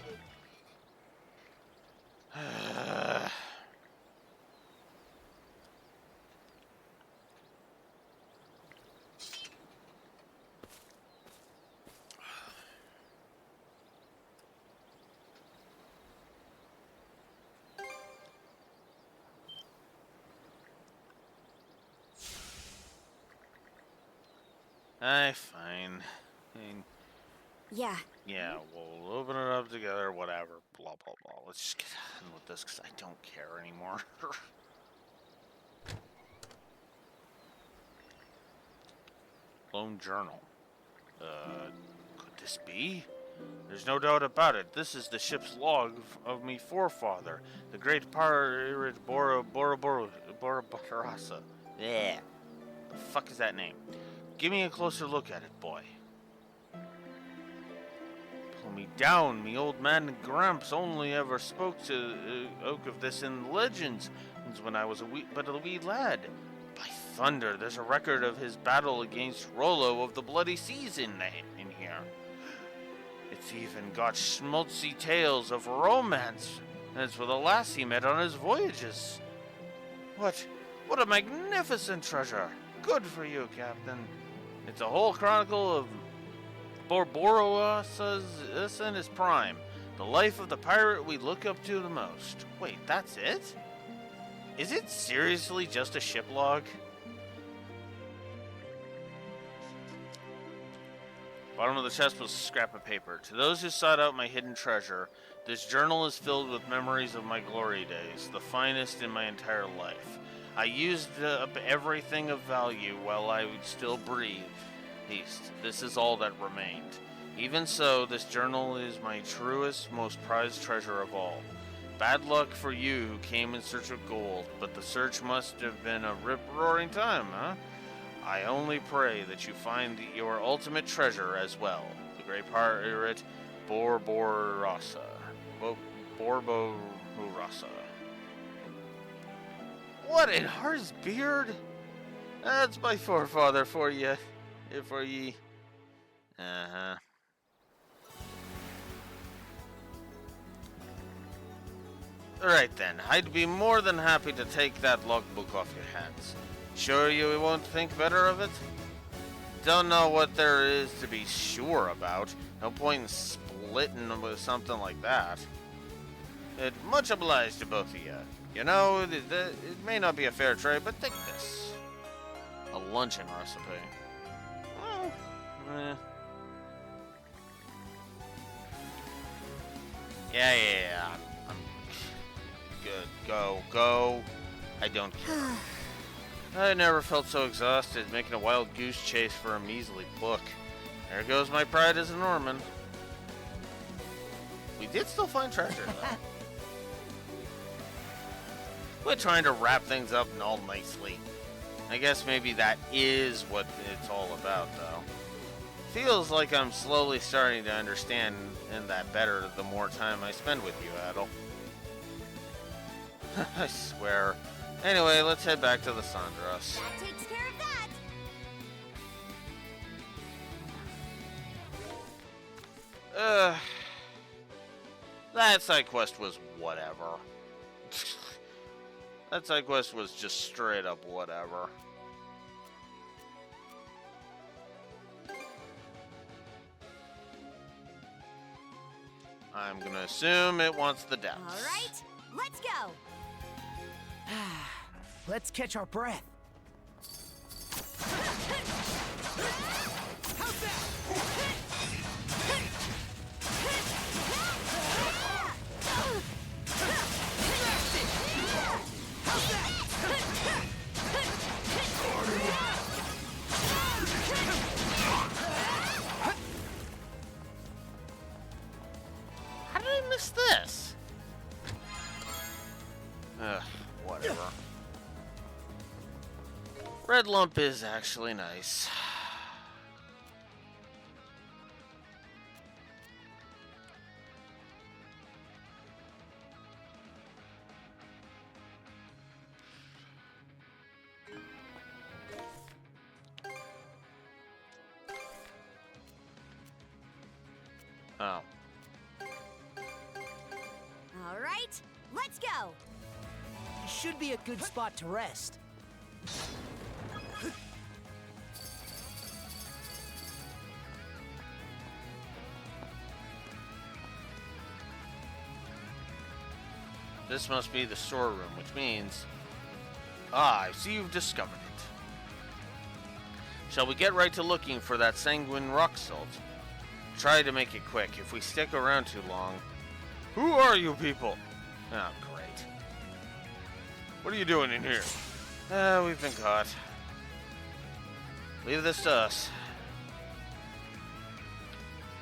Fine. Yeah. Yeah, we'll open it up together, whatever. Blah, blah, blah. Let's just get on with this, because I don't care anymore. Lone journal. Could this be? There's no doubt about it. This is the ship's log of me forefather, the great pirate Borobarasa. Yeah. The fuck is that name? Give me a closer look at it, boy. Pull me down. Me old man Gramps only ever spoke to Oak of this in legends when I was a wee lad. By thunder, there's a record of his battle against Rollo of the Bloody Seas in here. It's even got schmaltzy tales of romance, and it's with a lass he met on his voyages. What a magnificent treasure! Good for you, Captain. It's a whole chronicle of Borborosa's in his prime, the life of the pirate we look up to the most. Wait, that's it? Is it seriously just a ship log? Bottom of the chest was a scrap of paper. To those who sought out my hidden treasure, this journal is filled with memories of my glory days, the finest in my entire life. I used up everything of value while I would still breathe. This is all that remained. Even so, this journal is my truest, most prized treasure of all. Bad luck for you who came in search of gold, but the search must have been a rip-roaring time, huh? I only pray that you find your ultimate treasure as well, the great pirate Borborasa. Borborasa. What in Har's beard? That's my forefather for you. For ye. Uh-huh. Alright then, I'd be more than happy to take that logbook off your hands. Sure you won't think better of it? Don't know what there is to be sure about. No point in splitting with something like that. Much obliged to both of you. You know, it may not be a fair trade, but take this. A luncheon recipe. Well, Yeah. I'm good. Go. I don't care. I never felt so exhausted making a wild goose chase for a measly book. There goes my pride as a Norman. We did still find treasure, though. We're trying to wrap things up and all nicely. I guess maybe that is what it's all about, though. Feels like I'm slowly starting to understand that better the more time I spend with you, Adel. I swear. Anyway, let's head back to the Sandras. That takes care of that. That side quest was whatever. That side quest was just straight up whatever. I'm gonna assume it wants the depths. All right, let's go. Let's catch our breath. How's that? How did I miss this? Whatever. Red lump is actually nice. Oh. All right, let's go. Should be a good spot to rest. This must be the storeroom, which means... I see you've discovered it. Shall we get right to looking for that sanguine rock salt? Try to make it quick. If we stick around too long... Who are you people? Oh, great. What are you doing in here? We've been caught. Leave this to us.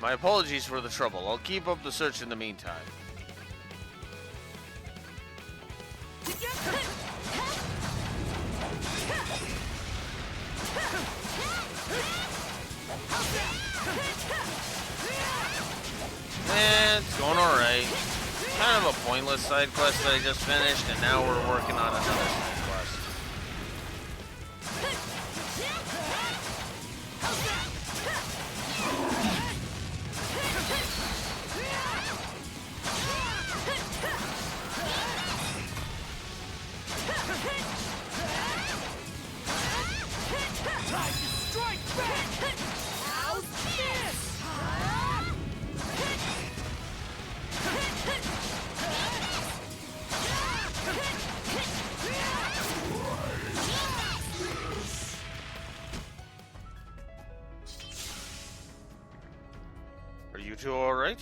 My apologies for the trouble. I'll keep up the search in the meantime. It's going alright. Kind of a pointless side quest that I just finished, and now we're working on another side quest. Time to strike back! How's this? Are you two alright?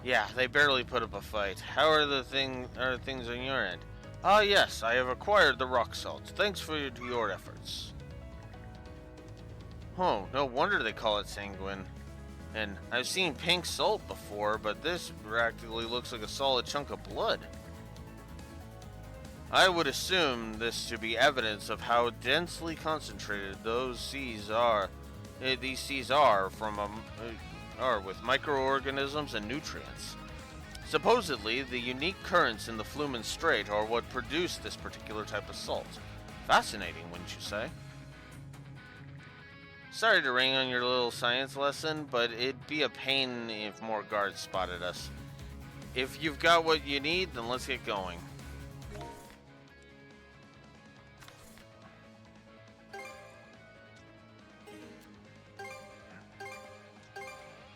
Yeah, they barely put up a fight. How are things on your end? Ah, yes, I have acquired the rock salt. Thanks for your efforts. Oh, no wonder they call it sanguine. And I've seen pink salt before, but this practically looks like a solid chunk of blood. I would assume this to be evidence of how densely concentrated those seas are. These seas are with microorganisms and nutrients. Supposedly, the unique currents in the Flumen Strait are what produce this particular type of salt. Fascinating, wouldn't you say? Sorry to ring on your little science lesson, but it'd be a pain if more guards spotted us. If you've got what you need, then let's get going.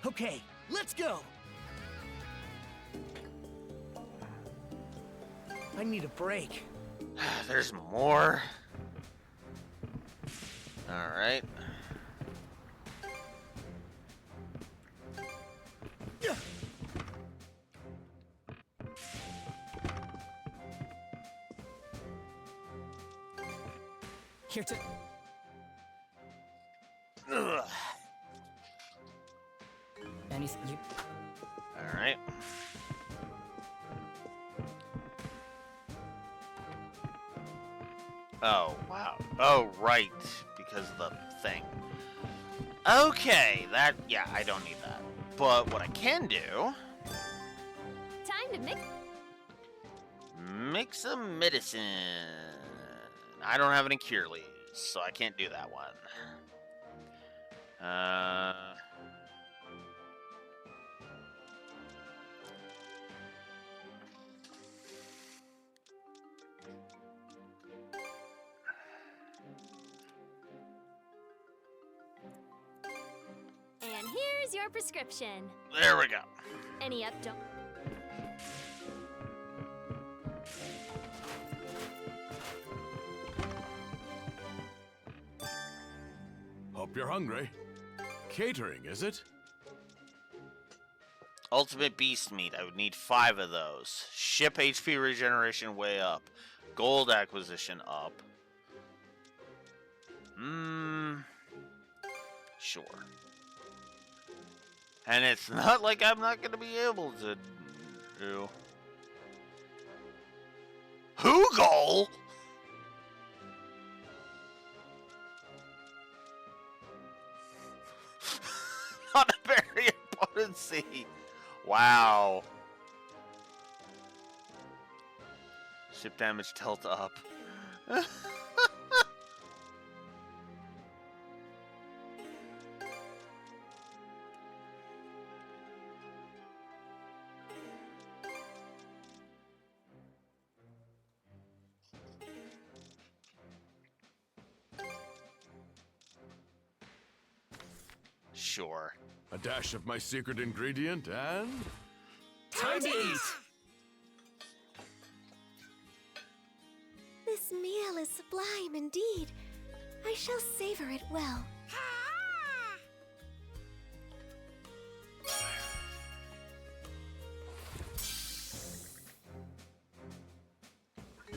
Okay, let's go. I need a break. There's more. All right. Here to. Ugh. Anything you. All right. Oh, wow. Oh, right. Because of the thing. Okay, that, yeah, I don't need that. But what I can do... Time to Mix some medicine. I don't have any cure leaves, so I can't do that one. And here's your prescription. There we go. Any up, don't. Hope you're hungry. Catering, is it? Ultimate beast meat. I would need 5 of those. Ship HP regeneration way up. Gold acquisition up. Sure. And it's not like I'm not going to be able to do. Hoogle? Not a very potency. Wow. Ship damage tilt up. Sure. A dash of my secret ingredient and... Time to eat! This meal is sublime indeed. I shall savor it well.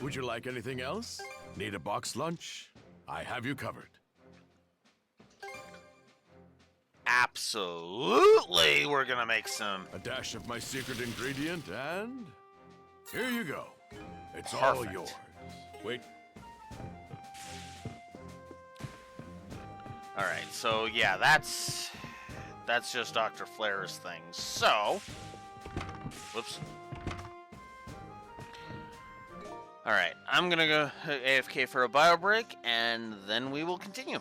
Would you like anything else? Need a box lunch? I have you covered. Absolutely, we're gonna make some. A dash of my secret ingredient and... here you go. It's all Perfect. yours. Wait. Alright, so yeah, that's just Dr. Flair's thing. So, whoops. Alright, I'm gonna go AFK for a bio break, and then we will continue.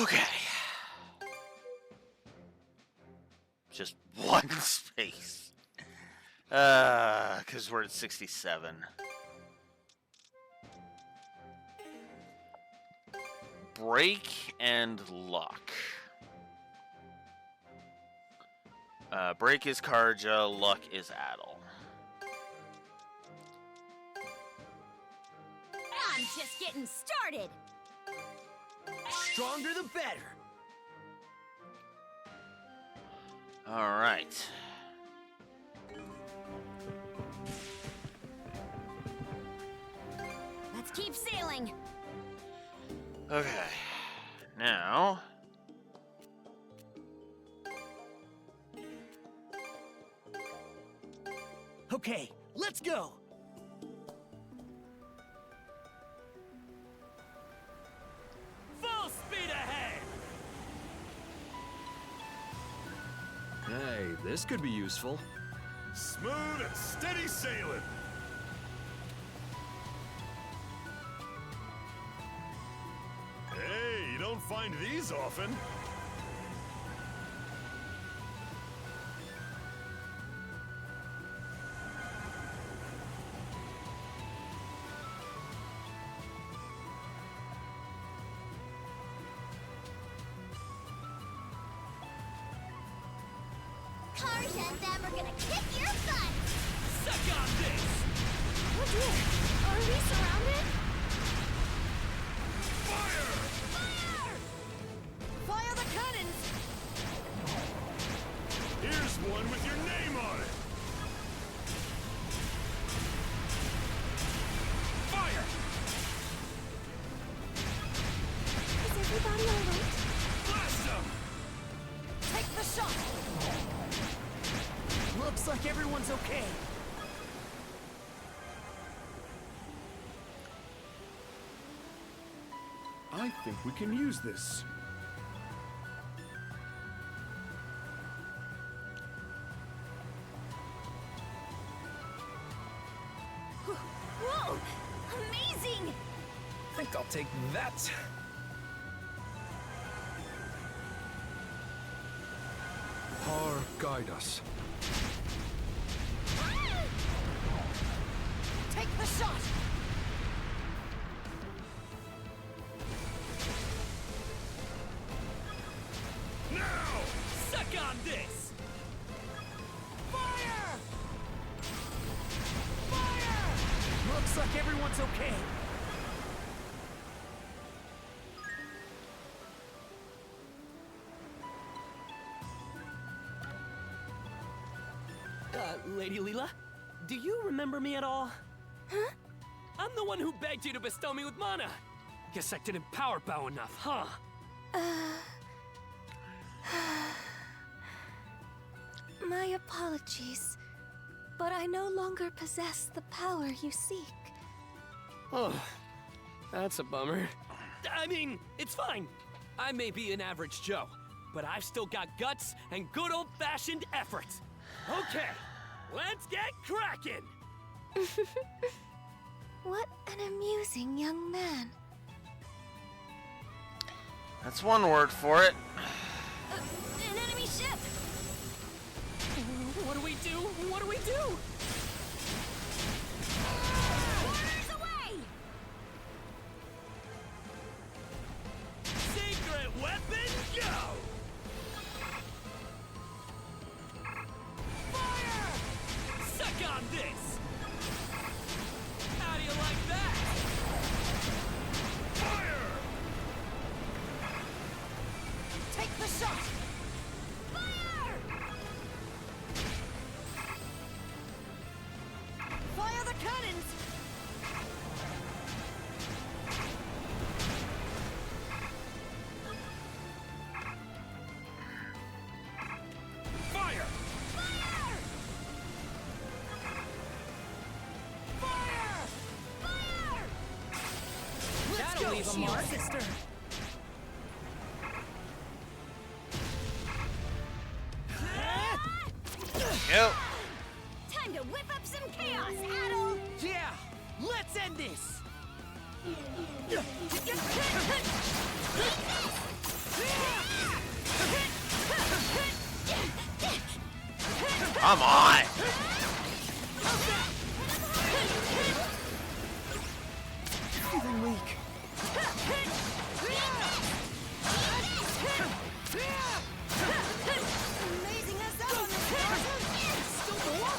Okay. Just one space. Because we're at 67. Break and luck. Break is Karja, luck is Adel. I'm just getting started. Stronger the better. All right. Let's keep sailing. Okay. Now. Okay, let's go. Full speed ahead. Hey, this could be useful. Smooth and steady sailing. Hey, you don't find these often. Karja and them are gonna kick your butt. Suck on this. Oh dear. Are we surrounded? Fire! Fire! Fire the cannons! Here's one with your name on it. Fire! Is everybody alright? Blast them! Take the shot. Looks like everyone's okay. I think we can use this. Whoa! Amazing! I think I'll take that. Har, guide us. Take the shot. Now! Suck on this. Fire! Fire! Looks like everyone's okay. Lady Leela, do you remember me at all? Huh? I'm the one who begged you to bestow me with mana. Guess I didn't power bow enough, huh? My apologies, but I no longer possess the power you seek. Oh, that's a bummer. I mean, it's fine. I may be an average Joe, but I've still got guts and good old-fashioned effort. Okay, let's get cracking! What an amusing young man. That's one word for it. An enemy ship! What do we do? What do we do? Quarters away! Secret weapon, go! Fire! Suck on this! How do you like that? Fire! Take the shot. Fire! Fire the cannons. Fire! Fire! Fire! Fire! Let's That'll go, leave a shield mark. sister. Yep. Time to whip up some chaos, Adel! Yeah, let's end this. Come on! Feeling weak. Amazing as that on this person! Still more?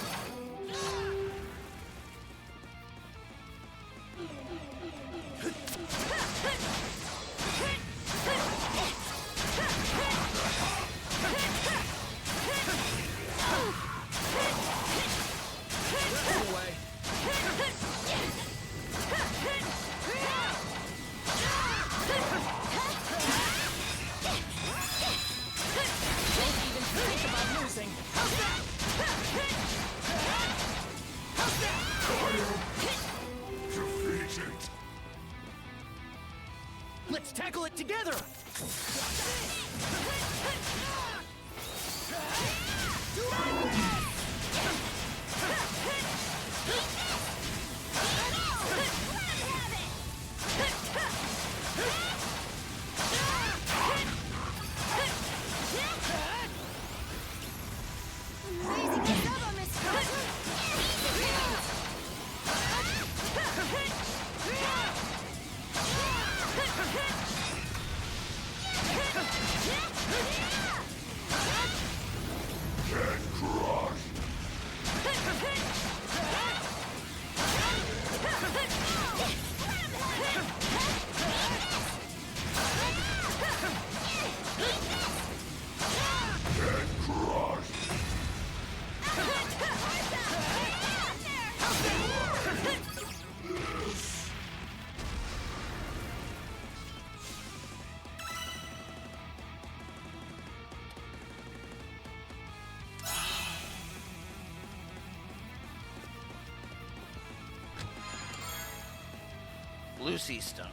Don't even think about losing. Defeated. Let's tackle it together! Amazing as ever, Miss Carter! Get crushed. Get crushed. Lucy Stone.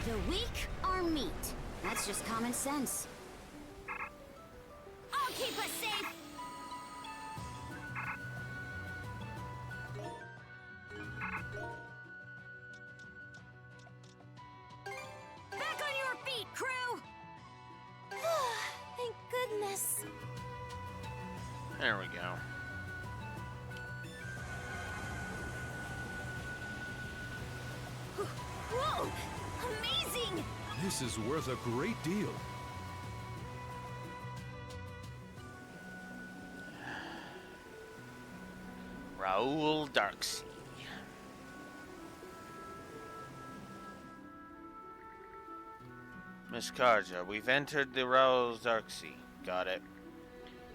The weak are meat. That's just common sense. I'll keep us safe. Back on your feet, crew! Thank goodness. There we go. Whoa! Amazing! This is worth a great deal. Raoul Darksea. Miss Karja, we've entered the Raoul Darksea. Got it.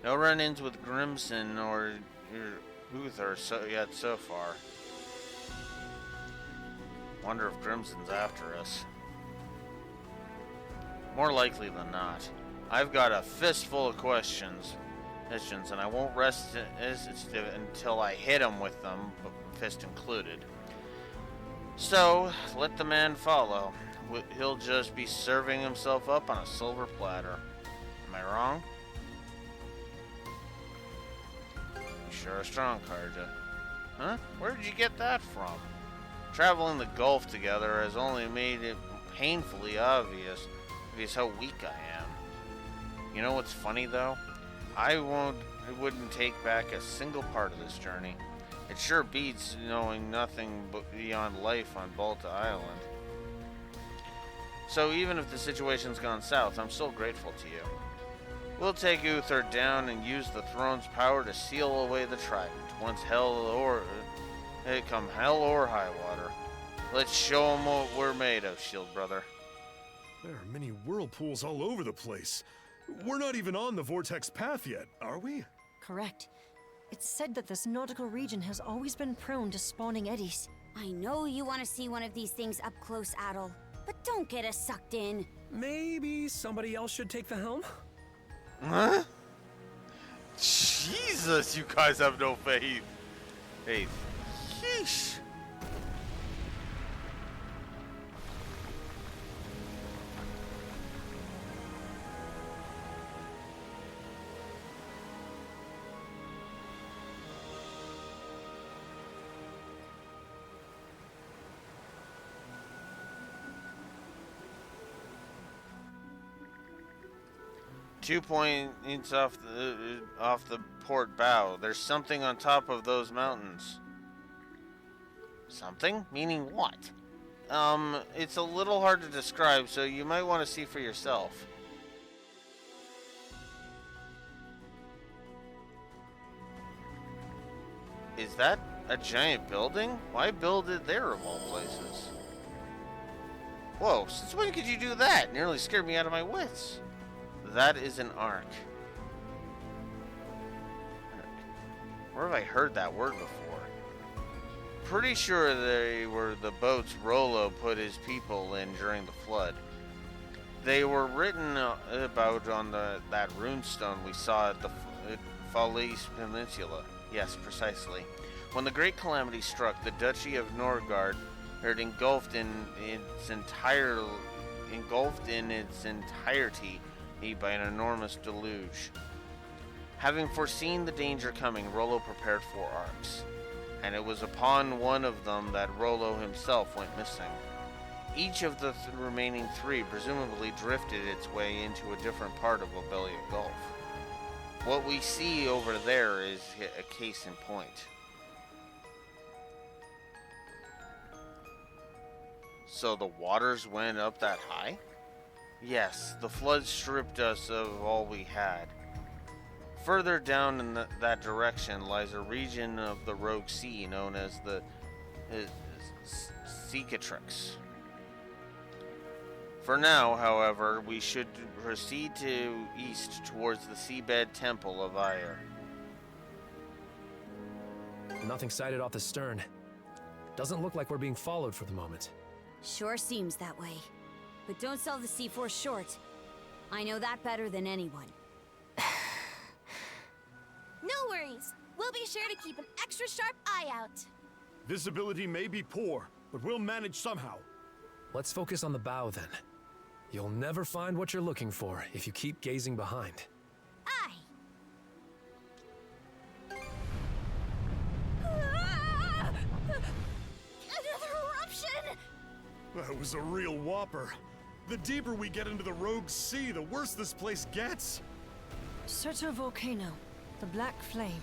No run-ins with Grimson or Uther yet so far. Wonder if Grimson's after us. More likely than not. I've got a fistful of questions, and I won't rest until I hit him with them, fist included. So, let the man follow. He'll just be serving himself up on a silver platter. Am I wrong? You sure are strong, Karja. Huh? Where did you get that from? Traveling the Gulf together has only made it painfully obvious how weak I am. You know what's funny though? I wouldn't take back a single part of this journey. It sure beats knowing nothing but beyond life on Balta Island. So even if the situation's gone south, I'm still grateful to you. We'll take Uther down and use the throne's power to seal away the Trident, once hell or high water. Let's show them what we're made of, Shield Brother. There are many whirlpools all over the place. We're not even on the Vortex path yet, are we? Correct. It's said that this nautical region has always been prone to spawning eddies. I know you want to see one of these things up close, Adol, but don't get us sucked in. Maybe somebody else should take the helm? Huh? Jesus, you guys have no faith. Faith. Sheesh. 2 points off the port bow. There's something on top of those mountains. Something? Meaning what? It's a little hard to describe, so you might want to see for yourself. Is that a giant building? Why build it there of all places? Whoa, since when could you do that? Nearly scared me out of my wits. That is an ark. Where have I heard that word before? Pretty sure they were the boats Rollo put his people in during the flood. They were written about on that runestone we saw at the Falaise Peninsula. Yes, precisely. When the Great Calamity struck, the Duchy of Norgard engulfed in its entirety by an enormous deluge. Having foreseen the danger coming, Rollo prepared 4 arcs, and it was upon one of them that Rollo himself went missing. Each of the remaining 3 presumably drifted its way into a different part of Lobelia Gulf. What we see over there is a case in point. So the waters went up that high? Yes, the flood stripped us of all we had. Further down in that direction lies a region of the Rogue Sea known as the Cicatrix. For now, however, we should proceed to east towards the seabed temple of Ayr. Nothing sighted off the stern. Doesn't look like we're being followed for the moment. Sure seems that way. But don't sell the C-Force short. I know that better than anyone. No worries. We'll be sure to keep an extra sharp eye out. Visibility may be poor, but we'll manage somehow. Let's focus on the bow then. You'll never find what you're looking for if you keep gazing behind. Aye. Another eruption! That was a real whopper. The deeper we get into the Rogue Sea, the worse this place gets. Stratovolcano, the black flame.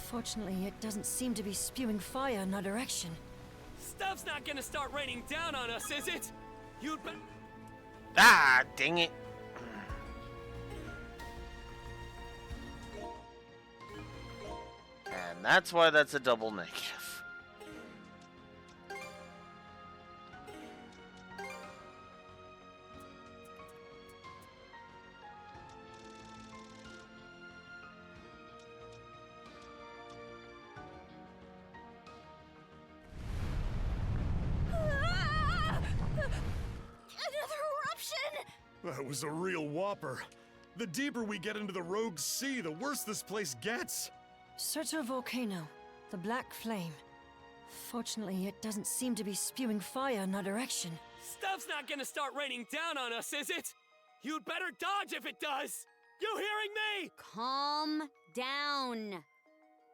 Fortunately, it doesn't seem to be spewing fire in our direction. Stuff's not gonna start raining down on us, is it? You'd be... Ah, dang it. And that's why that's a double negative. That was a real whopper. The deeper we get into the Rogue Sea, the worse this place gets. Stratovolcano, the black flame. Fortunately, it doesn't seem to be spewing fire in our direction. Stuff's not gonna start raining down on us, is it? You'd better dodge if it does! You hearing me? Calm down.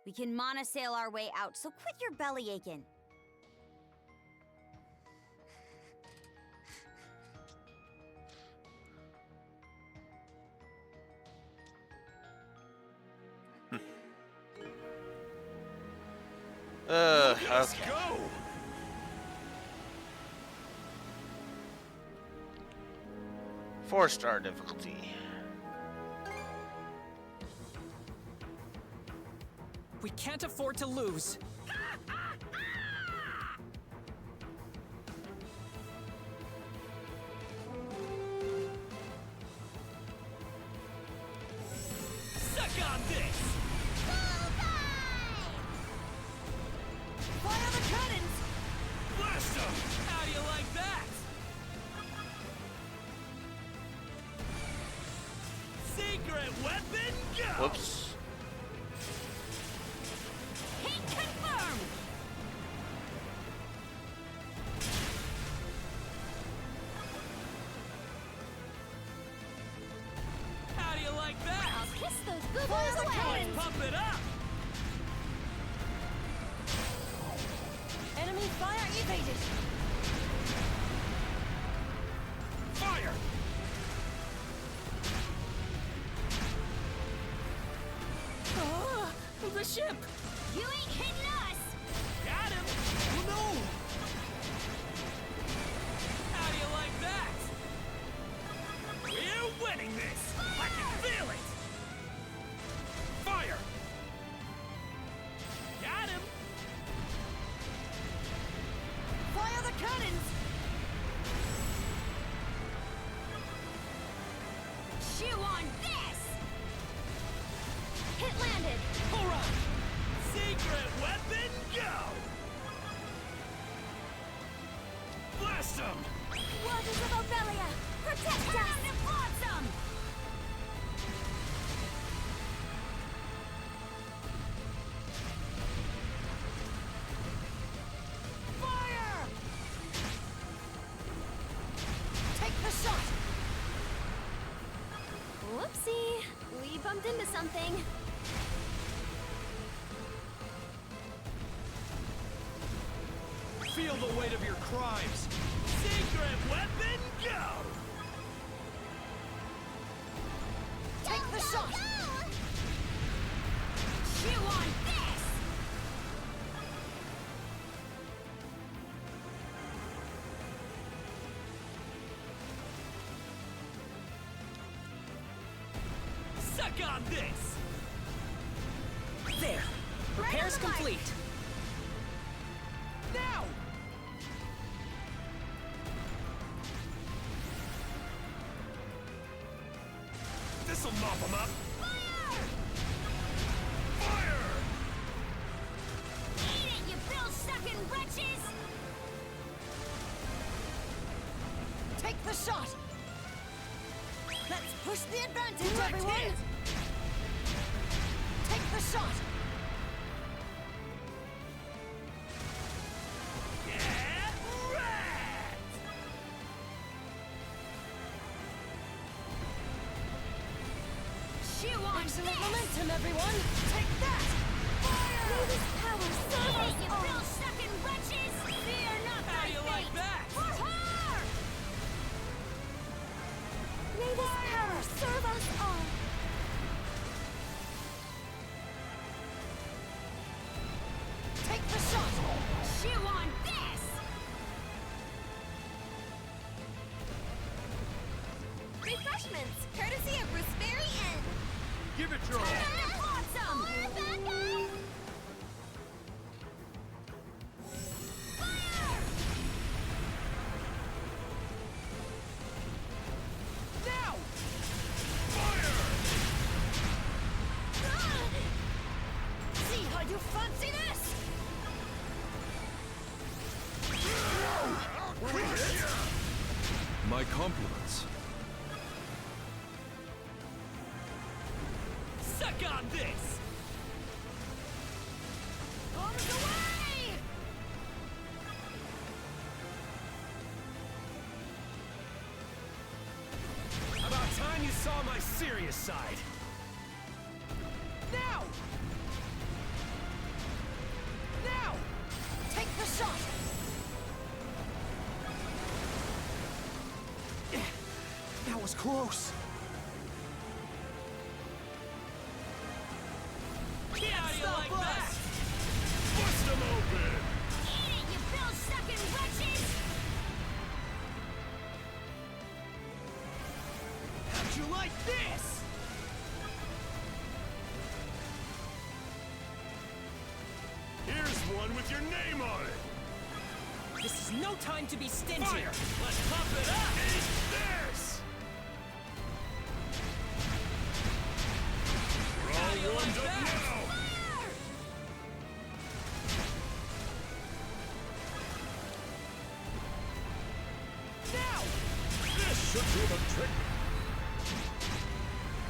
We can monosail our way out, so quit your belly aching. Let's Okay. go! Four-star difficulty. We can't afford to lose. Suck on this! Fire the cannons! Blast 'em! How do you like that? Secret weapon, go! Whoops. Hit confirmed! How do you like that? I'll kiss those boo-boos away! Let's pump it up! Enemy fire evaded! Fire! ship! You ain't hitting us! Got him! Oh no! How do you like that? We're winning this! I can feel it! Fire! Got him! Fire the cannons! Chew on this! Hit landed! Hurrah! Secret weapon, go! Blast him! Waters of Obelia, protect us! And blossom! Fire! Take the shot! Whoopsie! We bumped into something. Feel the weight of your crimes! Secret weapon, go! Take the shot! Chew on this! Suck on this! There! Repairs complete! Now! This'll mop them up! Fire! Fire! Eat it, you bill-sucking wretches! Take the shot! Let's push the advantage, Right everyone! hit. Take the shot! Get wrecked! Chew on Excellent this! momentum, everyone! Take that! May this power serve us you all! Bill-sucking wretches! Fear not How thy do you fate! like that? For her! May this power serve us all! Take the shot! Chew on this! Refreshments, courtesy of Roosevelt Inn. Give it your all! Awesome! Now! Fire! See how you fancy this? My compliments. Suck on this! Arms away! About time you saw my serious side! Now! Now! Take the shot! That was close. How do you like that? Bust them open! Eat it, you bill-sucking wretches! How'd you like this? Here's one with your name on it! This is no time to be stingy! Fire! Let's pump it up! Eat this! We're How do you all warmed like up that? now! Now! This should do the trick!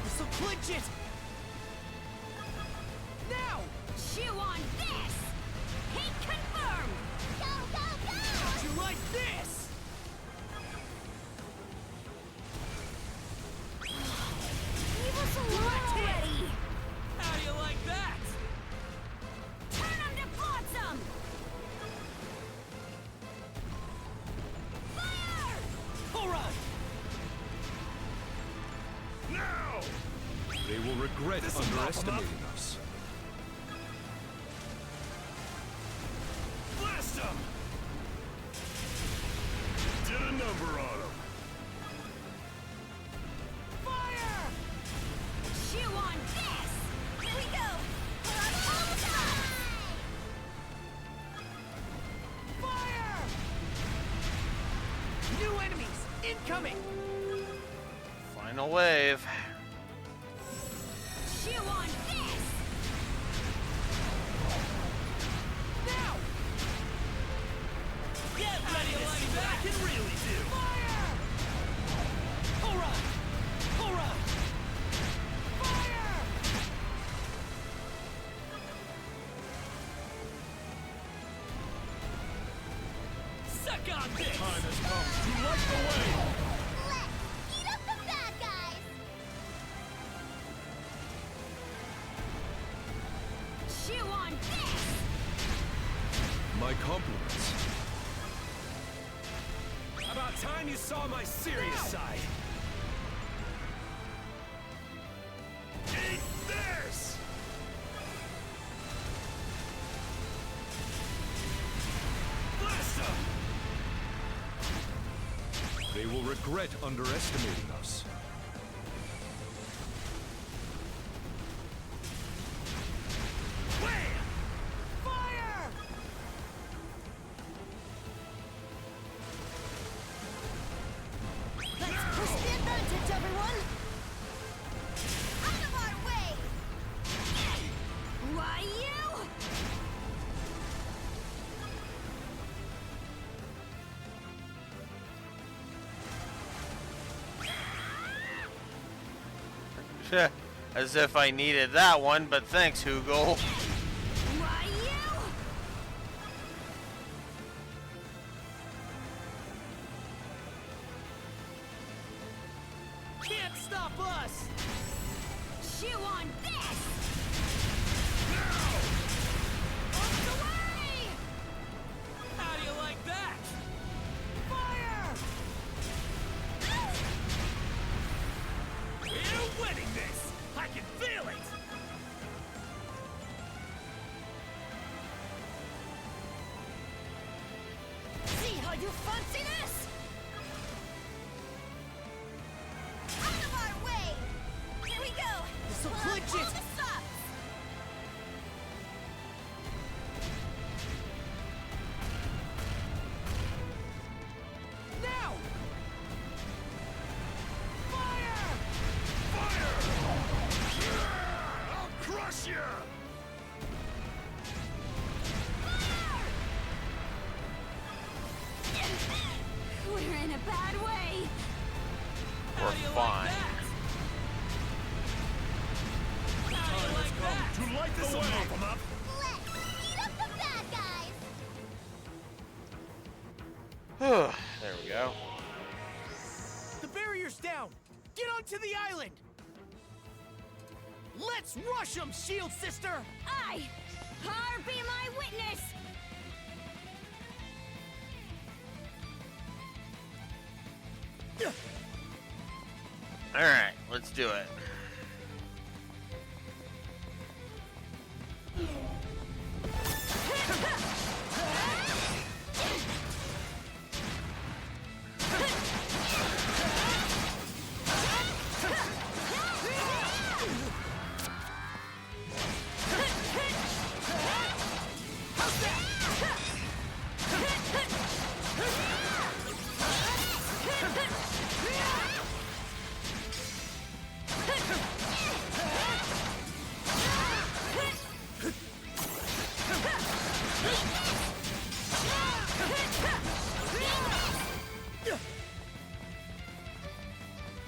This'll clinch it! Now! Chew on this! Hate confirmed! Go, go, go! How'd you like this? Leave us alone already! How do you like that? Turn them to flotsam! Fire! Hurrah! Now! They will regret This'll mop 'em up. underestimating us. Incoming! Final wave. Chew on this! Now! Get ready like that! I can really do! Fire! Hurrah! Hurrah! Fire! Suck on this! Time has come to light the way! Let's eat up the bad guys! Chew on this! My compliments. About time you saw my serious side. Eat this! Blast 'em! They will regret underestimating us. Wham! Fire! Let's push the advantage, everyone! Out of our way! Why, you? As if I needed that one, but thanks, Hugel. Why, you? Can't stop us! Chew on this! Out the way! How do you like that? Fire! We're winning this! I can feel it! See how you fancy this? Out of our way! Here we go! This'll Pull out clinch all it. the stops! Now! Fire! I'll crush you! We're in a bad way. We're fine. Time has come to light the way! Let's eat up the bad guys! There we go. The barrier's down! Get onto the island! Let's rush them, Shield Sister! Aye! Har be my witness! Alright, let's do it.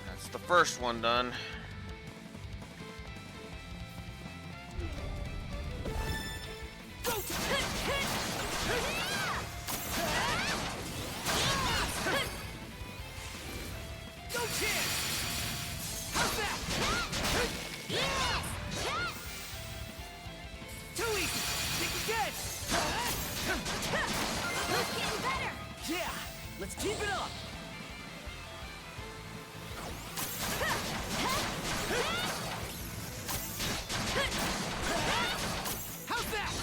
That's the first one done. No chance! How's that? Too easy! Think again! Who's getting better? Yeah! Let's keep it up! How's that?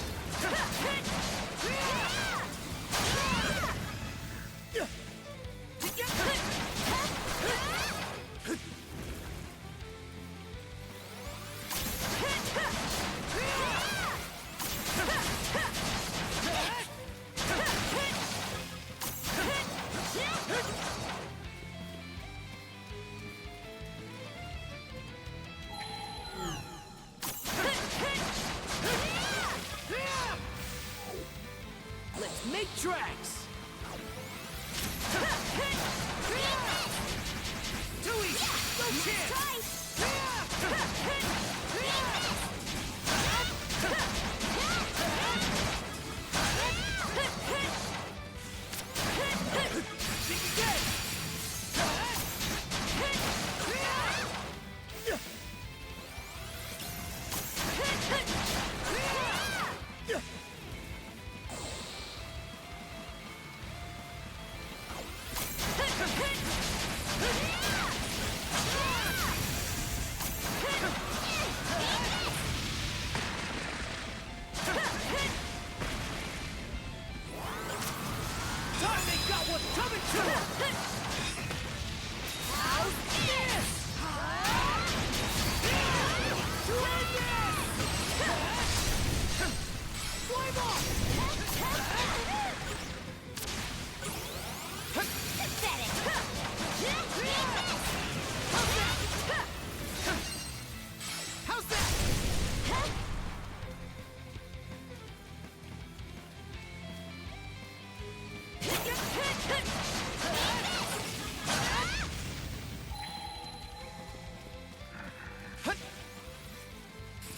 Let's make tracks! Too easy! No chance!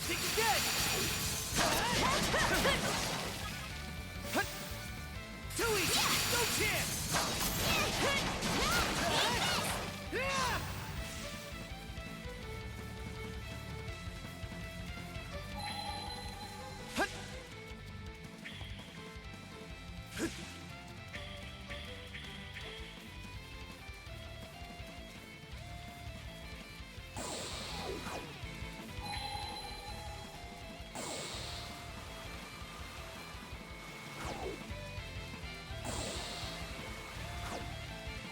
Think again!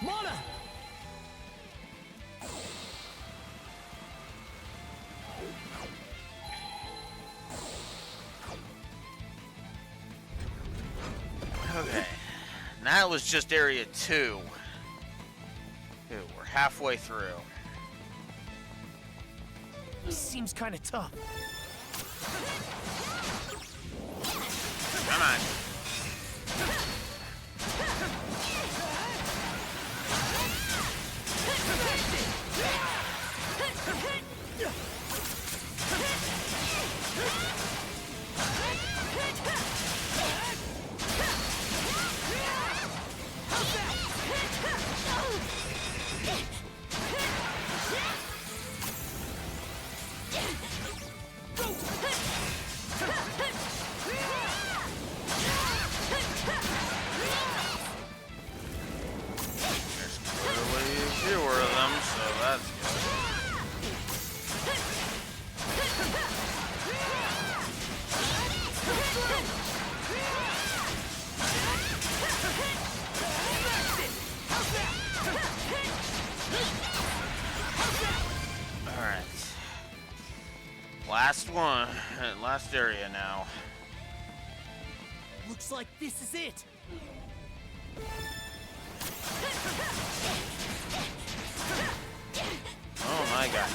Mana! Okay. That was just area 2. Okay, we're halfway through. Seems kind of tough. Come on. Last one, last area now. Looks like this is it. Oh my god.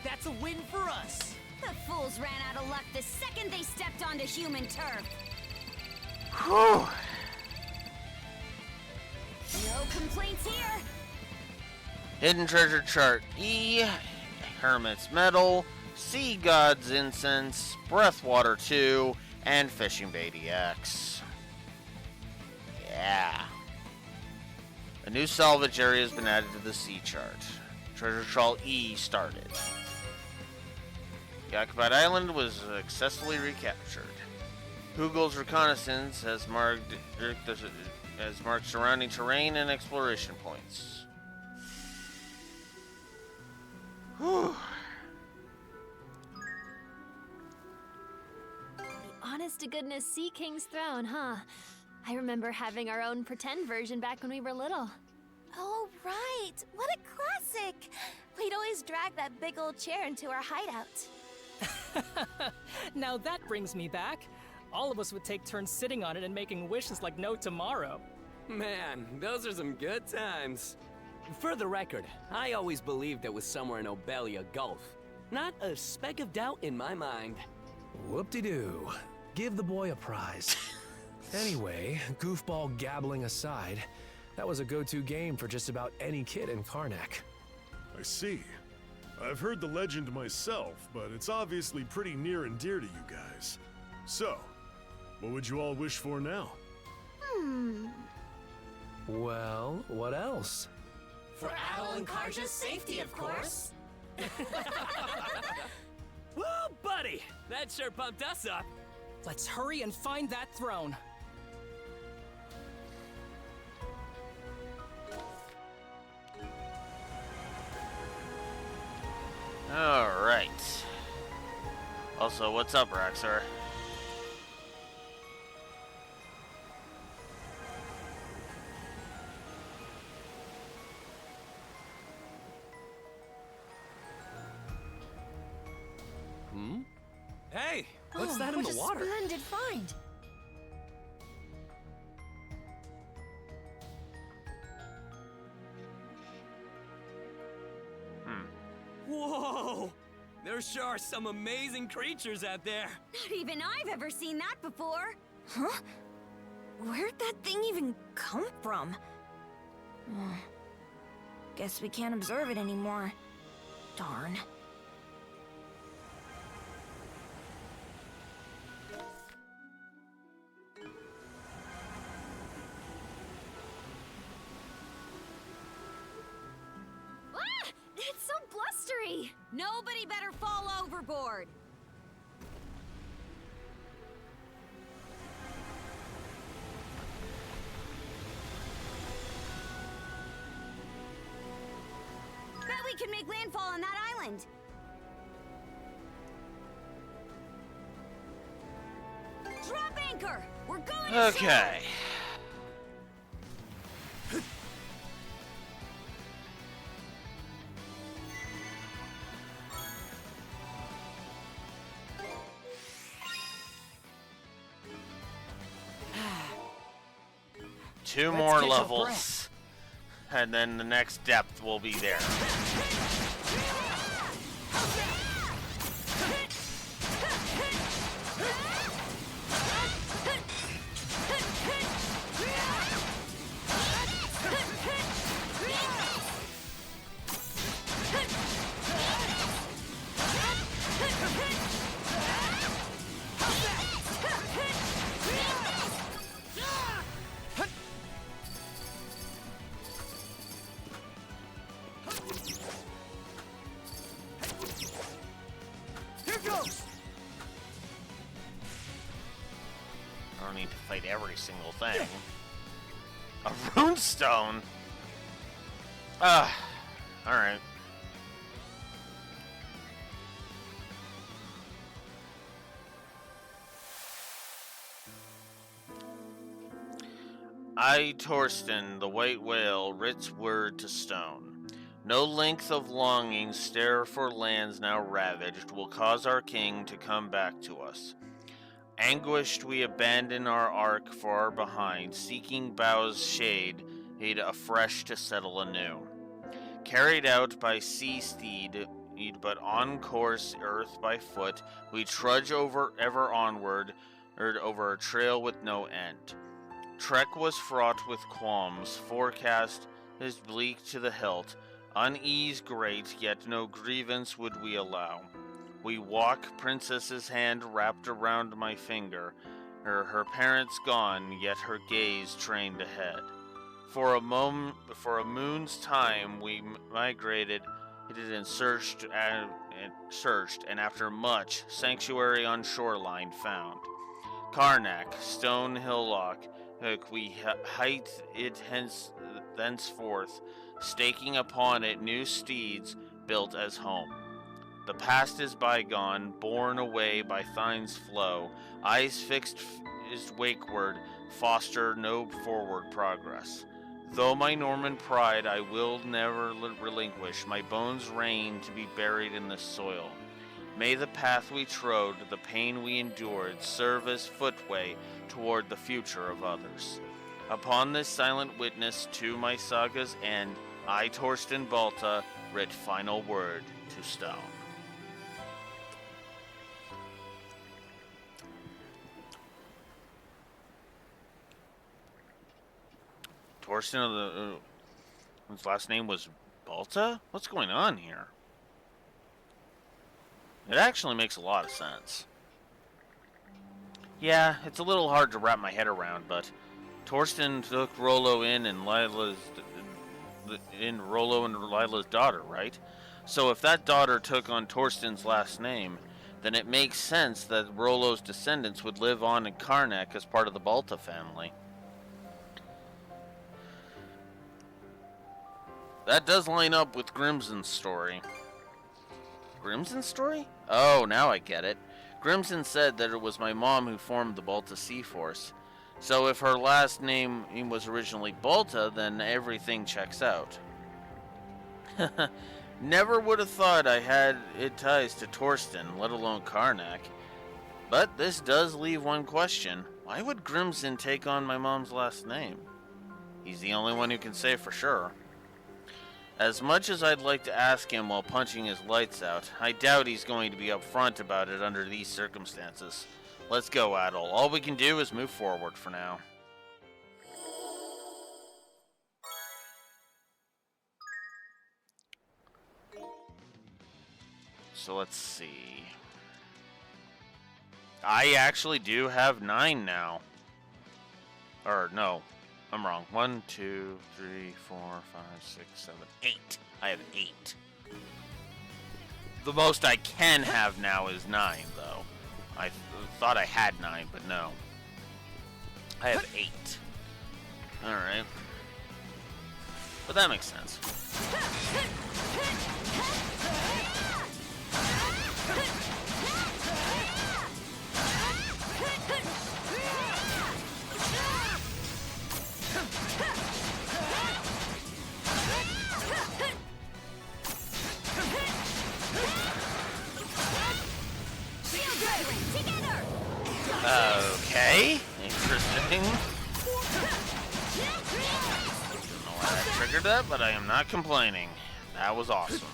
That's a win for us. The fools ran out of luck the second they stepped onto human turf. Whew. No complaints here. Hidden treasure chart. Hermit's Metal, Sea God's Incense, Breathwater 2, and Fishing Bait EX. Yeah. A new salvage area has been added to the sea chart. Treasure Trawl E started. The occupied island was successfully recaptured. Hugel's reconnaissance has marked surrounding terrain and exploration points. Whew. The honest-to-goodness Sea King's throne, huh? I remember having our own pretend version back when we were little. Oh, right. What a classic. We'd always drag that big old chair into our hideout. Now that brings me back. All of us would take turns sitting on it and making wishes like no tomorrow. Man, those are some good times. For the record, I always believed it was somewhere in Obelia Gulf. Not a speck of doubt in my mind. Whoop-de-doo. Give the boy a prize. Anyway, goofball gabbling aside, that was a go-to game for just about any kid in Karnak. I see. I've heard the legend myself, but it's obviously pretty near and dear to you guys. So, what would you all wish for now? Well, what else? For Adel and Karja's safety, of course. Whoa, buddy! That sure pumped us up. Let's hurry and find that throne. Alright. Also, what's up, Raxar? Hey, what's that in what the water? A splendid find. Whoa! There sure are some amazing creatures out there. Not even I've ever seen that before. Huh? Where'd that thing even come from? Guess we can't observe it anymore. Darn. Ah! It's so blustery. Nobody better fall overboard. Bet we can make landfall on that island. Drop anchor. We're going to Okay. Two more catch our levels, and then the next depth will be there. Here goes. I don't need to fight every single thing. A runestone? Alright. I, Torsten, the white whale, writs word to stone. No length of longing stare for lands now ravaged will cause our king to come back to us. Anguished we abandon our ark far behind, seeking boughs shade afresh to settle anew. Carried out by sea steed, but on course earth by foot, we trudge ever onward, over a trail with no end. Trek was fraught with qualms, forecast is bleak to the hilt, Unease great, yet no grievance would we allow. We walk, princess's hand wrapped around my finger, her parents gone, yet her gaze trained ahead. For a moon's time, we migrated, and searched, and after much, sanctuary on shoreline found. Karnak, stone hillock, we height it thenceforth, staking upon it new steeds built as home. The past is bygone, borne away by Thine's flow. Eyes fixed is wakeward, foster no forward progress. Though my Norman pride I will never relinquish, my bones reign to be buried in the soil. May the path we trode, the pain we endured, serve as footway toward the future of others. Upon this silent witness to my saga's end, I, Torsten Balta, writ final word to stone. Torsten, his last name was Balta? What's going on here? It actually makes a lot of sense. Yeah, it's a little hard to wrap my head around, but Torsten took Rollo in and Lila's daughter, right? So if that daughter took on Torsten's last name, then it makes sense that Rollo's descendants would live on in Karnak as part of the Balta family. That does line up with Grimson's story. Grimson's story? Oh, now I get it. Grimson said that it was my mom who formed the Balta Sea Force. So if her last name was originally Balta, then everything checks out. Never would have thought I had ties to Torsten, let alone Karnak. But this does leave one question. Why would Grimson take on my mom's last name? He's the only one who can say for sure. As much as I'd like to ask him while punching his lights out, I doubt he's going to be upfront about it under these circumstances. Let's go, Adol. All we can do is move forward for now. So let's see. I actually do have 9 now. Or, no. I'm wrong. 1, 2, 3, 4, 5, 6, 7, 8. I have 8. The most I can have now is 9, though. I thought I had 9, but no. I have 8. Alright. But that makes sense. Okay, interesting. Don't know why I triggered that, but I am not complaining. That was awesome.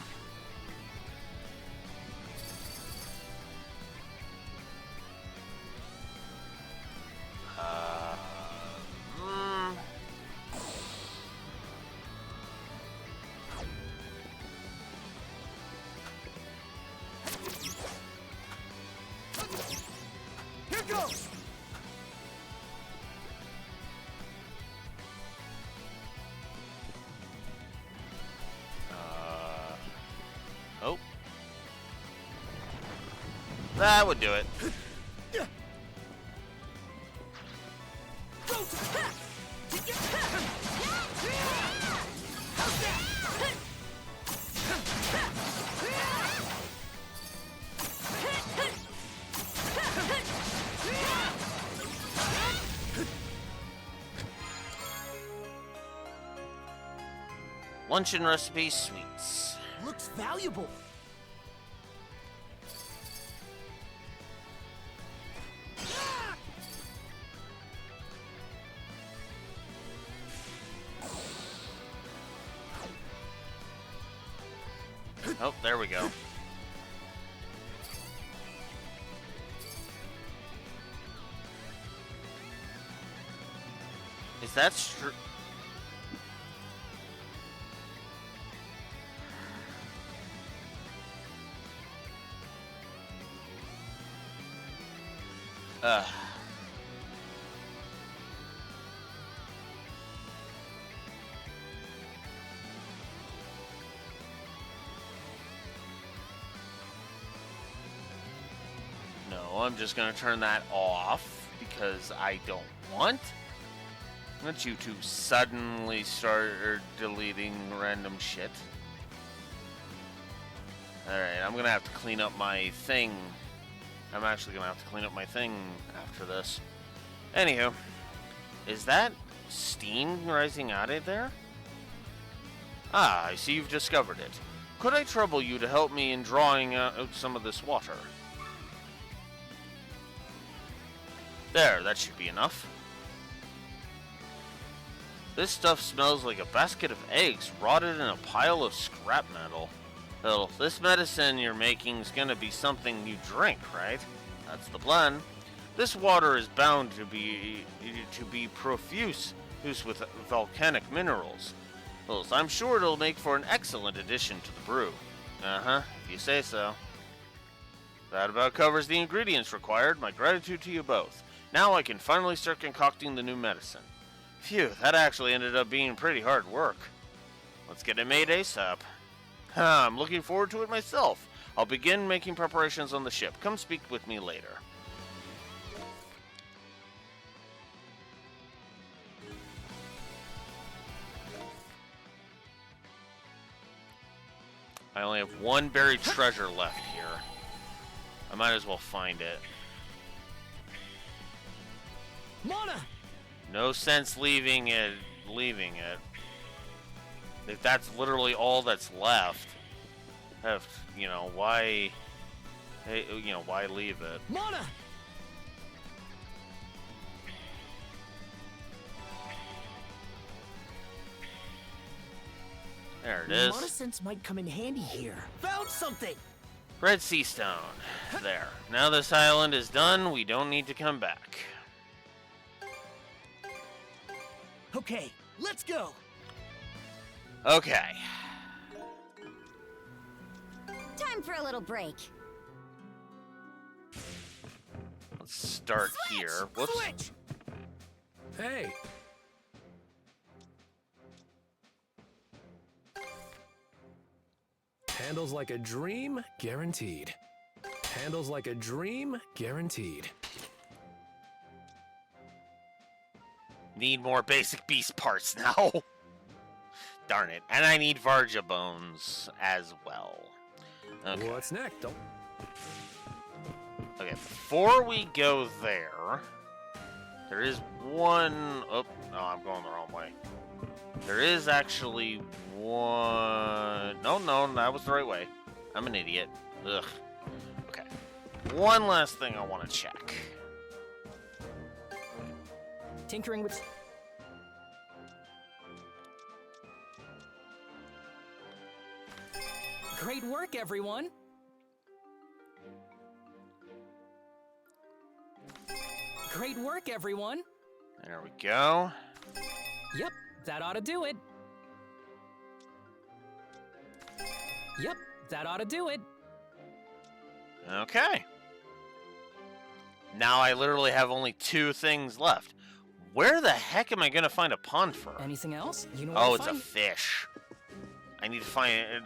Here goes! Oh. That would do it. Luncheon recipe sweets. Looks valuable. Oh, there we go. Is that Ugh. No, I'm just gonna turn that off because I don't want you to suddenly start deleting random shit. Alright, I'm gonna have to clean up my thing. I'm actually gonna have to clean up my thing after this. Anywho, is that steam rising out of there? Ah, I see you've discovered it. Could I trouble you to help me in drawing out some of this water? There, that should be enough. This stuff smells like a basket of eggs rotted in a pile of scrap metal. Well, this medicine you're making is gonna be something you drink, right? That's the plan. This water is bound to be profuse with volcanic minerals. Well, I'm sure it'll make for an excellent addition to the brew. Uh-huh, if you say so. That about covers the ingredients required. My gratitude to you both. Now I can finally start concocting the new medicine. Phew, that actually ended up being pretty hard work. Let's get it made ASAP. I'm looking forward to it myself. I'll begin making preparations on the ship. Come speak with me later. I only have one buried treasure left here. I might as well find it. Mana! No sense leaving it. If that's literally all that's left, why leave it? Mana! There it is. Mana sense might come in handy here. Found something! Red Sea Stone. There. Now this island is done, we don't need to come back. Okay, let's go! Okay. Time for a little break. Let's start here. Whoops. Switch! Hey! Handles like a dream, guaranteed. Handles like a dream, guaranteed. Need more basic beast parts now. Darn it. And I need Varja bones as well. Okay. What's next? Don't... Okay, before we go there, there is one... Oh, no, I'm going the wrong way. There is actually one... No, that was the right way. I'm an idiot. Ugh. Okay. One last thing I want to check. Tinkering with... Great work, everyone! Great work, everyone! There we go. Yep, that ought to do it. Yep, that ought to do it. Okay. Now I literally have only 2 things left. Where the heck am I going to find a pond for? Anything else? You know Oh, it's a fish. I need to find it.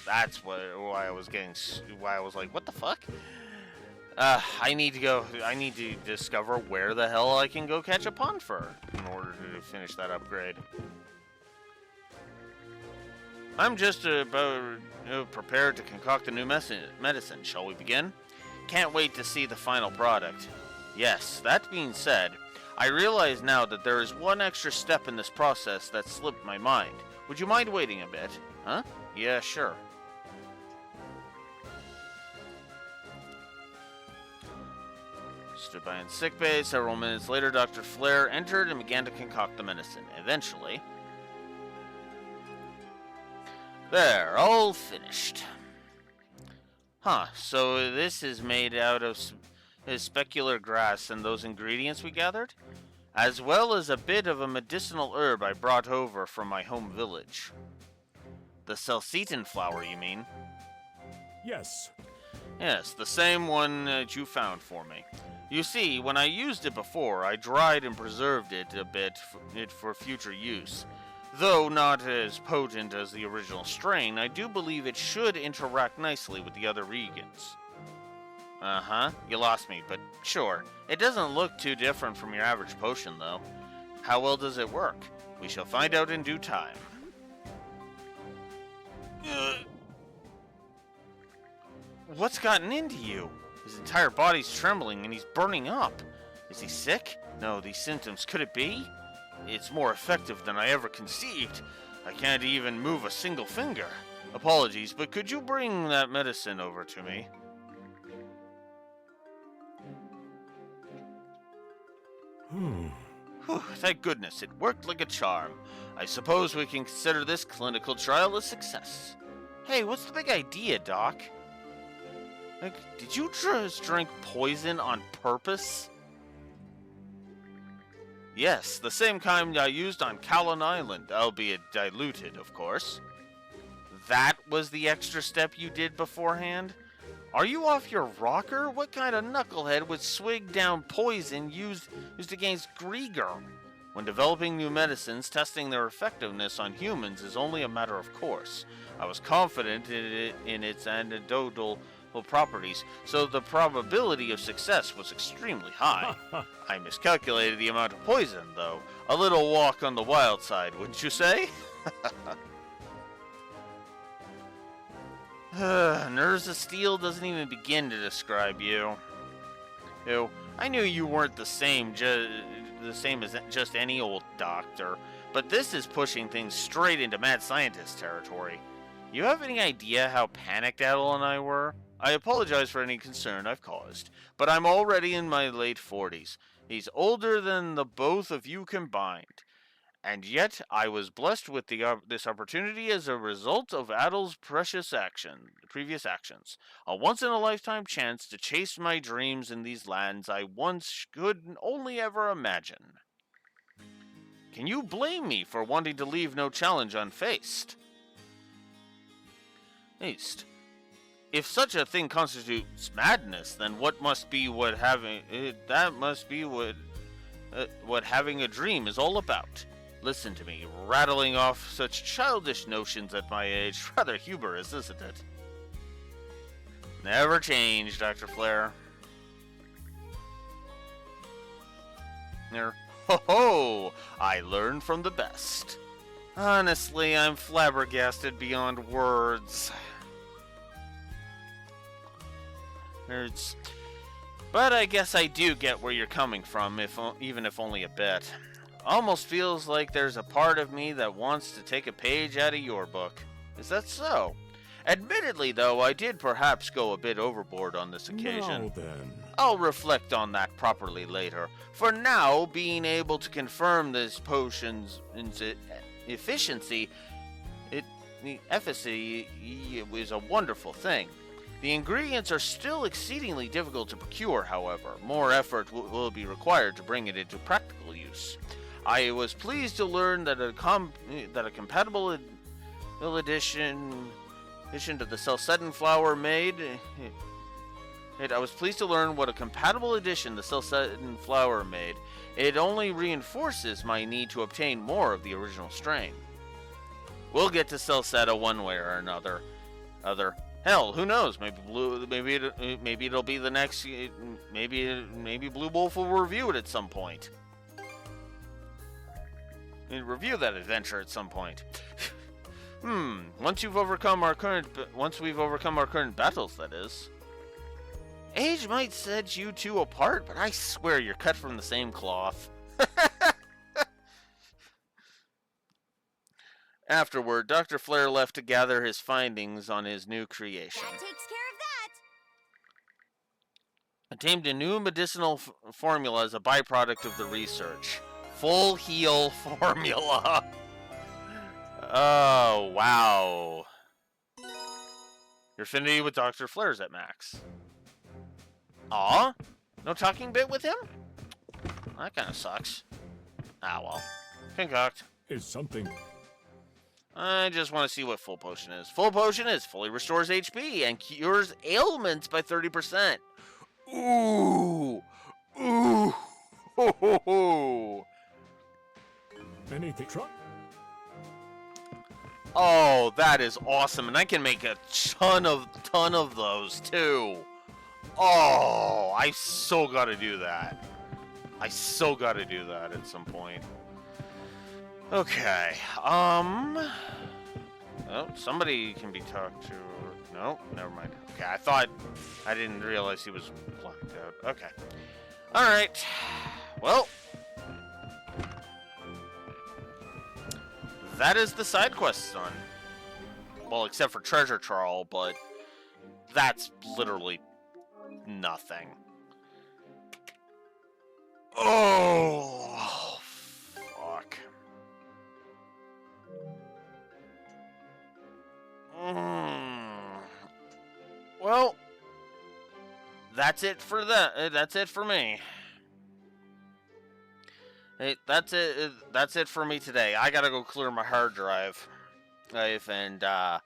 That's why I was like, what the fuck? I need to discover where the hell I can go catch a pond fur in order to finish that upgrade. I'm just about prepared to concoct a new medicine. Shall we begin? Can't wait to see the final product. Yes, that being said, I realize now that there is one extra step in this process that slipped my mind. Would you mind waiting a bit? Huh? Yeah, sure. Stood by in sickbay. Several minutes later, Dr. Flair entered and began to concoct the medicine. Eventually... There, all finished. Huh, so this is made out of specular grass and those ingredients we gathered? As well as a bit of a medicinal herb I brought over from my home village. The Celcetan flower, you mean? Yes. Yes, the same one that you found for me. You see, when I used it before, I dried and preserved it a bit for future use. Though not as potent as the original strain, I do believe it should interact nicely with the other reagents. Uh-huh, you lost me, but sure. It doesn't look too different from your average potion, though. How well does it work? We shall find out in due time. What's gotten into you? His entire body's trembling and he's burning up. Is he sick? No, these symptoms, could it be? It's more effective than I ever conceived. I can't even move a single finger. Apologies, but could you bring that medicine over to me? Whew, thank goodness, it worked like a charm. I suppose we can consider this clinical trial a success. Hey, what's the big idea, Doc? Like, did you just drink poison on purpose? Yes, the same kind I used on Callan Island, albeit diluted, of course. That was the extra step you did beforehand? Are you off your rocker? What kind of knucklehead would swig down poison used against Grieger? When developing new medicines, testing their effectiveness on humans is only a matter of course. I was confident in its anecdotal properties, so the probability of success was extremely high. I miscalculated the amount of poison, though. A little walk on the wild side, wouldn't you say? Nerves of steel doesn't even begin to describe you. I knew you weren't the same as just any old doctor, but this is pushing things straight into mad scientist territory. You have any idea how panicked Adel and I were? I apologize for any concern I've caused, but I'm already in my late 40s. He's older than the both of you combined. And yet, I was blessed with this opportunity as a result of Adel's previous actions. A once-in-a-lifetime chance to chase my dreams in these lands I once could only ever imagine. Can you blame me for wanting to leave no challenge unfaced? If such a thing constitutes madness, then what having a dream is all about. Listen to me, rattling off such childish notions at my age. Rather humorous, isn't it? Never change, Dr. Flare. Ho ho! I learned from the best. Honestly, I'm flabbergasted beyond words. But I guess I do get where you're coming from, even if only a bit. Almost feels like there's a part of me that wants to take a page out of your book. Is that so? Admittedly, though, I did perhaps go a bit overboard on this occasion. Now then. I'll reflect on that properly later. For now, being able to confirm this potion's efficiency is a wonderful thing. The ingredients are still exceedingly difficult to procure, however. More effort will be required to bring it into practical use. I was pleased to learn that a compatible addition to the Celcedon flower made. I was pleased to learn what a compatible addition the Celcedon flower made. It only reinforces my need to obtain more of the original strain. We'll get to Celceta one way or another. Hell, who knows? Maybe it'll be the next. Maybe Blue Wolf will review it at some point. Review that adventure at some point. Once we've overcome our current battles, that is. Age might set you two apart, but I swear you're cut from the same cloth. Afterward, Dr. Flare left to gather his findings on his new creation. That takes care of that. Obtained a new medicinal formula as a byproduct of the research. Full heal formula. Oh, wow. Your affinity with Dr. Flare's at max. Aw? No talking bit with him? That kind of sucks. Ah, well. Concoct. Is something... I just want to see what Full Potion is. Full Potion fully restores HP and cures ailments by 30%. Ooh! Ooh. Ho, ho, ho. Anything? Oh, that is awesome, and I can make a ton of those too. Oh, I so gotta do that. I so gotta do that at some point. Okay. Oh, somebody can be talked to. No, never mind. Okay, I didn't realize he was blocked out. Okay. All right. Well, that is the side quest done. Well, except for Treasure Trawl, but that's literally nothing. Oh, fuck. Well, that's it for that's it for me. Hey, that's it. That's it for me today. I gotta go clear my hard drive, and I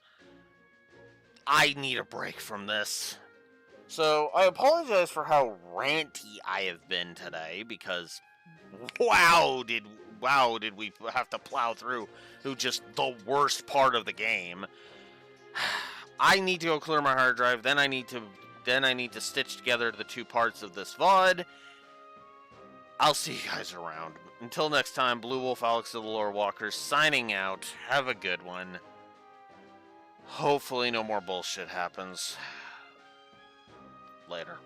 need a break from this. So I apologize for how ranty I have been today, because wow did we have to plow through just the worst part of the game. I need to go clear my hard drive. Then I need to stitch together the two parts of this VOD. I'll see you guys around. Until next time, Blue Wolf Alex of the Lore Walkers signing out. Have a good one. Hopefully no more bullshit happens. Later.